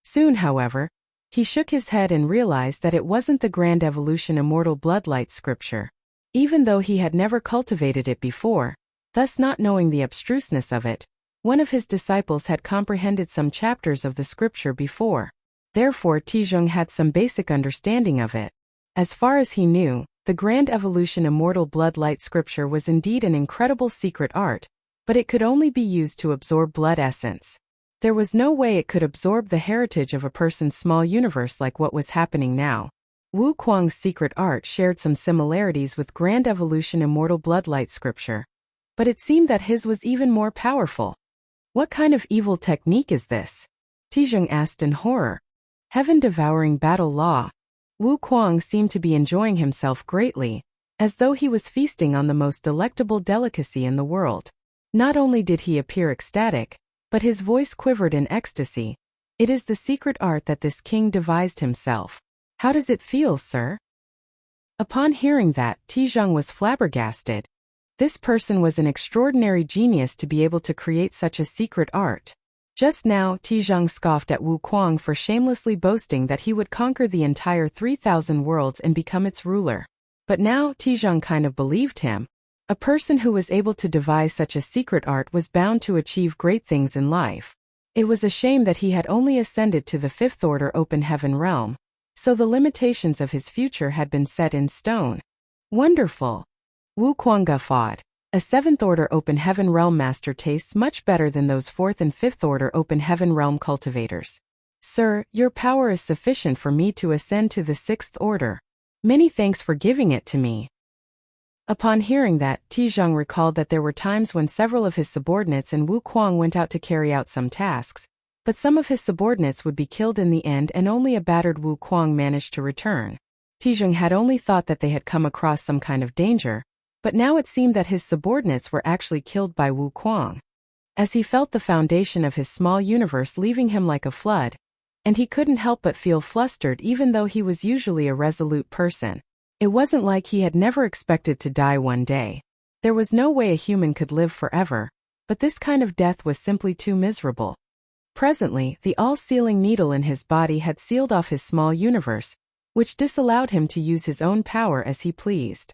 Soon, however, he shook his head and realized that it wasn't the grand evolution immortal bloodlight scripture. Even though he had never cultivated it before, thus not knowing the abstruseness of it, one of his disciples had comprehended some chapters of the scripture before. Therefore Tizhong had some basic understanding of it. As far as he knew, the grand evolution immortal bloodlight scripture was indeed an incredible secret art, but it could only be used to absorb blood essence. There was no way it could absorb the heritage of a person's small universe like what was happening now. Wu Kuang's secret art shared some similarities with grand evolution immortal bloodlight scripture, but it seemed that his was even more powerful. What kind of evil technique is this? Tizhong asked in horror. Heaven-devouring battle law. Wu Kuang seemed to be enjoying himself greatly, as though he was feasting on the most delectable delicacy in the world. Not only did he appear ecstatic, but his voice quivered in ecstasy. It is the secret art that this king devised himself. How does it feel, sir? Upon hearing that, Tizhong was flabbergasted. This person was an extraordinary genius to be able to create such a secret art. Just now, Tizhong scoffed at Wu Kuang for shamelessly boasting that he would conquer the entire 3,000 worlds and become its ruler. But now, Tizhong kind of believed him. A person who was able to devise such a secret art was bound to achieve great things in life. It was a shame that he had only ascended to the fifth order open heaven realm, so the limitations of his future had been set in stone. Wonderful! Wu Kuang guffawed. A seventh order open heaven realm master tastes much better than those fourth and fifth order open heaven realm cultivators. Sir, your power is sufficient for me to ascend to the sixth order. Many thanks for giving it to me. Upon hearing that, Tizhong recalled that there were times when several of his subordinates and Wu Kuang went out to carry out some tasks, but some of his subordinates would be killed in the end and only a battered Wu Kuang managed to return. Tizhong had only thought that they had come across some kind of danger, but now it seemed that his subordinates were actually killed by Wu Kuang. As he felt the foundation of his small universe leaving him like a flood, and he couldn't help but feel flustered even though he was usually a resolute person. It wasn't like he had never expected to die one day. There was no way a human could live forever, but this kind of death was simply too miserable. Presently, the all-sealing needle in his body had sealed off his small universe, which disallowed him to use his own power as he pleased.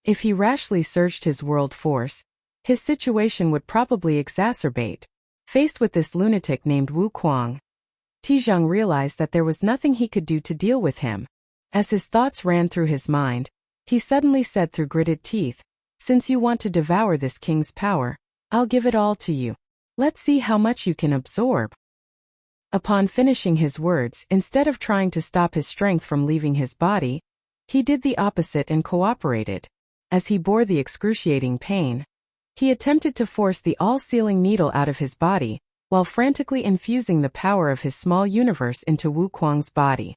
If he rashly surged his world force, his situation would probably exacerbate. Faced with this lunatic named Wu Kuang, Tizhong realized that there was nothing he could do to deal with him. As his thoughts ran through his mind, he suddenly said through gritted teeth, "Since you want to devour this king's power, I'll give it all to you. Let's see how much you can absorb." Upon finishing his words, instead of trying to stop his strength from leaving his body, he did the opposite and cooperated. As he bore the excruciating pain, he attempted to force the all-sealing needle out of his body, while frantically infusing the power of his small universe into Wu Kuang's body.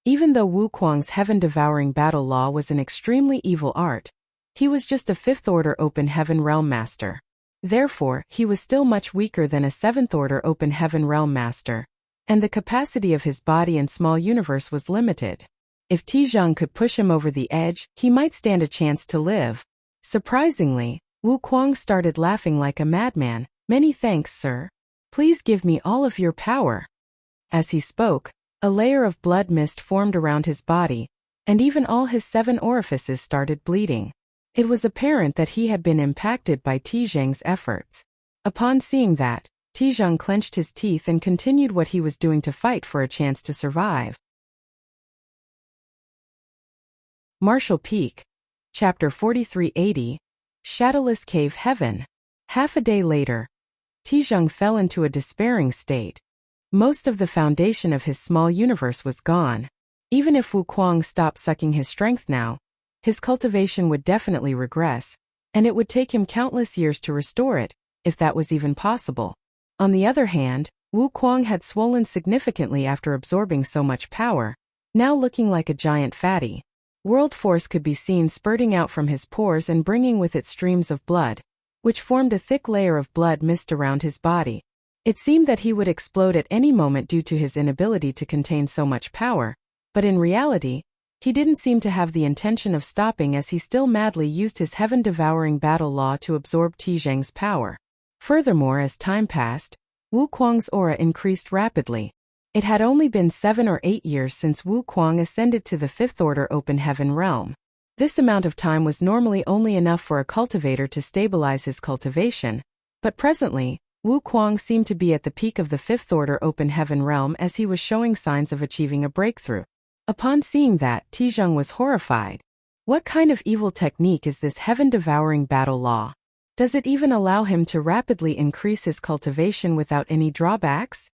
Even though Wu Kuang's heaven-devouring battle law was an extremely evil art, he was just a fifth-order open heaven realm master. Therefore, he was still much weaker than a seventh-order open heaven realm master, and the capacity of his body and small universe was limited. If Tizhong could push him over the edge, he might stand a chance to live. Surprisingly, Wu Kuang started laughing like a madman. "Many thanks, sir. Please give me all of your power." As he spoke, a layer of blood mist formed around his body, and even all his 7 orifices started bleeding. It was apparent that he had been impacted by Tizhong's efforts. Upon seeing that, Tizhong clenched his teeth and continued what he was doing to fight for a chance to survive. Martial Peak. Chapter 4380. Shadowless Cave Heaven. Half a day later, Tizhong fell into a despairing state. Most of the foundation of his small universe was gone. Even if Wu Kuang stopped sucking his strength now, his cultivation would definitely regress, and it would take him countless years to restore it, if that was even possible. On the other hand, Wu Kuang had swollen significantly after absorbing so much power, now looking like a giant fatty. World force could be seen spurting out from his pores and bringing with it streams of blood, which formed a thick layer of blood mist around his body. It seemed that he would explode at any moment due to his inability to contain so much power, but in reality, he didn't seem to have the intention of stopping as he still madly used his heaven-devouring battle law to absorb Tizhong's power. Furthermore, as time passed, Wu Kuang's aura increased rapidly. It had only been 7 or 8 years since Wu Kuang ascended to the fifth order open heaven realm. This amount of time was normally only enough for a cultivator to stabilize his cultivation, but presently, Wu Kuang seemed to be at the peak of the fifth order open heaven realm as he was showing signs of achieving a breakthrough. Upon seeing that, Tizheng was horrified. What kind of evil technique is this heaven-devouring battle law? Does it even allow him to rapidly increase his cultivation without any drawbacks?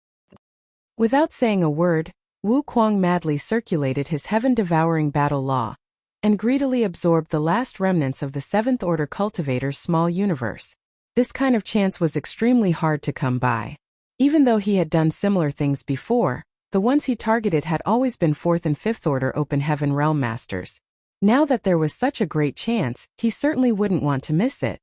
Without saying a word, Wu Kuang madly circulated his heaven-devouring battle law, and greedily absorbed the last remnants of the seventh-order cultivator's small universe. This kind of chance was extremely hard to come by. Even though he had done similar things before, the ones he targeted had always been fourth and fifth order open heaven realm masters. Now that there was such a great chance, he certainly wouldn't want to miss it.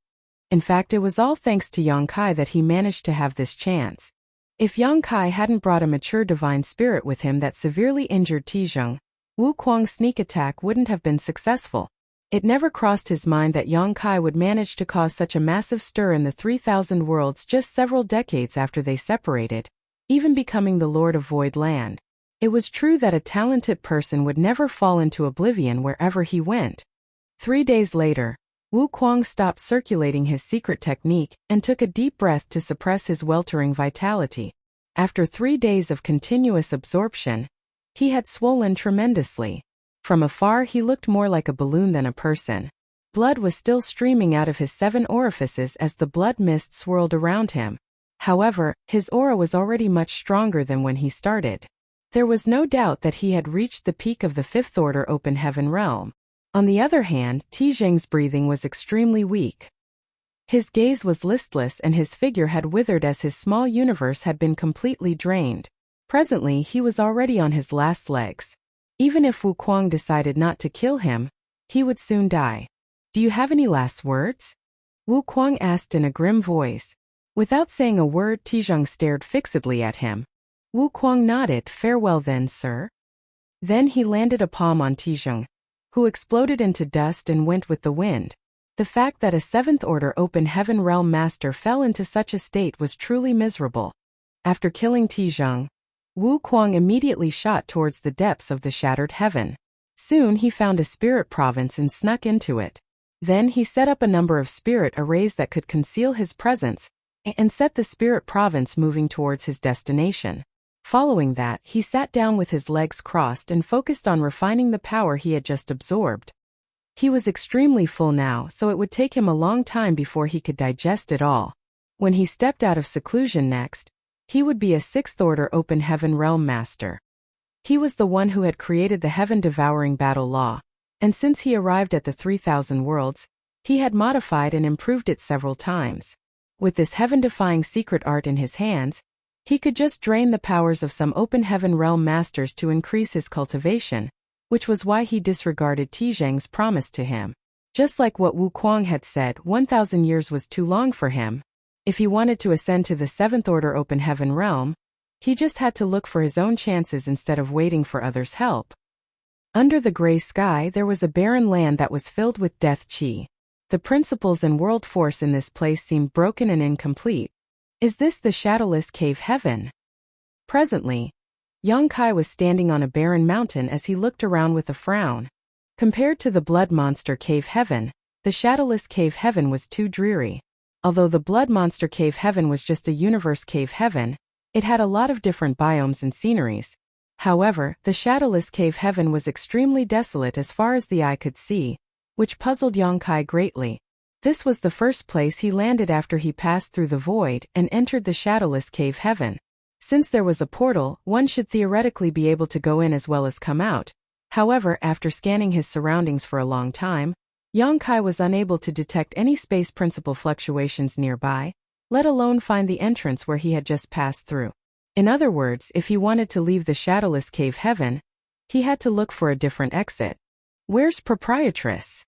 In fact, it was all thanks to Yang Kai that he managed to have this chance. If Yang Kai hadn't brought a mature divine spirit with him that severely injured Tizheng, Wu Kuang's sneak attack wouldn't have been successful. It never crossed his mind that Yang Kai would manage to cause such a massive stir in the 3,000 worlds just several decades after they separated, even becoming the Lord of Void Land. It was true that a talented person would never fall into oblivion wherever he went. 3 days later, Wu Kuang stopped circulating his secret technique and took a deep breath to suppress his weltering vitality. After 3 days of continuous absorption, he had swollen tremendously. From afar he looked more like a balloon than a person. Blood was still streaming out of his 7 orifices as the blood mist swirled around him. However, his aura was already much stronger than when he started. There was no doubt that he had reached the peak of the fifth order open heaven realm. On the other hand, Tizheng's breathing was extremely weak. His gaze was listless and his figure had withered as his small universe had been completely drained. Presently he was already on his last legs. Even if Wu Kuang decided not to kill him, he would soon die. "Do you have any last words?" Wu Kuang asked in a grim voice. Without saying a word, Tizheng stared fixedly at him. Wu Kuang nodded. "Farewell then, sir." Then he landed a palm on Tizheng, who exploded into dust and went with the wind. The fact that a seventh-order open heaven realm master fell into such a state was truly miserable. After killing Tizheng, Wu Kuang immediately shot towards the depths of the shattered heaven. Soon he found a spirit province and snuck into it. Then he set up a number of spirit arrays that could conceal his presence, and set the spirit province moving towards his destination. Following that, he sat down with his legs crossed and focused on refining the power he had just absorbed. He was extremely full now, so it would take him a long time before he could digest it all. When he stepped out of seclusion next, he would be a sixth-order open heaven realm master. He was the one who had created the heaven-devouring battle law, and since he arrived at the 3,000 worlds, he had modified and improved it several times. With this heaven-defying secret art in his hands, he could just drain the powers of some open heaven realm masters to increase his cultivation, which was why he disregarded Tizheng's promise to him. Just like what Wu Kuang had said, 1,000 years was too long for him. If he wanted to ascend to the seventh-order open heaven realm, he just had to look for his own chances instead of waiting for others' help. Under the gray sky there was a barren land that was filled with death chi. The principles and world force in this place seemed broken and incomplete. Is this the shadowless cave heaven? Presently, Yang Kai was standing on a barren mountain as he looked around with a frown. Compared to the blood monster cave heaven, the shadowless cave heaven was too dreary. Although the blood monster cave heaven was just a universe cave heaven, it had a lot of different biomes and sceneries. However, the shadowless cave heaven was extremely desolate as far as the eye could see, which puzzled Yang Kai greatly. This was the first place he landed after he passed through the void and entered the shadowless cave heaven. Since there was a portal, one should theoretically be able to go in as well as come out. However, after scanning his surroundings for a long time, Yang Kai was unable to detect any space principle fluctuations nearby, let alone find the entrance where he had just passed through. In other words, if he wanted to leave the shadowless cave heaven, he had to look for a different exit. Where's proprietress?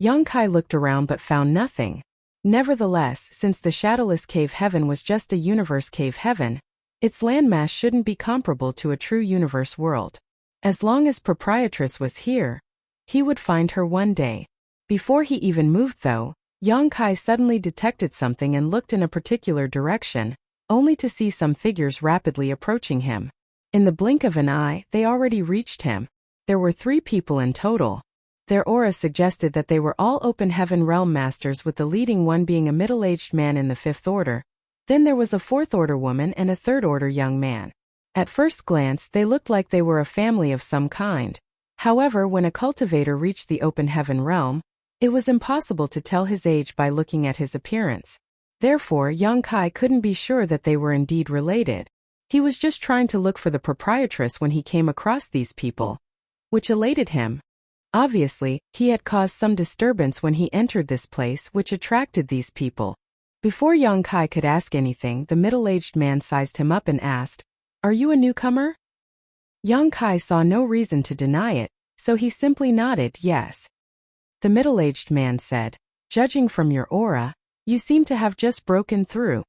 Yang Kai looked around but found nothing. Nevertheless, since the shadowless cave heaven was just a universe cave heaven, its landmass shouldn't be comparable to a true universe world. As long as proprietress was here, he would find her one day. Before he even moved though, Yang Kai suddenly detected something and looked in a particular direction, only to see some figures rapidly approaching him. In the blink of an eye, they already reached him. There were 3 people in total. Their aura suggested that they were all Open Heaven Realm Masters, with the leading one being a middle-aged man in the 5th Order. Then there was a 4th Order woman and a 3rd Order young man. At first glance, they looked like they were a family of some kind. However, when a cultivator reached the Open Heaven Realm, it was impossible to tell his age by looking at his appearance. Therefore, young Kai couldn't be sure that they were indeed related. He was just trying to look for the proprietress when he came across these people, which elated him. Obviously, he had caused some disturbance when he entered this place, which attracted these people. Before young Kai could ask anything, the middle-aged man sized him up and asked, "Are you a newcomer?" Young Kai saw no reason to deny it, so he simply nodded yes. The middle-aged man said, "Judging from your aura, you seem to have just broken through."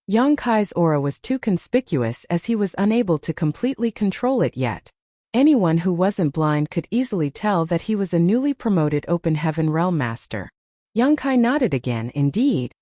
Young Kai's aura was too conspicuous as he was unable to completely control it yet. Anyone who wasn't blind could easily tell that he was a newly promoted Open Heaven Realm Master. Young Kai nodded again, indeed.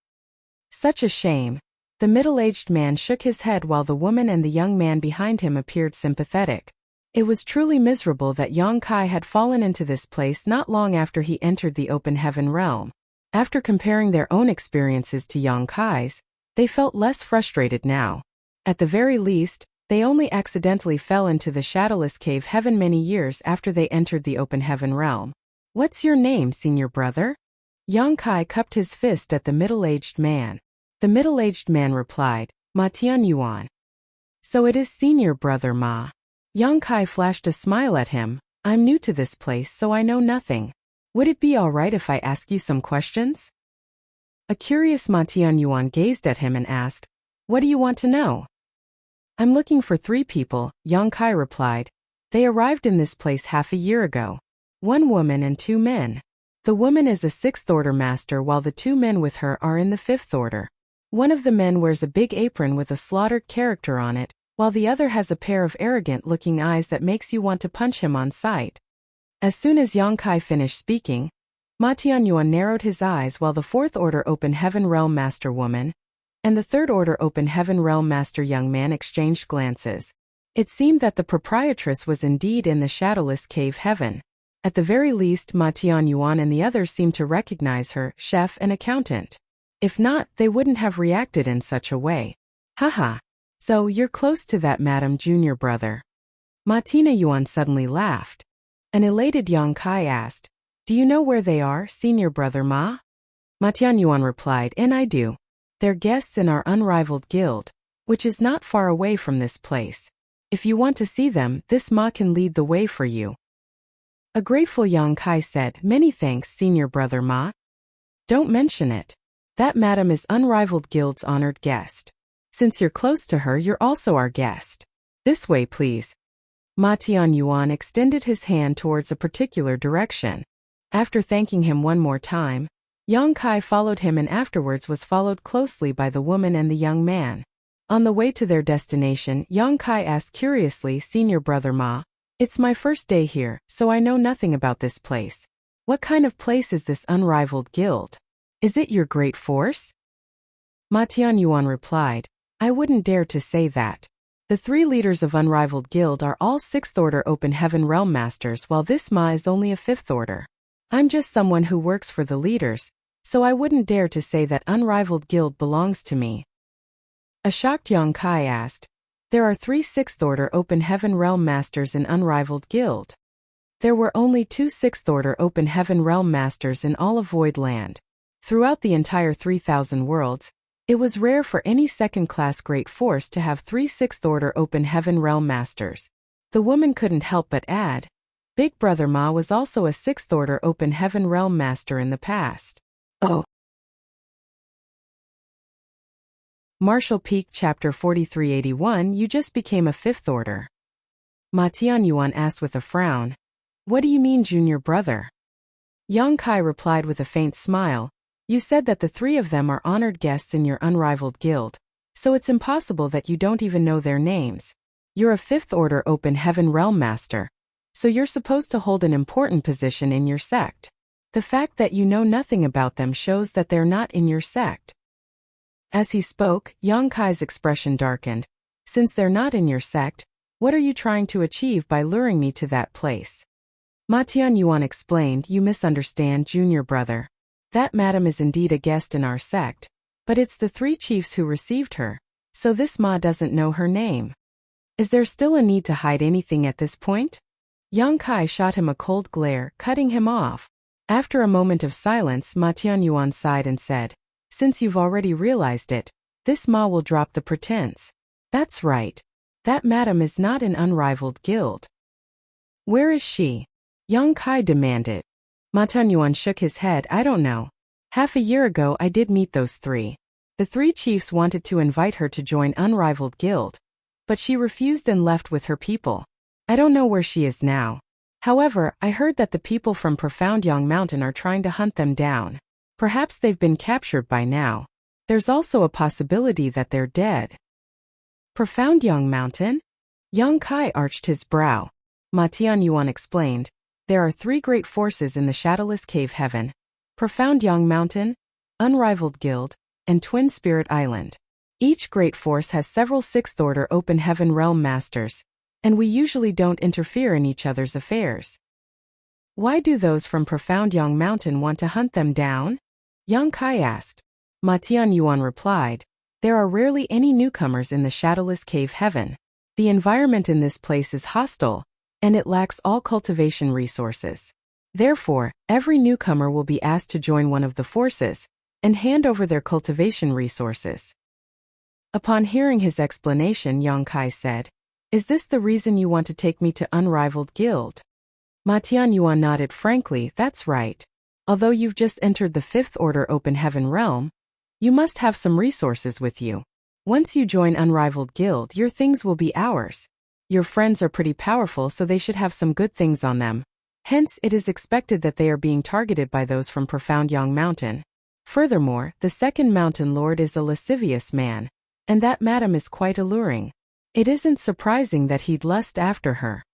Such a shame. The middle-aged man shook his head while the woman and the young man behind him appeared sympathetic. It was truly miserable that young Kai had fallen into this place not long after he entered the Open Heaven Realm. After comparing their own experiences to young Kai's, they felt less frustrated now. At the very least, they only accidentally fell into the shadowless cave heaven many years after they entered the Open Heaven Realm. "What's your name, senior brother?" Young Kai cupped his fist at the middle-aged man. The middle-aged man replied, "Ma Tianyuan." "So it is senior brother Ma." Young Kai flashed a smile at him. "I'm new to this place, so I know nothing. Would it be alright if I ask you some questions?" A curious Ma Tianyuan gazed at him and asked, "What do you want to know?" "I'm looking for 3 people," young Kai replied. "They arrived in this place half a year ago. 1 woman and 2 men. The woman is a 6th Order master while the 2 men with her are in the 5th Order. One of the men wears a big apron with a slaughtered character on it, while the other has a pair of arrogant-looking eyes that makes you want to punch him on sight." As soon as young Kai finished speaking, Ma Tianyuan narrowed his eyes while the 4th Order Open Heaven Realm Master woman and the 3rd Order Open Heaven Realm Master young man exchanged glances. It seemed that the proprietress was indeed in the shadowless cave heaven. At the very least, Ma Tianyuan and the others seemed to recognize her, chef and accountant. If not, they wouldn't have reacted in such a way. "Haha. So you're close to that Madam Junior brother." Ma Tianyuan suddenly laughed. An elated young Kai asked, "Do you know where they are, senior brother Ma?" Ma Tianyuan replied, "And I do. They're guests in our unrivaled guild, which is not far away from this place. If you want to see them, this Ma can lead the way for you." A grateful young Kai said, "Many thanks, senior brother Ma. Don't mention it. That madam is unrivaled guild's honored guest. Since you're close to her, you're also our guest. This way, please." Ma Tianyuan extended his hand towards a particular direction. After thanking him one more time, young Kai followed him and afterwards was followed closely by the woman and the young man. On the way to their destination, young Kai asked curiously, "Senior brother Ma, it's my first day here, so I know nothing about this place. What kind of place is this unrivaled guild? Is it your great force?" Ma Tianyuan replied, "I wouldn't dare to say that. The 3 leaders of Unrivaled Guild are all 6th Order Open Heaven Realm Masters while this Ma is only a 5th Order. I'm just someone who works for the leaders, so I wouldn't dare to say that Unrivaled Guild belongs to me." A shocked young Kai asked, "There are 3 6th Order Open Heaven Realm Masters in Unrivaled Guild." There were only 2 6th Order Open Heaven Realm Masters in all of Void Land. Throughout the entire 3,000 worlds, it was rare for any second-class great force to have 3 6th Order Open Heaven Realm Masters. The woman couldn't help but add, Big Brother Ma was also a 6th Order Open Heaven Realm Master in the past. Oh. Martial Peak Chapter 4381. You just became a 5th Order. Ma Tianyuan asked with a frown. "What do you mean, junior brother?" Young Kai replied with a faint smile, "You said that the 3 of them are honored guests in your unrivaled guild, so it's impossible that you don't even know their names. You're a 5th Order Open Heaven Realm Master, so you're supposed to hold an important position in your sect. The fact that you know nothing about them shows that they're not in your sect." As he spoke, young Kai's expression darkened. "Since they're not in your sect, What are you trying to achieve by luring me to that place? Ma Tianyuan explained, you misunderstand, junior brother. That madam is indeed a guest in our sect, but it's the 3 chiefs who received her, so this ma doesn't know her name. Is there still a need to hide anything at this point? Yang Kai shot him a cold glare, cutting him off. After a moment of silence, Ma Tianyuan sighed and said, since you've already realized it, this ma will drop the pretense. That's right. That madam is not an unrivaled guild. Where is she? Yang Kai demanded. Ma Tianyuan shook his head, I don't know. Half a year ago I did meet those 3. The 3 chiefs wanted to invite her to join Unrivaled Guild, but she refused and left with her people. I don't know where she is now. However, I heard that the people from Profound Yang Mountain are trying to hunt them down. Perhaps they've been captured by now. There's also a possibility that they're dead. Profound Yang Mountain? Yang Kai arched his brow. Ma Tianyuan explained, there are 3 great forces in the Shadowless Cave Heaven: Profound Yang Mountain, Unrivaled Guild, and Twin Spirit Island. Each great force has several 6th Order Open Heaven Realm Masters, and we usually don't interfere in each other's affairs. Why do those from Profound Yang Mountain want to hunt them down? Yang Kai asked. Ma Tianyuan replied, there are rarely any newcomers in the Shadowless Cave Heaven. The environment in this place is hostile, and it lacks all cultivation resources. Therefore, every newcomer will be asked to join one of the forces and hand over their cultivation resources. Upon hearing his explanation, Yang Kai said, is this the reason you want to take me to Unrivaled Guild? Ma Tianyuan nodded frankly, that's right. Although you've just entered the 5th Order Open Heaven Realm, you must have some resources with you. Once you join Unrivaled Guild, your things will be ours. Your friends are pretty powerful, so they should have some good things on them. Hence, it is expected that they are being targeted by those from Profound Yang Mountain. Furthermore, the 2nd Mountain Lord is a lascivious man, and that madam is quite alluring. It isn't surprising that he'd lust after her.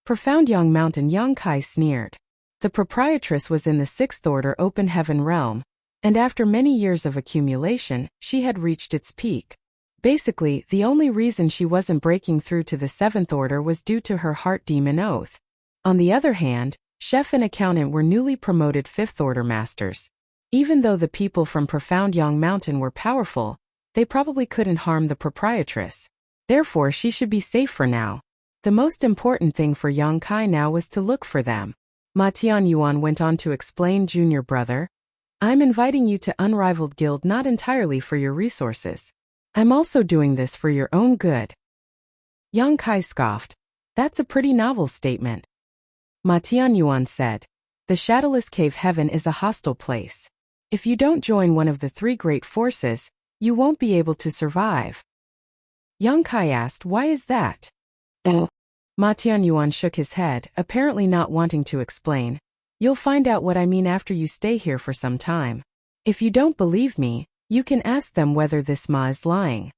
Profound Yang Mountain, Yang Kai sneered. The proprietress was in the 6th Order Open Heaven Realm, and after many years of accumulation, she had reached its peak. Basically, the only reason she wasn't breaking through to the 7th Order was due to her heart demon oath. On the other hand, chef and accountant were newly promoted 5th Order masters. Even though the people from Profound Yang Mountain were powerful, they probably couldn't harm the proprietress. Therefore, she should be safe for now. The most important thing for Yang Kai now was to look for them. Ma Tianyuan went on to explain, junior brother, I'm inviting you to Unrivaled Guild not entirely for your resources. I'm also doing this for your own good. Yang Kai scoffed. That's a pretty novel statement. Ma Tianyuan said, the Shadowless Cave Heaven is a hostile place. If you don't join one of the 3 great forces, you won't be able to survive. Yang Kai asked, why is that? Ma Tianyuan shook his head, apparently not wanting to explain. You'll find out what I mean after you stay here for some time. If you don't believe me, you can ask them whether this ma is lying.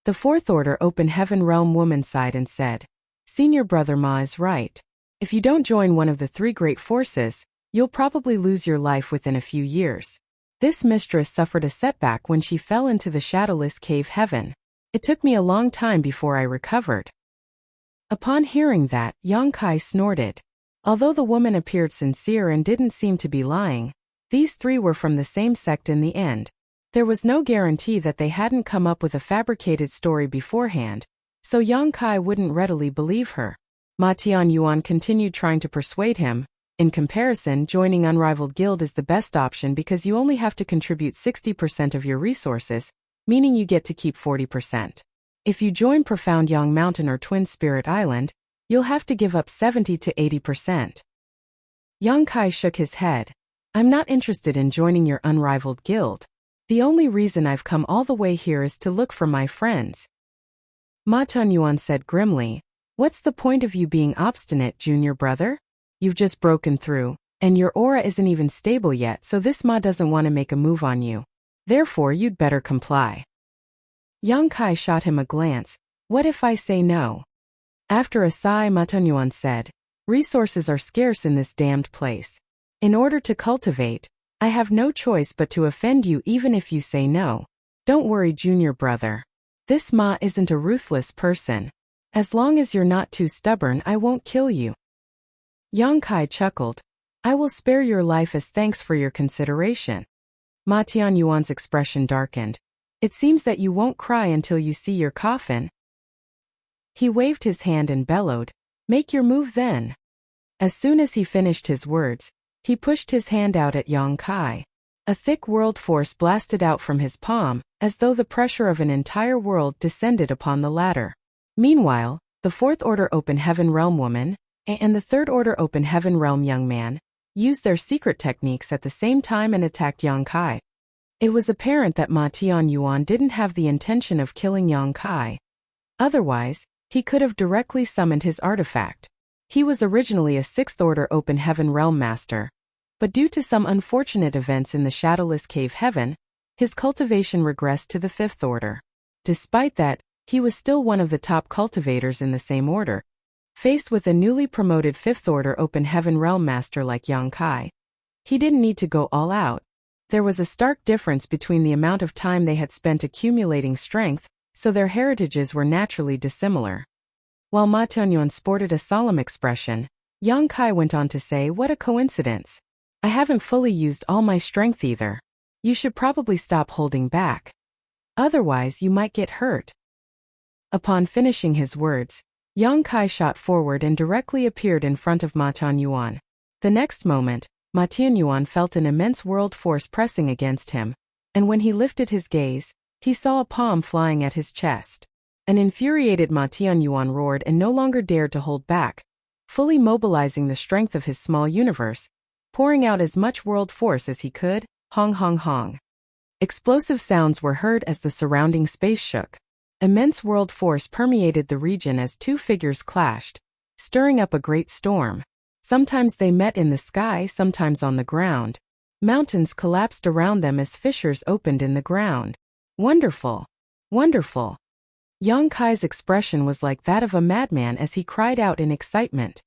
The 4th Order Open Heaven Realm woman sighed and said, senior brother Ma is right. If you don't join one of the 3 great forces, you'll probably lose your life within a few years. This mistress suffered a setback when she fell into the Shadowless Cave Heaven. It took me a long time before I recovered. Upon hearing that, Yang Kai snorted. Although the woman appeared sincere and didn't seem to be lying, these 3 were from the same sect in the end. There was no guarantee that they hadn't come up with a fabricated story beforehand, so Yang Kai wouldn't readily believe her. Ma Tianyuan continued trying to persuade him. In comparison, joining Unrivaled Guild is the best option because you only have to contribute 60% of your resources, meaning you get to keep 40%. If you join Profound Yang Mountain or Twin Spirit Island, you'll have to give up 70 to 80%. Yang Kai shook his head. I'm not interested in joining your Unrivaled Guild. The only reason I've come all the way here is to look for my friends. Ma Tianyuan said grimly, what's the point of you being obstinate, junior brother? You've just broken through, and your aura isn't even stable yet, so this ma doesn't want to make a move on you. Therefore, you'd better comply. Yang Kai shot him a glance. What if I say no? After a sigh, Ma Tianyuan said, resources are scarce in this damned place. In order to cultivate, I have no choice but to offend you even if you say no. Don't worry, junior brother. This ma isn't a ruthless person. As long as you're not too stubborn, I won't kill you. Yang Kai chuckled. I will spare your life as thanks for your consideration. Ma Tianyuan's expression darkened. It seems that you won't cry until you see your coffin. He waved his hand and bellowed, make your move then. As soon as he finished his words, he pushed his hand out at Yang Kai. A thick world force blasted out from his palm, as though the pressure of an entire world descended upon the latter. Meanwhile, the Fourth Order Open Heaven Realm woman, and the Third Order Open Heaven Realm young man, used their secret techniques at the same time and attacked Yang Kai. It was apparent that Ma Tianyuan didn't have the intention of killing Yang Kai. Otherwise, he could have directly summoned his artifact. He was originally a Sixth Order Open Heaven Realm Master, but due to some unfortunate events in the Shadowless Cave Heaven, his cultivation regressed to the Fifth Order. Despite that, he was still one of the top cultivators in the same order. Faced with a newly promoted Fifth Order Open Heaven Realm Master like Yang Kai, he didn't need to go all out. There was a stark difference between the amount of time they had spent accumulating strength, so their heritages were naturally dissimilar. While Ma Tianyuan sported a solemn expression, Yang Kai went on to say, what a coincidence. I haven't fully used all my strength either. You should probably stop holding back. Otherwise you might get hurt. Upon finishing his words, Yang Kai shot forward and directly appeared in front of Ma Tianyuan. The next moment, Ma Tianyuan felt an immense world force pressing against him, and when he lifted his gaze, he saw a palm flying at his chest. An infuriated Ma Tianyuan roared and no longer dared to hold back, fully mobilizing the strength of his small universe, pouring out as much world force as he could. Hong hong hong. Explosive sounds were heard as the surrounding space shook. Immense world force permeated the region as two figures clashed, stirring up a great storm. Sometimes they met in the sky, sometimes on the ground. Mountains collapsed around them as fissures opened in the ground. Wonderful! Wonderful! Yang Kai's expression was like that of a madman as he cried out in excitement.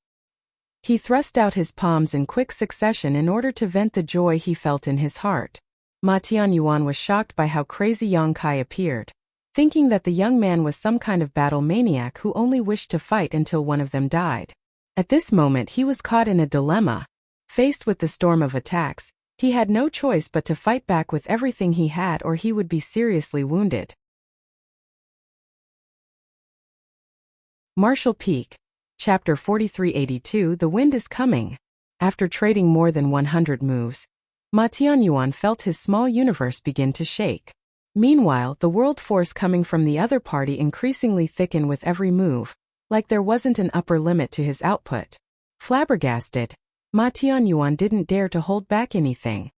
He thrust out his palms in quick succession in order to vent the joy he felt in his heart. Ma Tianyuan was shocked by how crazy Yang Kai appeared, thinking that the young man was some kind of battle maniac who only wished to fight until one of them died. At this moment he was caught in a dilemma. Faced with the storm of attacks, he had no choice but to fight back with everything he had or he would be seriously wounded. Martial Peak, Chapter 4382. The Wind is Coming. After trading more than 100 moves, Ma Tianyuan felt his small universe begin to shake. Meanwhile, the world force coming from the other party increasingly thickened with every move, like there wasn't an upper limit to his output. Flabbergasted, Ma Tianyuan didn't dare to hold back anything.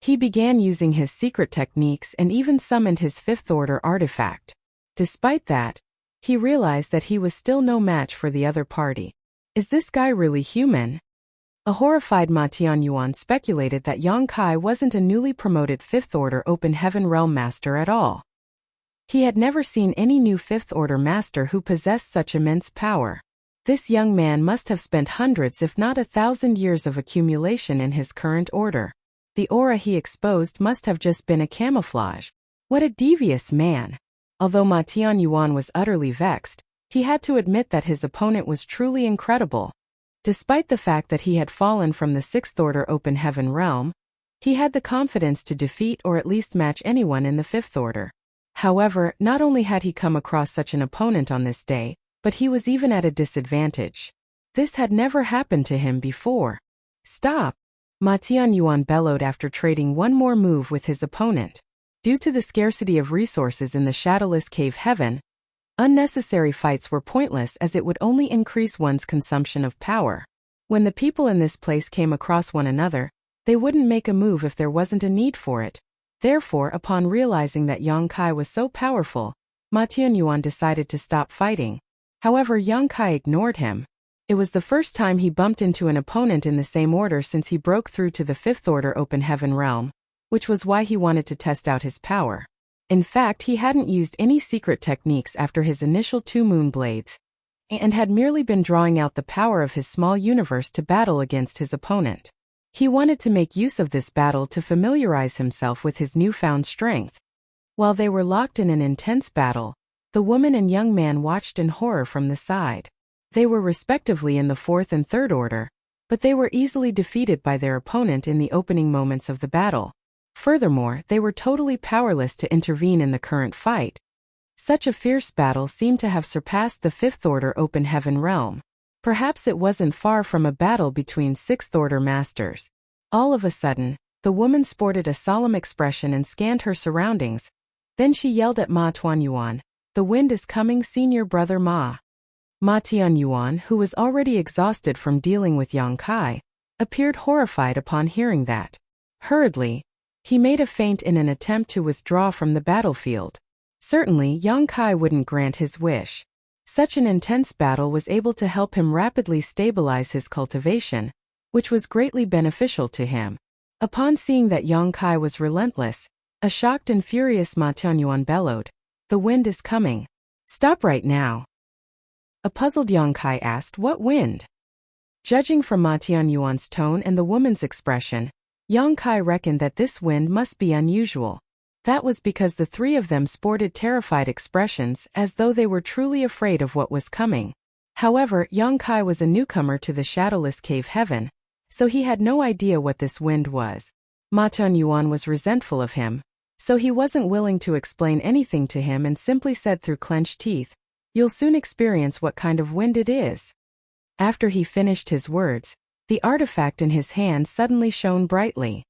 He began using his secret techniques and even summoned his Fifth Order artifact. Despite that, he realized that he was still no match for the other party. Is this guy really human? A horrified Ma Tianyuan speculated that Yang Kai wasn't a newly promoted Fifth Order Open Heaven Realm Master at all. He had never seen any new Fifth Order Master who possessed such immense power. This young man must have spent hundreds if not 1,000 years of accumulation in his current order. The aura he exposed must have just been a camouflage. What a devious man! Although Ma Tianyuan was utterly vexed, he had to admit that his opponent was truly incredible. Despite the fact that he had fallen from the Sixth Order Open Heaven Realm, he had the confidence to defeat or at least match anyone in the Fifth Order. However, not only had he come across such an opponent on this day, but he was even at a disadvantage. This had never happened to him before. Stop! Ma Tianyuan bellowed after trading one more move with his opponent. Due to the scarcity of resources in the Shadowless Cave Heaven, unnecessary fights were pointless as it would only increase one's consumption of power. When the people in this place came across one another, they wouldn't make a move if there wasn't a need for it. Therefore, upon realizing that Yang Kai was so powerful, Ma Tianyuan decided to stop fighting. However, Yang Kai ignored him. It was the first time he bumped into an opponent in the same order since he broke through to the Fifth Order Open Heaven Realm, which was why he wanted to test out his power. In fact, he hadn't used any secret techniques after his initial 2 moon blades, and had merely been drawing out the power of his small universe to battle against his opponent. He wanted to make use of this battle to familiarize himself with his newfound strength. While they were locked in an intense battle, The woman and young man watched in horror from the side. They were respectively in the fourth and third order, but they were easily defeated by their opponent in the opening moments of the battle. Furthermore, they were totally powerless to intervene in the current fight. Such a fierce battle seemed to have surpassed the fifth-order open heaven realm. Perhaps it wasn't far from a battle between sixth-order masters. All of a sudden, the woman sported a solemn expression and scanned her surroundings. Then she yelled at Ma Tianyuan, "The wind is coming, senior brother Ma." Ma Tianyuan, who was already exhausted from dealing with Yang Kai, appeared horrified upon hearing that. Hurriedly, he made a feint in an attempt to withdraw from the battlefield. Certainly, Yang Kai wouldn't grant his wish. Such an intense battle was able to help him rapidly stabilize his cultivation, which was greatly beneficial to him. Upon seeing that Yang Kai was relentless, a shocked and furious Ma Tianyuan bellowed, "The wind is coming. Stop right now." A puzzled Yang Kai asked, "What wind?" Judging from Ma Tianyuan's tone and the woman's expression, Yang Kai reckoned that this wind must be unusual. That was because the three of them sported terrified expressions as though they were truly afraid of what was coming. However, Yang Kai was a newcomer to the shadowless cave heaven, so he had no idea what this wind was. Ma Tianyuan was resentful of him, so he wasn't willing to explain anything to him and simply said through clenched teeth, "You'll soon experience what kind of wind it is." After he finished his words, the artifact in his hand suddenly shone brightly.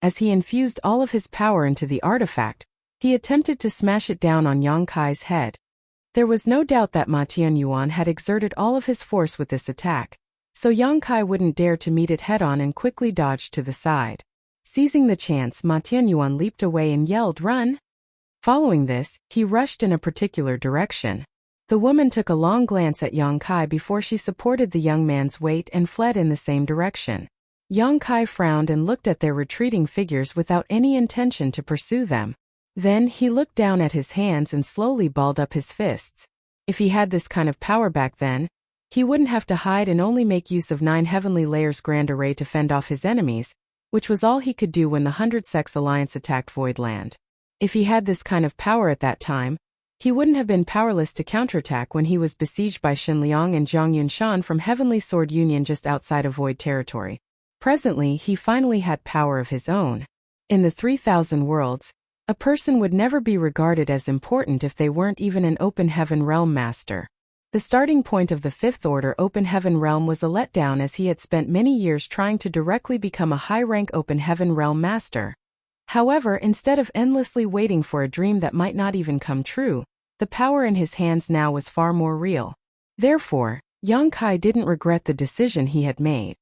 As he infused all of his power into the artifact, he attempted to smash it down on Yang Kai's head. There was no doubt that Ma Tianyuan had exerted all of his force with this attack, so Yang Kai wouldn't dare to meet it head-on and quickly dodged to the side. Seizing the chance, Ma Tianyuan leaped away and yelled, "Run!" Following this, he rushed in a particular direction. The woman took a long glance at Yang Kai before she supported the young man's weight and fled in the same direction. Yang Kai frowned and looked at their retreating figures without any intention to pursue them. Then he looked down at his hands and slowly balled up his fists. If he had this kind of power back then, he wouldn't have to hide and only make use of 9 heavenly layers grand array to fend off his enemies, which was all he could do when the 100 Sex Alliance attacked Voidland. If he had this kind of power at that time, he wouldn't have been powerless to counterattack when he was besieged by Shen Liang and Zhang Yunshan from Heavenly Sword Union just outside of Void territory. Presently, he finally had power of his own. In the 3,000 worlds, a person would never be regarded as important if they weren't even an Open Heaven Realm master. The starting point of the Fifth Order Open Heaven Realm was a letdown as he had spent many years trying to directly become a high-rank Open Heaven Realm master. However, instead of endlessly waiting for a dream that might not even come true, the power in his hands now was far more real. Therefore, Yang Kai didn't regret the decision he had made.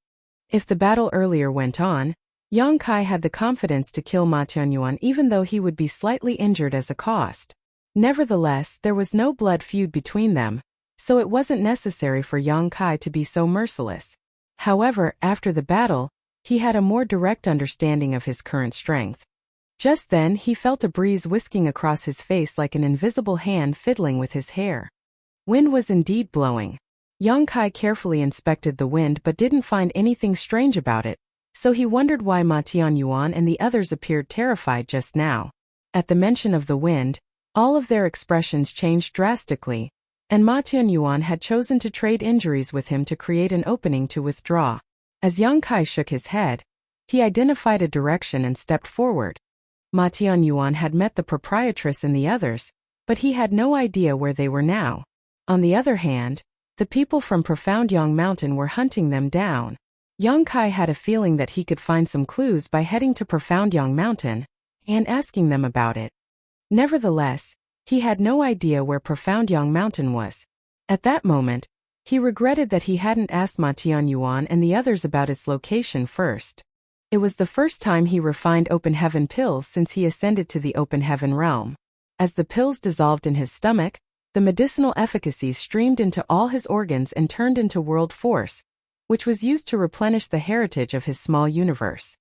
If the battle earlier went on, Yang Kai had the confidence to kill Ma Tianyuan even though he would be slightly injured as a cost. Nevertheless, there was no blood feud between them, so it wasn't necessary for Yang Kai to be so merciless. However, after the battle, he had a more direct understanding of his current strength. Just then he felt a breeze whisking across his face like an invisible hand fiddling with his hair. Wind was indeed blowing. Yang Kai carefully inspected the wind but didn't find anything strange about it, so he wondered why Ma Tianyuan and the others appeared terrified just now. At the mention of the wind, all of their expressions changed drastically, and Ma Tianyuan had chosen to trade injuries with him to create an opening to withdraw. As Yang Kai shook his head, he identified a direction and stepped forward. Ma Tianyuan had met the proprietress and the others, but he had no idea where they were now. On the other hand, the people from Profound Yang Mountain were hunting them down. Yang Kai had a feeling that he could find some clues by heading to Profound Yang Mountain and asking them about it. Nevertheless, he had no idea where Profound Yang Mountain was. At that moment, he regretted that he hadn't asked Ma Tianyuan and the others about its location first. It was the first time he refined Open Heaven pills since he ascended to the Open Heaven realm. As the pills dissolved in his stomach, the medicinal efficacy streamed into all his organs and turned into world force, which was used to replenish the heritage of his small universe.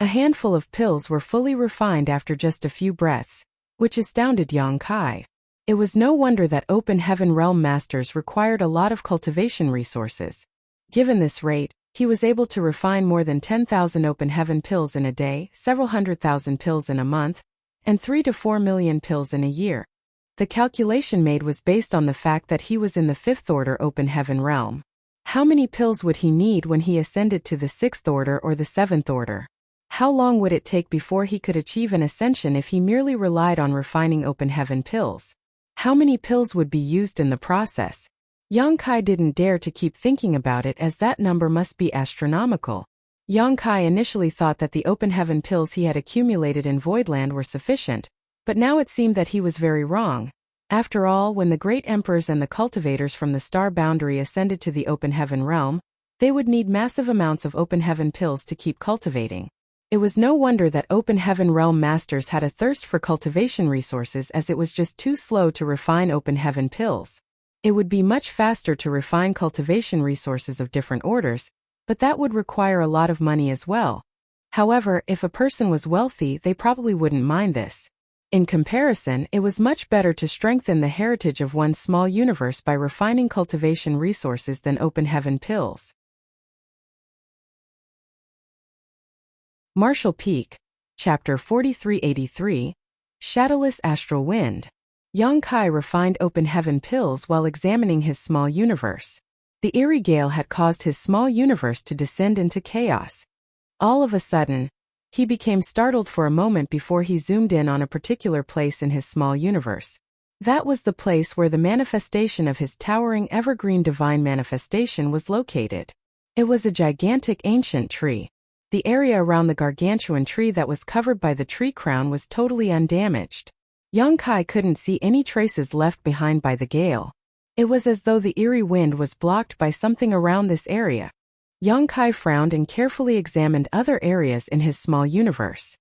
A handful of pills were fully refined after just a few breaths, which astounded Yang Kai. It was no wonder that Open Heaven Realm masters required a lot of cultivation resources. Given this rate, he was able to refine more than 10,000 Open Heaven pills in a day, several 100,000 pills in a month, and 3 to 4 million pills in a year. The calculation made was based on the fact that he was in the fifth order open heaven realm. How many pills would he need when he ascended to the sixth order or the seventh order? How long would it take before he could achieve an ascension if he merely relied on refining open heaven pills? How many pills would be used in the process? Yang Kai didn't dare to keep thinking about it, as that number must be astronomical. Yang Kai initially thought that the open heaven pills he had accumulated in Voidland were sufficient, but now it seemed that he was very wrong. After all, when the great emperors and the cultivators from the star boundary ascended to the open heaven realm, they would need massive amounts of open heaven pills to keep cultivating. It was no wonder that open heaven realm masters had a thirst for cultivation resources, as it was just too slow to refine open heaven pills. It would be much faster to refine cultivation resources of different orders, but that would require a lot of money as well. However, if a person was wealthy, they probably wouldn't mind this. In comparison, it was much better to strengthen the heritage of one's small universe by refining cultivation resources than open heaven pills. Martial Peak, Chapter 4383, Shadowless Astral Wind. Yang Kai refined open heaven pills while examining his small universe. The eerie gale had caused his small universe to descend into chaos. All of a sudden, he became startled for a moment before he zoomed in on a particular place in his small universe. That was the place where the manifestation of his towering evergreen divine manifestation was located. It was a gigantic ancient tree. The area around the gargantuan tree that was covered by the tree crown was totally undamaged. Yang Kai couldn't see any traces left behind by the gale. It was as though the eerie wind was blocked by something around this area. Yang Kai frowned and carefully examined other areas in his small universe.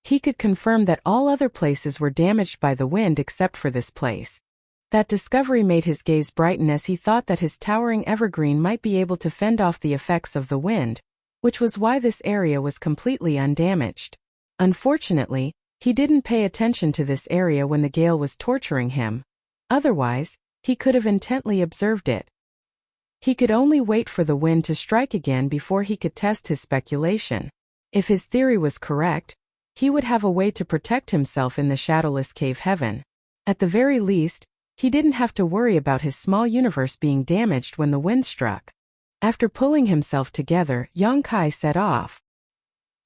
He could confirm that all other places were damaged by the wind except for this place. That discovery made his gaze brighten, as he thought that his towering evergreen might be able to fend off the effects of the wind, which was why this area was completely undamaged. Unfortunately, he didn't pay attention to this area when the gale was torturing him. Otherwise, he could have intently observed it. He could only wait for the wind to strike again before he could test his speculation. If his theory was correct, he would have a way to protect himself in the shadowless cave heaven. At the very least, he didn't have to worry about his small universe being damaged when the wind struck. After pulling himself together, Yang Kai set off.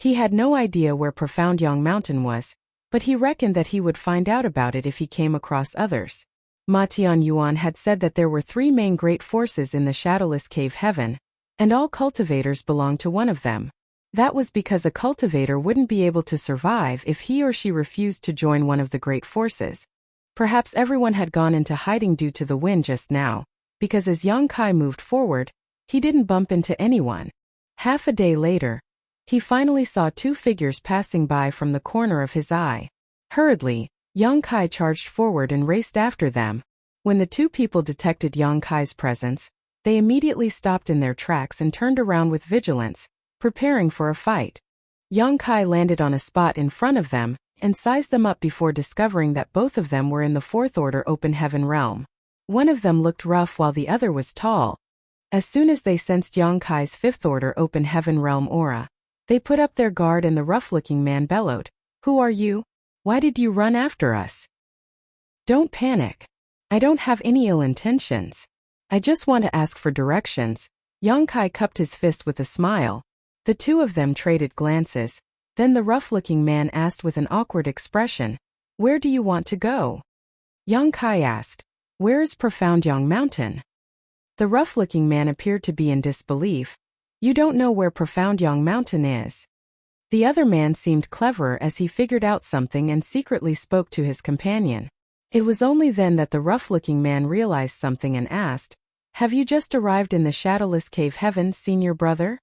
He had no idea where Profound Yang Mountain was, but he reckoned that he would find out about it if he came across others. Ma Tianyuan had said that there were 3 main great forces in the shadowless cave heaven, and all cultivators belonged to one of them. That was because a cultivator wouldn't be able to survive if he or she refused to join one of the great forces. Perhaps everyone had gone into hiding due to the wind just now, because as Yang Kai moved forward, he didn't bump into anyone. Half a day later, he finally saw 2 figures passing by from the corner of his eye. Hurriedly, Yang Kai charged forward and raced after them. When the 2 people detected Yang Kai's presence, they immediately stopped in their tracks and turned around with vigilance, preparing for a fight. Yang Kai landed on a spot in front of them and sized them up before discovering that both of them were in the 4th order open heaven realm. One of them looked rough while the other was tall. As soon as they sensed Yang Kai's 5th order open heaven realm aura, they put up their guard and the rough-looking man bellowed, "Who are you? Why did you run after us?" "Don't panic. I don't have any ill intentions. I just want to ask for directions." Yang Kai cupped his fist with a smile. The 2 of them traded glances. Then the rough-looking man asked with an awkward expression, "Where do you want to go?" Yang Kai asked, "Where is Profound Yang Mountain?" The rough-looking man appeared to be in disbelief. "You don't know where Profound Yang Mountain is?" The other man seemed cleverer as he figured out something and secretly spoke to his companion. It was only then that the rough-looking man realized something and asked, "Have you just arrived in the shadowless cave heaven, senior brother?"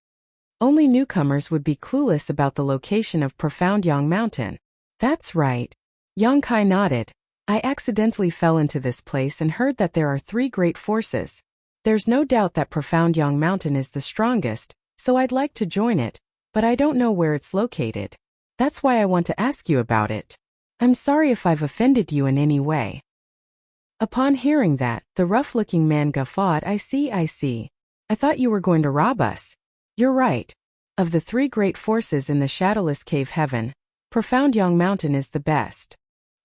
Only newcomers would be clueless about the location of Profound Yang Mountain. "That's right." Yang Kai nodded. "I accidentally fell into this place and heard that there are 3 great forces. There's no doubt that Profound Yang Mountain is the strongest, so I'd like to join it, but I don't know where it's located. That's why I want to ask you about it. I'm sorry if I've offended you in any way." Upon hearing that, the rough-looking man guffawed. I see. I thought you were going to rob us." "You're right. Of the 3 great forces in the shadowless cave heaven, Profound Yang Mountain is the best.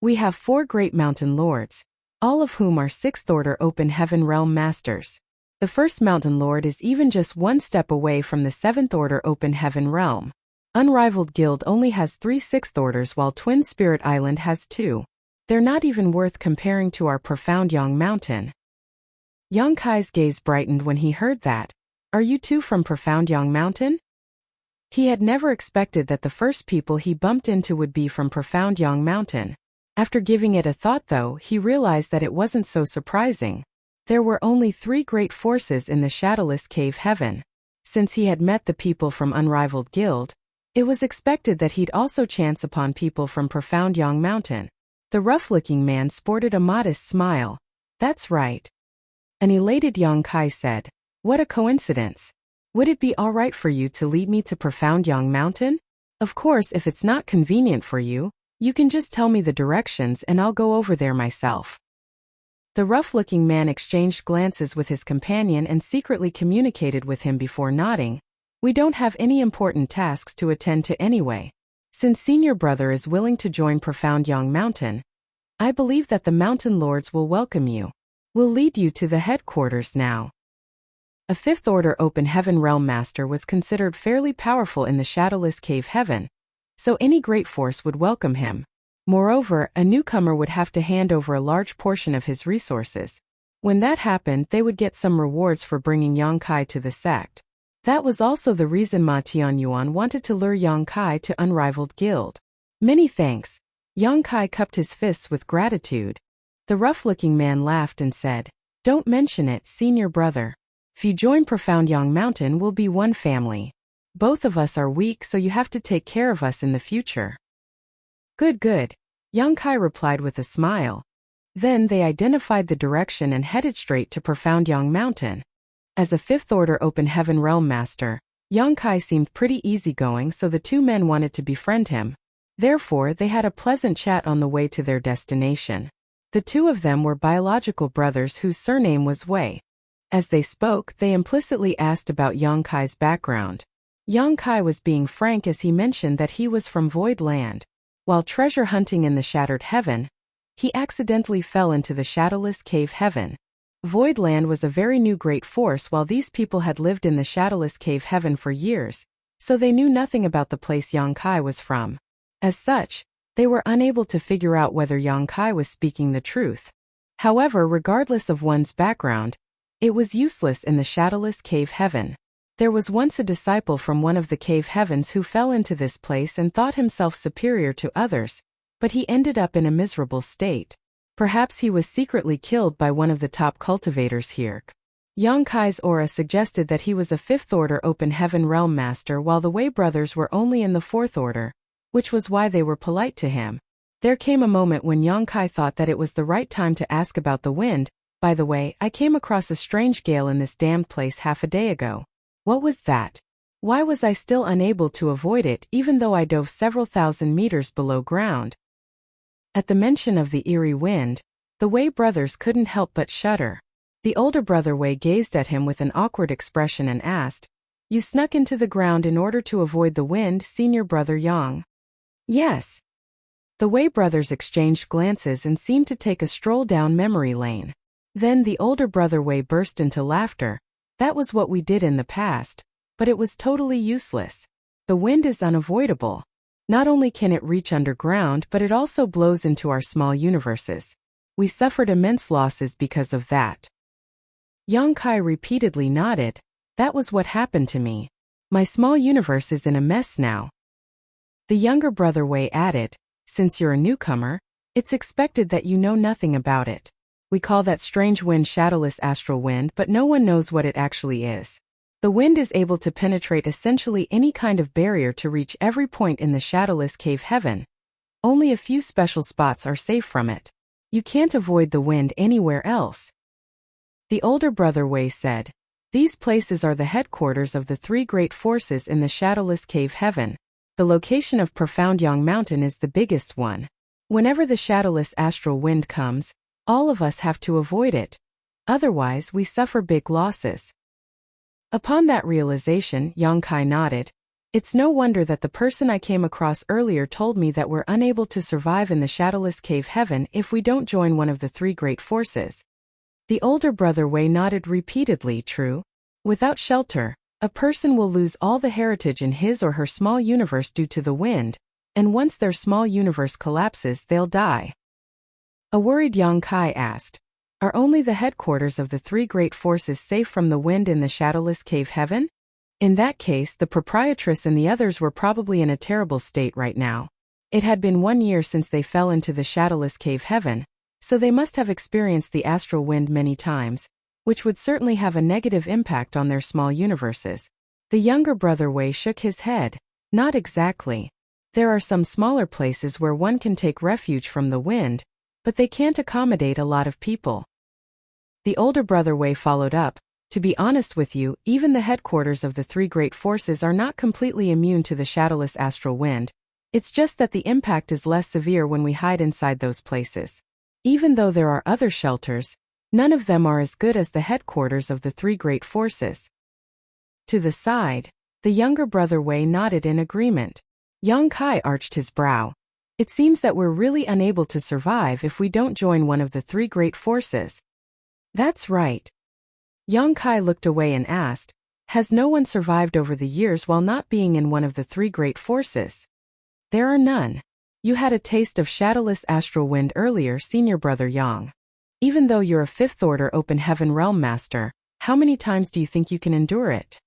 We have 4 great mountain lords. all of whom are sixth-order open heaven realm masters. The first mountain lord is even just one step away from the seventh-order open heaven realm. Unrivaled Guild only has 3 sixth orders while Twin Spirit Island has 2. They're not even worth comparing to our profound Yang Mountain. Yang Kai's gaze brightened when he heard that. Are you too from profound Yang Mountain? He had never expected that the first people he bumped into would be from profound Yang Mountain. After giving it a thought though, he realized that it wasn't so surprising. There were only 3 great forces in the shadowless cave heaven. Since he had met the people from Unrivaled Guild, it was expected that he'd also chance upon people from profound Yang Mountain. The rough-looking man sported a modest smile. That's right. An elated Yang Kai said, what a coincidence. Would it be all right for you to lead me to profound Yang Mountain? Of course, if it's not convenient for you, you can just tell me the directions and I'll go over there myself. The rough-looking man exchanged glances with his companion and secretly communicated with him before nodding. We don't have any important tasks to attend to anyway. Since senior brother is willing to join profound Yang Mountain, I believe that the mountain lords will welcome you. We'll lead you to the headquarters now. A fifth-order open heaven realm master was considered fairly powerful in the shadowless cave heaven, so any great force would welcome him. Moreover, a newcomer would have to hand over a large portion of his resources. When that happened, they would get some rewards for bringing Yang Kai to the sect. That was also the reason Ma Tianyuan wanted to lure Yang Kai to Unrivaled Guild. Many thanks. Yang Kai cupped his fists with gratitude. The rough-looking man laughed and said, don't mention it, senior brother. If you join profound Yang Mountain, we'll be one family. Both of us are weak, so you have to take care of us in the future. Good. Yang Kai replied with a smile. Then they identified the direction and headed straight to profound Yang Mountain. As a fifth-order open heaven realm master, Yang Kai seemed pretty easygoing, so the 2 men wanted to befriend him. Therefore, they had a pleasant chat on the way to their destination. The 2 of them were biological brothers whose surname was Wei. As they spoke, they implicitly asked about Yang Kai's background. Yang Kai was being frank as he mentioned that he was from Void Land. While treasure hunting in the Shattered Heaven, he accidentally fell into the shadowless cave heaven. Void Land was a very new great force while these people had lived in the shadowless cave heaven for years, so they knew nothing about the place Yang Kai was from. As such, they were unable to figure out whether Yang Kai was speaking the truth. However, regardless of one's background, it was useless in the shadowless cave heaven. There was once a disciple from one of the cave heavens who fell into this place and thought himself superior to others, but he ended up in a miserable state. Perhaps he was secretly killed by one of the top cultivators here. Yang Kai's aura suggested that he was a fifth-order open heaven realm master while the Wei brothers were only in the fourth order, which was why they were polite to him. There came a moment when Yang Kai thought that it was the right time to ask about the wind. By the way, I came across a strange gale in this damned place half a day ago. What was that? Why was I still unable to avoid it even though I dove several thousand meters below ground? At the mention of the eerie wind, the Wei brothers couldn't help but shudder. The older brother Wei gazed at him with an awkward expression and asked, you snuck into the ground in order to avoid the wind, senior brother Yang? Yes. The Wei brothers exchanged glances and seemed to take a stroll down memory lane. Then the older brother Wei burst into laughter. That was what we did in the past, but it was totally useless. The wind is unavoidable. Not only can it reach underground, but it also blows into our small universes. We suffered immense losses because of that. Yang Kai repeatedly nodded. That was what happened to me. My small universe is in a mess now. The younger brother Wei added, since you're a newcomer, it's expected that you know nothing about it. We call that strange wind shadowless astral wind, but no one knows what it actually is. The wind is able to penetrate essentially any kind of barrier to reach every point in the shadowless cave heaven. Only a few special spots are safe from it. You can't avoid the wind anywhere else. The older brother Wei said, these places are the headquarters of the 3 great forces in the shadowless cave heaven. The location of profound Yang Mountain is the biggest one. Whenever the shadowless astral wind comes, all of us have to avoid it. Otherwise, we suffer big losses. Upon that realization, Yang Kai nodded. It's no wonder that the person I came across earlier told me that we're unable to survive in the shadowless cave heaven if we don't join one of the three great forces. The older brother Wei nodded repeatedly. True. Without shelter, a person will lose all the heritage in his or her small universe due to the wind, and once their small universe collapses, they'll die. A worried Yang Kai asked, "Are only the headquarters of the three great forces safe from the wind in the shadowless cave heaven? In that case, the proprietress and the others were probably in a terrible state right now. It had been 1 year since they fell into the shadowless cave heaven, so they must have experienced the astral wind many times, which would certainly have a negative impact on their small universes." The younger brother Wei shook his head. Not exactly. There are some smaller places where one can take refuge from the wind, but they can't accommodate a lot of people. The older brother Wei followed up, "To be honest with you, even the headquarters of the three great forces are not completely immune to the shadowless astral wind. It's just that the impact is less severe when we hide inside those places. Even though there are other shelters, none of them are as good as the headquarters of the three great forces." To the side, the younger brother Wei nodded in agreement. Yang Kai arched his brow. "It seems that we're really unable to survive if we don't join one of the three great forces." "That's right." Yang Kai looked away and asked, "Has no one survived over the years while not being in one of the three great forces?" "There are none. You had a taste of shadowless astral wind earlier, senior brother Yang. Even though you're a fifth order open heaven realm master, how many times do you think you can endure it?"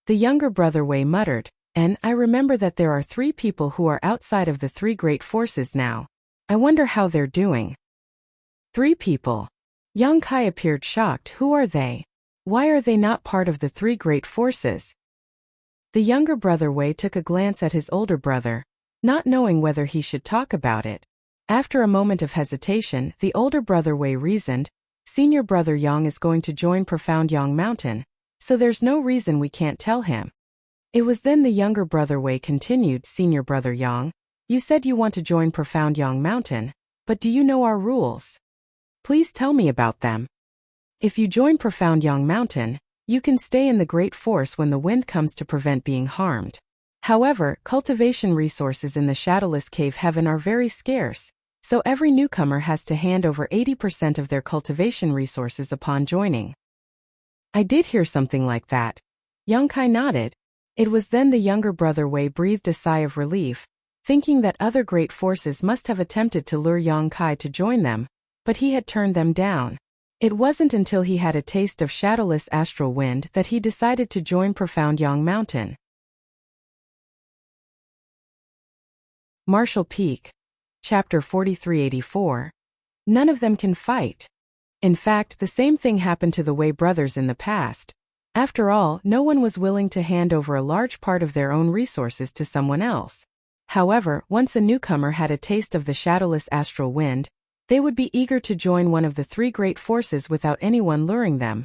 The younger brother Wei muttered, "And I remember that there are 3 people who are outside of the three great forces now. I wonder how they're doing." 3 people. Yang Kai appeared shocked. "Who are they? Why are they not part of the three great forces?" The younger brother Wei took a glance at his older brother, not knowing whether he should talk about it. After a moment of hesitation, the older brother Wei reasoned, "Senior brother Yang is going to join Profound Yang Mountain, so there's no reason we can't tell him." It was then the younger brother Wei continued, "Senior brother Yang, you said you want to join Profound Yang Mountain, but do you know our rules? Please tell me about them. If you join Profound Yang Mountain, you can stay in the Great Force when the wind comes to prevent being harmed. However, cultivation resources in the shadowless cave heaven are very scarce, so every newcomer has to hand over 80% of their cultivation resources upon joining." "I did hear something like that." Yang Kai nodded. It was then the younger brother Wei breathed a sigh of relief, thinking that other great forces must have attempted to lure Yang Kai to join them, but he had turned them down. It wasn't until he had a taste of shadowless astral wind that he decided to join Profound Yang Mountain. Martial Peak. Chapter 4384. None of them can fight. In fact, the same thing happened to the Wei brothers in the past. After all, no one was willing to hand over a large part of their own resources to someone else. However, once a newcomer had a taste of the shadowless astral wind, they would be eager to join one of the three great forces without anyone luring them.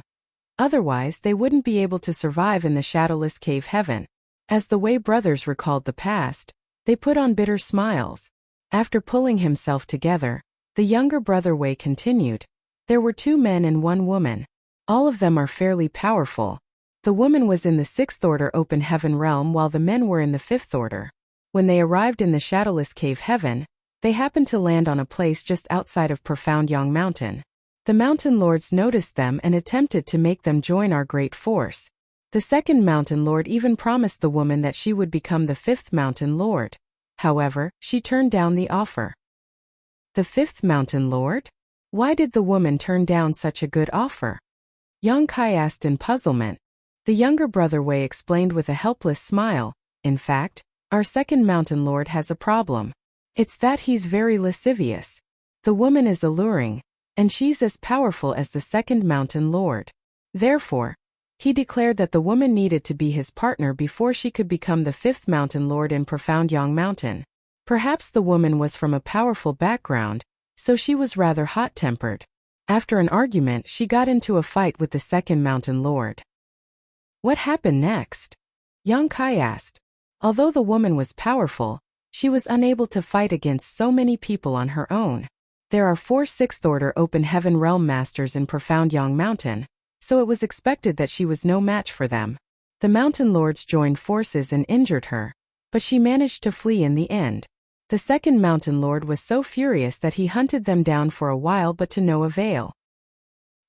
Otherwise, they wouldn't be able to survive in the shadowless cave heaven. As the Wei brothers recalled the past, they put on bitter smiles. After pulling himself together, the younger brother Wei continued, "There were 2 men and 1 woman. All of them are fairly powerful. The woman was in the 6th order open heaven realm while the men were in the 5th order. When they arrived in the shadowless cave heaven, they happened to land on a place just outside of Profound Yang Mountain. The mountain lords noticed them and attempted to make them join our great force. The 2nd mountain lord even promised the woman that she would become the 5th mountain lord. However, she turned down the offer." "The 5th mountain lord? Why did the woman turn down such a good offer?" Yang Kai asked in puzzlement. The younger brother Wei explained with a helpless smile, "In fact, our 2nd mountain lord has a problem. It's that he's very lascivious. The woman is alluring, and she's as powerful as the 2nd mountain lord. Therefore, he declared that the woman needed to be his partner before she could become the 5th mountain lord in Profound Yang Mountain. Perhaps the woman was from a powerful background, so she was rather hot-tempered. After an argument, she got into a fight with the 2nd mountain lord." "What happened next?" Yang Kai asked. Although the woman was powerful, she was unable to fight against so many people on her own. There are 4 6th order open heaven realm masters in Profound Yang Mountain, so it was expected that she was no match for them. The mountain lords joined forces and injured her, but she managed to flee in the end. The second mountain lord was so furious that he hunted them down for a while but to no avail.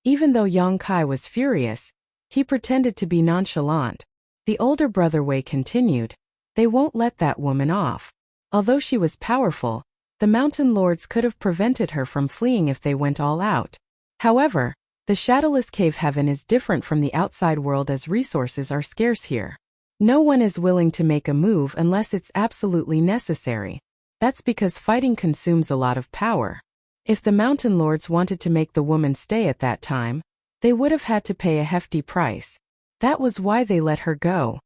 Even though Yang Kai was furious, he pretended to be nonchalant. The older brother Wei continued, "They won't let that woman off. Although she was powerful, the mountain lords could have prevented her from fleeing if they went all out. However, the shadowless cave heaven is different from the outside world as resources are scarce here. No one is willing to make a move unless it's absolutely necessary. That's because fighting consumes a lot of power. If the mountain lords wanted to make the woman stay at that time, they would have had to pay a hefty price. That was why they let her go."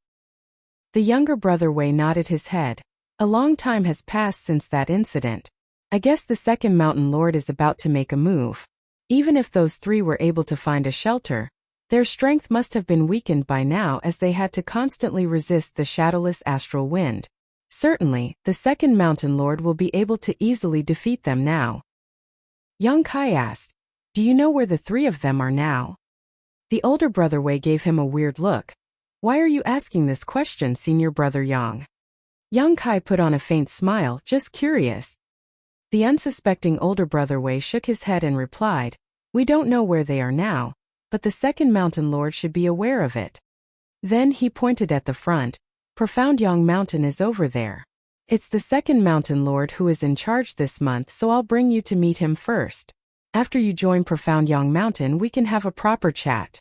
The younger brother Wei nodded his head. "A long time has passed since that incident. I guess the second mountain lord is about to make a move. Even if those three were able to find a shelter, their strength must have been weakened by now as they had to constantly resist the shadowless astral wind. Certainly, the second mountain lord will be able to easily defeat them now." Yang Kai asked, "Do you know where the three of them are now?" The older brother Wei gave him a weird look. "Why are you asking this question, senior brother Yang?" Yang Kai put on a faint smile, "Just curious." The unsuspecting older brother Wei shook his head and replied, "We don't know where they are now, but the second mountain lord should be aware of it." Then he pointed at the front. "Profound Yang Mountain is over there. It's the second mountain lord who is in charge this month, so I'll bring you to meet him first. After you join Profound Yang Mountain, we can have a proper chat."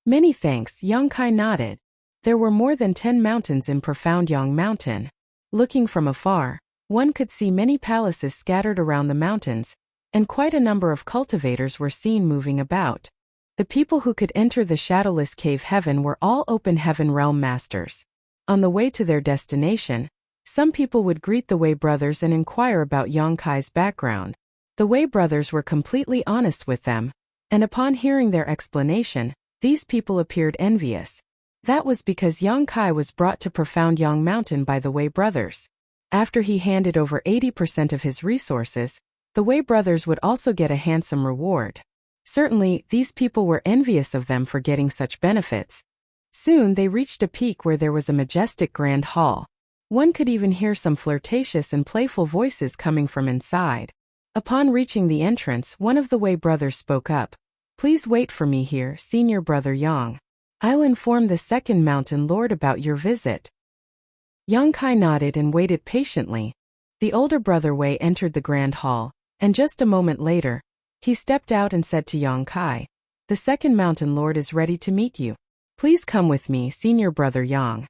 "Many thanks," Yang Kai nodded. There were more than 10 mountains in Profound Yang Mountain. Looking from afar, one could see many palaces scattered around the mountains, and quite a number of cultivators were seen moving about. The people who could enter the shadowless cave heaven were all open heaven realm masters. On the way to their destination, some people would greet the Wei brothers and inquire about Yang Kai's background. The Wei brothers were completely honest with them, and upon hearing their explanation, these people appeared envious. That was because Yang Kai was brought to Profound Yang Mountain by the Wei brothers. After he handed over 80% of his resources, the Wei brothers would also get a handsome reward. Certainly, these people were envious of them for getting such benefits. Soon they reached a peak where there was a majestic grand hall. One could even hear some flirtatious and playful voices coming from inside. Upon reaching the entrance, one of the Wei brothers spoke up. "Please wait for me here, senior brother Yang. I'll inform the second mountain lord about your visit." Yang Kai nodded and waited patiently. The older brother Wei entered the grand hall, and just a moment later, he stepped out and said to Yang Kai, "The second mountain lord is ready to meet you. Please come with me, senior brother Yang."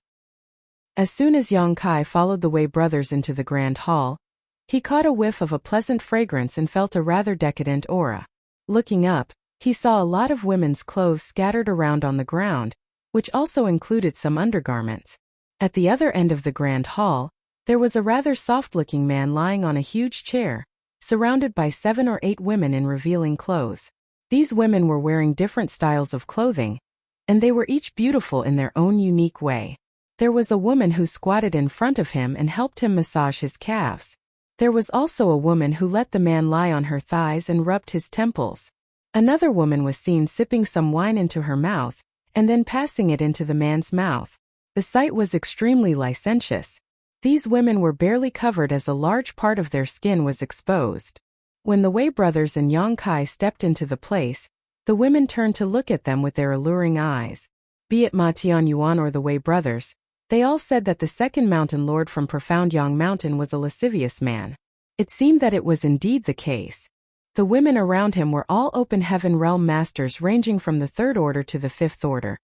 As soon as Yang Kai followed the Wei brothers into the grand hall, he caught a whiff of a pleasant fragrance and felt a rather decadent aura. Looking up, he saw a lot of women's clothes scattered around on the ground, which also included some undergarments. At the other end of the grand hall, there was a rather soft-looking man lying on a huge chair, surrounded by 7 or 8 women in revealing clothes. These women were wearing different styles of clothing, and they were each beautiful in their own unique way. There was a woman who squatted in front of him and helped him massage his calves. There was also a woman who let the man lie on her thighs and rubbed his temples. Another woman was seen sipping some wine into her mouth, and then passing it into the man's mouth. The sight was extremely licentious. These women were barely covered as a large part of their skin was exposed. When the Wei brothers and Yang Kai stepped into the place, the women turned to look at them with their alluring eyes. Be it Ma Tianyuan or the Wei brothers, they all said that the second mountain lord from Profound Yang Mountain was a lascivious man. It seemed that it was indeed the case. The women around him were all open heaven realm masters ranging from the 3rd order to the 5th order.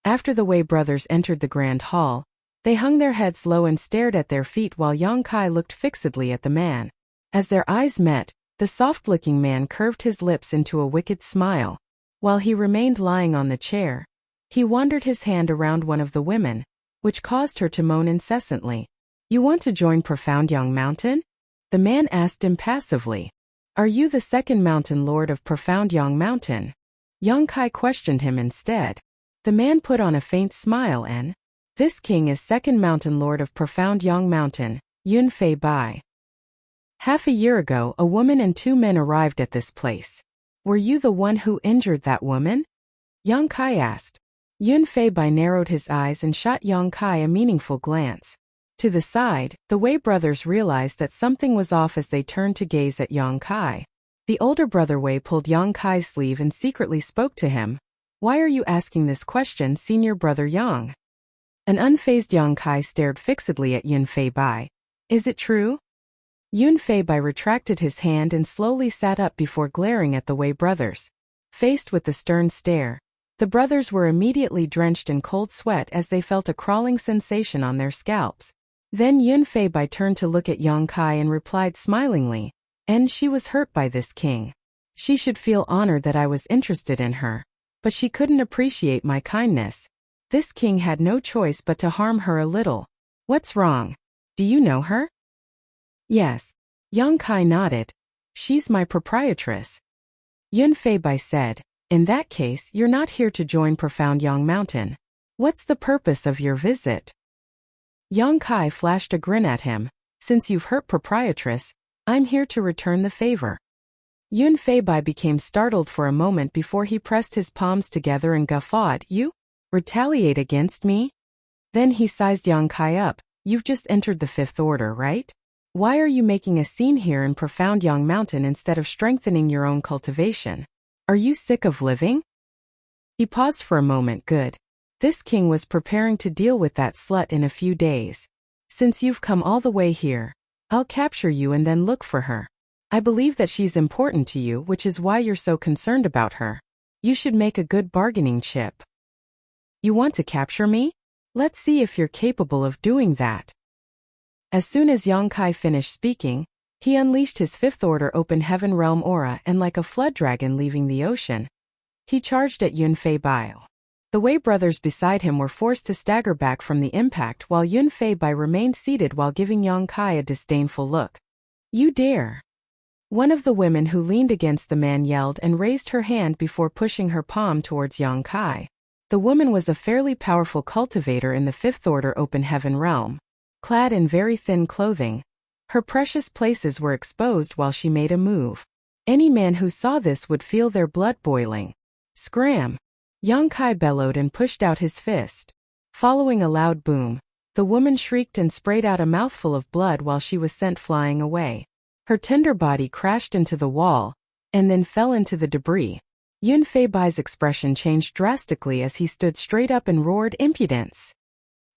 After the Wei brothers entered the grand hall, they hung their heads low and stared at their feet while Yang Kai looked fixedly at the man. As their eyes met, the soft-looking man curved his lips into a wicked smile. While he remained lying on the chair, he wandered his hand around one of the women, which caused her to moan incessantly. "You want to join Profound Yang Mountain?" the man asked impassively. "Are you the second mountain lord of Profound Yang Mountain?" Yang Kai questioned him instead. The man put on a faint smile and, "This king is second mountain lord of Profound Yang Mountain, Yun Fei Bai. Half a year ago, a woman and 2 men arrived at this place. Were you the one who injured that woman?" Yang Kai asked. Yun Fei Bai narrowed his eyes and shot Yang Kai a meaningful glance. To the side, the Wei brothers realized that something was off as they turned to gaze at Yang Kai. The older brother Wei pulled Yang Kai's sleeve and secretly spoke to him. "Why are you asking this question, senior brother Yang?" An unfazed Yang Kai stared fixedly at Yun Fei Bai. "Is it true?" Yun Fei Bai retracted his hand and slowly sat up before glaring at the Wei brothers. Faced with the stern stare, the brothers were immediately drenched in cold sweat as they felt a crawling sensation on their scalps. Then Yun Fei Bai turned to look at Yang Kai and replied smilingly, "And she was hurt by this king. She should feel honored that I was interested in her. But she couldn't appreciate my kindness. This king had no choice but to harm her a little. What's wrong? Do you know her?" "Yes." Yang Kai nodded. "She's my proprietress." Yun Fei Bai said, "In that case, you're not here to join Profound Yang Mountain. What's the purpose of your visit?" Yang Kai flashed a grin at him. "Since you've hurt proprietress, I'm here to return the favor." Yun Fei Bai became startled for a moment before he pressed his palms together and guffawed. "You? Retaliate against me?" Then he sized Yang Kai up. "You've just entered the Fifth Order, right? Why are you making a scene here in Profound Yang Mountain instead of strengthening your own cultivation? Are you sick of living?" He paused for a moment. "Good. This king was preparing to deal with that slut in a few days. Since you've come all the way here, I'll capture you and then look for her. I believe that she's important to you, which is why you're so concerned about her. You should make a good bargaining chip." "You want to capture me? Let's see if you're capable of doing that." As soon as Yang Kai finished speaking, he unleashed his Fifth Order Open Heaven Realm aura and like a flood dragon leaving the ocean, he charged at Yun Fei Bai. The Wei brothers beside him were forced to stagger back from the impact while Yun Fei Bai remained seated while giving Yang Kai a disdainful look. "You dare!" One of the women who leaned against the man yelled and raised her hand before pushing her palm towards Yang Kai. The woman was a fairly powerful cultivator in the Fifth Order Open Heaven Realm. Clad in very thin clothing, her precious places were exposed while she made a move. Any man who saw this would feel their blood boiling. "Scram!" Yang Kai bellowed and pushed out his fist. Following a loud boom, the woman shrieked and sprayed out a mouthful of blood while she was sent flying away. Her tender body crashed into the wall, and then fell into the debris. Yun Fei Bai's expression changed drastically as he stood straight up and roared, "Impudence!"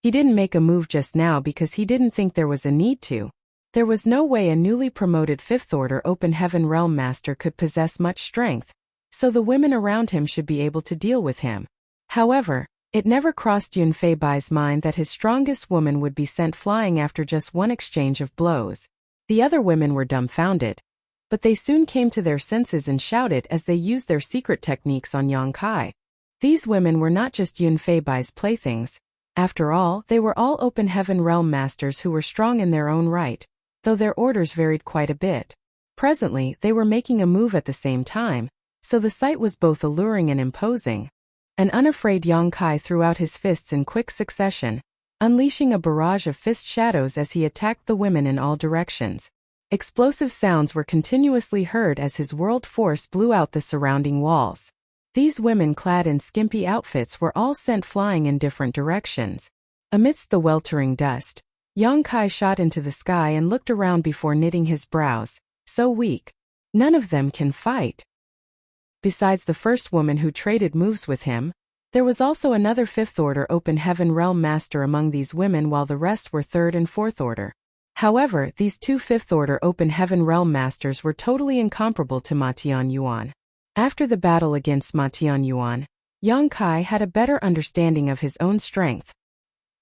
He didn't make a move just now because he didn't think there was a need to. There was no way a newly promoted Fifth Order Open Heaven Realm Master could possess much strength, so the women around him should be able to deal with him. However, it never crossed Yun Fei Bai's mind that his strongest woman would be sent flying after just one exchange of blows. The other women were dumbfounded, but they soon came to their senses and shouted as they used their secret techniques on Yang Kai. These women were not just Yun Fei Bai's playthings. After all, they were all Open Heaven Realm Masters who were strong in their own right, though their orders varied quite a bit. Presently, they were making a move at the same time, so the sight was both alluring and imposing. An unafraid Yang Kai threw out his fists in quick succession, unleashing a barrage of fist shadows as he attacked the women in all directions. Explosive sounds were continuously heard as his world force blew out the surrounding walls. These women clad in skimpy outfits were all sent flying in different directions. Amidst the weltering dust, Yang Kai shot into the sky and looked around before knitting his brows. "So weak. None of them can fight." Besides the first woman who traded moves with him, there was also another Fifth Order Open Heaven Realm Master among these women while the rest were Third and Fourth Order. However, these two Fifth Order Open Heaven Realm Masters were totally incomparable to Ma Tianyuan. After the battle against Ma Tianyuan, Yang Kai had a better understanding of his own strength.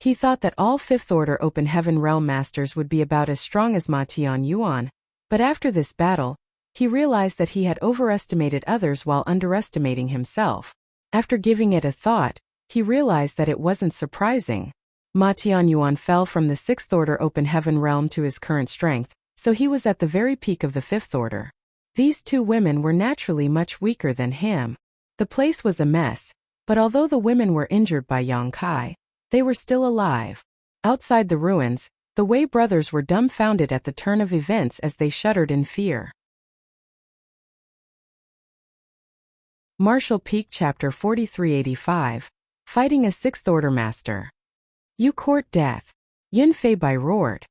He thought that all Fifth Order Open Heaven Realm Masters would be about as strong as Ma Tianyuan, but after this battle, he realized that he had overestimated others while underestimating himself. After giving it a thought, he realized that it wasn't surprising. Ma Tianyuan fell from the Sixth Order Open Heaven Realm to his current strength, so he was at the very peak of the Fifth Order. These two women were naturally much weaker than him. The place was a mess, but although the women were injured by Yang Kai, they were still alive. Outside the ruins, the Wei brothers were dumbfounded at the turn of events as they shuddered in fear. Martial Peak Chapter 4385. Fighting a Sixth Order Master. You court death. Yun Fei Bai roared.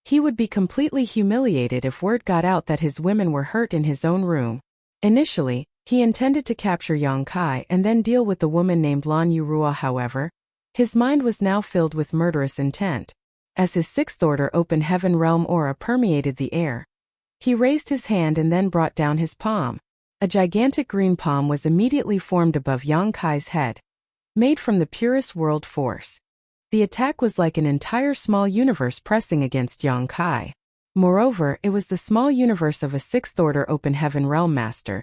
He would be completely humiliated if word got out that his women were hurt in his own room. Initially, he intended to capture Yang Kai and then deal with the woman named Lan Yurua. However, his mind was now filled with murderous intent. As his Sixth Order Open Heaven Realm aura permeated the air, he raised his hand and then brought down his palm. A gigantic green palm was immediately formed above Yang Kai's head, made from the purest world force. The attack was like an entire small universe pressing against Yang Kai. Moreover, it was the small universe of a Sixth Order Open Heaven Realm Master.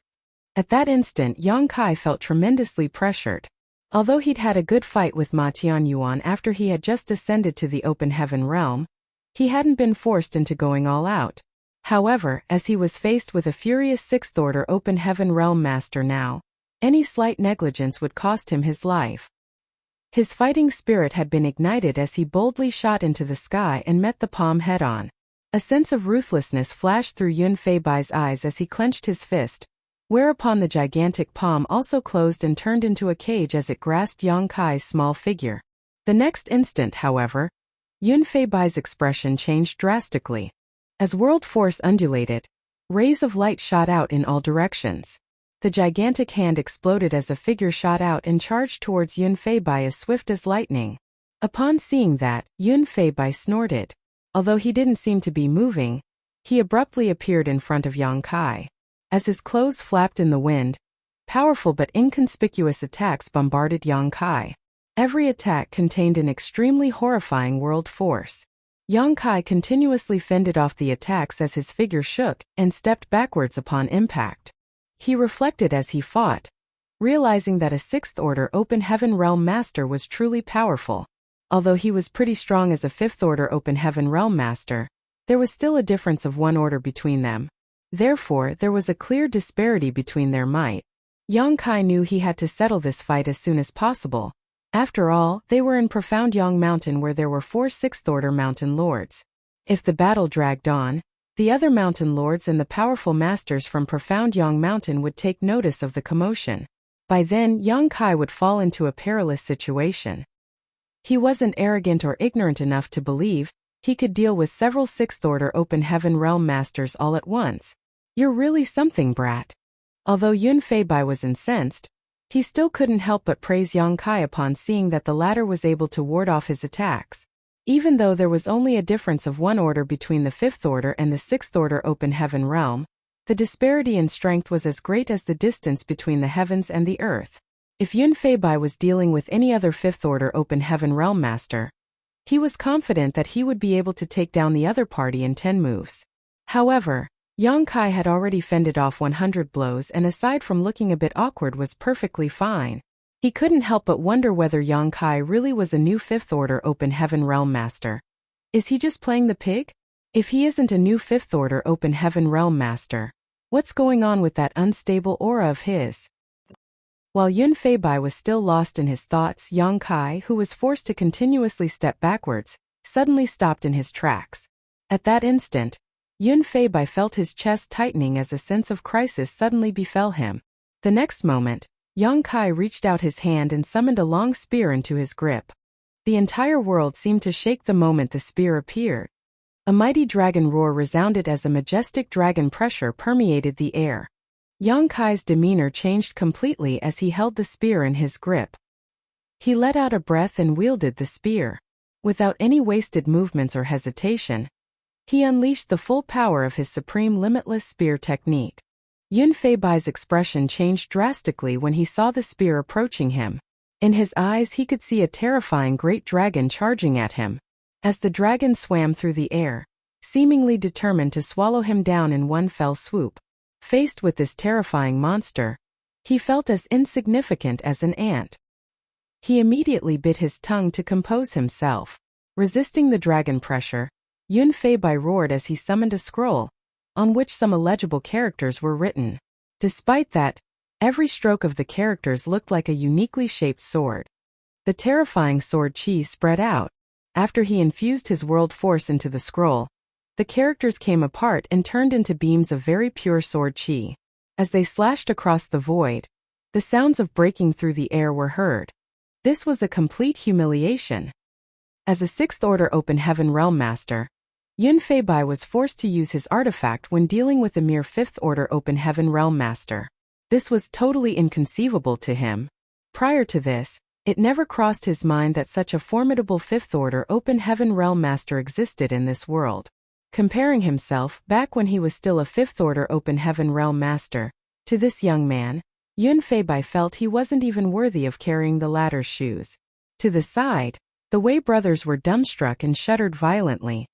At that instant, Yang Kai felt tremendously pressured. Although he'd had a good fight with Ma Tianyuan after he had just ascended to the Open Heaven Realm, he hadn't been forced into going all out. However, as he was faced with a furious Sixth Order Open Heaven Realm Master now, any slight negligence would cost him his life. His fighting spirit had been ignited as he boldly shot into the sky and met the palm head-on. A sense of ruthlessness flashed through Yun Fei Bai's eyes as he clenched his fist, whereupon the gigantic palm also closed and turned into a cage as it grasped Yang Kai's small figure. The next instant, however, Yun Fei Bai's expression changed drastically. As world force undulated, rays of light shot out in all directions. The gigantic hand exploded as a figure shot out and charged towards Yun Fei Bai as swift as lightning. Upon seeing that, Yun Fei Bai snorted. Although he didn't seem to be moving, he abruptly appeared in front of Yang Kai. As his clothes flapped in the wind, powerful but inconspicuous attacks bombarded Yang Kai. Every attack contained an extremely horrifying world force. Yang Kai continuously fended off the attacks as his figure shook and stepped backwards upon impact. He reflected as he fought, realizing that a Sixth Order Open Heaven Realm Master was truly powerful. Although he was pretty strong as a Fifth Order Open Heaven Realm Master, there was still a difference of one order between them. Therefore, there was a clear disparity between their might. Yang Kai knew he had to settle this fight as soon as possible. After all, they were in Profound Yang Mountain where there were 4 Sixth Order Mountain Lords. If the battle dragged on, the other Mountain Lords and the powerful masters from Profound Yang Mountain would take notice of the commotion. By then, Yang Kai would fall into a perilous situation. He wasn't arrogant or ignorant enough to believe he could deal with several Sixth Order Open Heaven Realm Masters all at once. You're really something, brat. Although Yun Fei Bai was incensed, he still couldn't help but praise Yang Kai upon seeing that the latter was able to ward off his attacks. Even though there was only a difference of one order between the Fifth Order and the Sixth Order Open Heaven Realm, the disparity in strength was as great as the distance between the heavens and the earth. If Yun Fei Bai was dealing with any other Fifth Order Open Heaven Realm Master, he was confident that he would be able to take down the other party in 10 moves. However, Yang Kai had already fended off 100 blows and aside from looking a bit awkward was perfectly fine. He couldn't help but wonder whether Yang Kai really was a new Fifth Order Open Heaven Realm Master. Is he just playing the pig? If he isn't a new Fifth Order Open Heaven Realm Master, what's going on with that unstable aura of his? While Yun Fei Bai was still lost in his thoughts, Yang Kai, who was forced to continuously step backwards, suddenly stopped in his tracks. At that instant, Yun Fei Bai felt his chest tightening as a sense of crisis suddenly befell him. The next moment, Yang Kai reached out his hand and summoned a long spear into his grip. The entire world seemed to shake the moment the spear appeared. A mighty dragon roar resounded as a majestic dragon pressure permeated the air. Yang Kai's demeanor changed completely as he held the spear in his grip. He let out a breath and wielded the spear. Without any wasted movements or hesitation, he unleashed the full power of his supreme limitless spear technique. Yun Fei Bai's expression changed drastically when he saw the spear approaching him. In his eyes he could see a terrifying great dragon charging at him. As the dragon swam through the air, seemingly determined to swallow him down in one fell swoop. Faced with this terrifying monster, he felt as insignificant as an ant. He immediately bit his tongue to compose himself. Resisting the dragon pressure, Yun Fei Bai roared as he summoned a scroll, on which some illegible characters were written. Despite that, every stroke of the characters looked like a uniquely shaped sword. The terrifying sword chi spread out. After he infused his world force into the scroll, the characters came apart and turned into beams of very pure sword chi. As they slashed across the void, the sounds of breaking through the air were heard. This was a complete humiliation. As a Sixth Order Open Heaven Realm Master, Yun Fei Bai was forced to use his artifact when dealing with a mere Fifth Order Open Heaven Realm Master. This was totally inconceivable to him. Prior to this, it never crossed his mind that such a formidable Fifth Order Open Heaven Realm Master existed in this world. Comparing himself, back when he was still a Fifth Order Open Heaven Realm Master, to this young man, Yun Fei Bai felt he wasn't even worthy of carrying the latter's shoes. To the side, the Wei brothers were dumbstruck and shuddered violently.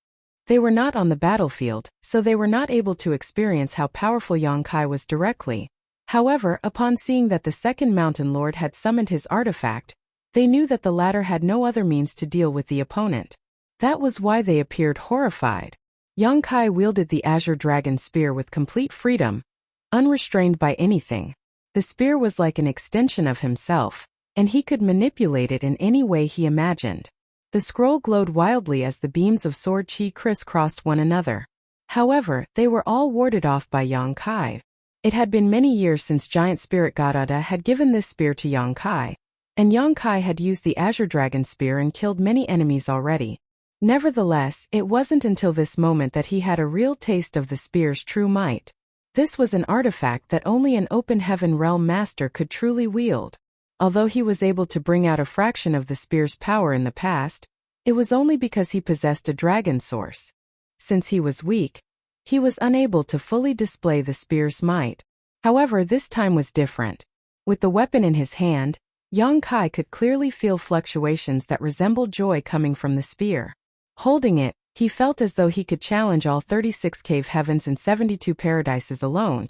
They were not on the battlefield, so they were not able to experience how powerful Yang Kai was directly. However, upon seeing that the second Mountain Lord had summoned his artifact, they knew that the latter had no other means to deal with the opponent. That was why they appeared horrified. Yang Kai wielded the Azure Dragon Spear with complete freedom, unrestrained by anything. The spear was like an extension of himself, and he could manipulate it in any way he imagined. The scroll glowed wildly as the beams of sword chi crisscrossed one another. However, they were all warded off by Yang Kai. It had been many years since Giant Spirit God Ada had given this spear to Yang Kai, and Yang Kai had used the Azure Dragon Spear and killed many enemies already. Nevertheless, it wasn't until this moment that he had a real taste of the spear's true might. This was an artifact that only an Open Heaven Realm Master could truly wield. Although he was able to bring out a fraction of the spear's power in the past, it was only because he possessed a dragon source. Since he was weak, he was unable to fully display the spear's might. However, this time was different. With the weapon in his hand, Yang Kai could clearly feel fluctuations that resembled joy coming from the spear. Holding it, he felt as though he could challenge all 36 cave heavens and 72 paradises alone.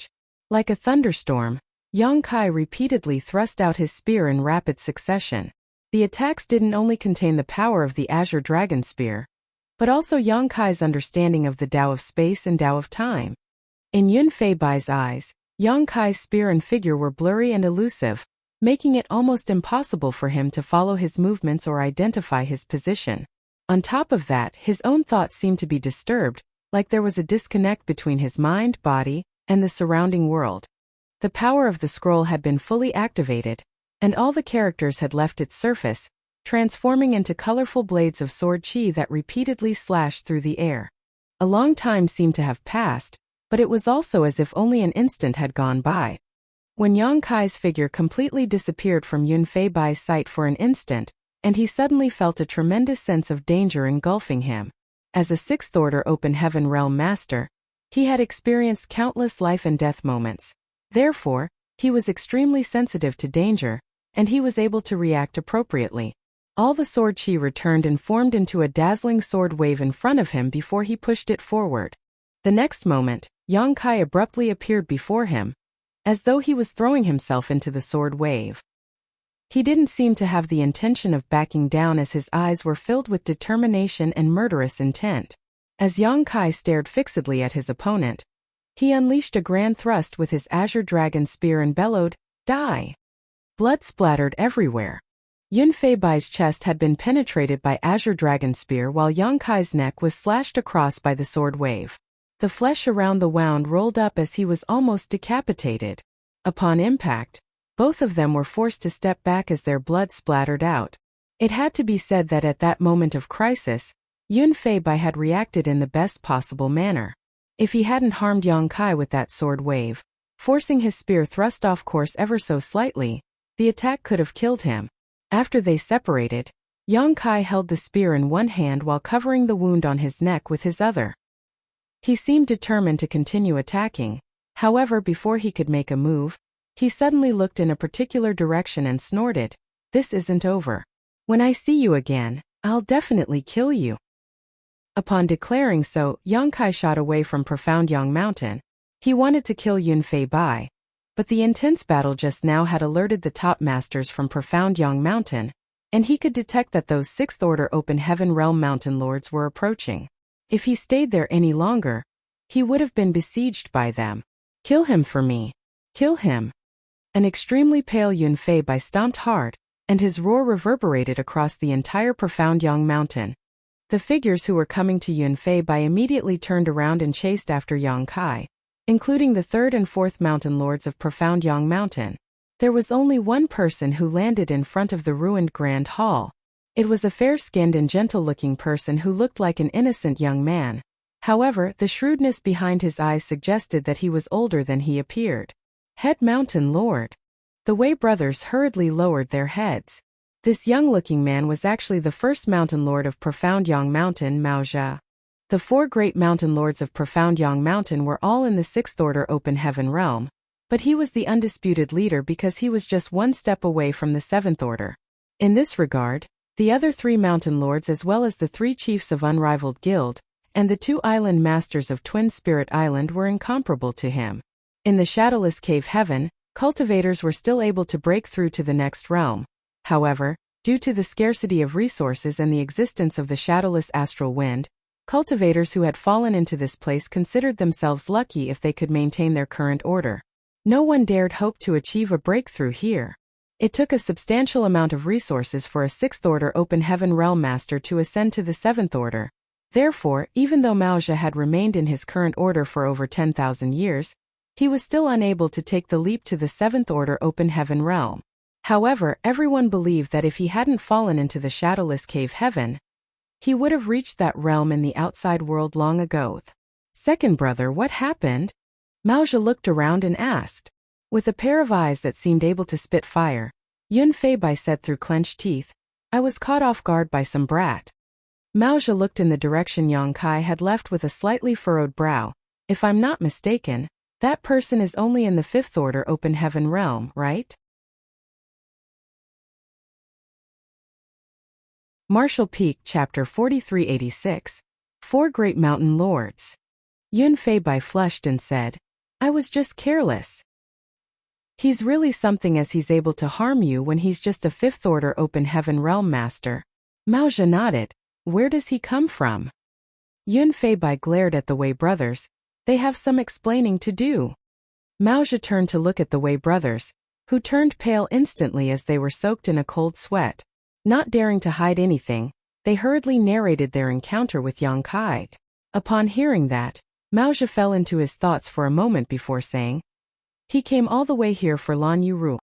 Like a thunderstorm, Yang Kai repeatedly thrust out his spear in rapid succession. The attacks didn't only contain the power of the Azure Dragon Spear, but also Yang Kai's understanding of the Tao of space and Tao of time. In Yun Fei Bai's eyes, Yang Kai's spear and figure were blurry and elusive, making it almost impossible for him to follow his movements or identify his position. On top of that, his own thoughts seemed to be disturbed, like there was a disconnect between his mind, body, and the surrounding world. The power of the scroll had been fully activated, and all the characters had left its surface, transforming into colorful blades of sword chi that repeatedly slashed through the air. A long time seemed to have passed, but it was also as if only an instant had gone by. When Yang Kai's figure completely disappeared from Yun Fei Bai's sight for an instant, and he suddenly felt a tremendous sense of danger engulfing him. As a Sixth Order Open Heaven Realm Master, he had experienced countless life and death moments. Therefore, he was extremely sensitive to danger, and he was able to react appropriately. All the sword chi returned and formed into a dazzling sword wave in front of him before he pushed it forward. The next moment, Yang Kai abruptly appeared before him, as though he was throwing himself into the sword wave. He didn't seem to have the intention of backing down as his eyes were filled with determination and murderous intent. As Yang Kai stared fixedly at his opponent, he unleashed a grand thrust with his Azure Dragon Spear and bellowed, "Die!" Blood splattered everywhere. Yun Fei Bai's chest had been penetrated by Azure Dragon Spear while Yang Kai's neck was slashed across by the sword wave. The flesh around the wound rolled up as he was almost decapitated. Upon impact, both of them were forced to step back as their blood splattered out. It had to be said that at that moment of crisis, Yun Fei Bai had reacted in the best possible manner. If he hadn't harmed Yang Kai with that sword wave, forcing his spear thrust off course ever so slightly, the attack could have killed him. After they separated, Yang Kai held the spear in one hand while covering the wound on his neck with his other. He seemed determined to continue attacking. However, before he could make a move, he suddenly looked in a particular direction and snorted, "This isn't over. When I see you again, I'll definitely kill you." Upon declaring so, Yang Kai shot away from Profound Yang Mountain. He wanted to kill Yun Fei Bai, but the intense battle just now had alerted the top masters from Profound Yang Mountain, and he could detect that those Sixth Order Open Heaven Realm Mountain Lords were approaching. If he stayed there any longer, he would have been besieged by them. "Kill him for me. Kill him." An extremely pale Yun Fei Bai stomped hard, and his roar reverberated across the entire Profound Yang Mountain. The figures who were coming to Yun Fei Bai immediately turned around and chased after Yang Kai, including the third and fourth mountain lords of Profound Yang Mountain. There was only one person who landed in front of the ruined Grand Hall. It was a fair-skinned and gentle-looking person who looked like an innocent young man. However, the shrewdness behind his eyes suggested that he was older than he appeared. Head Mountain Lord. The Wei brothers hurriedly lowered their heads. This young-looking man was actually the first Mountain Lord of Profound Yang Mountain, Mao Zhe. The 4 great Mountain Lords of Profound Yang Mountain were all in the 6th Order Open Heaven realm, but he was the undisputed leader because he was just one step away from the 7th Order. In this regard, the other 3 Mountain Lords as well as the 3 Chiefs of Unrivaled Guild, and the 2 Island Masters of Twin Spirit Island were incomparable to him. In the Shadowless Cave Heaven, cultivators were still able to break through to the next realm. However, due to the scarcity of resources and the existence of the shadowless astral wind, cultivators who had fallen into this place considered themselves lucky if they could maintain their current order. No one dared hope to achieve a breakthrough here. It took a substantial amount of resources for a 6th Order Open Heaven Realm Master to ascend to the 7th Order. Therefore, even though Mao Zhe had remained in his current order for over 10,000 years, he was still unable to take the leap to the 7th Order Open Heaven realm. However, everyone believed that if he hadn't fallen into the Shadowless Cave Heaven, he would have reached that realm in the outside world long ago. Second brother, what happened? Mao Zhe looked around and asked. With a pair of eyes that seemed able to spit fire, Yun Fei Bai said through clenched teeth, I was caught off guard by some brat. Mao Zhe looked in the direction Yang Kai had left with a slightly furrowed brow. If I'm not mistaken, that person is only in the 5th Order Open Heaven realm, right? Martial Peak Chapter 4386. 4 Great Mountain Lords. Yun Fei Bai flushed and said, I was just careless. He's really something as he's able to harm you when he's just a 5th Order Open Heaven Realm Master. Mao Zhe nodded. Where does he come from? Yun Fei Bai glared at the Wei brothers. They have some explaining to do. Mao Zhe turned to look at the Wei brothers, who turned pale instantly as they were soaked in a cold sweat. Not daring to hide anything, they hurriedly narrated their encounter with Yang Kai. Upon hearing that, Mao Zhe fell into his thoughts for a moment before saying, he came all the way here for Lan Yuru.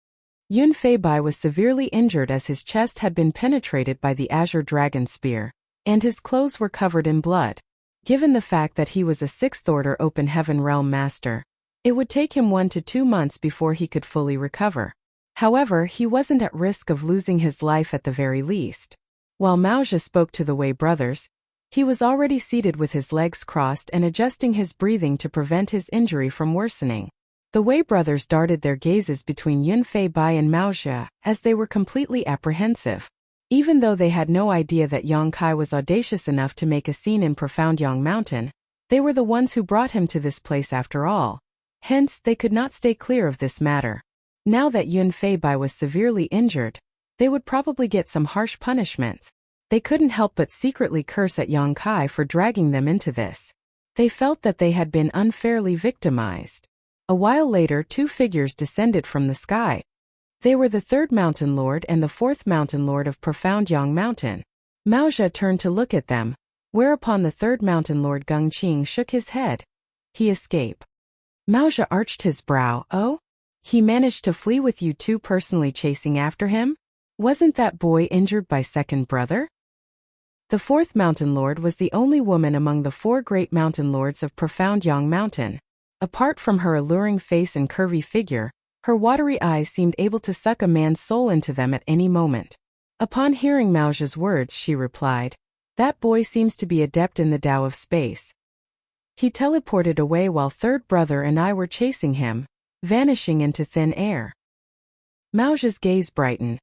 Yun Fei Bai was severely injured as his chest had been penetrated by the Azure Dragon Spear, and his clothes were covered in blood. Given the fact that he was a 6th Order Open Heaven Realm Master, it would take him 1 to 2 months before he could fully recover. However, he wasn't at risk of losing his life at the very least. While Mao Zhe spoke to the Wei brothers, he was already seated with his legs crossed and adjusting his breathing to prevent his injury from worsening. The Wei brothers darted their gazes between Yun Fei Bai and Mao Zhe as they were completely apprehensive. Even though they had no idea that Yang Kai was audacious enough to make a scene in Profound Yang Mountain, they were the ones who brought him to this place after all. Hence, they could not stay clear of this matter. Now that Yun Fei Bai was severely injured, they would probably get some harsh punishments. They couldn't help but secretly curse at Yang Kai for dragging them into this. They felt that they had been unfairly victimized. A while later, 2 figures descended from the sky. They were the 3rd Mountain Lord and the 4th Mountain Lord of Profound Yang Mountain. Mao Zhe turned to look at them, whereupon the 3rd Mountain Lord Gung Qing shook his head. He escaped. Mao Zhe arched his brow. Oh? He managed to flee with you 2 personally chasing after him? Wasn't that boy injured by second brother? The 4th Mountain Lord was the only woman among the 4 great Mountain Lords of Profound Yang Mountain. Apart from her alluring face and curvy figure, her watery eyes seemed able to suck a man's soul into them at any moment. Upon hearing Mao Zhe's words, she replied, that boy seems to be adept in the Tao of space. He teleported away while 3rd brother and I were chasing him, vanishing into thin air. Mao Zhe's gaze brightened.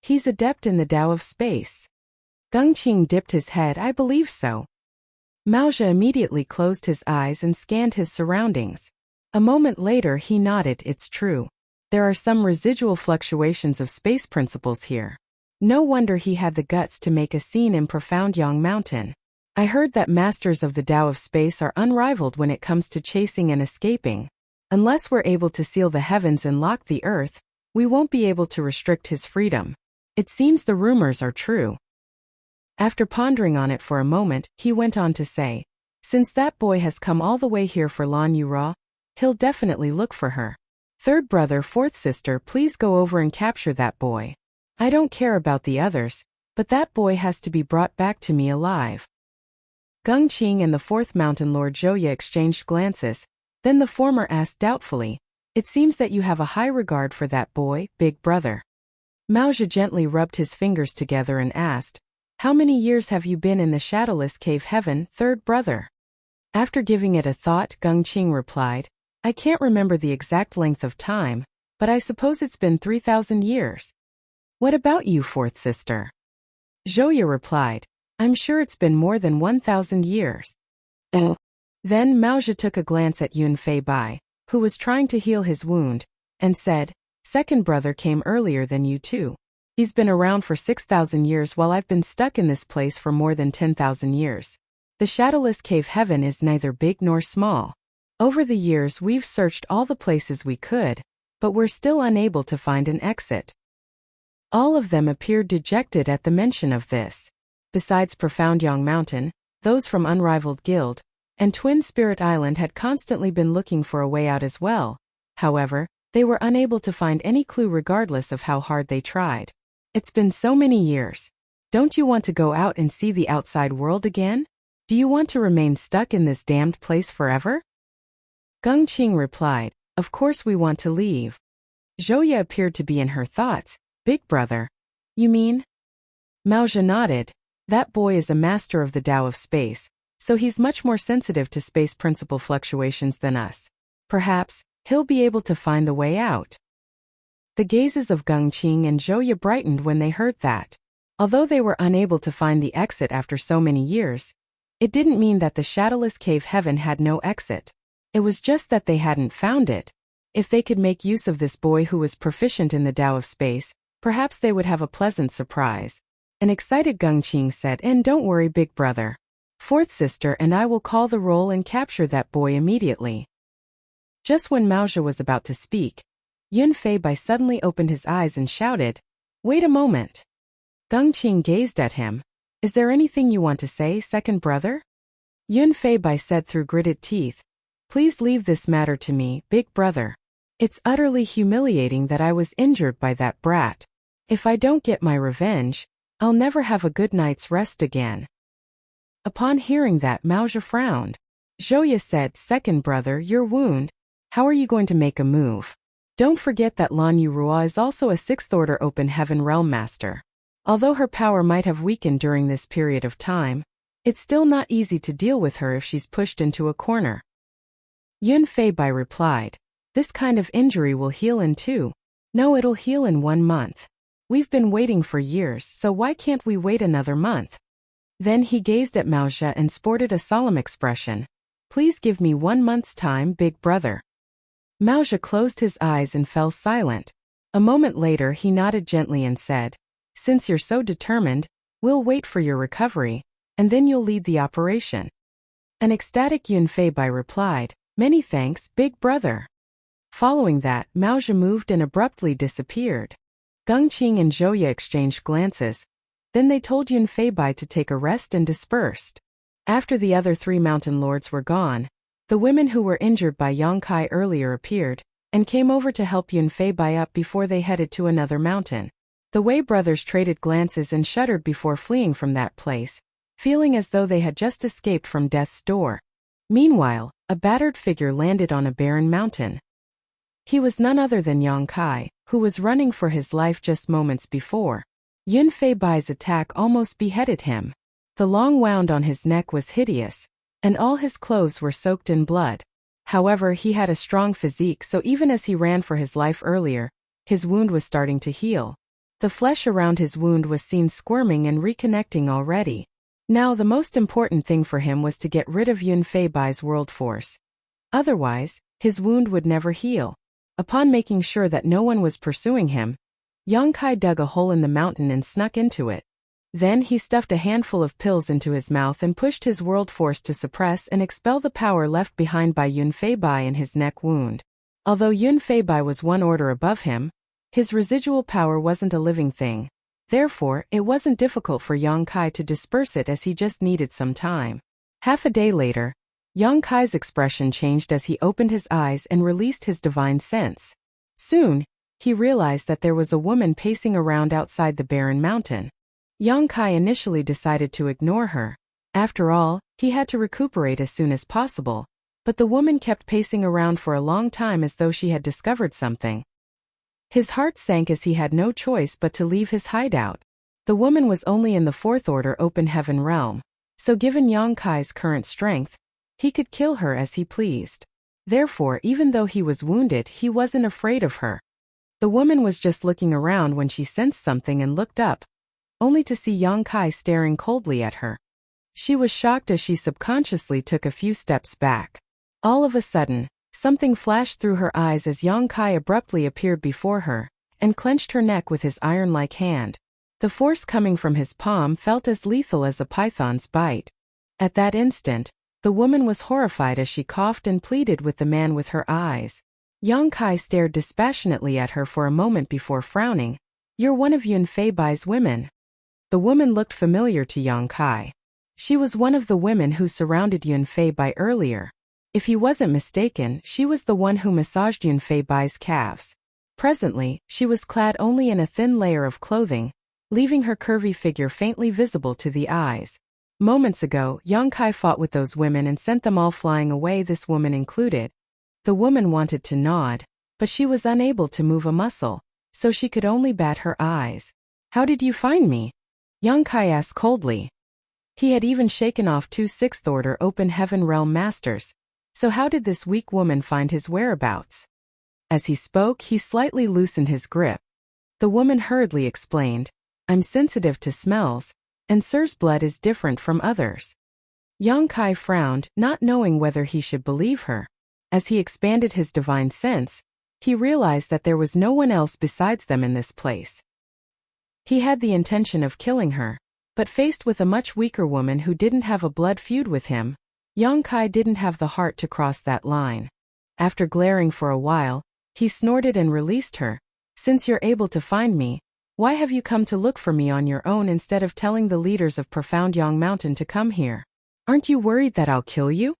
He's adept in the Tao of space. Gung Qing dipped his head. I believe so. Mao Zhe immediately closed his eyes and scanned his surroundings. A moment later he nodded. It's true. There are some residual fluctuations of space principles here. No wonder he had the guts to make a scene in Profound Yang Mountain. I heard that masters of the Tao of space are unrivaled when it comes to chasing and escaping. Unless we're able to seal the heavens and lock the earth, we won't be able to restrict his freedom. It seems the rumors are true. After pondering on it for a moment, he went on to say, since that boy has come all the way here for Lan Yura, he'll definitely look for her. Third brother, fourth sister, please go over and capture that boy. I don't care about the others, but that boy has to be brought back to me alive. Gung Qing and the fourth mountain lord Zhouya exchanged glances, then the former asked doubtfully, it seems that you have a high regard for that boy, big brother. Mao Zhe gently rubbed his fingers together and asked, how many years have you been in the shadowless cave heaven, third brother? After giving it a thought, Gung Qing replied, I can't remember the exact length of time, but I suppose it's been 3,000 years. What about you, fourth sister? Zhouya replied, I'm sure it's been more than 1,000 years. Then Mao Zhe took a glance at Yun Fei Bai, who was trying to heal his wound, and said, second brother came earlier than you too. He's been around for 6,000 years while I've been stuck in this place for more than 10,000 years. The shadowless cave heaven is neither big nor small. Over the years we've searched all the places we could, but we're still unable to find an exit. All of them appeared dejected at the mention of this. Besides Profound Yang Mountain, those from Unrivaled Guild, and Twin Spirit Island had constantly been looking for a way out as well. However, they were unable to find any clue regardless of how hard they tried. It's been so many years. Don't you want to go out and see the outside world again? Do you want to remain stuck in this damned place forever? Gung Qing replied, of course we want to leave. Zhouya appeared to be in her thoughts. Big brother. You mean? Mao Zhe nodded. That boy is a master of the Tao of space, so he's much more sensitive to space principle fluctuations than us. Perhaps, he'll be able to find the way out. The gazes of Gung Qing and Zhouya brightened when they heard that. Although they were unable to find the exit after so many years, it didn't mean that the shadowless cave heaven had no exit. It was just that they hadn't found it. If they could make use of this boy who was proficient in the Tao of space, perhaps they would have a pleasant surprise. An excited Gung Qing said, and don't worry, big brother. Fourth sister and I will call the roll and capture that boy immediately. Just when Mao Zhe was about to speak, Yun Fei Bai suddenly opened his eyes and shouted, wait a moment. Gung Qing gazed at him. Is there anything you want to say, second brother? Yun Fei Bai said through gritted teeth, please leave this matter to me, big brother. It's utterly humiliating that I was injured by that brat. If I don't get my revenge, I'll never have a good night's rest again. Upon hearing that, Mao Zhe frowned. Zhouya said, second brother, your wound. How are you going to make a move? Don't forget that Lan Yurua is also a 6th Order Open Heaven Realm Master. Although her power might have weakened during this period of time, it's still not easy to deal with her if she's pushed into a corner. Yun Fei Bai replied, this kind of injury will heal in 2. No, it'll heal in 1 month. We've been waiting for years, so why can't we wait another month? Then he gazed at Mao Zhe and sported a solemn expression. Please give me 1 month's time, big brother. Mao Zhe closed his eyes and fell silent. A moment later he nodded gently and said, since you're so determined, we'll wait for your recovery, and then you'll lead the operation. An ecstatic Yun Fei Bai replied, many thanks, big brother. Following that, Mao Zhe moved and abruptly disappeared. Gung Qing and Zhouya exchanged glances. Then they told Yun Fei Bai to take a rest and dispersed. After the other 3 mountain lords were gone, the women who were injured by Yang Kai earlier appeared, and came over to help Yun Fei Bai up before they headed to another mountain. The Wei brothers traded glances and shuddered before fleeing from that place, feeling as though they had just escaped from death's door. Meanwhile, a battered figure landed on a barren mountain. He was none other than Yang Kai, who was running for his life just moments before. Yun Fei Bai's attack almost beheaded him. The long wound on his neck was hideous, and all his clothes were soaked in blood. However, he had a strong physique, so even as he ran for his life earlier, his wound was starting to heal. The flesh around his wound was seen squirming and reconnecting already. Now the most important thing for him was to get rid of Yun Fei Bai's world force. Otherwise, his wound would never heal. Upon making sure that no one was pursuing him, Yang Kai dug a hole in the mountain and snuck into it. Then he stuffed a handful of pills into his mouth and pushed his world force to suppress and expel the power left behind by Yun Fei Bai in his neck wound. Although Yun Fei Bai was 1 order above him, his residual power wasn't a living thing. Therefore, it wasn't difficult for Yang Kai to disperse it, as he just needed some time. Half a day later, Yang Kai's expression changed as he opened his eyes and released his divine sense. Soon, he realized that there was a woman pacing around outside the barren mountain. Yang Kai initially decided to ignore her. After all, he had to recuperate as soon as possible, but the woman kept pacing around for a long time as though she had discovered something. His heart sank as he had no choice but to leave his hideout. The woman was only in the fourth order open heaven realm, so given Yang Kai's current strength, he could kill her as he pleased. Therefore, even though he was wounded, he wasn't afraid of her. The woman was just looking around when she sensed something and looked up, only to see Yang Kai staring coldly at her. She was shocked as she subconsciously took a few steps back. All of a sudden, something flashed through her eyes as Yang Kai abruptly appeared before her, and clenched her neck with his iron-like hand. The force coming from his palm felt as lethal as a python's bite. At that instant, the woman was horrified as she coughed and pleaded with the man with her eyes. Yang Kai stared dispassionately at her for a moment before frowning. "You're one of Yun Fei Bai's women." The woman looked familiar to Yang Kai. She was one of the women who surrounded Yun Fei Bai earlier. If he wasn't mistaken, she was the one who massaged Yun Fei Bai's calves. Presently, she was clad only in a thin layer of clothing, leaving her curvy figure faintly visible to the eyes. Moments ago, Yang Kai fought with those women and sent them all flying away, this woman included. The woman wanted to nod, but she was unable to move a muscle, so she could only bat her eyes. "How did you find me?" Yang Kai asked coldly. He had even shaken off 2 sixth-order open heaven realm masters, so how did this weak woman find his whereabouts? As he spoke, he slightly loosened his grip. The woman hurriedly explained, "I'm sensitive to smells, and Sir's blood is different from others." Yang Kai frowned, not knowing whether he should believe her. As he expanded his divine sense, he realized that there was no one else besides them in this place. He had the intention of killing her, but faced with a much weaker woman who didn't have a blood feud with him, Yang Kai didn't have the heart to cross that line. After glaring for a while, he snorted and released her. "Since you're able to find me, why have you come to look for me on your own instead of telling the leaders of Profound Yang Mountain to come here? Aren't you worried that I'll kill you?"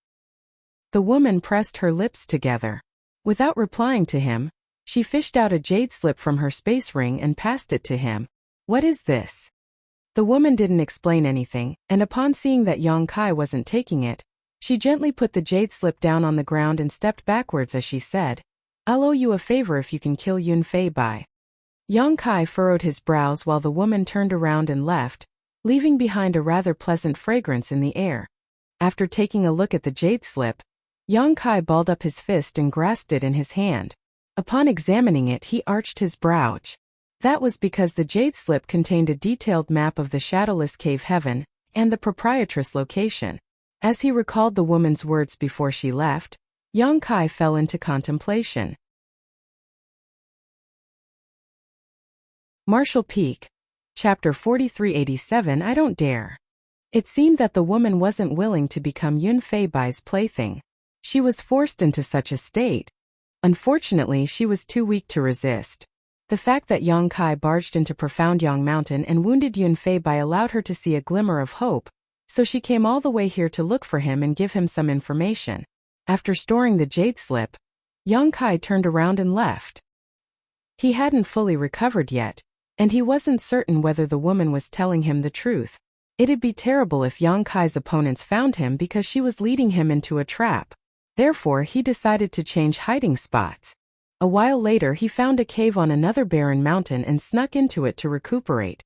The woman pressed her lips together. Without replying to him, she fished out a jade slip from her space ring and passed it to him. "What is this?" The woman didn't explain anything, and upon seeing that Yang Kai wasn't taking it, she gently put the jade slip down on the ground and stepped backwards as she said, "I'll owe you a favor if you can kill Yun Fei Bai." Yang Kai furrowed his brows while the woman turned around and left, leaving behind a rather pleasant fragrance in the air. After taking a look at the jade slip, Yang Kai balled up his fist and grasped it in his hand. Upon examining it, he arched his brow. That was because the jade slip contained a detailed map of the shadowless cave heaven and the proprietress location. As he recalled the woman's words before she left, Yang Kai fell into contemplation. Martial Peak, Chapter 4387. I Don't Dare. It seemed that the woman wasn't willing to become Yun Fei Bai's plaything. She was forced into such a state. Unfortunately, she was too weak to resist. The fact that Yang Kai barged into Profound Yang Mountain and wounded Yun Fei Bai allowed her to see a glimmer of hope, so she came all the way here to look for him and give him some information. After storing the jade slip, Yang Kai turned around and left. He hadn't fully recovered yet, and he wasn't certain whether the woman was telling him the truth. It'd be terrible if Yang Kai's opponents found him because she was leading him into a trap. Therefore, he decided to change hiding spots. A while later, he found a cave on another barren mountain and snuck into it to recuperate.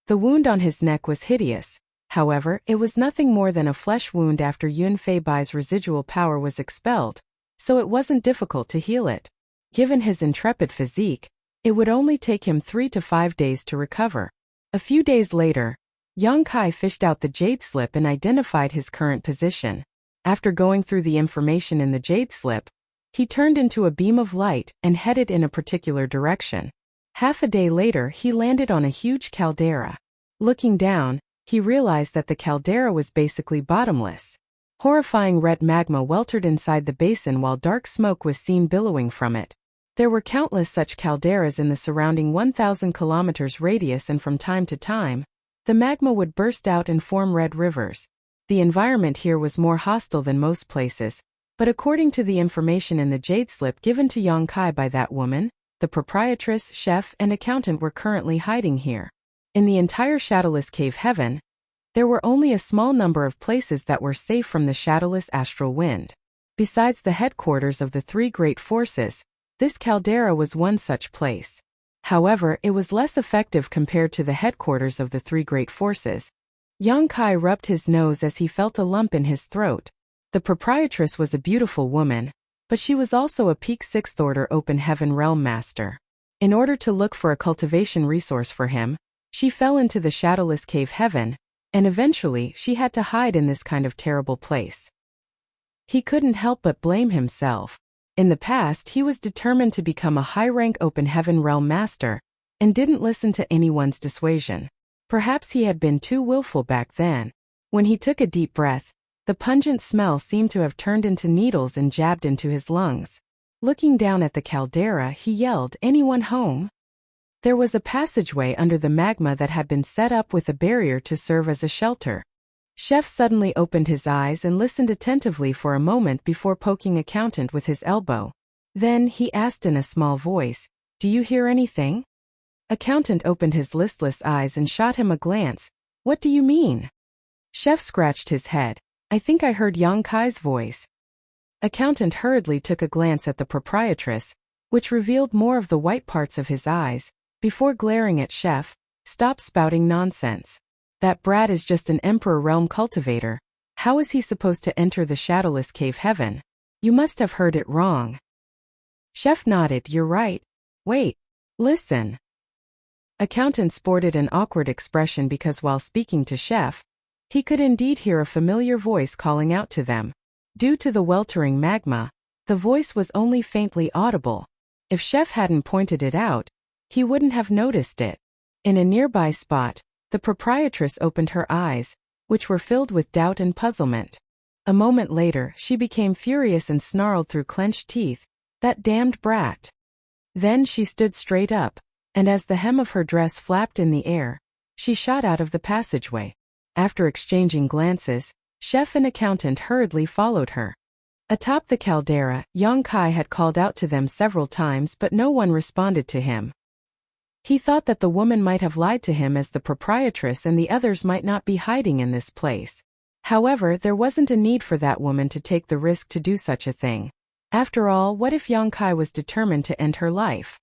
The wound on his neck was hideous. However, it was nothing more than a flesh wound after Yun Fei Bai's residual power was expelled, so it wasn't difficult to heal it. Given his intrepid physique, it would only take him 3 to 5 days to recover. A few days later, Yang Kai fished out the jade slip and identified his current position. After going through the information in the jade slip, he turned into a beam of light and headed in a particular direction. Half a day later, he landed on a huge caldera. Looking down, he realized that the caldera was basically bottomless. Horrifying red magma weltered inside the basin while dark smoke was seen billowing from it. There were countless such calderas in the surrounding 1,000 kilometers radius, and from time to time, the magma would burst out and form red rivers. The environment here was more hostile than most places, but according to the information in the jade slip given to Yang Kai by that woman, the proprietress, chef, and accountant were currently hiding here. In the entire shadowless cave heaven, there were only a small number of places that were safe from the shadowless astral wind. Besides the headquarters of the three great forces, this caldera was one such place. However, it was less effective compared to the headquarters of the three great forces. Yang Kai rubbed his nose as he felt a lump in his throat. The proprietress was a beautiful woman, but she was also a peak 6th order open heaven realm master. In order to look for a cultivation resource for him, she fell into the shadowless cave heaven, and eventually she had to hide in this kind of terrible place. He couldn't help but blame himself. In the past, he was determined to become a high-rank open heaven realm master, and didn't listen to anyone's dissuasion. Perhaps he had been too willful back then. When he took a deep breath, the pungent smell seemed to have turned into needles and jabbed into his lungs. Looking down at the caldera, he yelled, "Anyone home?" There was a passageway under the magma that had been set up with a barrier to serve as a shelter. Chef suddenly opened his eyes and listened attentively for a moment before poking accountant with his elbow. Then he asked in a small voice, "Do you hear anything?" Accountant opened his listless eyes and shot him a glance. "What do you mean?" Chef scratched his head. "I think I heard Yang Kai's voice." Accountant hurriedly took a glance at the proprietress, which revealed more of the white parts of his eyes, before glaring at Chef. "Stop spouting nonsense. That brat is just an Emperor realm cultivator. How is he supposed to enter the shadowless cave heaven? You must have heard it wrong." Chef nodded. "You're right. Wait. Listen." Accountant sported an awkward expression because while speaking to Chef, he could indeed hear a familiar voice calling out to them. Due to the weltering magma, the voice was only faintly audible. If Chef hadn't pointed it out, he wouldn't have noticed it. In a nearby spot, the proprietress opened her eyes, which were filled with doubt and puzzlement. A moment later, she became furious and snarled through clenched teeth, "That damned brat." Then she stood straight up, and as the hem of her dress flapped in the air, she shot out of the passageway. After exchanging glances, Chef and accountant hurriedly followed her. Atop the caldera, Yang Kai had called out to them several times but no one responded to him. He thought that the woman might have lied to him as the proprietress and the others might not be hiding in this place. However, there wasn't a need for that woman to take the risk to do such a thing. After all, what if Yang Kai was determined to end her life?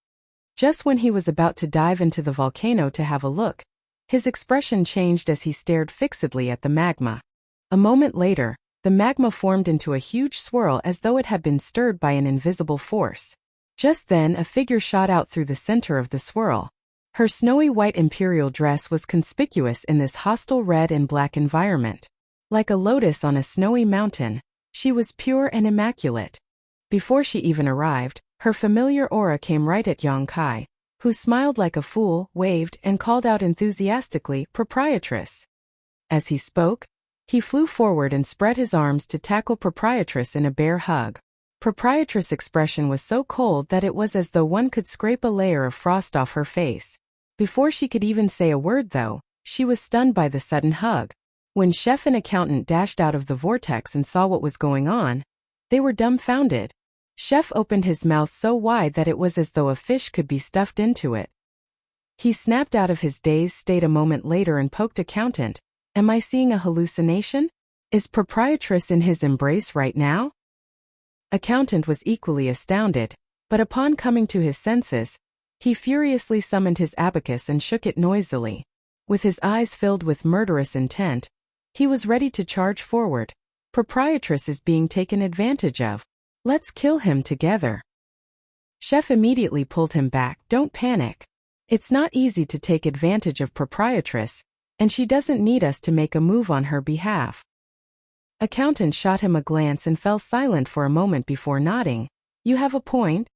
Just when he was about to dive into the volcano to have a look, his expression changed as he stared fixedly at the magma. A moment later, the magma formed into a huge swirl as though it had been stirred by an invisible force. Just then, a figure shot out through the center of the swirl. Her snowy white imperial dress was conspicuous in this hostile red and black environment. Like a lotus on a snowy mountain, she was pure and immaculate. Before she even arrived, her familiar aura came right at Yang Kai, who smiled like a fool, waved, and called out enthusiastically, "Proprietress." As he spoke, he flew forward and spread his arms to tackle Proprietress in a bear hug. Proprietress' expression was so cold that it was as though one could scrape a layer of frost off her face. Before she could even say a word though, she was stunned by the sudden hug. When Chef and accountant dashed out of the vortex and saw what was going on, they were dumbfounded. Chef opened his mouth so wide that it was as though a fish could be stuffed into it. He snapped out of his dazed state a moment later and poked accountant. "Am I seeing a hallucination? Is proprietress in his embrace right now?" Accountant was equally astounded, but upon coming to his senses, he furiously summoned his abacus and shook it noisily. With his eyes filled with murderous intent, he was ready to charge forward. "Proprietress is being taken advantage of. Let's kill him together." Chef immediately pulled him back. "Don't panic. It's not easy to take advantage of proprietress, and she doesn't need us to make a move on her behalf." Accountant shot him a glance and fell silent for a moment before nodding. "You have a point."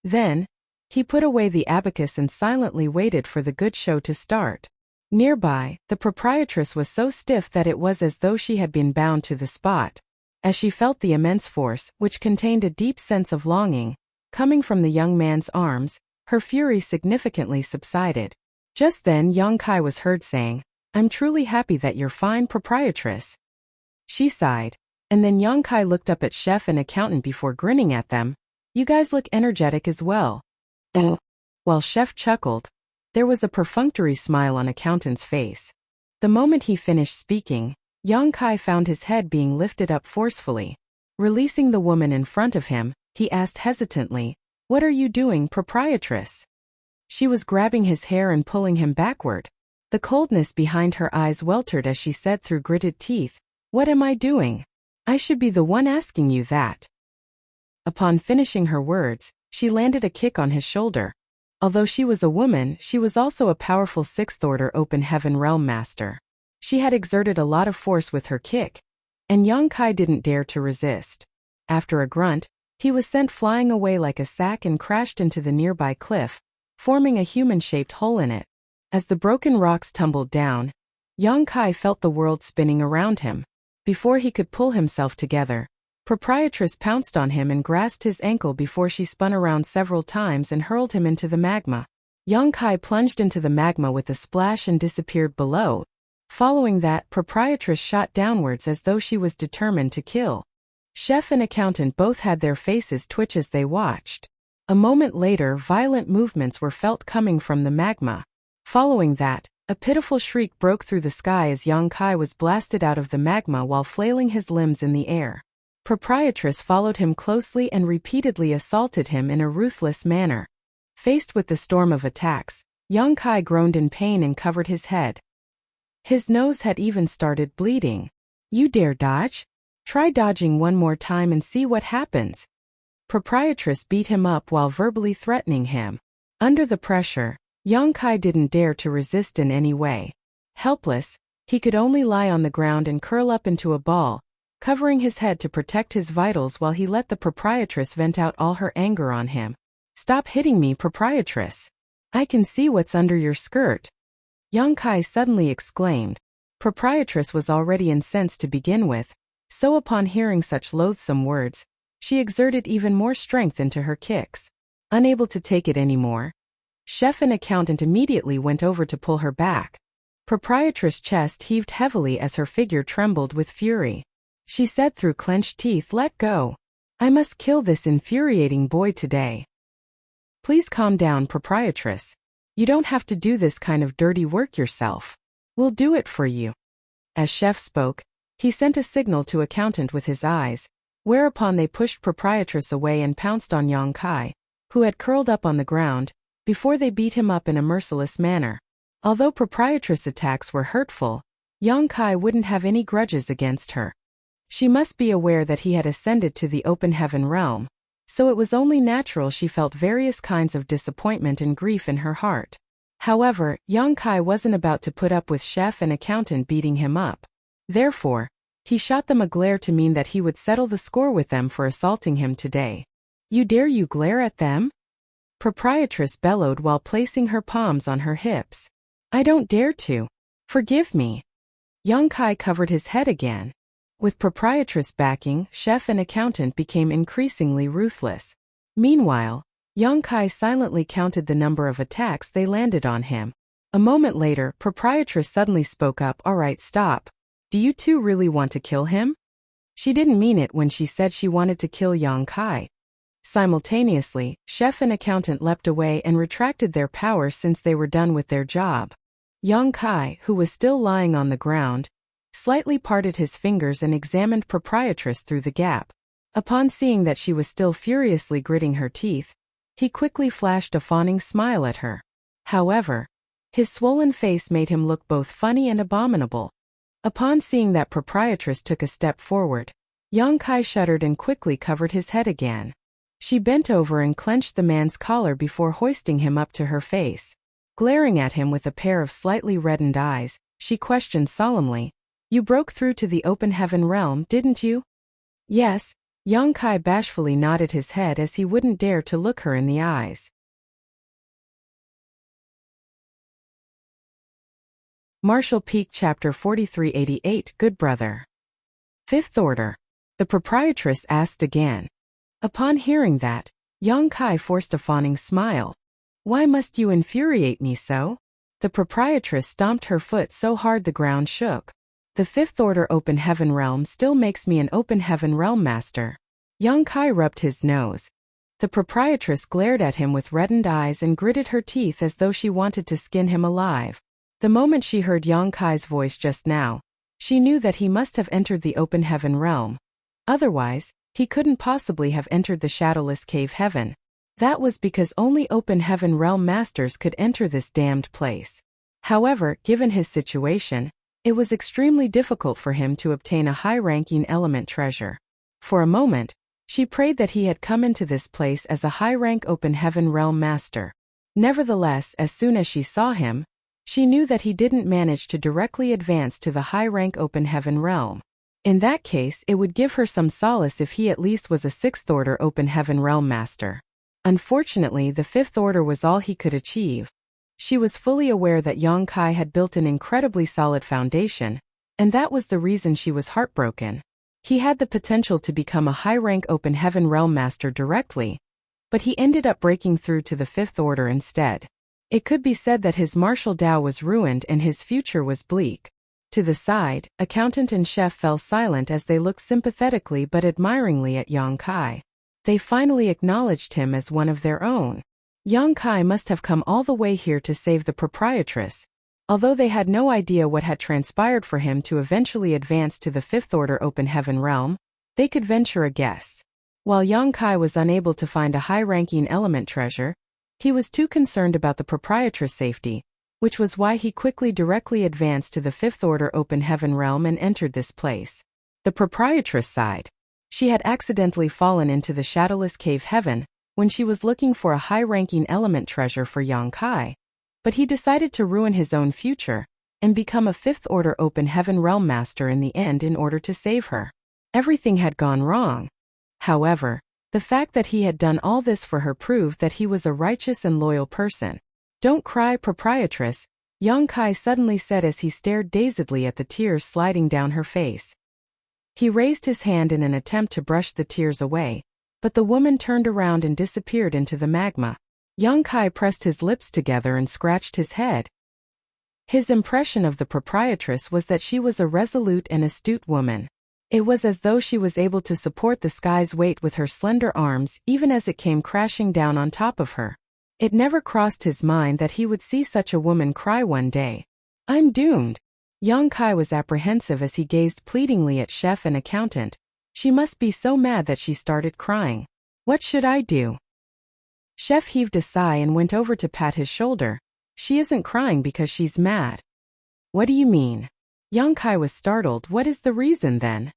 Then, he put away the abacus and silently waited for the good show to start. Nearby, the proprietress was so stiff that it was as though she had been bound to the spot. As she felt the immense force, which contained a deep sense of longing, coming from the young man's arms, her fury significantly subsided. Just then Yang Kai was heard saying, "I'm truly happy that you're fine, proprietress." She sighed, and then Yang Kai looked up at Chef and accountant before grinning at them. "You guys look energetic as well." While Chef chuckled, there was a perfunctory smile on Accountant's face. The moment he finished speaking, Yang Kai found his head being lifted up forcefully. Releasing the woman in front of him, he asked hesitantly, "What are you doing, proprietress?" She was grabbing his hair and pulling him backward. The coldness behind her eyes weltered as she said through gritted teeth, "What am I doing? I should be the one asking you that." Upon finishing her words, she landed a kick on his shoulder. Although she was a woman, she was also a powerful sixth-order open heaven realm master. She had exerted a lot of force with her kick, and Yang Kai didn't dare to resist. After a grunt, he was sent flying away like a sack and crashed into the nearby cliff, forming a human-shaped hole in it. As the broken rocks tumbled down, Yang Kai felt the world spinning around him. Before he could pull himself together, Proprietress pounced on him and grasped his ankle before she spun around several times and hurled him into the magma. Yang Kai plunged into the magma with a splash and disappeared below. Following that, Proprietress shot downwards as though she was determined to kill. Chef and Accountant both had their faces twitch as they watched. A moment later, violent movements were felt coming from the magma. Following that, a pitiful shriek broke through the sky as Yang Kai was blasted out of the magma while flailing his limbs in the air. Proprietress followed him closely and repeatedly assaulted him in a ruthless manner. Faced with the storm of attacks, Yang Kai groaned in pain and covered his head. His nose had even started bleeding. "You dare dodge? Try dodging one more time and see what happens." Proprietress beat him up while verbally threatening him. Under the pressure, Yang Kai didn't dare to resist in any way. Helpless, he could only lie on the ground and curl up into a ball, covering his head to protect his vitals while he let the proprietress vent out all her anger on him. "Stop hitting me, proprietress. I can see what's under your skirt," Yang Kai suddenly exclaimed. Proprietress was already incensed to begin with, so upon hearing such loathsome words, she exerted even more strength into her kicks. Unable to take it anymore, Chef and Accountant immediately went over to pull her back. Proprietress' chest heaved heavily as her figure trembled with fury. She said through clenched teeth, "Let go. I must kill this infuriating boy today." "Please calm down, proprietress. You don't have to do this kind of dirty work yourself. We'll do it for you." As Chef spoke, he sent a signal to Accountant with his eyes, whereupon they pushed proprietress away and pounced on Yang Kai, who had curled up on the ground, before they beat him up in a merciless manner. Although proprietress' attacks were hurtful, Yang Kai wouldn't have any grudges against her. She must be aware that he had ascended to the open heaven realm, so it was only natural she felt various kinds of disappointment and grief in her heart. However, Yang Kai wasn't about to put up with Chef and Accountant beating him up. Therefore, he shot them a glare to mean that he would settle the score with them for assaulting him today. "You dare you glare at them?" Proprietress bellowed while placing her palms on her hips. "I don't dare to. Forgive me." Yang Kai covered his head again. With proprietress backing, Chef and Accountant became increasingly ruthless. Meanwhile, Yang Kai silently counted the number of attacks they landed on him. A moment later, proprietress suddenly spoke up, "All right, stop. Do you two really want to kill him?" She didn't mean it when she said she wanted to kill Yang Kai. Simultaneously, Chef and Accountant leapt away and retracted their power since they were done with their job. Yang Kai, who was still lying on the ground, slightly parted his fingers and examined proprietress through the gap. Upon seeing that she was still furiously gritting her teeth, he quickly flashed a fawning smile at her. However, his swollen face made him look both funny and abominable. Upon seeing that proprietress took a step forward, Yang Kai shuddered and quickly covered his head again. She bent over and clenched the man's collar before hoisting him up to her face. Glaring at him with a pair of slightly reddened eyes, she questioned solemnly, "You broke through to the open heaven realm, didn't you?" "Yes." Yang Kai bashfully nodded his head as he wouldn't dare to look her in the eyes. Martial Peak Chapter 4388 Good Brother. Fifth Order. The proprietress asked again. Upon hearing that, Yang Kai forced a fawning smile. "Why must you infuriate me so?" The proprietress stomped her foot so hard the ground shook. "The Fifth Order Open Heaven Realm still makes me an Open Heaven Realm Master." Yang Kai rubbed his nose. The proprietress glared at him with reddened eyes and gritted her teeth as though she wanted to skin him alive. The moment she heard Yang Kai's voice just now, she knew that he must have entered the open heaven realm. Otherwise, he couldn't possibly have entered the shadowless cave heaven. That was because only open heaven realm masters could enter this damned place. However, given his situation, it was extremely difficult for him to obtain a high-ranking element treasure. For a moment, she prayed that he had come into this place as a high-rank open heaven realm master. Nevertheless, as soon as she saw him, she knew that he didn't manage to directly advance to the high-rank open heaven realm. In that case, it would give her some solace if he at least was a 6th order open heaven realm master. Unfortunately, the 5th order was all he could achieve. She was fully aware that Yang Kai had built an incredibly solid foundation, and that was the reason she was heartbroken. He had the potential to become a high-rank open heaven realm master directly, but he ended up breaking through to the 5th order instead. It could be said that his martial Tao was ruined and his future was bleak. To the side, accountant and chef fell silent as they looked sympathetically but admiringly at Yang Kai. They finally acknowledged him as one of their own. Yang Kai must have come all the way here to save the proprietress. Although they had no idea what had transpired for him to eventually advance to the 5th order open heaven realm, they could venture a guess. While Yang Kai was unable to find a high-ranking element treasure, he was too concerned about the proprietress' safety, which was why he quickly directly advanced to the 5th order open heaven realm and entered this place. The proprietress sighed. She had accidentally fallen into the shadowless cave heaven when she was looking for a high-ranking element treasure for Yang Kai, but he decided to ruin his own future and become a 5th order open heaven realm master in the end in order to save her. Everything had gone wrong. However, the fact that he had done all this for her proved that he was a righteous and loyal person. "Don't cry, proprietress," Yang Kai suddenly said as he stared dazedly at the tears sliding down her face. He raised his hand in an attempt to brush the tears away, but the woman turned around and disappeared into the magma. Yang Kai pressed his lips together and scratched his head. His impression of the proprietress was that she was a resolute and astute woman. It was as though she was able to support the sky's weight with her slender arms even as it came crashing down on top of her. It never crossed his mind that he would see such a woman cry one day. "I'm doomed." Yang Kai was apprehensive as he gazed pleadingly at chef and accountant. She must be so mad that she started crying. "What should I do?" Chef heaved a sigh and went over to pat his shoulder. "She isn't crying because she's mad." "What do you mean?" Yang Kai was startled. "What is the reason then?"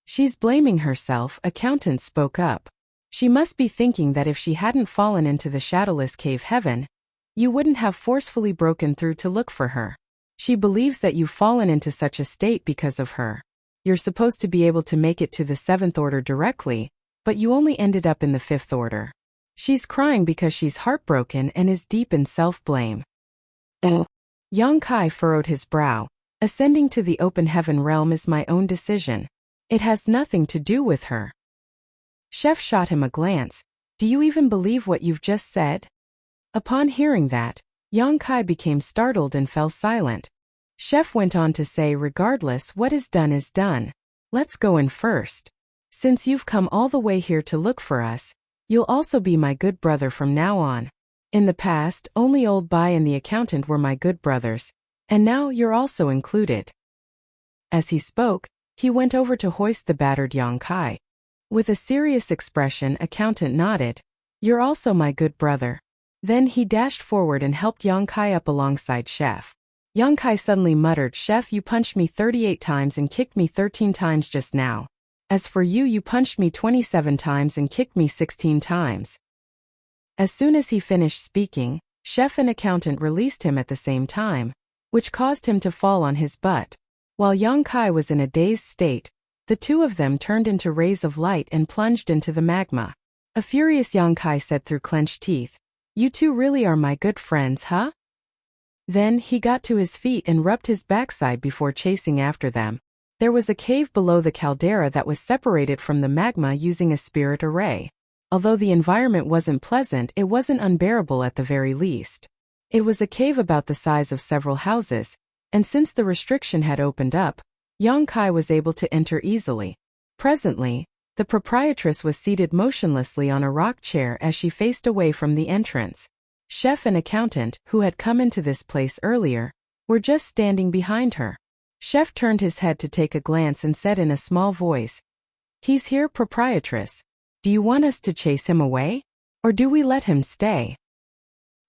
"She's blaming herself," accountant spoke up. "She must be thinking that if she hadn't fallen into the shadowless cave heaven, you wouldn't have forcefully broken through to look for her. She believes that you've fallen into such a state because of her. You're supposed to be able to make it to the 7th order directly, but you only ended up in the 5th order. She's crying because she's heartbroken and is deep in self-blame." "Oh." Yang Kai furrowed his brow. "Ascending to the open heaven realm is my own decision. It has nothing to do with her." Chef shot him a glance. "Do you even believe what you've just said?" Upon hearing that, Yang Kai became startled and fell silent. Chef went on to say, "Regardless, what is done. Let's go in first. Since you've come all the way here to look for us, you'll also be my good brother from now on. In the past, only Old Bai and the accountant were my good brothers, and now you're also included." As he spoke, he went over to hoist the battered Yang Kai. With a serious expression, accountant nodded. "You're also my good brother." Then he dashed forward and helped Yang Kai up alongside chef. Yang Kai suddenly muttered, "Chef, you punched me 38 times and kicked me 13 times just now. As for you, you punched me 27 times and kicked me 16 times. As soon as he finished speaking, chef and accountant released him at the same time, which caused him to fall on his butt. While Yang Kai was in a dazed state, the two of them turned into rays of light and plunged into the magma. A furious Yang Kai said through clenched teeth, "You two really are my good friends, huh?" Then he got to his feet and rubbed his backside before chasing after them. There was a cave below the caldera that was separated from the magma using a spirit array. Although the environment wasn't pleasant, it wasn't unbearable at the very least. It was a cave about the size of several houses, and since the restriction had opened up, Yang Kai was able to enter easily. Presently, The proprietress was seated motionlessly on a rock chair as she faced away from the entrance. Chef and accountant, who had come into this place earlier, were just standing behind her. Chef turned his head to take a glance and said in a small voice, "He's here, proprietress. Do you want us to chase him away? Or do we let him stay?"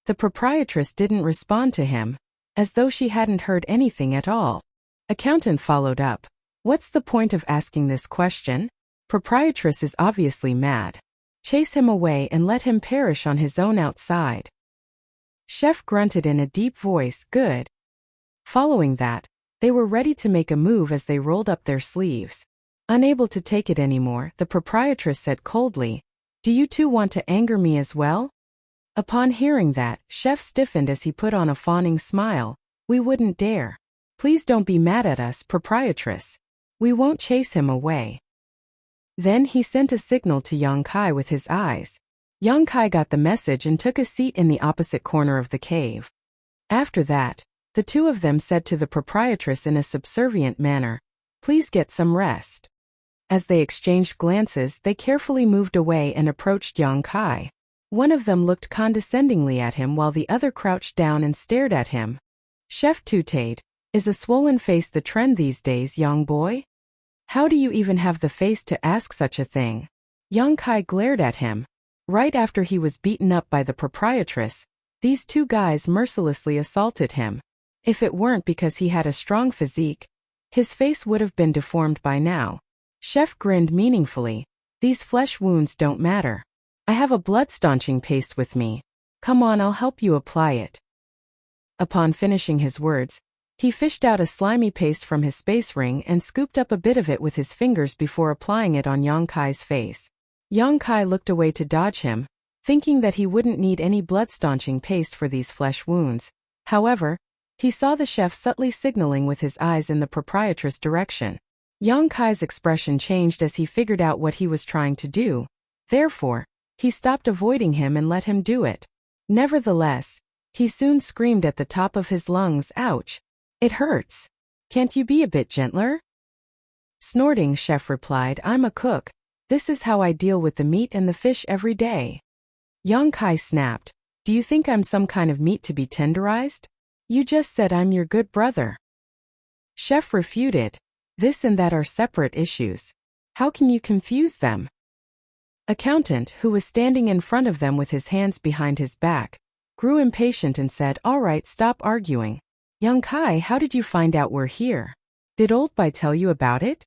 The proprietress didn't respond to him, as though she hadn't heard anything at all. Accountant followed up, "What's the point of asking this question? Proprietress is obviously mad. Chase him away and let him perish on his own outside." Chef grunted in a deep voice, "Good." Following that, they were ready to make a move as they rolled up their sleeves. Unable to take it anymore, the proprietress said coldly, "Do you two want to anger me as well?" Upon hearing that, Chef stiffened as he put on a fawning smile. "We wouldn't dare. Please don't be mad at us, proprietress. We won't chase him away." Then he sent a signal to Yang Kai with his eyes. Yang Kai got the message and took a seat in the opposite corner of the cave. After that, the two of them said to the proprietress in a subservient manner, "Please get some rest." As they exchanged glances, they carefully moved away and approached Yang Kai. One of them looked condescendingly at him while the other crouched down and stared at him. "Chef Tutade, is a swollen face the trend these days, young boy? How do you even have the face to ask such a thing?" Yang Kai glared at him. Right after he was beaten up by the proprietress, these two guys mercilessly assaulted him. If it weren't because he had a strong physique, his face would have been deformed by now. Chef grinned meaningfully. "These flesh wounds don't matter. I have a blood-staunching paste with me. Come on, I'll help you apply it." Upon finishing his words, he fished out a slimy paste from his space ring and scooped up a bit of it with his fingers before applying it on Yang Kai's face. Yang Kai looked away to dodge him, thinking that he wouldn't need any blood-staunching paste for these flesh wounds. However, he saw the chef subtly signaling with his eyes in the proprietress' direction. Yang Kai's expression changed as he figured out what he was trying to do. Therefore, he stopped avoiding him and let him do it. Nevertheless, he soon screamed at the top of his lungs, "Ouch! It hurts. Can't you be a bit gentler?" Snorting, Chef replied, "I'm a cook. This is how I deal with the meat and the fish every day." Yang Kai snapped, "Do you think I'm some kind of meat to be tenderized? You just said I'm your good brother." Chef refuted, "This and that are separate issues. How can you confuse them?" Accountant, who was standing in front of them with his hands behind his back, grew impatient and said, "All right, stop arguing. Yang Kai, how did you find out we're here? Did Old Bai tell you about it?"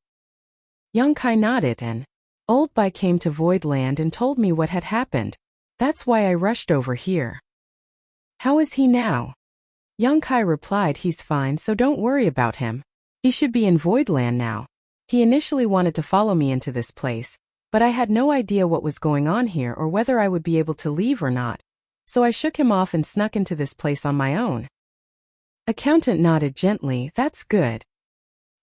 Yang Kai nodded and, "Old Bai came to Voidland and told me what had happened. That's why I rushed over here." "How is he now?" Yang Kai replied, "He's fine, so don't worry about him. He should be in Voidland now. He initially wanted to follow me into this place, but I had no idea what was going on here or whether I would be able to leave or not, so I shook him off and snuck into this place on my own." Accountant nodded gently, "That's good."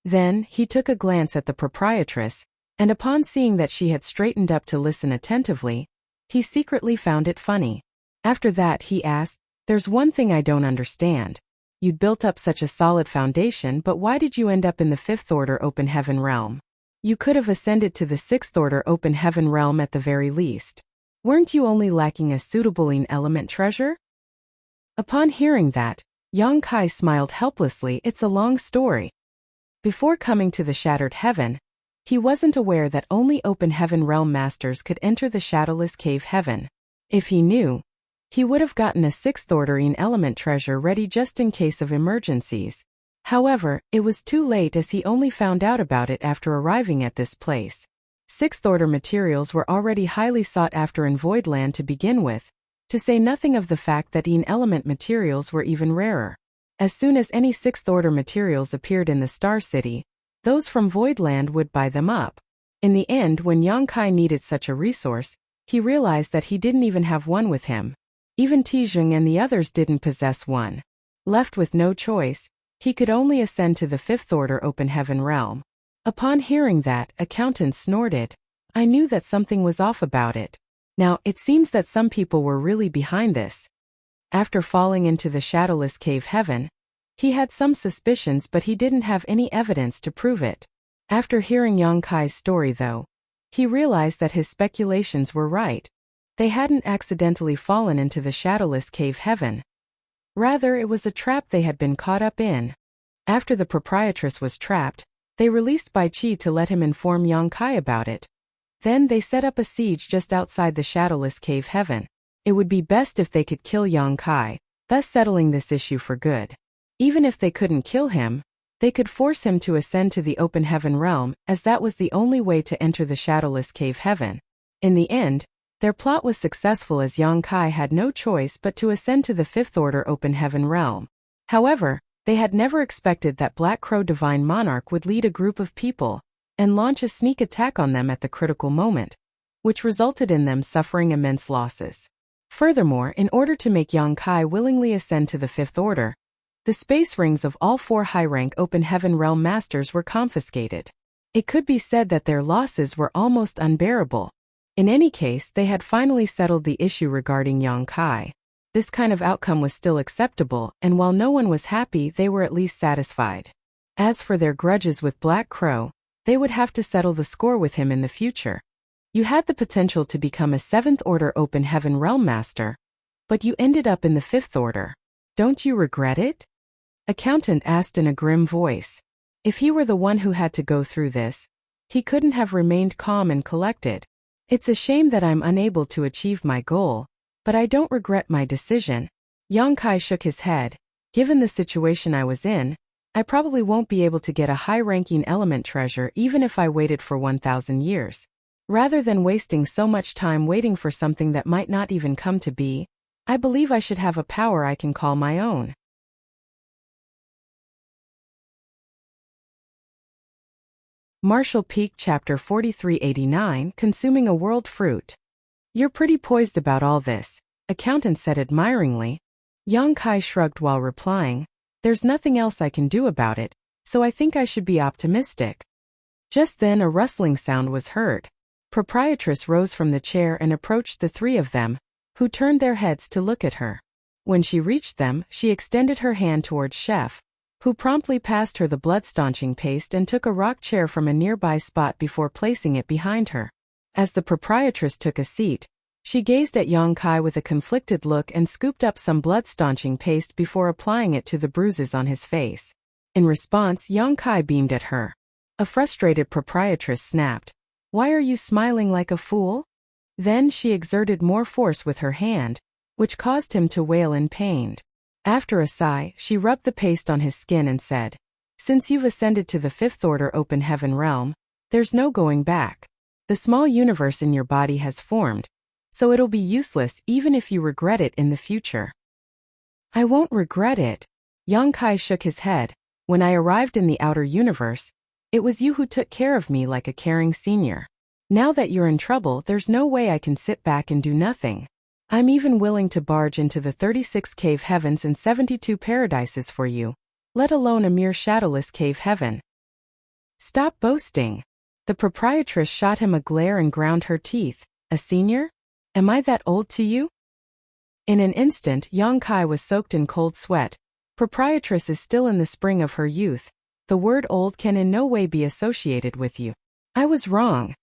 Then, he took a glance at the proprietress, and upon seeing that she had straightened up to listen attentively, he secretly found it funny. After that, he asked, "There's one thing I don't understand. You'd built up such a solid foundation, but why did you end up in the Fifth Order Open Heaven realm? You could have ascended to the Sixth Order Open Heaven realm at the very least. Weren't you only lacking a suitable element treasure?" Upon hearing that, Yang Kai smiled helplessly. "It's a long story. Before coming to the Shattered Heaven, he wasn't aware that only Open Heaven realm masters could enter the Shadowless Cave Heaven. If he knew, he would have gotten a Sixth Order element treasure ready just in case of emergencies. However, it was too late as he only found out about it after arriving at this place. Sixth Order materials were already highly sought after in Voidland to begin with, to say nothing of the fact that element materials were even rarer. As soon as any Sixth Order materials appeared in the Star City, those from Voidland would buy them up. In the end, when Yang Kai needed such a resource, he realized that he didn't even have one with him. Even Tijung and the others didn't possess one. Left with no choice, he could only ascend to the Fifth Order Open Heaven realm. Upon hearing that, Accountant snorted, "I knew that something was off about it. Now, it seems that some people were really behind this." After falling into the Shadowless Cave Heaven, he had some suspicions, but he didn't have any evidence to prove it. After hearing Yang Kai's story though, He realized that his speculations were right. They hadn't accidentally fallen into the shadowless cave heaven. Rather, it was a trap they had been caught up in. After the proprietress was trapped, they released Bai Qi to let him inform Yang Kai about it. Then they set up a siege just outside the shadowless cave heaven. It would be best if they could kill Yang Kai, thus settling this issue for good. Even if they couldn't kill him, they could force him to ascend to the open heaven realm, as that was the only way to enter the shadowless cave heaven. In the end, their plot was successful as Yang Kai had no choice but to ascend to the Fifth Order open heaven realm. However, they had never expected that Black Crow Divine Monarch would lead a group of people and launch a sneak attack on them at the critical moment, which resulted in them suffering immense losses. Furthermore, in order to make Yang Kai willingly ascend to the Fifth Order, the space rings of all 4 high-rank open heaven realm masters were confiscated. It could be said that their losses were almost unbearable. In any case, they had finally settled the issue regarding Yang Kai. This kind of outcome was still acceptable, and while no one was happy, they were at least satisfied. As for their grudges with Black Crow, they would have to settle the score with him in the future. You had the potential to become a 7th Order Open Heaven Realm Master, but you ended up in the 5th Order. Don't you regret it? Accountant asked in a grim voice. If he were the one who had to go through this, he couldn't have remained calm and collected. It's a shame that I'm unable to achieve my goal, but I don't regret my decision. Yang Kai shook his head. Given the situation I was in, I probably won't be able to get a high-ranking element treasure even if I waited for 1,000 years. Rather than wasting so much time waiting for something that might not even come to be, I believe I should have a power I can call my own. Martial Peak Chapter 4389, Consuming a World Fruit. You're pretty poised about all this, Accountant said admiringly. Yang Kai shrugged while replying, there's nothing else I can do about it, so I think I should be optimistic. Just then a rustling sound was heard. Proprietress rose from the chair and approached the 3 of them, who turned their heads to look at her. When she reached them, she extended her hand towards Chef, who promptly passed her the blood-staunching paste and took a rock chair from a nearby spot before placing it behind her. As the proprietress took a seat, she gazed at Yang Kai with a conflicted look and scooped up some blood-staunching paste before applying it to the bruises on his face. In response, Yang Kai beamed at her. A frustrated proprietress snapped, "Why are you smiling like a fool?" Then she exerted more force with her hand, which caused him to wail in pain. After a sigh, she rubbed the paste on his skin and said, "Since you've ascended to the 5th Order Open Heaven realm, there's no going back. The small universe in your body has formed, so it'll be useless even if you regret it in the future." "I won't regret it." Yang Kai shook his head. "When I arrived in the outer universe, it was you who took care of me like a caring senior. Now that you're in trouble, there's no way I can sit back and do nothing. I'm even willing to barge into the 36 cave heavens and 72 paradises for you, let alone a mere shadowless cave heaven." "Stop boasting." The proprietress shot him a glare and ground her teeth. "A senior? Am I that old to you?" In an instant, Yang Kai was soaked in cold sweat. Proprietress is still in the spring of her youth. The word old can in no way be associated with you. I was wrong.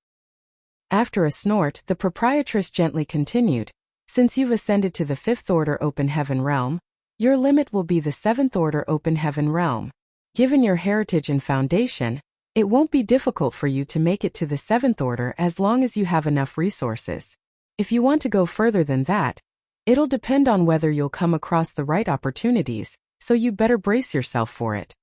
After a snort, the proprietress gently continued, "Since you've ascended to the 5th Order Open Heaven realm, your limit will be the 7th Order Open Heaven realm. Given your heritage and foundation, it won't be difficult for you to make it to the 7th Order as long as you have enough resources. If you want to go further than that, it'll depend on whether you'll come across the right opportunities, so you better brace yourself for it."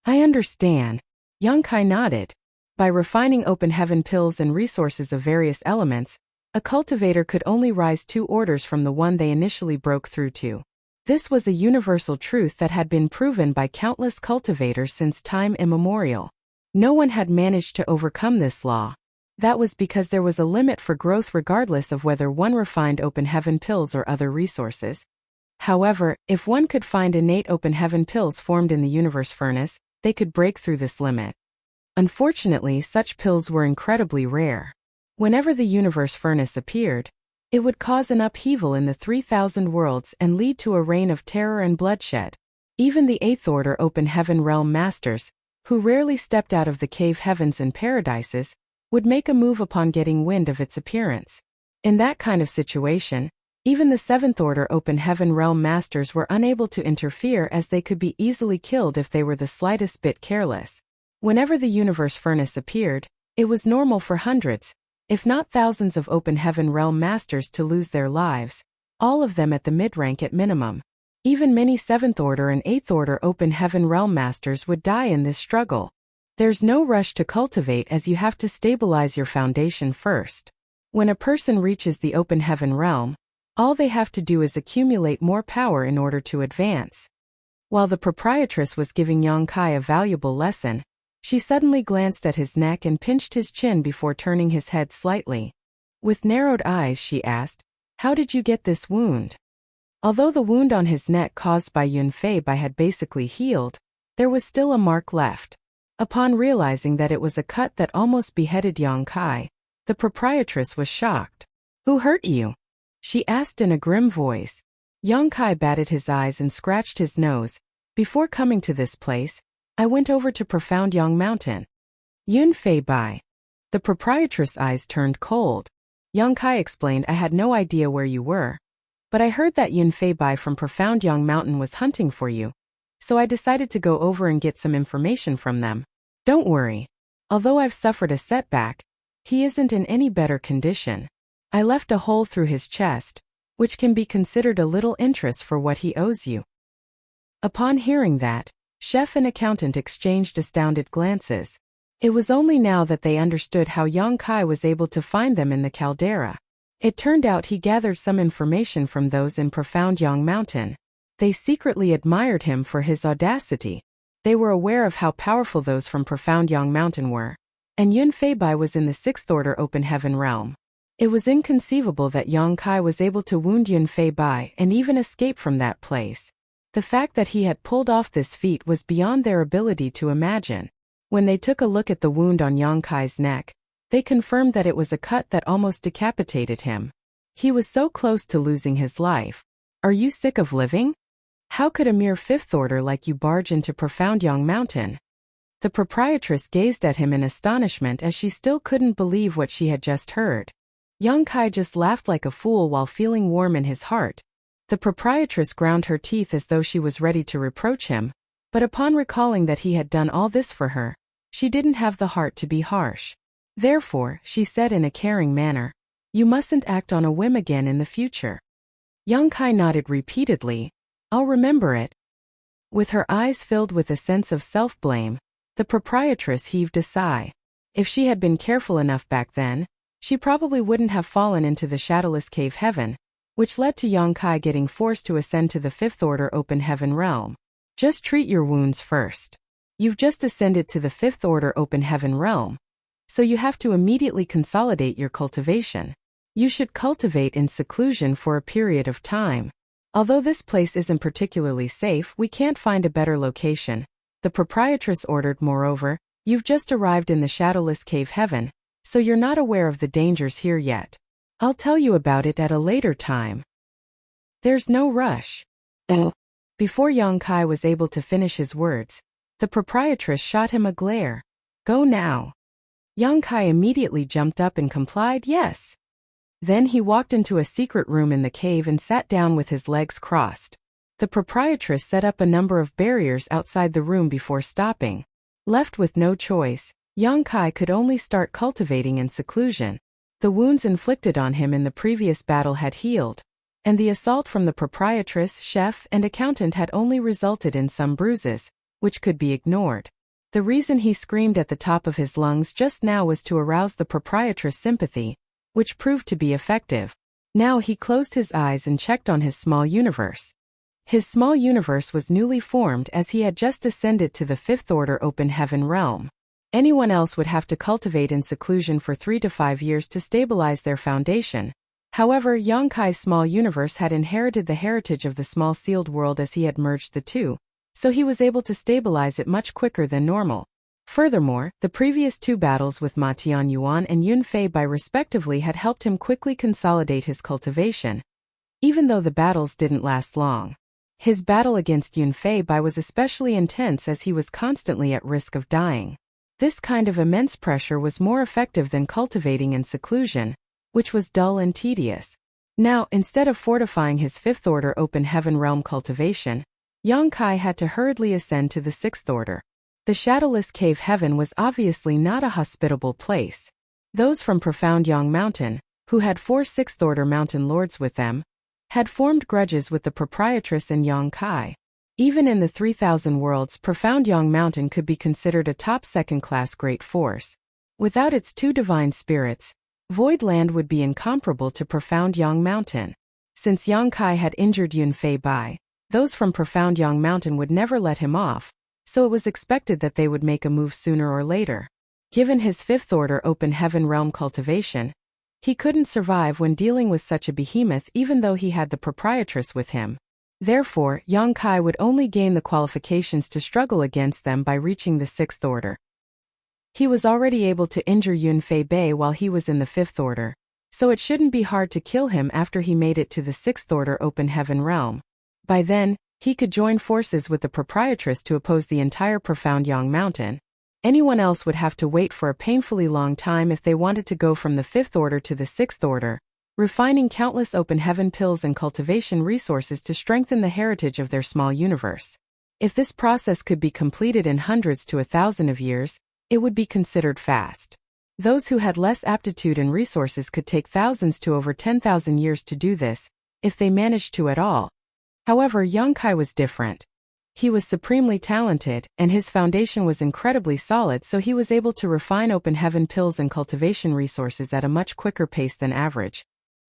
"I understand." Yang Kai nodded. By refining open heaven pills and resources of various elements, a cultivator could only rise 2 orders from the one they initially broke through to. This was a universal truth that had been proven by countless cultivators since time immemorial. No one had managed to overcome this law. That was because there was a limit for growth regardless of whether one refined open heaven pills or other resources. However, if one could find innate open heaven pills formed in the universe furnace, they could break through this limit. Unfortunately, such pills were incredibly rare. Whenever the universe furnace appeared, it would cause an upheaval in the 3,000 worlds and lead to a reign of terror and bloodshed. Even the 8th Order Open Heaven realm masters, who rarely stepped out of the cave heavens and paradises, would make a move upon getting wind of its appearance. In that kind of situation, even the Seventh Order Open Heaven Realm Masters were unable to interfere, as they could be easily killed if they were the slightest bit careless. Whenever the universe furnace appeared, it was normal for hundreds, if not thousands of Open Heaven Realm Masters to lose their lives, all of them at the mid-rank at minimum. Even many 7th Order and 8th Order Open Heaven Realm Masters would die in this struggle. There's no rush to cultivate, as you have to stabilize your foundation first. When a person reaches the Open Heaven Realm, all they have to do is accumulate more power in order to advance. While the proprietress was giving Yang Kai a valuable lesson, she suddenly glanced at his neck and pinched his chin before turning his head slightly. With narrowed eyes she asked, "How did you get this wound?" Although the wound on his neck caused by Yun Fei Bai had basically healed, there was still a mark left. Upon realizing that it was a cut that almost beheaded Yang Kai, the proprietress was shocked. "Who hurt you?" she asked in a grim voice. Yang Kai batted his eyes and scratched his nose. "Before coming to this place, I went over to Profound Yang Mountain." Yun Fei Bai. The proprietress' eyes turned cold. Yang Kai explained, "I had no idea where you were, but I heard that Yun Fei Bai from Profound Yang Mountain was hunting for you, so I decided to go over and get some information from them. Don't worry. Although I've suffered a setback, he isn't in any better condition. I left a hole through his chest, which can be considered a little interest for what he owes you." Upon hearing that, chef and accountant exchanged astounded glances. It was only now that they understood how Yang Kai was able to find them in the caldera. It turned out he gathered some information from those in Profound Yang Mountain. They secretly admired him for his audacity. They were aware of how powerful those from Profound Yang Mountain were. And Yun Fei Bai was in the 6th Order Open Heaven Realm. It was inconceivable that Yang Kai was able to wound Yun Fei Bai and even escape from that place. The fact that he had pulled off this feat was beyond their ability to imagine. When they took a look at the wound on Yang Kai's neck, they confirmed that it was a cut that almost decapitated him. He was so close to losing his life. "Are you sick of living? How could a mere 5th Order like you barge into Profound Yang Mountain?" The proprietress gazed at him in astonishment, as she still couldn't believe what she had just heard. Yang Kai just laughed like a fool while feeling warm in his heart. The proprietress ground her teeth as though she was ready to reproach him, but upon recalling that he had done all this for her, she didn't have the heart to be harsh. Therefore, she said in a caring manner, "You mustn't act on a whim again in the future." Yang Kai nodded repeatedly. "I'll remember it." With her eyes filled with a sense of self-blame, the proprietress heaved a sigh. If she had been careful enough back then, she probably wouldn't have fallen into the shadowless cave heaven, which led to Yang Kai getting forced to ascend to the 5th Order Open Heaven Realm. Just treat your wounds first. You've just ascended to the 5th Order Open Heaven Realm, so you have to immediately consolidate your cultivation. You should cultivate in seclusion for a period of time. Although this place isn't particularly safe, we can't find a better location, the proprietress ordered. Moreover, you've just arrived in the shadowless cave heaven, so you're not aware of the dangers here yet. I'll tell you about it at a later time. There's no rush. Oh. Before Yang Kai was able to finish his words, the proprietress shot him a glare. "Go now." Yang Kai immediately jumped up and complied, "Yes." Then he walked into a secret room in the cave and sat down with his legs crossed. The proprietress set up a number of barriers outside the room before stopping. Left with no choice, Yang Kai could only start cultivating in seclusion. The wounds inflicted on him in the previous battle had healed, and the assault from the proprietress, chef, and accountant had only resulted in some bruises, which could be ignored. The reason he screamed at the top of his lungs just now was to arouse the proprietress' sympathy, which proved to be effective. Now he closed his eyes and checked on his small universe. His small universe was newly formed, as he had just ascended to the 5th Order Open Heaven Realm. Anyone else would have to cultivate in seclusion for 3 to 5 years to stabilize their foundation. However, Yang Kai's small universe had inherited the heritage of the small sealed world as he had merged the two, so he was able to stabilize it much quicker than normal. Furthermore, the previous 2 battles with Ma Tianyuan and Yun Fei Bai respectively had helped him quickly consolidate his cultivation, even though the battles didn't last long. His battle against Yun Fei Bai was especially intense, as he was constantly at risk of dying. This kind of immense pressure was more effective than cultivating in seclusion, which was dull and tedious. Now, instead of fortifying his fifth order open heaven realm cultivation, Yang Kai had to hurriedly ascend to the sixth order. The shadowless cave heaven was obviously not a hospitable place. Those from profound Yang Mountain, who had 4 sixth-order mountain lords with them, had formed grudges with the proprietress and Yang Kai. Even in the 3,000 worlds, profound Yang Mountain could be considered a top second-class great force. Without its 2 divine spirits, Void Land would be incomparable to profound Yang Mountain. Since Yang Kai had injured Yun Fei Bai, those from profound Yang Mountain would never let him off, so it was expected that they would make a move sooner or later. Given his fifth-order open heaven realm cultivation, he couldn't survive when dealing with such a behemoth even though he had the proprietress with him. Therefore, Yang Kai would only gain the qualifications to struggle against them by reaching the sixth order. He was already able to injure Yun Fei Bei while he was in the fifth order, so it shouldn't be hard to kill him after he made it to the sixth order open heaven realm. By then, he could join forces with the proprietress to oppose the entire profound Yang Mountain. Anyone else would have to wait for a painfully long time if they wanted to go from the fifth order to the sixth order, refining countless open heaven pills and cultivation resources to strengthen the heritage of their small universe. If this process could be completed in hundreds to 1,000 of years, it would be considered fast. Those who had less aptitude and resources could take thousands to over 10,000 years to do this, if they managed to at all. However, Yang Kai was different. He was supremely talented, and his foundation was incredibly solid, so he was able to refine open heaven pills and cultivation resources at a much quicker pace than average.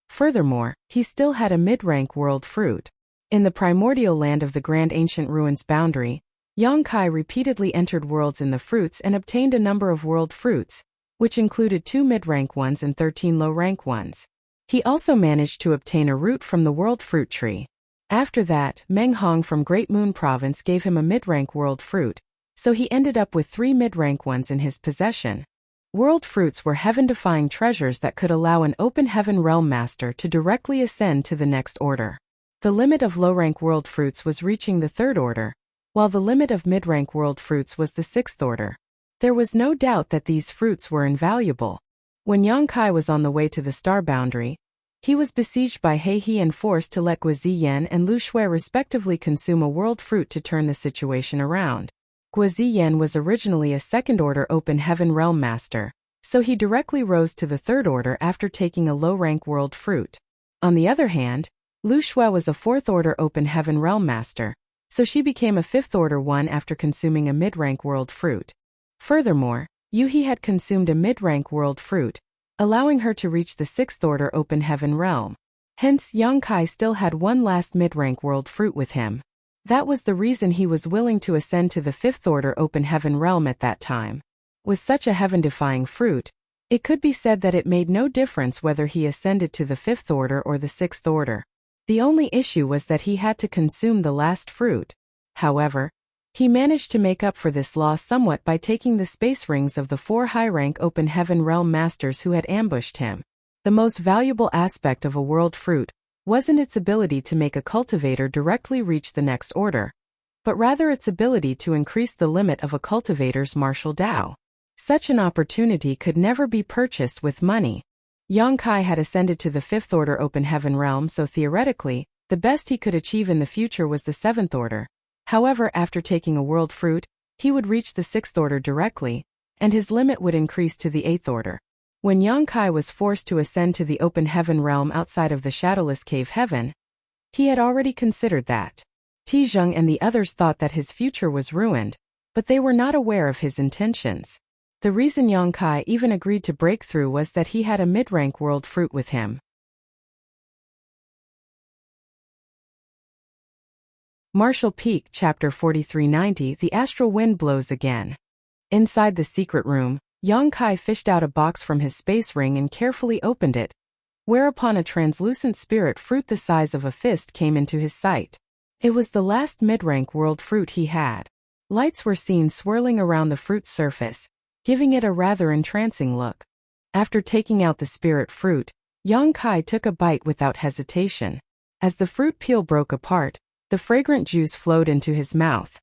Furthermore, he still had a mid-rank world fruit. In the primordial land of the Grand Ancient Ruins boundary, Yang Kai repeatedly entered worlds in the fruits and obtained a number of world fruits, which included 2 mid-rank ones and 13 low-rank ones. He also managed to obtain a root from the world fruit tree. After that, Meng Hong from Great Moon Province gave him a mid-rank world fruit, so he ended up with 3 mid-rank ones in his possession. World fruits were heaven-defying treasures that could allow an open heaven realm master to directly ascend to the next order. The limit of low-rank world fruits was reaching the third order, while the limit of mid-rank world fruits was the sixth order. There was no doubt that these fruits were invaluable. When Yang Kai was on the way to the star boundary, he was besieged by He He and forced to let Guo Ziyan and Lu Shui respectively consume a world fruit to turn the situation around. Guo Ziyan was originally a second-order open heaven realm master, so he directly rose to the third order after taking a low-rank world fruit. On the other hand, Lu Shui was a fourth-order open heaven realm master, so she became a fifth-order one after consuming a mid-rank world fruit. Furthermore, Yu He had consumed a mid-rank world fruit, allowing her to reach the sixth-order open heaven realm. Hence, Yang Kai still had one last mid-rank world fruit with him. That was the reason he was willing to ascend to the fifth-order open heaven realm at that time. With such a heaven-defying fruit, it could be said that it made no difference whether he ascended to the fifth order or the sixth order. The only issue was that he had to consume the last fruit. However, he managed to make up for this loss somewhat by taking the space rings of the 4 high-rank open heaven realm masters who had ambushed him. The most valuable aspect of a world fruit wasn't its ability to make a cultivator directly reach the next order, but rather its ability to increase the limit of a cultivator's martial Dao. Such an opportunity could never be purchased with money. Yang Kai had ascended to the fifth order open heaven realm, so theoretically, the best he could achieve in the future was the seventh order. However, after taking a world fruit, he would reach the sixth order directly, and his limit would increase to the eighth order. When Yang Kai was forced to ascend to the open heaven realm outside of the shadowless cave heaven, he had already considered that. Tizheng and the others thought that his future was ruined, but they were not aware of his intentions. The reason Yang Kai even agreed to break through was that he had a mid-rank world fruit with him. Martial Peak Chapter 4390 The Astral Wind Blows Again. Inside the secret room, Yang Kai fished out a box from his space ring and carefully opened it, whereupon a translucent spirit fruit the size of a fist came into his sight. It was the last mid-rank world fruit he had. Lights were seen swirling around the fruit's surface, giving it a rather entrancing look. After taking out the spirit fruit, Yang Kai took a bite without hesitation. As the fruit peel broke apart, the fragrant juice flowed into his mouth.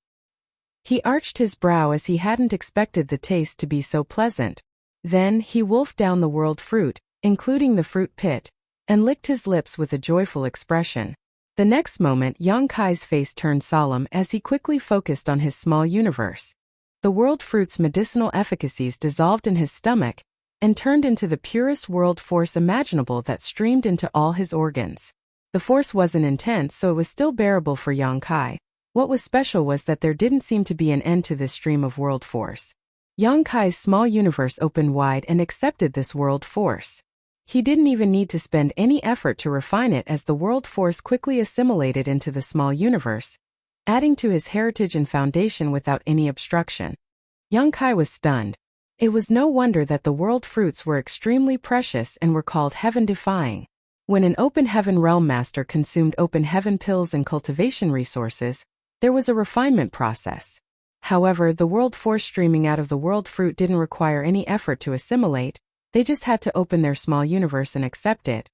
He arched his brow as he hadn't expected the taste to be so pleasant. Then, he wolfed down the world fruit, including the fruit pit, and licked his lips with a joyful expression. The next moment Yang Kai's face turned solemn as he quickly focused on his small universe. The world fruit's medicinal efficacies dissolved in his stomach and turned into the purest world force imaginable that streamed into all his organs. The force wasn't intense, so it was still bearable for Yang Kai. What was special was that there didn't seem to be an end to this stream of world force. Yang Kai's small universe opened wide and accepted this world force. He didn't even need to spend any effort to refine it as the world force quickly assimilated into the small universe, adding to his heritage and foundation without any obstruction. Yang Kai was stunned. It was no wonder that the world fruits were extremely precious and were called heaven-defying. When an open heaven realm master consumed open heaven pills and cultivation resources, there was a refinement process. However, the world force streaming out of the world fruit didn't require any effort to assimilate. They just had to open their small universe and accept it.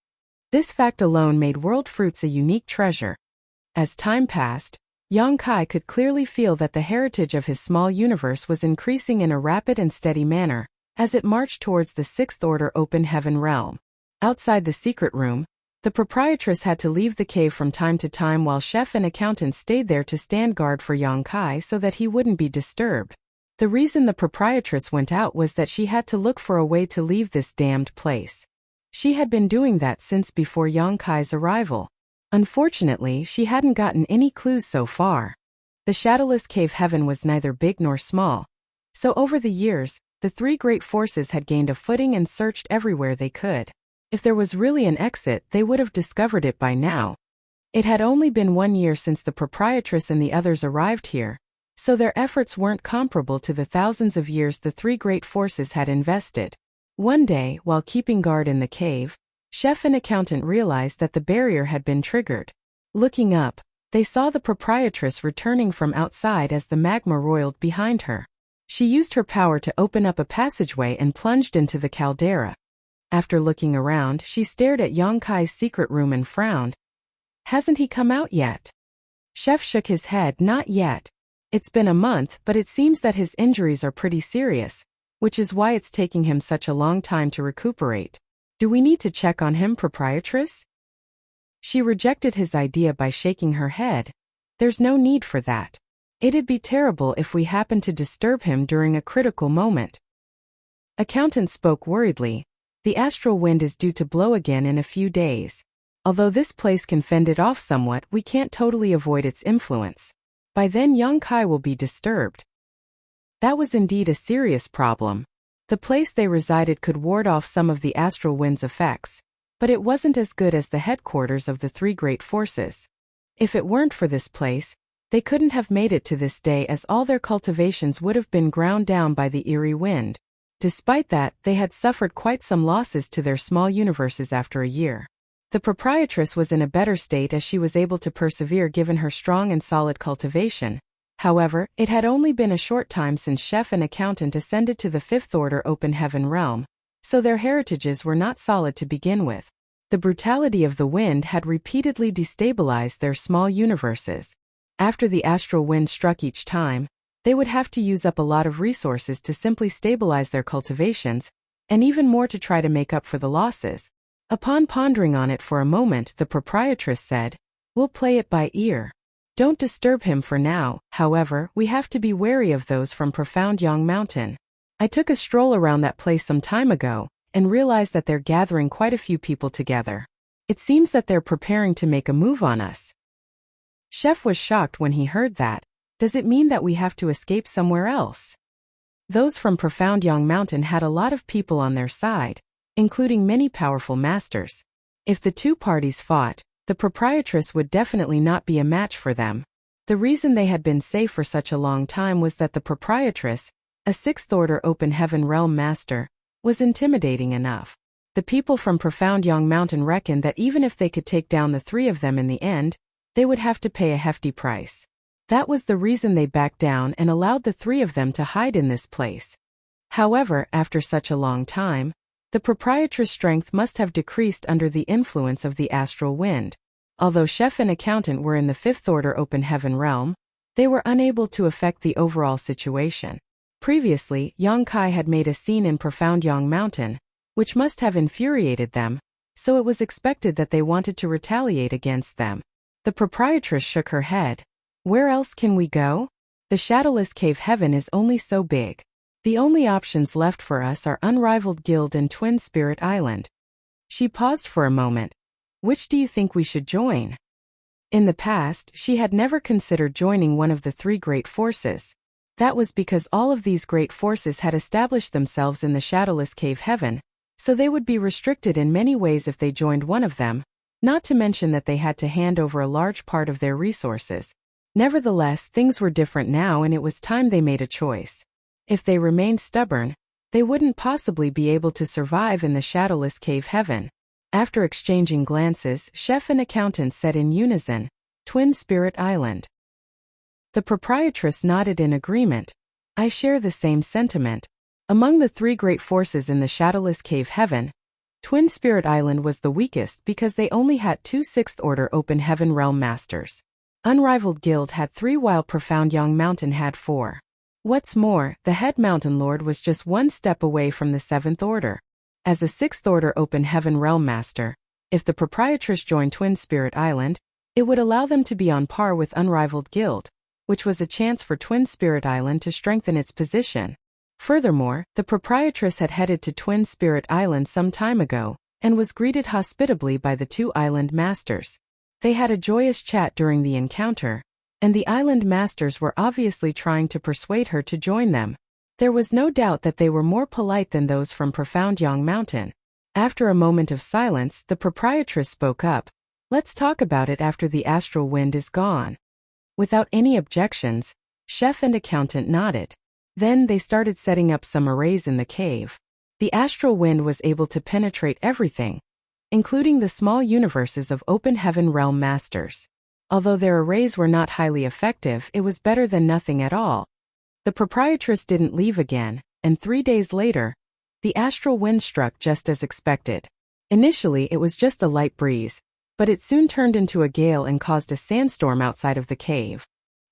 This fact alone made world fruits a unique treasure. As time passed, Yang Kai could clearly feel that the heritage of his small universe was increasing in a rapid and steady manner, as it marched towards the sixth order open heaven realm. Outside the secret room, the proprietress had to leave the cave from time to time while chef and accountant stayed there to stand guard for Yang Kai so that he wouldn't be disturbed. The reason the proprietress went out was that she had to look for a way to leave this damned place. She had been doing that since before Yang Kai's arrival. Unfortunately, she hadn't gotten any clues so far. The shadowless cave heaven was neither big nor small. So over the years, the three great forces had gained a footing and searched everywhere they could. If there was really an exit, they would have discovered it by now. It had only been 1 year since the proprietress and the others arrived here, so their efforts weren't comparable to the thousands of years the three great forces had invested. One day, while keeping guard in the cave, chef and accountant realized that the barrier had been triggered. Looking up, they saw the proprietress returning from outside as the magma roiled behind her. She used her power to open up a passageway and plunged into the caldera. After looking around, she stared at Yang Kai's secret room and frowned. "Hasn't he come out yet?" Chef shook his head. "Not yet. It's been a month, but it seems that his injuries are pretty serious, which is why it's taking him such a long time to recuperate. Do we need to check on him, proprietress?" She rejected his idea by shaking her head. "There's no need for that. It'd be terrible if we happened to disturb him during a critical moment." Accountant spoke worriedly. "The astral wind is due to blow again in a few days. Although this place can fend it off somewhat, we can't totally avoid its influence. By then Yang Kai will be disturbed." That was indeed a serious problem. The place they resided could ward off some of the astral wind's effects, but it wasn't as good as the headquarters of the three great forces. If it weren't for this place, they couldn't have made it to this day as all their cultivations would have been ground down by the eerie wind. Despite that, they had suffered quite some losses to their small universes after a year. The proprietress was in a better state as she was able to persevere given her strong and solid cultivation. However, it had only been a short time since chef and accountant ascended to the fifth order open heaven realm, so their heritages were not solid to begin with. The brutality of the wind had repeatedly destabilized their small universes. After the astral wind struck each time, they would have to use up a lot of resources to simply stabilize their cultivations, and even more to try to make up for the losses. Upon pondering on it for a moment, the proprietress said, "We'll play it by ear. Don't disturb him for now. However, we have to be wary of those from Profound Yang Mountain. I took a stroll around that place some time ago, and realized that they're gathering quite a few people together. It seems that they're preparing to make a move on us." Chef was shocked when he heard that. "Does it mean that we have to escape somewhere else?" Those from Profound Yang Mountain had a lot of people on their side, including many powerful masters. If the two parties fought, the proprietress would definitely not be a match for them. The reason they had been safe for such a long time was that the proprietress, a sixth order open heaven realm master, was intimidating enough. The people from Profound Yang Mountain reckoned that even if they could take down the three of them in the end, they would have to pay a hefty price. That was the reason they backed down and allowed the three of them to hide in this place. However, after such a long time, the proprietress' strength must have decreased under the influence of the astral wind. Although chef and accountant were in the fifth order open heaven realm, They were unable to affect the overall situation. Previously, Yongkai had made a scene in Profound Yang Mountain, which must have infuriated them, so it was expected that they wanted to retaliate against them. The proprietress shook her head. Where else can we go? The shadowless cave heaven is only so big. The only options left for us are Unrivaled Guild and Twin Spirit Island. She paused for a moment. Which do you think we should join? In the past, she had never considered joining one of the three great forces. That was because all of these great forces had established themselves in the shadowless cave heaven, so they would be restricted in many ways if they joined one of them, not to mention that they had to hand over a large part of their resources. Nevertheless, things were different now and it was time they made a choice. If they remained stubborn, they wouldn't possibly be able to survive in the shadowless cave heaven. After exchanging glances, chef and accountant said in unison, Twin Spirit Island. The proprietress nodded in agreement. I share the same sentiment. Among the three great forces in the shadowless cave heaven, Twin Spirit Island was the weakest because they only had 2 6th-order Open Heaven Realm Masters. Unrivaled Guild had 3 while Profound Yang Mountain had 4. What's more, the head Mountain Lord was just 1 step away from the 7th Order. As a 6th-order Open Heaven Realm Master, if the proprietress joined Twin Spirit Island, it would allow them to be on par with Unrivaled Guild, which was a chance for Twin Spirit Island to strengthen its position. Furthermore, the proprietress had headed to Twin Spirit Island some time ago, and was greeted hospitably by the 2 island masters. They had a joyous chat during the encounter, and the island masters were obviously trying to persuade her to join them. There was no doubt that they were more polite than those from Profound Yang Mountain. After a moment of silence, the proprietress spoke up. Let's talk about it after the astral wind is gone. Without any objections, chef and accountant nodded. Then they started setting up some arrays in the cave. The astral wind was able to penetrate everything, including the small universes of Open Heaven Realm Masters. Although their arrays were not highly effective, it was better than nothing at all. The proprietress didn't leave again, and 3 days later, the astral wind struck just as expected. Initially, it was just a light breeze, but it soon turned into a gale and caused a sandstorm outside of the cave.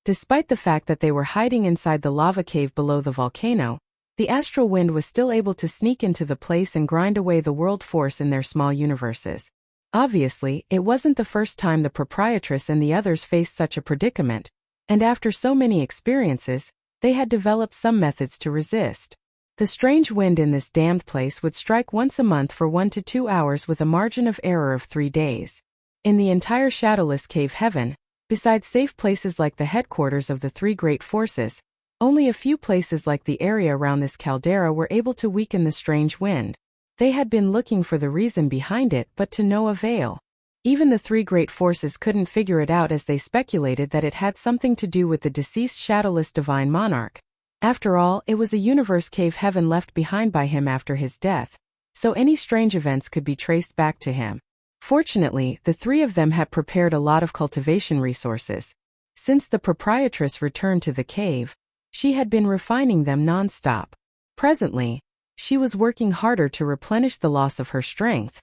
Despite the fact that they were hiding inside the lava cave below the volcano, the astral wind was still able to sneak into the place and grind away the world force in their small universes. Obviously, it wasn't the first time the proprietress and the others faced such a predicament, and after so many experiences, they had developed some methods to resist. The strange wind in this damned place would strike once a month for 1 to 2 hours with a margin of error of 3 days. In the entire shadowless cave heaven, besides safe places like the headquarters of the 3 great forces, only a few places like the area around this caldera were able to weaken the strange wind. They had been looking for the reason behind it, but to no avail. Even the 3 great forces couldn't figure it out, as they speculated that it had something to do with the deceased shadowless divine monarch. After all, it was a universe cave heaven left behind by him after his death, so any strange events could be traced back to him. Fortunately, the 3 of them had prepared a lot of cultivation resources. Since the proprietress returned to the cave, she had been refining them non-stop. Presently, she was working harder to replenish the loss of her strength.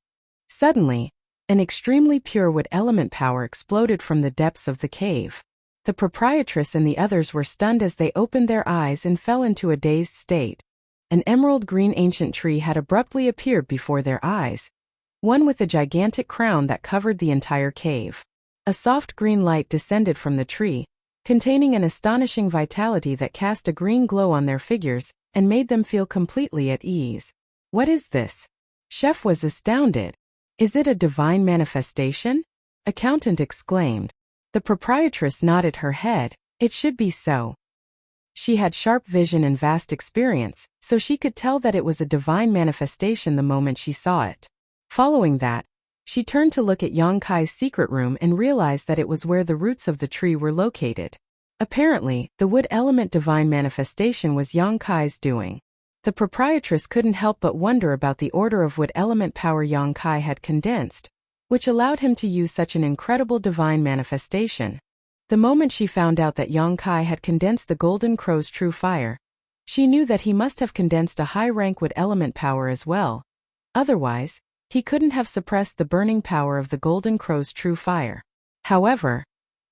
Suddenly, an extremely pure wood element power exploded from the depths of the cave. The proprietress and the others were stunned as they opened their eyes and fell into a dazed state. An emerald green ancient tree had abruptly appeared before their eyes, one with a gigantic crown that covered the entire cave. A soft green light descended from the tree, containing an astonishing vitality that cast a green glow on their figures and made them feel completely at ease. What is this? Chef was astounded. Is it a divine manifestation? Accountant exclaimed. The proprietress nodded her head. It should be so. She had sharp vision and vast experience, so she could tell that it was a divine manifestation the moment she saw it. Following that, she turned to look at Yongkai's secret room and realized that it was where the roots of the tree were located. Apparently, the wood element divine manifestation was Yongkai's doing. The proprietress couldn't help but wonder about the order of wood element power Yongkai had condensed, which allowed him to use such an incredible divine manifestation. The moment she found out that Yongkai had condensed the Golden Crow's true fire, she knew that he must have condensed a high-rank wood element power as well. Otherwise, he couldn't have suppressed the burning power of the Golden Crow's true fire. However,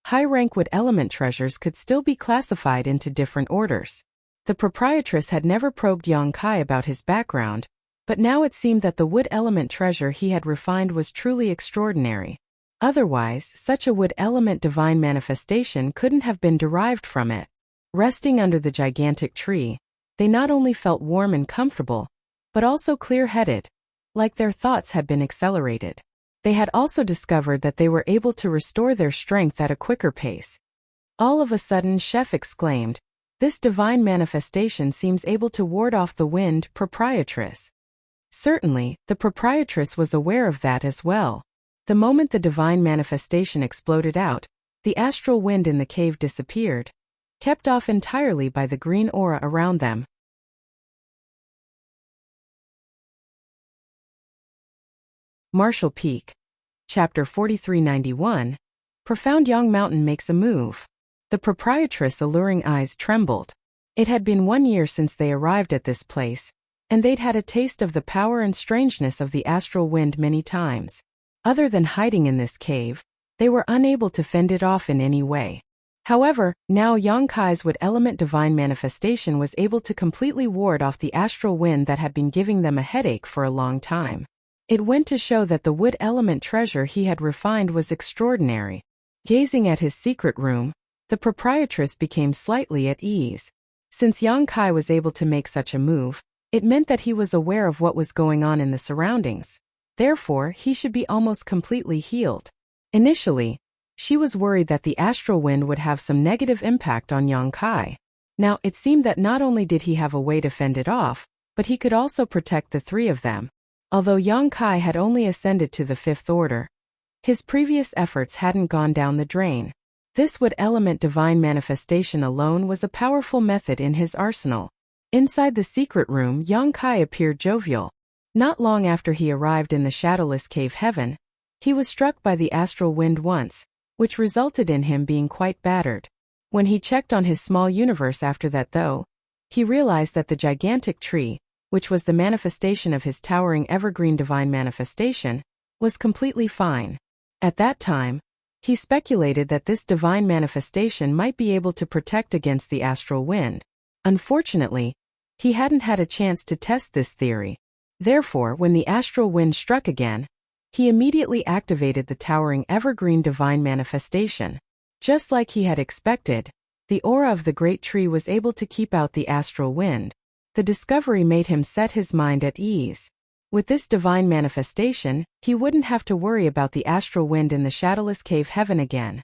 high-rank wood element treasures could still be classified into different orders. The proprietress had never probed Yang Kai about his background, but now it seemed that the wood element treasure he had refined was truly extraordinary. Otherwise, such a wood element divine manifestation couldn't have been derived from it. Resting under the gigantic tree, they not only felt warm and comfortable, but also clear-headed, like their thoughts had been accelerated. They had also discovered that they were able to restore their strength at a quicker pace. All of a sudden, Chef exclaimed, "This divine manifestation seems able to ward off the wind, proprietress." Certainly, the proprietress was aware of that as well. The moment the divine manifestation exploded out, the astral wind in the cave disappeared, kept off entirely by the green aura around them. Marshall Peak. Chapter 4391. Profound Young Mountain makes a move. The proprietress' alluring eyes trembled. It had been 1 year since they arrived at this place, and they'd had a taste of the power and strangeness of the astral wind many times. Other than hiding in this cave, they were unable to fend it off in any way. However, now Yang Kai's wood element divine manifestation was able to completely ward off the astral wind that had been giving them a headache for a long time. It went to show that the wood element treasure he had refined was extraordinary. Gazing at his secret room, the proprietress became slightly at ease. Since Yang Kai was able to make such a move, it meant that he was aware of what was going on in the surroundings. Therefore, he should be almost completely healed. Initially, she was worried that the astral wind would have some negative impact on Yang Kai. Now, it seemed that not only did he have a way to fend it off, but he could also protect the three of them. Although Yang Kai had only ascended to the 5th order, his previous efforts hadn't gone down the drain. This wood element divine manifestation alone was a powerful method in his arsenal. Inside the secret room, Yang Kai appeared jovial. Not long after he arrived in the shadowless cave heaven, he was struck by the astral wind once, which resulted in him being quite battered. When he checked on his small universe after that though, he realized that the gigantic tree, which was the manifestation of his towering evergreen divine manifestation, was completely fine. At that time, he speculated that this divine manifestation might be able to protect against the astral wind. Unfortunately, he hadn't had a chance to test this theory. Therefore, when the astral wind struck again, he immediately activated the towering evergreen divine manifestation. Just like he had expected, the aura of the great tree was able to keep out the astral wind. The discovery made him set his mind at ease. With this divine manifestation, he wouldn't have to worry about the astral wind in the shadowless cave heaven again.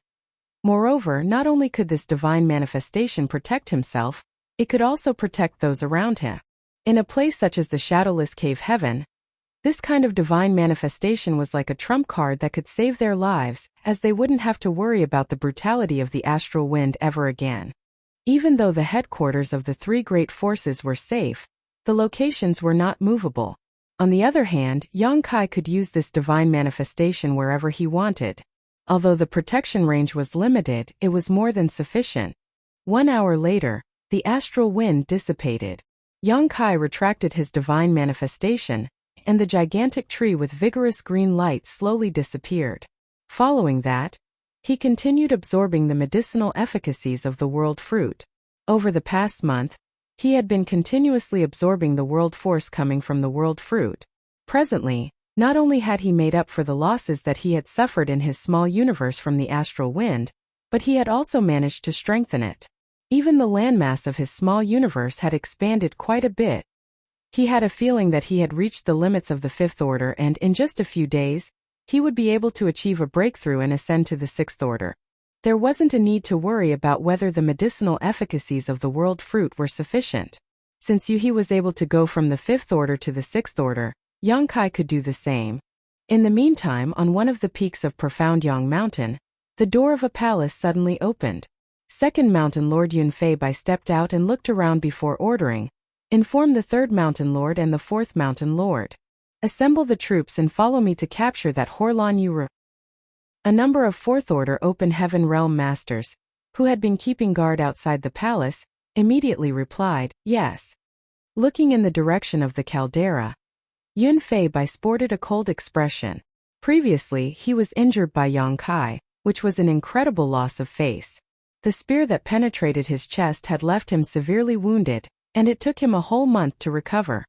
Moreover, not only could this divine manifestation protect himself, it could also protect those around him. In a place such as the shadowless cave heaven, this kind of divine manifestation was like a trump card that could save their lives, as they wouldn't have to worry about the brutality of the astral wind ever again. Even though the headquarters of the three great forces were safe, the locations were not movable. On the other hand, Yang Kai could use this divine manifestation wherever he wanted. Although the protection range was limited, it was more than sufficient. 1 hour later, the astral wind dissipated. Yang Kai retracted his divine manifestation, and the gigantic tree with vigorous green light slowly disappeared. Following that, he continued absorbing the medicinal efficacies of the world fruit. Over the past month, he had been continuously absorbing the world force coming from the world fruit. Presently, not only had he made up for the losses that he had suffered in his small universe from the astral wind, but he had also managed to strengthen it. Even the landmass of his small universe had expanded quite a bit. He had a feeling that he had reached the limits of the 5th order and in just a few days, he would be able to achieve a breakthrough and ascend to the 6th order. There wasn't a need to worry about whether the medicinal efficacies of the world fruit were sufficient. Since he was able to go from the 5th order to the 6th order, Yang Kai could do the same. In the meantime, on one of the peaks of profound Yang Mountain, the door of a palace suddenly opened. Second Mountain Lord Yunfei stepped out and looked around before ordering, "Inform the 3rd Mountain Lord and the 4th Mountain Lord. Assemble the troops and follow me to capture that Horlan Yuru." A number of 4th Order Open Heaven Realm Masters, who had been keeping guard outside the palace, immediately replied, "Yes." Looking in the direction of the caldera, Yunfei sported a cold expression. Previously, he was injured by Yang Kai, which was an incredible loss of face. The spear that penetrated his chest had left him severely wounded, and it took him a whole month to recover.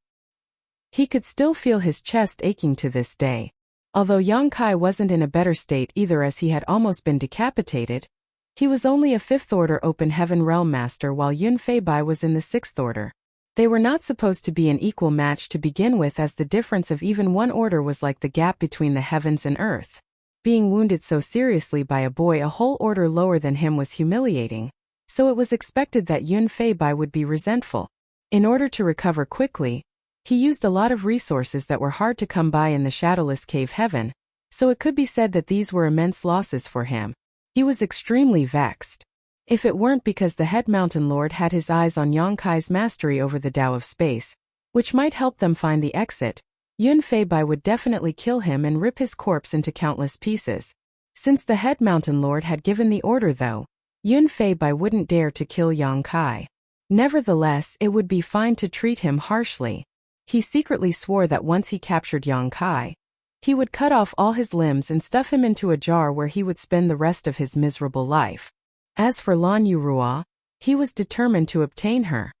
He could still feel his chest aching to this day. Although Yang Kai wasn't in a better state either, as he had almost been decapitated, he was only a 5th Order Open Heaven Realm Master while Yun Fei Bai was in the 6th Order. They were not supposed to be an equal match to begin with, as the difference of even one order was like the gap between the heavens and earth. Being wounded so seriously by a boy a whole order lower than him was humiliating, so it was expected that Yun Fei Bai would be resentful. In order to recover quickly, he used a lot of resources that were hard to come by in the shadowless cave heaven, so it could be said that these were immense losses for him. He was extremely vexed. If it weren't because the head mountain lord had his eyes on Yang Kai's mastery over the Tao of space, which might help them find the exit, Yun Fei Bai would definitely kill him and rip his corpse into countless pieces. Since the head mountain lord had given the order though, Yun Fei Bai wouldn't dare to kill Yang Kai. Nevertheless, it would be fine to treat him harshly. He secretly swore that once he captured Yang Kai, he would cut off all his limbs and stuff him into a jar where he would spend the rest of his miserable life. As for Lan Yurua, he was determined to obtain her.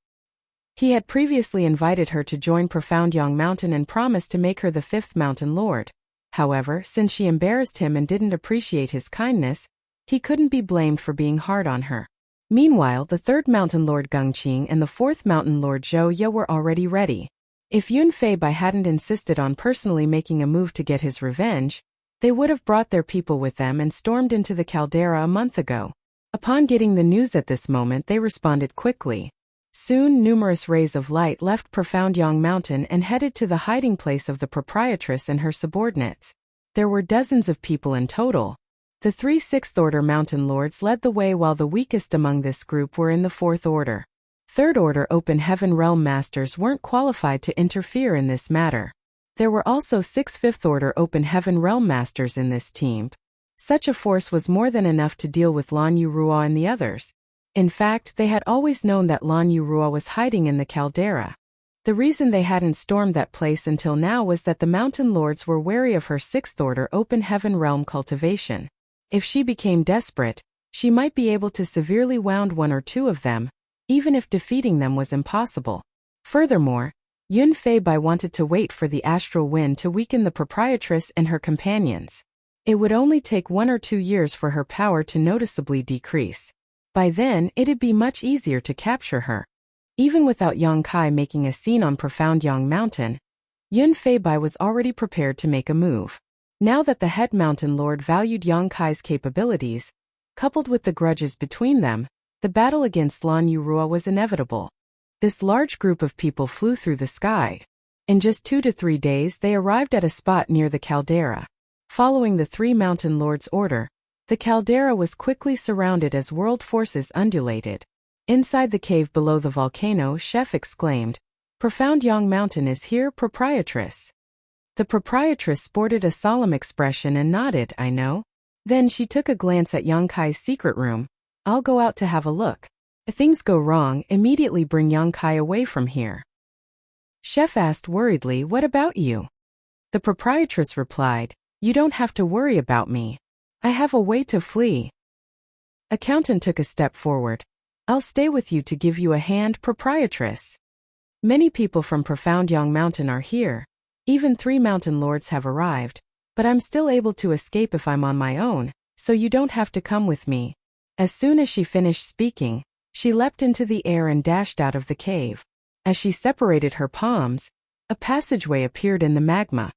He had previously invited her to join Profound Yang Mountain and promised to make her the 5th Mountain Lord. However, since she embarrassed him and didn't appreciate his kindness, he couldn't be blamed for being hard on her. Meanwhile, the 3rd Mountain Lord Gengqing and the 4th Mountain Lord Zhou Ye were already ready. If Yun Fei Bai hadn't insisted on personally making a move to get his revenge, they would have brought their people with them and stormed into the caldera a month ago. Upon getting the news at this moment, they responded quickly. Soon, numerous rays of light left Profound Yang Mountain and headed to the hiding place of the proprietress and her subordinates. There were dozens of people in total. The 3 6th Order Mountain Lords led the way, while the weakest among this group were in the 4th Order. 3rd Order Open Heaven Realm Masters weren't qualified to interfere in this matter. There were also 6 5th Order Open Heaven Realm Masters in this team. Such a force was more than enough to deal with Lan Yurua and the others. In fact, they had always known that Lan Yurua was hiding in the caldera. The reason they hadn't stormed that place until now was that the Mountain Lords were wary of her 6th Order Open Heaven Realm cultivation. If she became desperate, she might be able to severely wound one or two of them, even if defeating them was impossible. Furthermore, Yun Fei Bai wanted to wait for the astral wind to weaken the proprietress and her companions. It would only take 1 or 2 years for her power to noticeably decrease. By then, it'd be much easier to capture her. Even without Yang Kai making a scene on Profound Yang Mountain, Yun Fei Bai was already prepared to make a move. Now that the head mountain lord valued Yang Kai's capabilities, coupled with the grudges between them, the battle against Lan Yurua was inevitable. This large group of people flew through the sky. In just 2 to 3 days, they arrived at a spot near the caldera. Following the 3 mountain lords' order, the caldera was quickly surrounded as world forces undulated. Inside the cave below the volcano, Chef exclaimed, "Profound Yang Mountain is here, proprietress." The proprietress sported a solemn expression and nodded, "I know." Then she took a glance at Yang Kai's secret room. "I'll go out to have a look. If things go wrong, immediately bring Yang Kai away from here." Chef asked worriedly, "What about you?" The proprietress replied, "You don't have to worry about me. I have a way to flee." Accountant took a step forward. "I'll stay with you to give you a hand, proprietress. Many people from Profound Yang Mountain are here. Even 3 mountain lords have arrived, but I'm still able to escape if I'm on my own, so you don't have to come with me." As soon as she finished speaking, she leapt into the air and dashed out of the cave. As she separated her palms, a passageway appeared in the magma.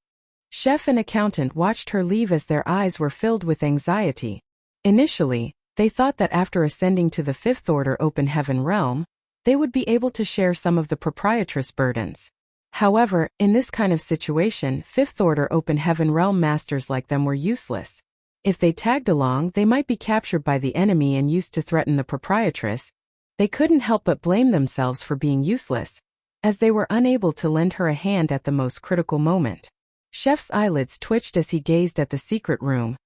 Chef and accountant watched her leave as their eyes were filled with anxiety. Initially, they thought that after ascending to the 5th Order Open Heaven Realm, they would be able to share some of the proprietress burdens. However, in this kind of situation, 5th Order Open Heaven Realm Masters like them were useless. If they tagged along, they might be captured by the enemy and used to threaten the proprietress. They couldn't help but blame themselves for being useless, as they were unable to lend her a hand at the most critical moment. Chef's eyelids twitched as he gazed at the secret room.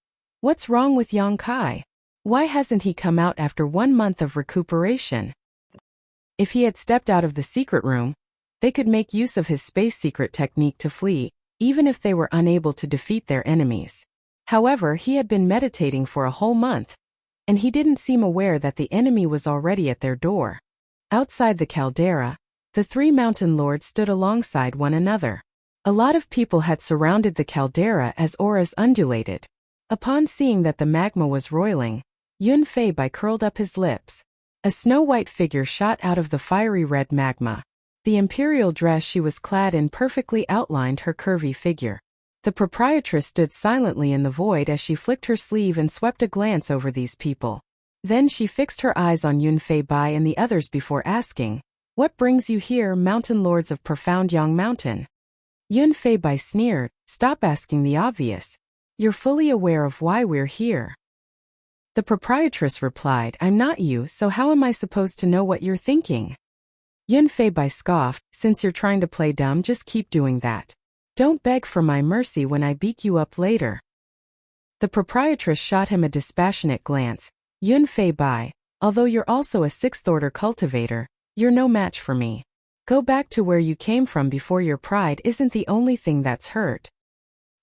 What's wrong with Yang Kai? Why hasn't he come out after 1 month of recuperation? If he had stepped out of the secret room, they could make use of his space secret technique to flee, even if they were unable to defeat their enemies. However, he had been meditating for a whole month, and he didn't seem aware that the enemy was already at their door. Outside the caldera, the three mountain lords stood alongside one another. A lot of people had surrounded the caldera as auras undulated. Upon seeing that the magma was roiling, Yun Fei Bai curled up his lips. A snow-white figure shot out of the fiery red magma. The imperial dress she was clad in perfectly outlined her curvy figure. The proprietress stood silently in the void as she flicked her sleeve and swept a glance over these people. Then she fixed her eyes on Yun Fei Bai and the others before asking, "What brings you here, mountain lords of profound Yang Mountain?" Yun Fei Bai sneered, "Stop asking the obvious. You're fully aware of why we're here." The proprietress replied, "I'm not you, so how am I supposed to know what you're thinking?" Yun Fei Bai scoffed, "Since you're trying to play dumb, just keep doing that. Don't beg for my mercy when I beat you up later." The proprietress shot him a dispassionate glance. "Yun Fei Bai, although you're also a sixth-order cultivator, you're no match for me. Go back to where you came from before your pride isn't the only thing that's hurt."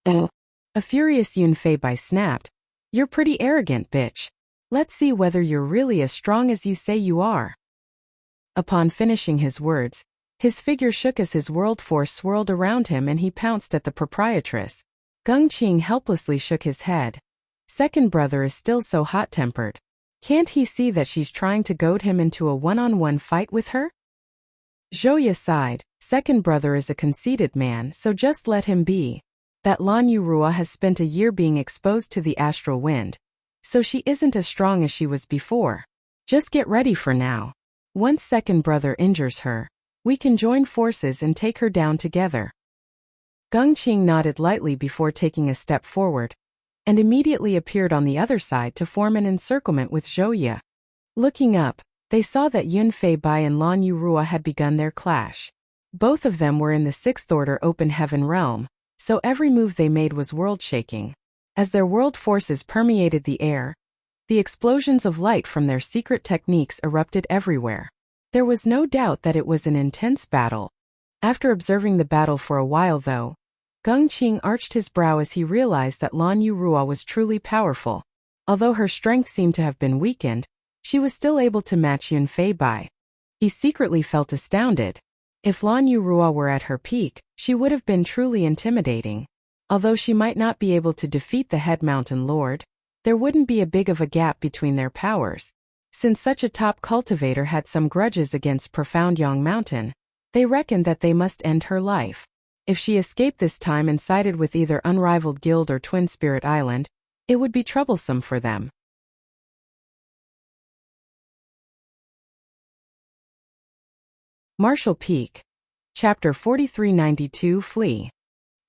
A furious Yun Fei Bai snapped, "You're pretty arrogant, bitch. Let's see whether you're really as strong as you say you are." Upon finishing his words, his figure shook as his world force swirled around him and he pounced at the proprietress. Gung Qing helplessly shook his head. Second brother is still so hot-tempered. Can't he see that she's trying to goad him into a one-on-one fight with her? Zhouya sighed, "Second brother is a conceited man, so just let him be. That Lan Yurua has spent a year being exposed to the astral wind, so she isn't as strong as she was before. Just get ready for now. Once second brother injures her, we can join forces and take her down together." Gung Qing nodded lightly before taking a step forward, and immediately appeared on the other side to form an encirclement with Zhouya. Looking up, they saw that Yun Fei Bai and Lan Yurua had begun their clash. Both of them were in the sixth-order open heaven realm, so every move they made was world-shaking. As their world forces permeated the air, the explosions of light from their secret techniques erupted everywhere. There was no doubt that it was an intense battle. After observing the battle for a while though, Gung Qing arched his brow as he realized that Lan Yurua was truly powerful. Although her strength seemed to have been weakened, she was still able to match Yun Fei Bai. He secretly felt astounded. If Lan Yurua were at her peak, she would have been truly intimidating. Although she might not be able to defeat the head mountain lord, there wouldn't be a big of a gap between their powers. Since such a top cultivator had some grudges against profound Yang Mountain, they reckoned that they must end her life. If she escaped this time and sided with either Unrivaled Guild or Twin Spirit Island, it would be troublesome for them. Martial Peak. Chapter 4392 Flee.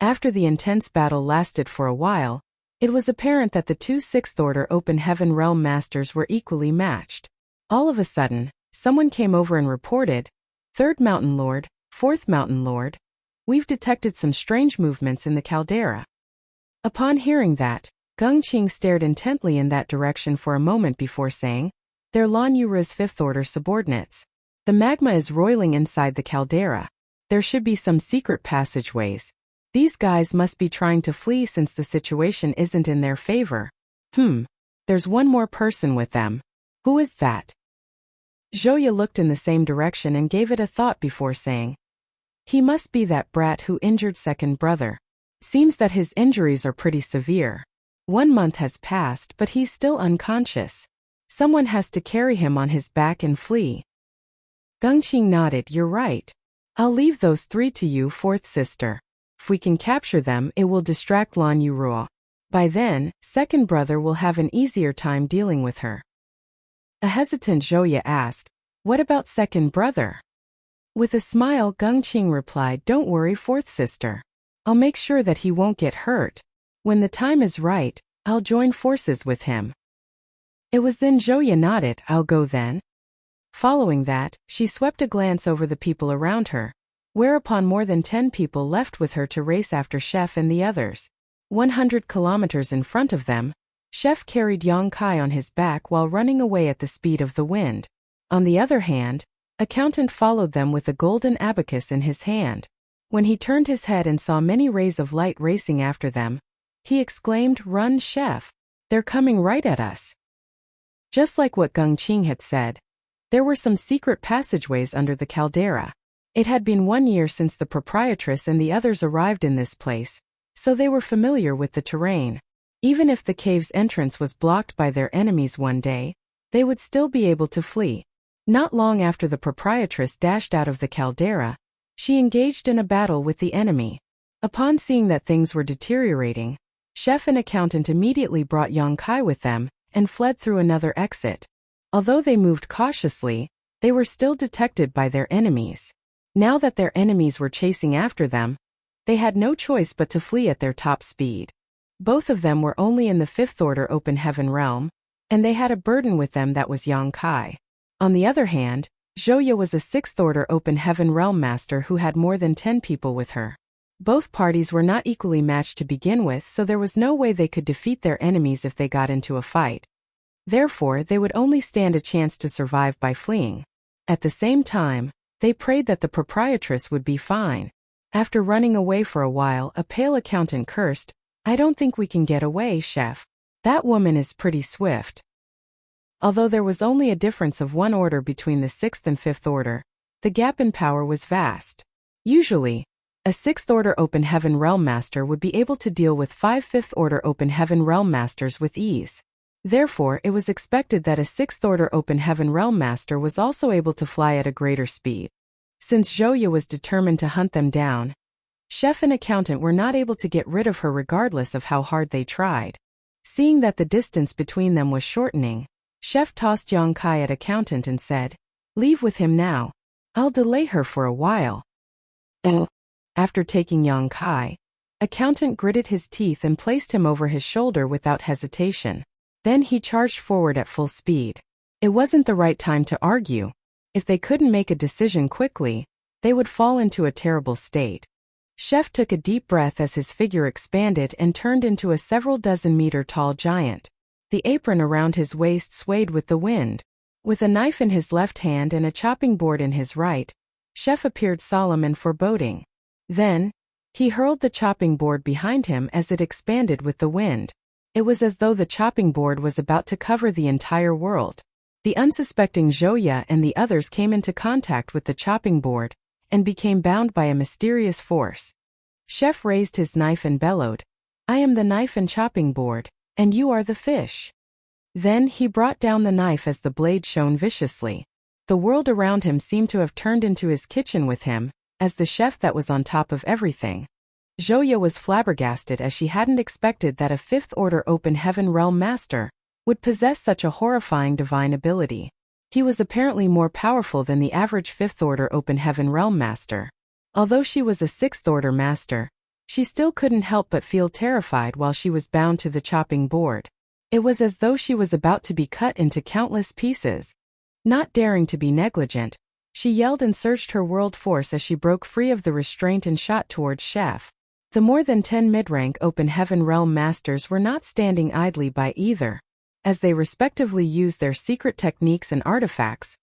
After the intense battle lasted for a while, it was apparent that the two sixth-order open heaven realm masters were equally matched. All of a sudden, someone came over and reported, "Third Mountain Lord, Fourth Mountain Lord, we've detected some strange movements in the caldera." Upon hearing that, Gung Qing stared intently in that direction for a moment before saying, "They're Lan Yurua's fifth-order subordinates. The magma is roiling inside the caldera. There should be some secret passageways. These guys must be trying to flee since the situation isn't in their favor. There's one more person with them. Who is that?" Zhouya looked in the same direction and gave it a thought before saying, "He must be that brat who injured second brother. Seems that his injuries are pretty severe. 1 month has passed but he's still unconscious. Someone has to carry him on his back and flee." Gung Qing nodded, "You're right. I'll leave those 3 to you, fourth sister. If we can capture them, it will distract Lan Yurua. By then, second brother will have an easier time dealing with her." A hesitant Zhouya asked, "What about second brother?" With a smile, Gung Qing replied, "Don't worry, fourth sister. I'll make sure that he won't get hurt. When the time is right, I'll join forces with him." It was then Zhouya nodded, "I'll go then." Following that, she swept a glance over the people around her, whereupon more than 10 people left with her to race after Chef and the others. 100 kilometers in front of them, Chef carried Yang Kai on his back while running away at the speed of the wind. On the other hand, Accountant followed them with a golden abacus in his hand. When he turned his head and saw many rays of light racing after them, He exclaimed, "Run, chef! They're coming right at us." Just like what Gongqing had said, there were some secret passageways under the caldera. It had been 1 year since the proprietress and the others arrived in this place, so they were familiar with the terrain. Even if the cave's entrance was blocked by their enemies one day, they would still be able to flee. Not long after the proprietress dashed out of the caldera, she engaged in a battle with the enemy. Upon seeing that things were deteriorating, chef and accountant immediately brought Yang Kai with them and fled through another exit. Although they moved cautiously, they were still detected by their enemies. Now that their enemies were chasing after them, they had no choice but to flee at their top speed. Both of them were only in the 5th order open heaven realm, and they had a burden with them that was Yang Kai. On the other hand, Zhouya was a 6th order open heaven realm master who had more than 10 people with her. Both parties were not equally matched to begin with, so there was no way they could defeat their enemies if they got into a fight. Therefore, they would only stand a chance to survive by fleeing. At the same time, they prayed that the proprietress would be fine. After running away for a while, a pale accountant cursed, "I don't think we can get away, chef. That woman is pretty swift." Although there was only a difference of 1 order between the 6th and 5th order, the gap in power was vast. Usually, a 6th order open heaven realm master would be able to deal with 5 5th order open heaven realm masters with ease. Therefore, it was expected that a 6th order open heaven realm master was also able to fly at a greater speed. Since Zhouya was determined to hunt them down, chef and accountant were not able to get rid of her regardless of how hard they tried. Seeing that the distance between them was shortening, chef tossed Yang Kai at accountant and said, "Leave with him now. I'll delay her for a while." After taking Yang Kai, accountant gritted his teeth and placed him over his shoulder without hesitation. Then he charged forward at full speed. It wasn't the right time to argue. If they couldn't make a decision quickly, they would fall into a terrible state. Chef took a deep breath as his figure expanded and turned into a several dozen meter tall giant. The apron around his waist swayed with the wind. With a knife in his left hand and a chopping board in his right, Chef appeared solemn and foreboding. Then, he hurled the chopping board behind him as it expanded with the wind. It was as though the chopping board was about to cover the entire world. The unsuspecting Zhouya and the others came into contact with the chopping board and became bound by a mysterious force. Chef raised his knife and bellowed, "I am the knife and chopping board, and you are the fish." Then he brought down the knife as the blade shone viciously. The world around him seemed to have turned into his kitchen with him, as the chef that was on top of everything. Zhouya was flabbergasted as she hadn't expected that a 5th order open heaven realm master would possess such a horrifying divine ability. He was apparently more powerful than the average 5th order open heaven realm master. Although she was a 6th order master, she still couldn't help but feel terrified while she was bound to the chopping board. It was as though she was about to be cut into countless pieces. Not daring to be negligent, she yelled and surged her world force as she broke free of the restraint and shot towards Chef. The more than 10 mid-rank open heaven realm masters were not standing idly by either. As they respectively used their secret techniques and artifacts,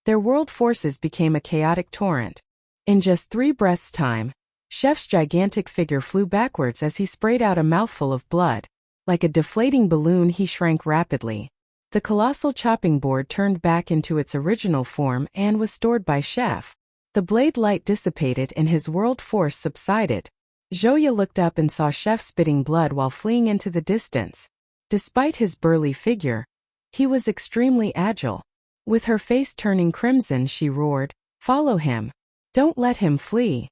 their world forces became a chaotic torrent. In just 3 breaths' time, Chef's gigantic figure flew backwards as he sprayed out a mouthful of blood. Like a deflating balloon, he shrank rapidly. The colossal chopping board turned back into its original form and was stored by Chef. The blade light dissipated and his world force subsided. Zhouya looked up and saw Chef spitting blood while fleeing into the distance. Despite his burly figure, he was extremely agile. With her face turning crimson, she roared, "Follow him. Don't let him flee."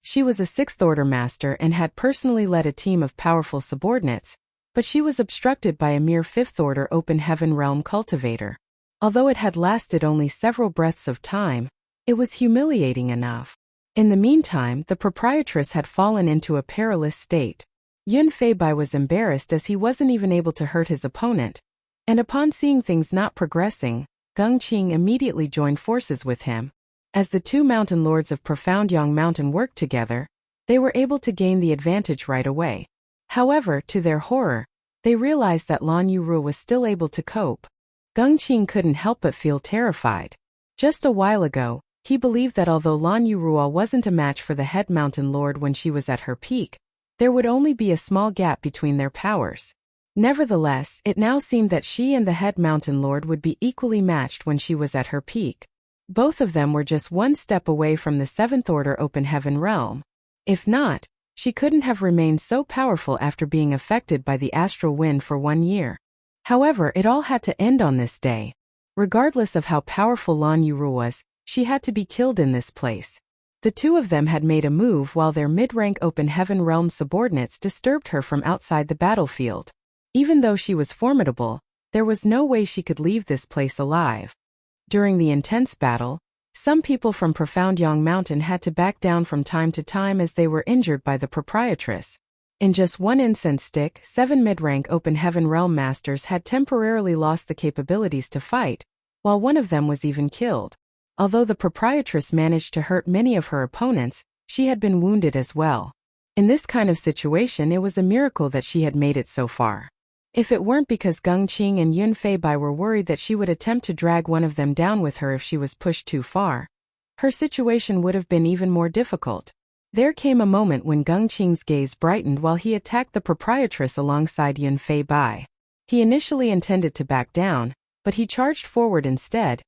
She was a 6th order master and had personally led a team of powerful subordinates, but she was obstructed by a mere 5th order open heaven realm cultivator. Although it had lasted only several breaths of time, it was humiliating enough. In the meantime, the proprietress had fallen into a perilous state. Yun Feibai was embarrassed as he wasn't even able to hurt his opponent, and upon seeing things not progressing, Gongqing immediately joined forces with him. As the 2 mountain lords of Profound Yang Mountain worked together, they were able to gain the advantage right away. However, to their horror, they realized that Lan Yuru was still able to cope. Gongqing couldn't help but feel terrified. Just a while ago, he believed that although Lan Yuru wasn't a match for the head mountain lord when she was at her peak, There would only be a small gap between their powers. Nevertheless, it now seemed that she and the head mountain lord would be equally matched when she was at her peak. Both of them were just one step away from the seventh order open heaven realm. If not, she couldn't have remained so powerful after being affected by the astral wind for 1 year. However, it all had to end on this day. Regardless of how powerful Lan Yuru was, she had to be killed in this place. The two of them had made a move while their mid-rank open heaven realm subordinates disturbed her from outside the battlefield. Even though she was formidable, there was no way she could leave this place alive. During the intense battle, some people from Profound Yang Mountain had to back down from time to time as they were injured by the proprietress. In just one incense stick, 7 mid-rank open heaven realm masters had temporarily lost the capabilities to fight, while one of them was even killed. Although the proprietress managed to hurt many of her opponents, she had been wounded as well. In this kind of situation, it was a miracle that she had made it so far. If it weren't because Geng Qing and Yun Fei Bai were worried that she would attempt to drag one of them down with her if she was pushed too far, her situation would have been even more difficult. There came a moment when Geng Qing's gaze brightened while he attacked the proprietress alongside Yun Fei Bai. He initially intended to back down, but he charged forward instead,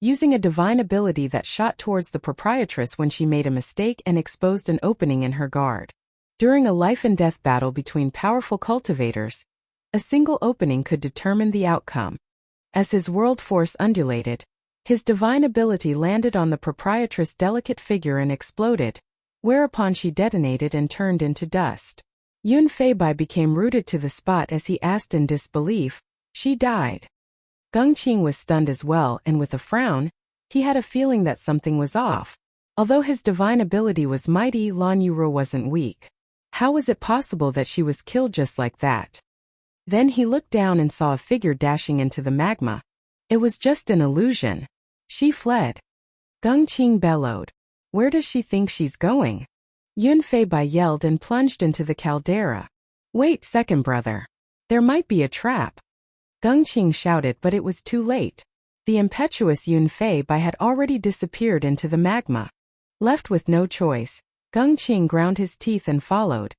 using a divine ability that shot towards the proprietress when she made a mistake and exposed an opening in her guard. During a life-and-death battle between powerful cultivators, a single opening could determine the outcome. As his world force undulated, his divine ability landed on the proprietress' delicate figure and exploded, whereupon she detonated and turned into dust. Yun Fei Bai became rooted to the spot as he asked in disbelief, "She died?" Geng Qing was stunned as well, and with a frown, he had a feeling that something was off. Although his divine ability was mighty, Lan Yuru wasn't weak. How was it possible that she was killed just like that? Then he looked down and saw a figure dashing into the magma. It was just an illusion. She fled. Geng Qing bellowed. "Where does she think she's going?" Yun Fei Bai yelled and plunged into the caldera. "Wait, second brother. There might be a trap." Geng Qing shouted, but it was too late. The impetuous Yun Fei Bai had already disappeared into the magma. Left with no choice, Geng Qing ground his teeth and followed.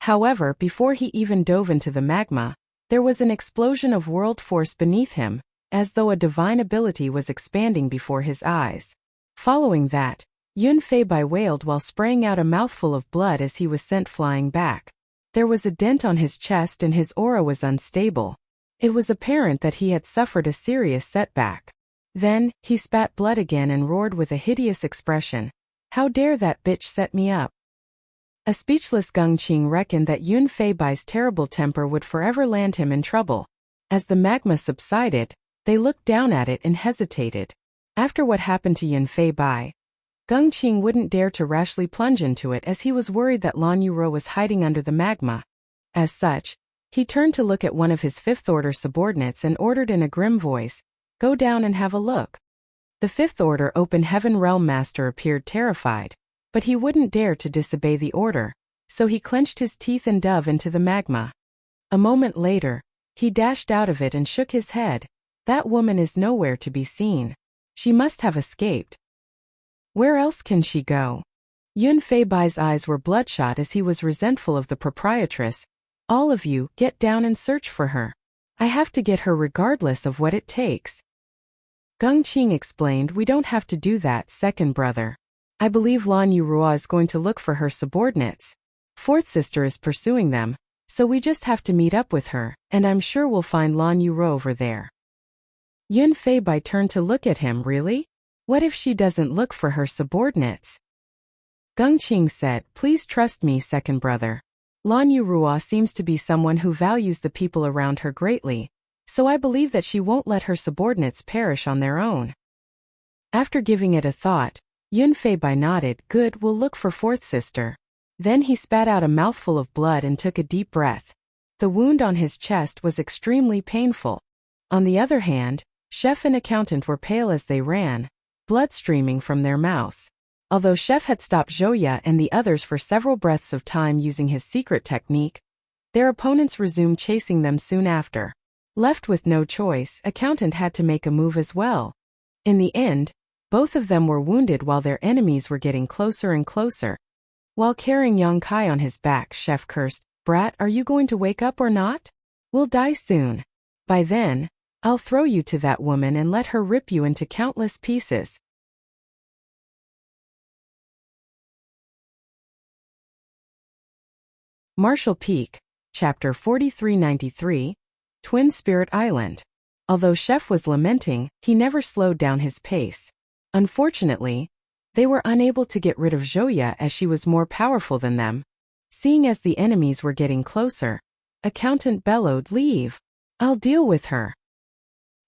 However, before he even dove into the magma, there was an explosion of world force beneath him, as though a divine ability was expanding before his eyes. Following that, Yun Fei Bai wailed while spraying out a mouthful of blood as he was sent flying back. There was a dent on his chest and his aura was unstable. It was apparent that he had suffered a serious setback. Then, he spat blood again and roared with a hideous expression, "How dare that bitch set me up?" A speechless Geng Qing reckoned that Yun Fei Bai's terrible temper would forever land him in trouble. As the magma subsided, they looked down at it and hesitated. After what happened to Yun Fei Bai, Geng Qing wouldn't dare to rashly plunge into it as he was worried that Lan Yuro was hiding under the magma. As such, he turned to look at one of his fifth-order subordinates and ordered in a grim voice, "Go down and have a look." The fifth-order open heaven realm master appeared terrified, but he wouldn't dare to disobey the order, so he clenched his teeth and dove into the magma. A moment later, he dashed out of it and shook his head. "That woman is nowhere to be seen. She must have escaped. Where else can she go?" Yun Fei Bai's eyes were bloodshot as he was resentful of the proprietress. "All of you, get down and search for her. I have to get her regardless of what it takes." Geng Qing explained, "We don't have to do that, second brother. I believe Lan Yurua is going to look for her subordinates. Fourth sister is pursuing them, so we just have to meet up with her, and I'm sure we'll find Lan Yurua over there." Yun Fei Bai turned to look at him. "Really? What if she doesn't look for her subordinates?" Geng Qing said, "Please trust me, second brother. Lan Yurua seems to be someone who values the people around her greatly, so I believe that she won't let her subordinates perish on their own." After giving it a thought, Yun Fei Bai nodded. "Good, we'll look for fourth sister." Then he spat out a mouthful of blood and took a deep breath. The wound on his chest was extremely painful. On the other hand, chef and accountant were pale as they ran, blood streaming from their mouths. Although chef had stopped Zhouya and the others for several breaths of time using his secret technique, their opponents resumed chasing them soon after. Left with no choice, accountant had to make a move as well. In the end, both of them were wounded while their enemies were getting closer and closer. While carrying young Kai on his back, Chef cursed, "Brat, are you going to wake up or not? We'll die soon. By then, I'll throw you to that woman and let her rip you into countless pieces." Marshall Peak, Chapter 4393, Twin Spirit Island. Although Chef was lamenting, he never slowed down his pace. Unfortunately, they were unable to get rid of Joya as she was more powerful than them. Seeing as the enemies were getting closer, Accountant bellowed, "Leave! I'll deal with her."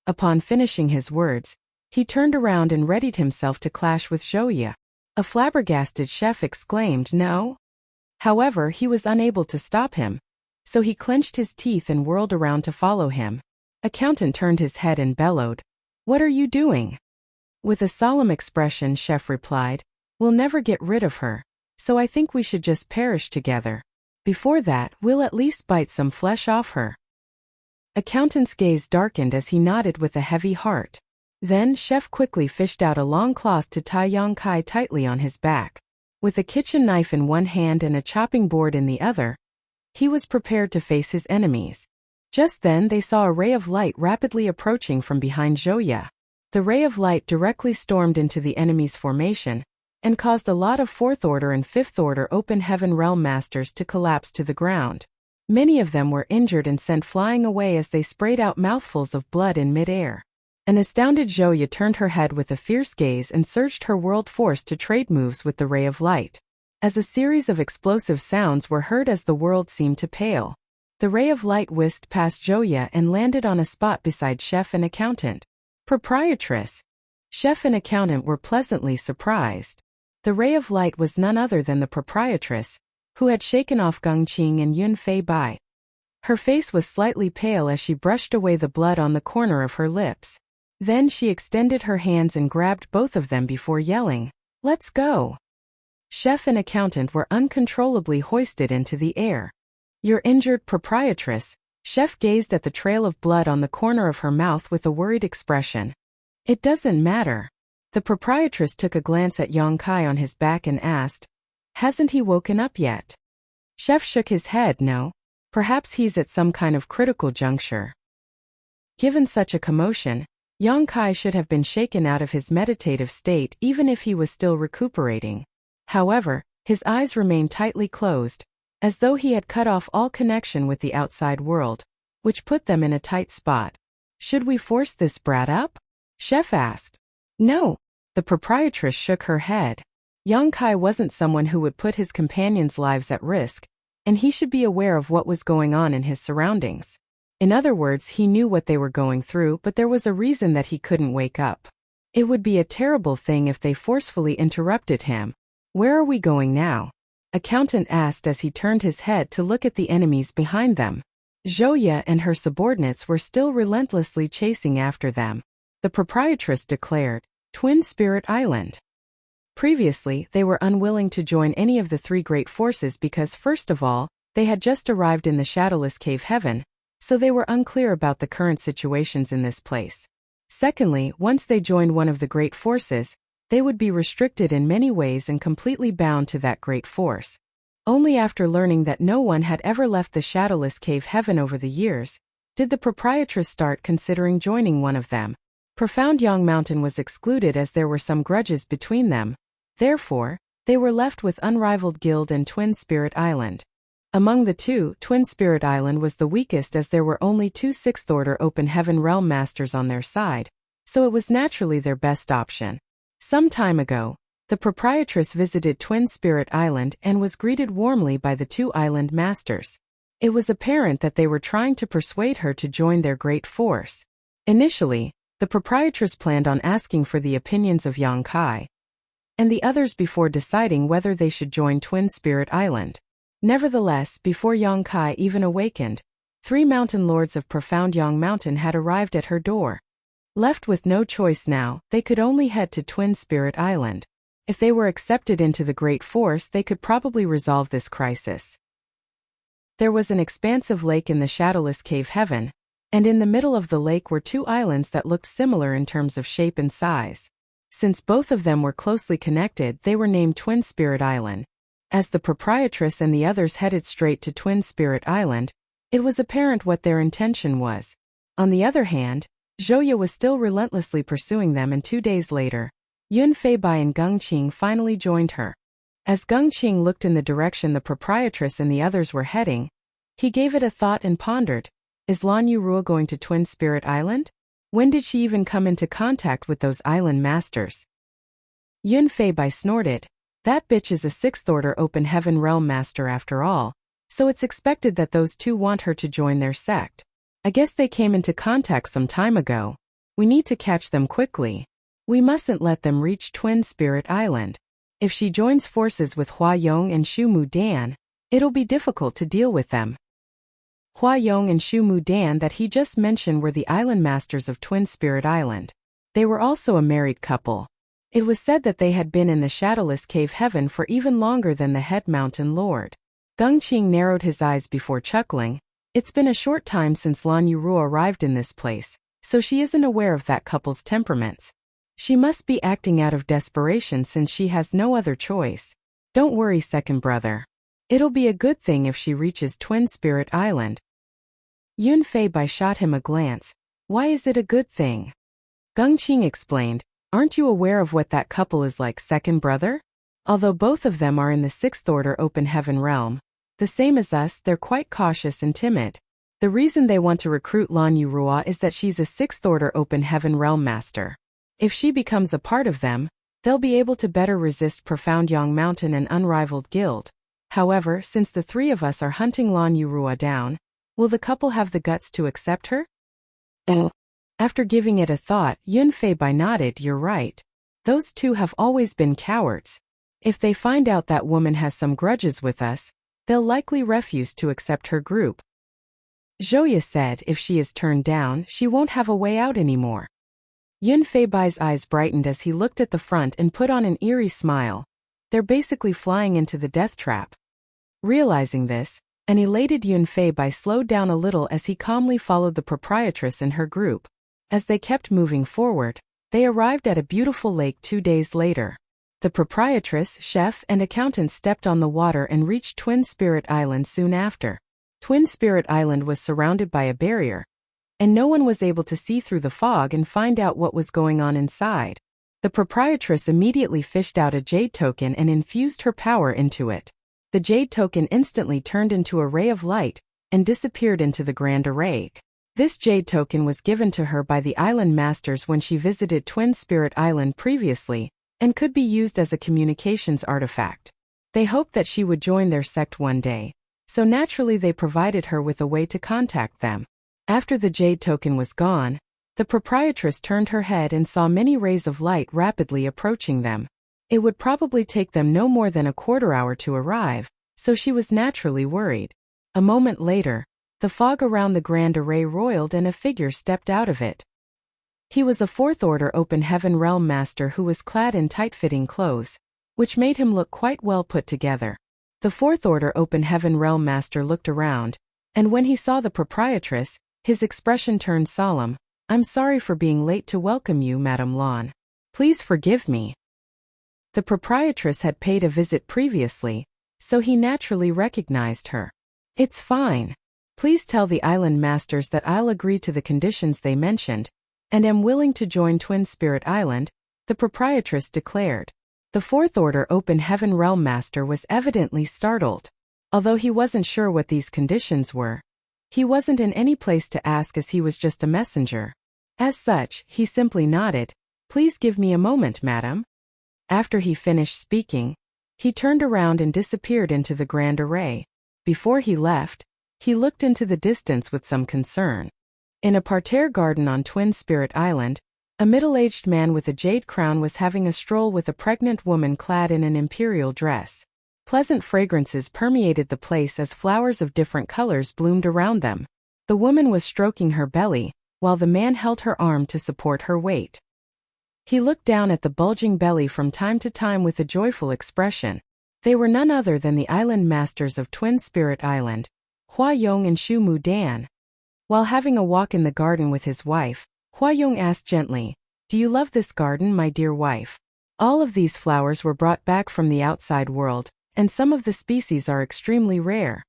Upon finishing his words, he turned around and readied himself to clash with Joya. A flabbergasted Chef exclaimed, "No?" However, he was unable to stop him, so he clenched his teeth and whirled around to follow him. Accountant turned his head and bellowed, "What are you doing?" With a solemn expression, Chef replied, "We'll never get rid of her, so I think we should just perish together. Before that, we'll at least bite some flesh off her." Accountant's gaze darkened as he nodded with a heavy heart. Then Chef quickly fished out a long cloth to tie young Kai tightly on his back. With a kitchen knife in one hand and a chopping board in the other, he was prepared to face his enemies. Just then they saw a ray of light rapidly approaching from behind Joya. The ray of light directly stormed into the enemy's formation and caused a lot of 4th Order and 5th Order Open Heaven Realm Masters to collapse to the ground. Many of them were injured and sent flying away as they sprayed out mouthfuls of blood in mid-air. An astounded Joya turned her head with a fierce gaze and surged her world force to trade moves with the ray of light. As a series of explosive sounds were heard as the world seemed to pale, the ray of light whisked past Joya and landed on a spot beside Chef and Accountant. Proprietress. Chef and Accountant were pleasantly surprised. The ray of light was none other than the proprietress, who had shaken off Gung Qing and Yun Fei Bai. Her face was slightly pale as she brushed away the blood on the corner of her lips. Then she extended her hands and grabbed both of them before yelling, "Let's go!" Chef and Accountant were uncontrollably hoisted into the air. "You're injured, proprietress." Chef gazed at the trail of blood on the corner of her mouth with a worried expression. "It doesn't matter." The proprietress took a glance at Yong Kai on his back and asked, "Hasn't he woken up yet?" Chef shook his head. "No. Perhaps he's at some kind of critical juncture." Given such a commotion, Yong Kai should have been shaken out of his meditative state even if he was still recuperating. However, his eyes remained tightly closed, as though he had cut off all connection with the outside world, which put them in a tight spot. "Should we force this brat up?" Chef asked. "No." The proprietress shook her head. Yong Kai wasn't someone who would put his companions' lives at risk, and he should be aware of what was going on in his surroundings. In other words, he knew what they were going through, but there was a reason that he couldn't wake up. It would be a terrible thing if they forcefully interrupted him. "Where are we going now?" Accountant asked as he turned his head to look at the enemies behind them. Joya and her subordinates were still relentlessly chasing after them. The proprietress declared, "Twin Spirit Island." Previously, they were unwilling to join any of the 3 great forces because, first of all, they had just arrived in the Shadowless Cave Heaven, so they were unclear about the current situations in this place. Secondly, once they joined one of the great forces, they would be restricted in many ways and completely bound to that great force. Only after learning that no one had ever left the Shadowless Cave Heaven over the years, did the proprietress start considering joining one of them. Profound Yang Mountain was excluded as there were some grudges between them. Therefore, they were left with Unrivaled Guild and Twin Spirit Island. Among the two, Twin Spirit Island was the weakest as there were only 2 6th Order Open Heaven Realm Masters on their side, so it was naturally their best option. Some time ago, the proprietress visited Twin Spirit Island and was greeted warmly by the 2 island masters. It was apparent that they were trying to persuade her to join their great force. Initially, the proprietress planned on asking for the opinions of Yong Kai and the others before deciding whether they should join Twin Spirit Island. Nevertheless, before Yong Kai even awakened, 3 mountain lords of Profound Yang Mountain had arrived at her door. Left with no choice now, they could only head to Twin Spirit Island. If they were accepted into the Great Force, they could probably resolve this crisis. There was an expansive lake in the Shadowless Cave Heaven, and in the middle of the lake were 2 islands that looked similar in terms of shape and size. Since both of them were closely connected, they were named Twin Spirit Island. As the proprietress and the others headed straight to Twin Spirit Island, it was apparent what their intention was. On the other hand, Zhouya was still relentlessly pursuing them, and 2 days later, Yun Feibai and Geng Qing finally joined her. As Geng Qing looked in the direction the proprietress and the others were heading, he gave it a thought and pondered, is Lan Yurua going to Twin Spirit Island? When did she even come into contact with those island masters? Yun Feibai snorted, that bitch is a 6th order open heaven realm master after all, so it's expected that those two want her to join their sect. I guess they came into contact some time ago. We need to catch them quickly. We mustn't let them reach Twin Spirit Island. If she joins forces with Hua Yong and Shu Mu Dan, it'll be difficult to deal with them. Hua Yong and Shu Mu Dan that he just mentioned were the island masters of Twin Spirit Island. They were also a married couple. It was said that they had been in the shadowless cave heaven for even longer than the head mountain lord. Geng Qing narrowed his eyes before chuckling. It's been a short time since Lan Yurua arrived in this place, so she isn't aware of that couple's temperaments. She must be acting out of desperation since she has no other choice. Don't worry, second brother. It'll be a good thing if she reaches Twin Spirit Island. Yun Feibai shot him a glance. Why is it a good thing? Geng Qing explained, aren't you aware of what that couple is like, second brother? Although both of them are in the 6th order open heaven realm, the same as us, they're quite cautious and timid. The reason they want to recruit Lan Yurua is that she's a 6th order open heaven realm master. If she becomes a part of them, they'll be able to better resist Profound Yang Mountain and Unrivaled Guild. However, since the three of us are hunting Lan Yurua down, will the couple have the guts to accept her? After giving it a thought, Yun Feibai nodded, you're right. Those two have always been cowards. If they find out that woman has some grudges with us, they'll likely refuse to accept her group. Zhouya said if she is turned down, she won't have a way out anymore. Yun Feibai's eyes brightened as he looked at the front and put on an eerie smile. They're basically flying into the death trap. Realizing this, an elated Yun Feibai slowed down a little as he calmly followed the proprietress and her group. As they kept moving forward, they arrived at a beautiful lake 2 days later. The proprietress, chef, and accountant stepped on the water and reached Twin Spirit Island soon after. Twin Spirit Island was surrounded by a barrier, and no one was able to see through the fog and find out what was going on inside. The proprietress immediately fished out a jade token and infused her power into it. The jade token instantly turned into a ray of light and disappeared into the Grand Array. This jade token was given to her by the island masters when she visited Twin Spirit Island previously, and could be used as a communications artifact. They hoped that she would join their sect one day, so naturally they provided her with a way to contact them. After the jade token was gone, the proprietress turned her head and saw many rays of light rapidly approaching them. It would probably take them no more than a quarter hour to arrive, so she was naturally worried. A moment later, the fog around the Grand Array roiled and a figure stepped out of it. He was a 4th order open heaven realm master who was clad in tight-fitting clothes, which made him look quite well put together. The 4th order open heaven realm master looked around, and when he saw the proprietress, his expression turned solemn. I'm sorry for being late to welcome you, Madame Lan. Please forgive me. The proprietress had paid a visit previously, so he naturally recognized her. It's fine. Please tell the island masters that I'll agree to the conditions they mentioned, and am willing to join Twin Spirit Island, the proprietress declared. The 4th order open heaven realm master was evidently startled. Although he wasn't sure what these conditions were, he wasn't in any place to ask as he was just a messenger. As such, he simply nodded. Please give me a moment, madam. After he finished speaking, he turned around and disappeared into the Grand Array. Before he left, he looked into the distance with some concern. In a parterre garden on Twin Spirit Island, a middle-aged man with a jade crown was having a stroll with a pregnant woman clad in an imperial dress. Pleasant fragrances permeated the place as flowers of different colors bloomed around them. The woman was stroking her belly, while the man held her arm to support her weight. He looked down at the bulging belly from time to time with a joyful expression. They were none other than the island masters of Twin Spirit Island, Hua Yong and Shu Mu Dan. While having a walk in the garden with his wife, Hua Yong asked gently, "Do you love this garden, my dear wife? All of these flowers were brought back from the outside world, and some of the species are extremely rare.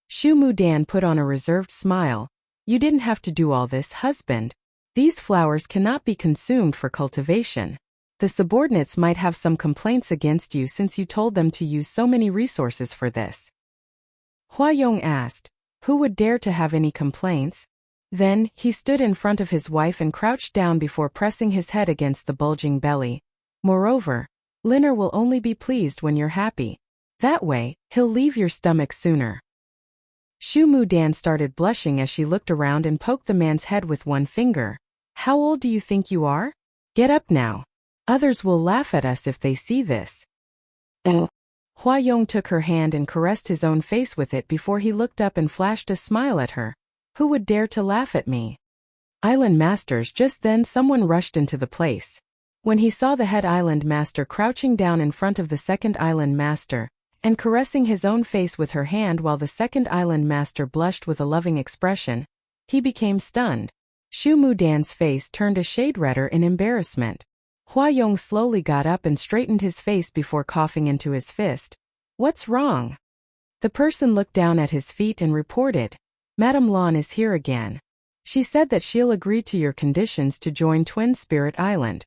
Shu Mudan put on a reserved smile. You didn't have to do all this, husband. These flowers cannot be consumed for cultivation. The subordinates might have some complaints against you since you told them to use so many resources for this. Hua Yong asked, who would dare to have any complaints? Then, he stood in front of his wife and crouched down before pressing his head against the bulging belly. Moreover, Linner will only be pleased when you're happy. That way, he'll leave your stomach sooner. Shu Mudan started blushing as she looked around and poked the man's head with one finger. How old do you think you are? Get up now. Others will laugh at us if they see this. Hua Yong took her hand and caressed his own face with it before he looked up and flashed a smile at her. Who would dare to laugh at me? Island Masters. Just then someone rushed into the place. When he saw the head Island Master crouching down in front of the second Island Master, and caressing his own face with her hand while the second Island Master blushed with a loving expression, he became stunned. Shu Mudan's face turned a shade redder in embarrassment. Hua Yong slowly got up and straightened his face before coughing into his fist. What's wrong? The person looked down at his feet and reported, Madame Lan is here again. She said that she'll agree to your conditions to join Twin Spirit Island.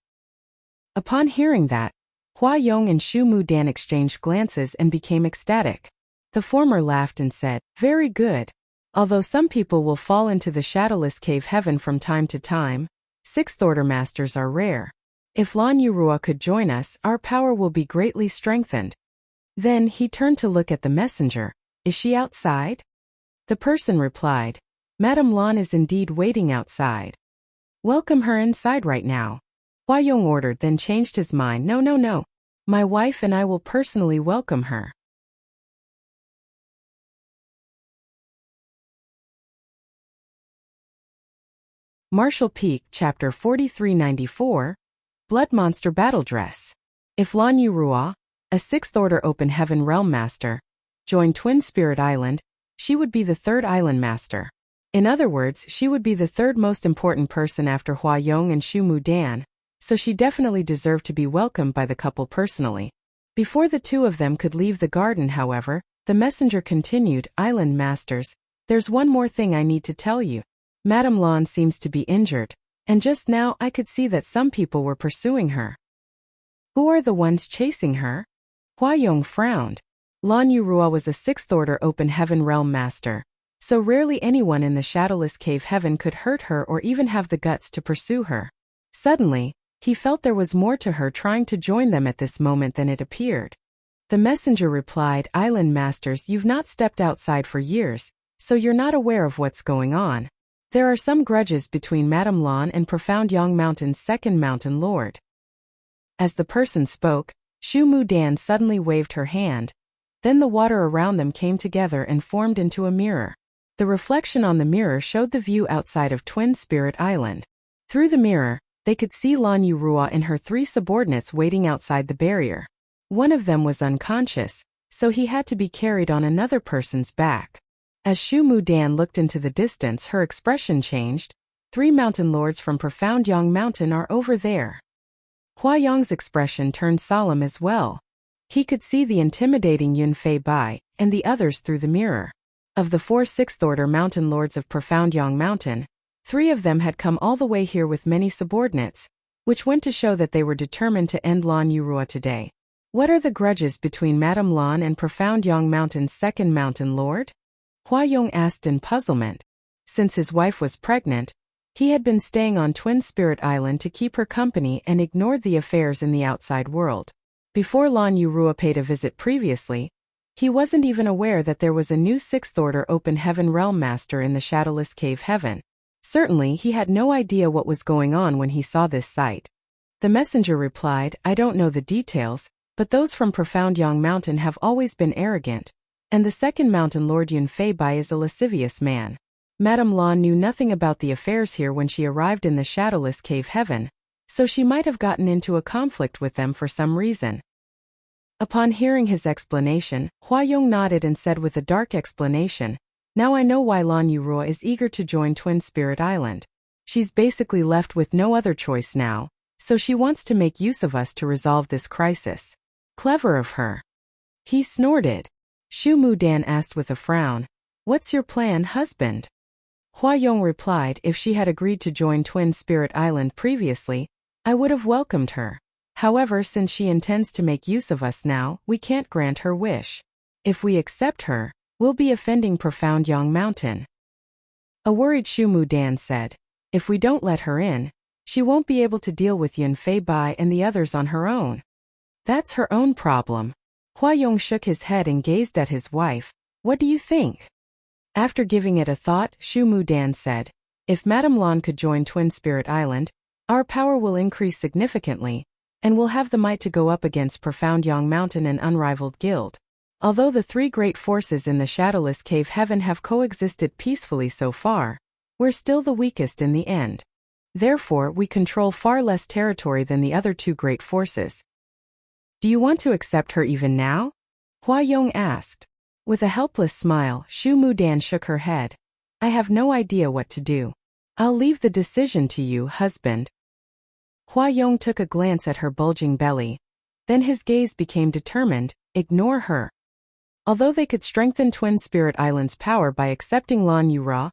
Upon hearing that, Hua Yong and Shu Mudan exchanged glances and became ecstatic. The former laughed and said, very good. Although some people will fall into the shadowless cave heaven from time to time, sixth-order masters are rare. If Lan Yurua could join us, our power will be greatly strengthened. Then he turned to look at the messenger. Is she outside? The person replied, Madame Lan is indeed waiting outside. Welcome her inside right now. Hua Yong ordered, then changed his mind. No. My wife and I will personally welcome her. Martial Peak, Chapter 4394, Blood Monster Battle Dress. If Lan Yurua, a sixth-order Open Heaven Realm Master, joined Twin Spirit Island, she would be the third Island Master. In other words, she would be the third most important person after Hua Yong and Shu Mudan, so she definitely deserved to be welcomed by the couple personally. Before the two of them could leave the garden, however, the messenger continued, Island Masters, there's one more thing I need to tell you. Madame Lan seems to be injured, and just now I could see that some people were pursuing her. Who are the ones chasing her? Hua Yong frowned. Lan Yurua was a sixth-order Open Heaven Realm Master, so rarely anyone in the shadowless cave heaven could hurt her or even have the guts to pursue her. Suddenly, he felt there was more to her trying to join them at this moment than it appeared. The messenger replied, Island Masters, you've not stepped outside for years, so you're not aware of what's going on. There are some grudges between Madame Lan and Profound Yang Mountain's second mountain lord. As the person spoke, Shu Mudan suddenly waved her hand. Then the water around them came together and formed into a mirror. The reflection on the mirror showed the view outside of Twin Spirit Island. Through the mirror, they could see Lan Yurua and her three subordinates waiting outside the barrier. One of them was unconscious, so he had to be carried on another person's back. As Shu Mudan looked into the distance, her expression changed. 3 mountain lords from Profound Yang Mountain are over there. Hua Yong's expression turned solemn as well. He could see the intimidating Yun Fei Bai and the others through the mirror. Of the 4 sixth-order mountain lords of Profound Yang Mountain, 3 of them had come all the way here with many subordinates, which went to show that they were determined to end Lan Yurua today. What are the grudges between Madame Lan and Profound Yang Mountain's second mountain lord? Hua Yong asked in puzzlement. Since his wife was pregnant, he had been staying on Twin Spirit Island to keep her company and ignored the affairs in the outside world. Before Lan Yurua paid a visit previously, he wasn't even aware that there was a new 6th-order Open Heaven Realm Master in the Shadowless Cave Heaven. Certainly, he had no idea what was going on when he saw this sight. The messenger replied, I don't know the details, but those from Profound Yang Mountain have always been arrogant, and the second mountain lord Yun Fei Bai is a lascivious man. Madame Lan knew nothing about the affairs here when she arrived in the Shadowless Cave Heaven, so she might have gotten into a conflict with them for some reason. Upon hearing his explanation, Hua Yong nodded and said with a dark explanation, Now I know why Lan Yurua is eager to join Twin Spirit Island. She's basically left with no other choice now, so she wants to make use of us to resolve this crisis. Clever of her. He snorted. Shu Mudan asked with a frown, "What's your plan, husband?" Hua Yong replied, "If she had agreed to join Twin Spirit Island previously, I would have welcomed her. However, since she intends to make use of us now, we can't grant her wish. If we accept her, we'll be offending Profound Yang Mountain." A worried Shu Mudan said, "If we don't let her in, she won't be able to deal with Yun Fei Bai and the others on her own." "That's her own problem." Hua Yong shook his head and gazed at his wife. "What do you think?" After giving it a thought, Shu Mudan said, "If Madame Lan could join Twin Spirit Island, our power will increase significantly, and we'll have the might to go up against Profound Yang Mountain and Unrivaled Guild. Although the three great forces in the Shadowless Cave Heaven have coexisted peacefully so far, we're still the weakest in the end. Therefore, we control far less territory than the other two great forces." "Do you want to accept her even now?" Hua Yong asked. With a helpless smile, Shu Mudan shook her head. "I have no idea what to do. I'll leave the decision to you, husband." Hua Yong took a glance at her bulging belly. Then his gaze became determined. Ignore her. Although they could strengthen Twin Spirit Island's power by accepting Lan Yura,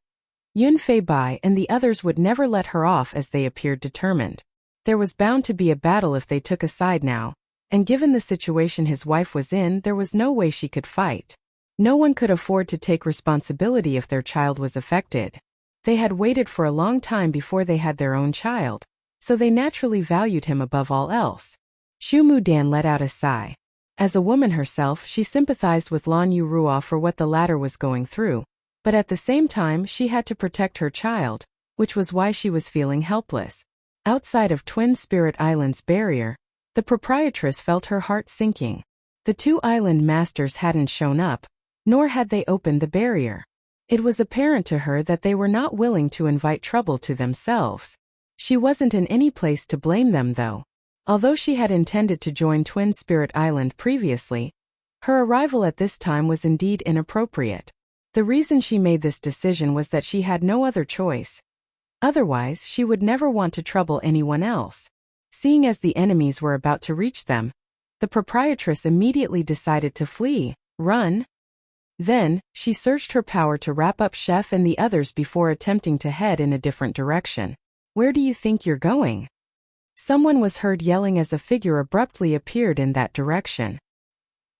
Yun Fei Bai and the others would never let her off, as they appeared determined. There was bound to be a battle if they took a side now, and given the situation his wife was in, there was no way she could fight. No one could afford to take responsibility if their child was affected. They had waited for a long time before they had their own child, so they naturally valued him above all else. Shu Mudan let out a sigh. As a woman herself, she sympathized with Lan Yurua for what the latter was going through, but at the same time she had to protect her child, which was why she was feeling helpless. Outside of Twin Spirit Island's barrier, the proprietress felt her heart sinking. The two island masters hadn't shown up, nor had they opened the barrier. It was apparent to her that they were not willing to invite trouble to themselves. She wasn't in any place to blame them, though. Although she had intended to join Twin Spirit Island previously, her arrival at this time was indeed inappropriate. The reason she made this decision was that she had no other choice. Otherwise, she would never want to trouble anyone else. Seeing as the enemies were about to reach them, the proprietress immediately decided to flee, run. Then, she surged her power to wrap up Chef and the others before attempting to head in a different direction. "Where do you think you're going?" Someone was heard yelling as a figure abruptly appeared in that direction.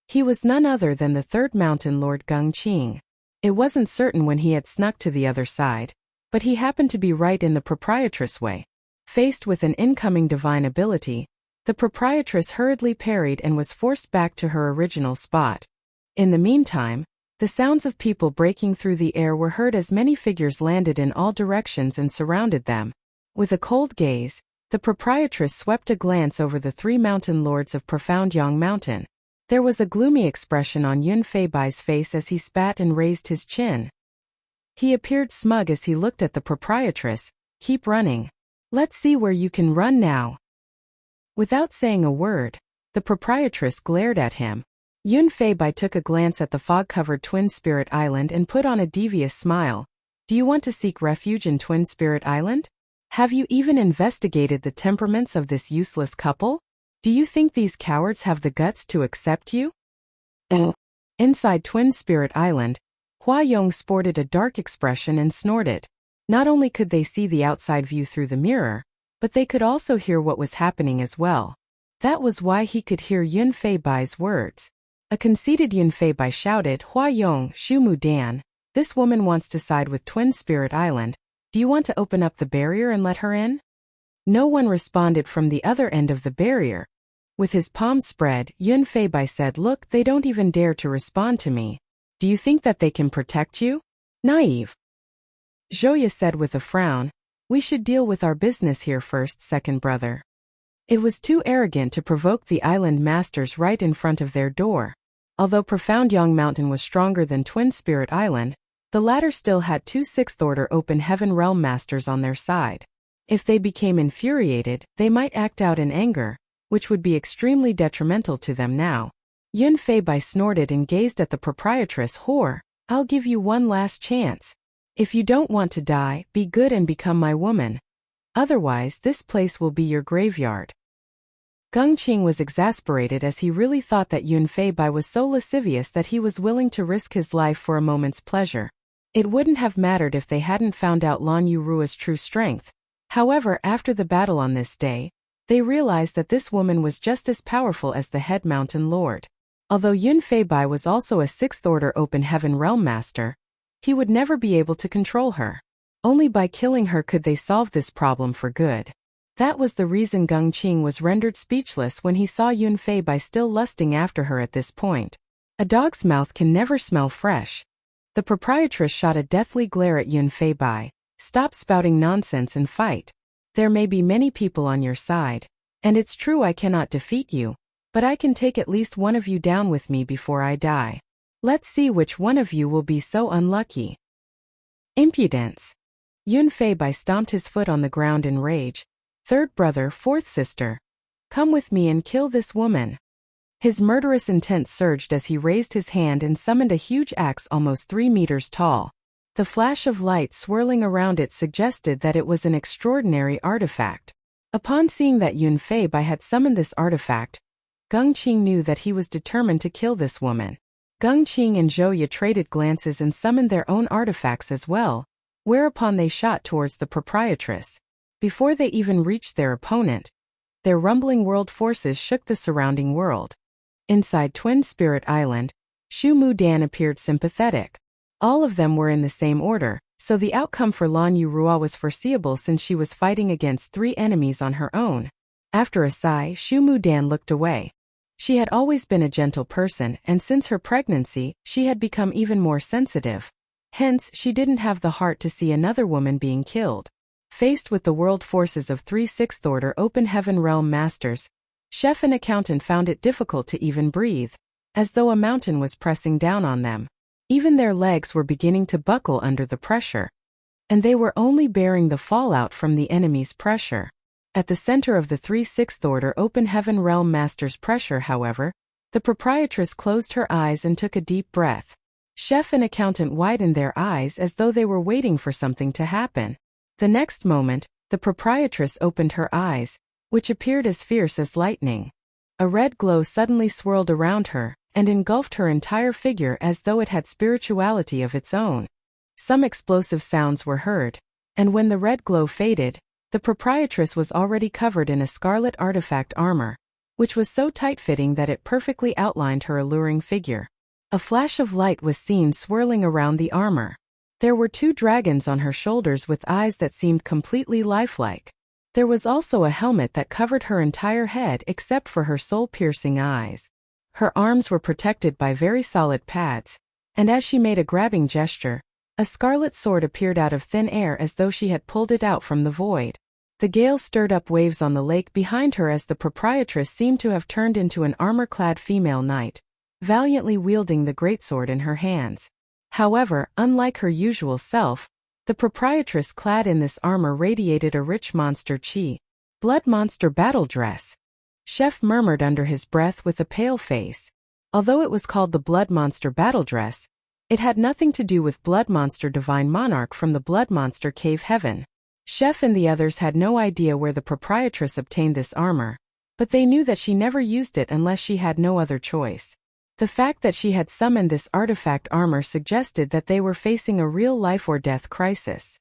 He was none other than the Third Mountain Lord Gung Qing. It wasn't certain when he had snuck to the other side, but he happened to be right in the proprietress' way. Faced with an incoming divine ability, the proprietress hurriedly parried and was forced back to her original spot. In the meantime, the sounds of people breaking through the air were heard as many figures landed in all directions and surrounded them. With a cold gaze, the proprietress swept a glance over the three mountain lords of Profound Yang Mountain. There was a gloomy expression on Yun Fei Bai's face as he spat and raised his chin. He appeared smug as he looked at the proprietress. "Keep running. Let's see where you can run now." Without saying a word, the proprietress glared at him. Yun Fei Bai took a glance at the fog-covered Twin Spirit Island and put on a devious smile. "Do you want to seek refuge in Twin Spirit Island? Have you even investigated the temperaments of this useless couple? Do you think these cowards have the guts to accept you?" Inside Twin Spirit Island, Hua Yong sported a dark expression and snorted. Not only could they see the outside view through the mirror, but they could also hear what was happening as well. That was why he could hear Yun Fei Bai's words. A conceited Yun Fei Bai shouted, "Hua Yong, Shu Mudan, this woman wants to side with Twin Spirit Island. Do you want to open up the barrier and let her in?" No one responded from the other end of the barrier. With his palms spread, Yun Fei Bai said, "Look, they don't even dare to respond to me. Do you think that they can protect you? Naive." Zhouya said with a frown, "We should deal with our business here first, second brother." It was too arrogant to provoke the island masters right in front of their door. Although Profound Yang Mountain was stronger than Twin Spirit Island, the latter still had two Sixth-Order Open Heaven Realm Masters on their side. If they became infuriated, they might act out in anger, which would be extremely detrimental to them now. Yun Fei Bai snorted and gazed at the proprietress. "Whore, I'll give you one last chance. If you don't want to die, be good and become my woman. Otherwise, this place will be your graveyard." Gung Qing was exasperated as he really thought that Yun Fei Bai was so lascivious that he was willing to risk his life for a moment's pleasure. It wouldn't have mattered if they hadn't found out Lan Yurua's true strength. However, after the battle on this day, they realized that this woman was just as powerful as the head mountain lord. Although Yun Fei Bai was also a 6th Order Open Heaven Realm Master, he would never be able to control her. Only by killing her could they solve this problem for good. That was the reason Gung Qing was rendered speechless when he saw Yun Fei Bai still lusting after her at this point. A dog's mouth can never smell fresh. The proprietress shot a deathly glare at Yun Fei Bai. Stop spouting nonsense and fight. There may be many people on your side, and it's true I cannot defeat you, but I can take at least one of you down with me before I die. Let's see which one of you will be so unlucky. Impudence. Yun Fei Bai stomped his foot on the ground in rage. Third brother, fourth sister. Come with me and kill this woman. His murderous intent surged as he raised his hand and summoned a huge axe almost 3 meters tall. The flash of light swirling around it suggested that it was an extraordinary artifact. Upon seeing that Yun Fei Bai had summoned this artifact, Gung Qing knew that he was determined to kill this woman. Gung Qing and Zhou Ye traded glances and summoned their own artifacts as well, whereupon they shot towards the proprietress. Before they even reached their opponent, their rumbling world forces shook the surrounding world. Inside Twin Spirit Island, Shu Mu Dan appeared sympathetic. All of them were in the same order, so the outcome for Lan Yurua was foreseeable since she was fighting against 3 enemies on her own. After a sigh, Shu Mu Dan looked away. She had always been a gentle person, and since her pregnancy, she had become even more sensitive. Hence, she didn't have the heart to see another woman being killed. Faced with the world forces of 3 6th Order Open Heaven Realm Masters, Chef and Accountant found it difficult to even breathe, as though a mountain was pressing down on them. Even their legs were beginning to buckle under the pressure, and they were only bearing the fallout from the enemy's pressure. At the center of the 3 6th Order Open Heaven Realm Masters' pressure, however, the proprietress closed her eyes and took a deep breath. Chef and Accountant widened their eyes as though they were waiting for something to happen. The next moment, the proprietress opened her eyes, which appeared as fierce as lightning. A red glow suddenly swirled around her and engulfed her entire figure as though it had spirituality of its own. Some explosive sounds were heard, and when the red glow faded, the proprietress was already covered in a scarlet artifact armor, which was so tight-fitting that it perfectly outlined her alluring figure. A flash of light was seen swirling around the armor. There were 2 dragons on her shoulders with eyes that seemed completely lifelike. There was also a helmet that covered her entire head except for her soul-piercing eyes. Her arms were protected by very solid pads, and as she made a grabbing gesture, a scarlet sword appeared out of thin air as though she had pulled it out from the void. The gale stirred up waves on the lake behind her as the proprietress seemed to have turned into an armor-clad female knight, valiantly wielding the greatsword in her hands. However, unlike her usual self, the proprietress clad in this armor radiated a rich monster chi. Blood monster battle dress. Chef murmured under his breath with a pale face. Although it was called the Blood Monster Battle Dress, it had nothing to do with Blood Monster Divine Monarch from the Blood Monster Cave Heaven. Chef and the others had no idea where the proprietress obtained this armor, but they knew that she never used it unless she had no other choice. The fact that she had summoned this artifact armor suggested that they were facing a real life or death crisis.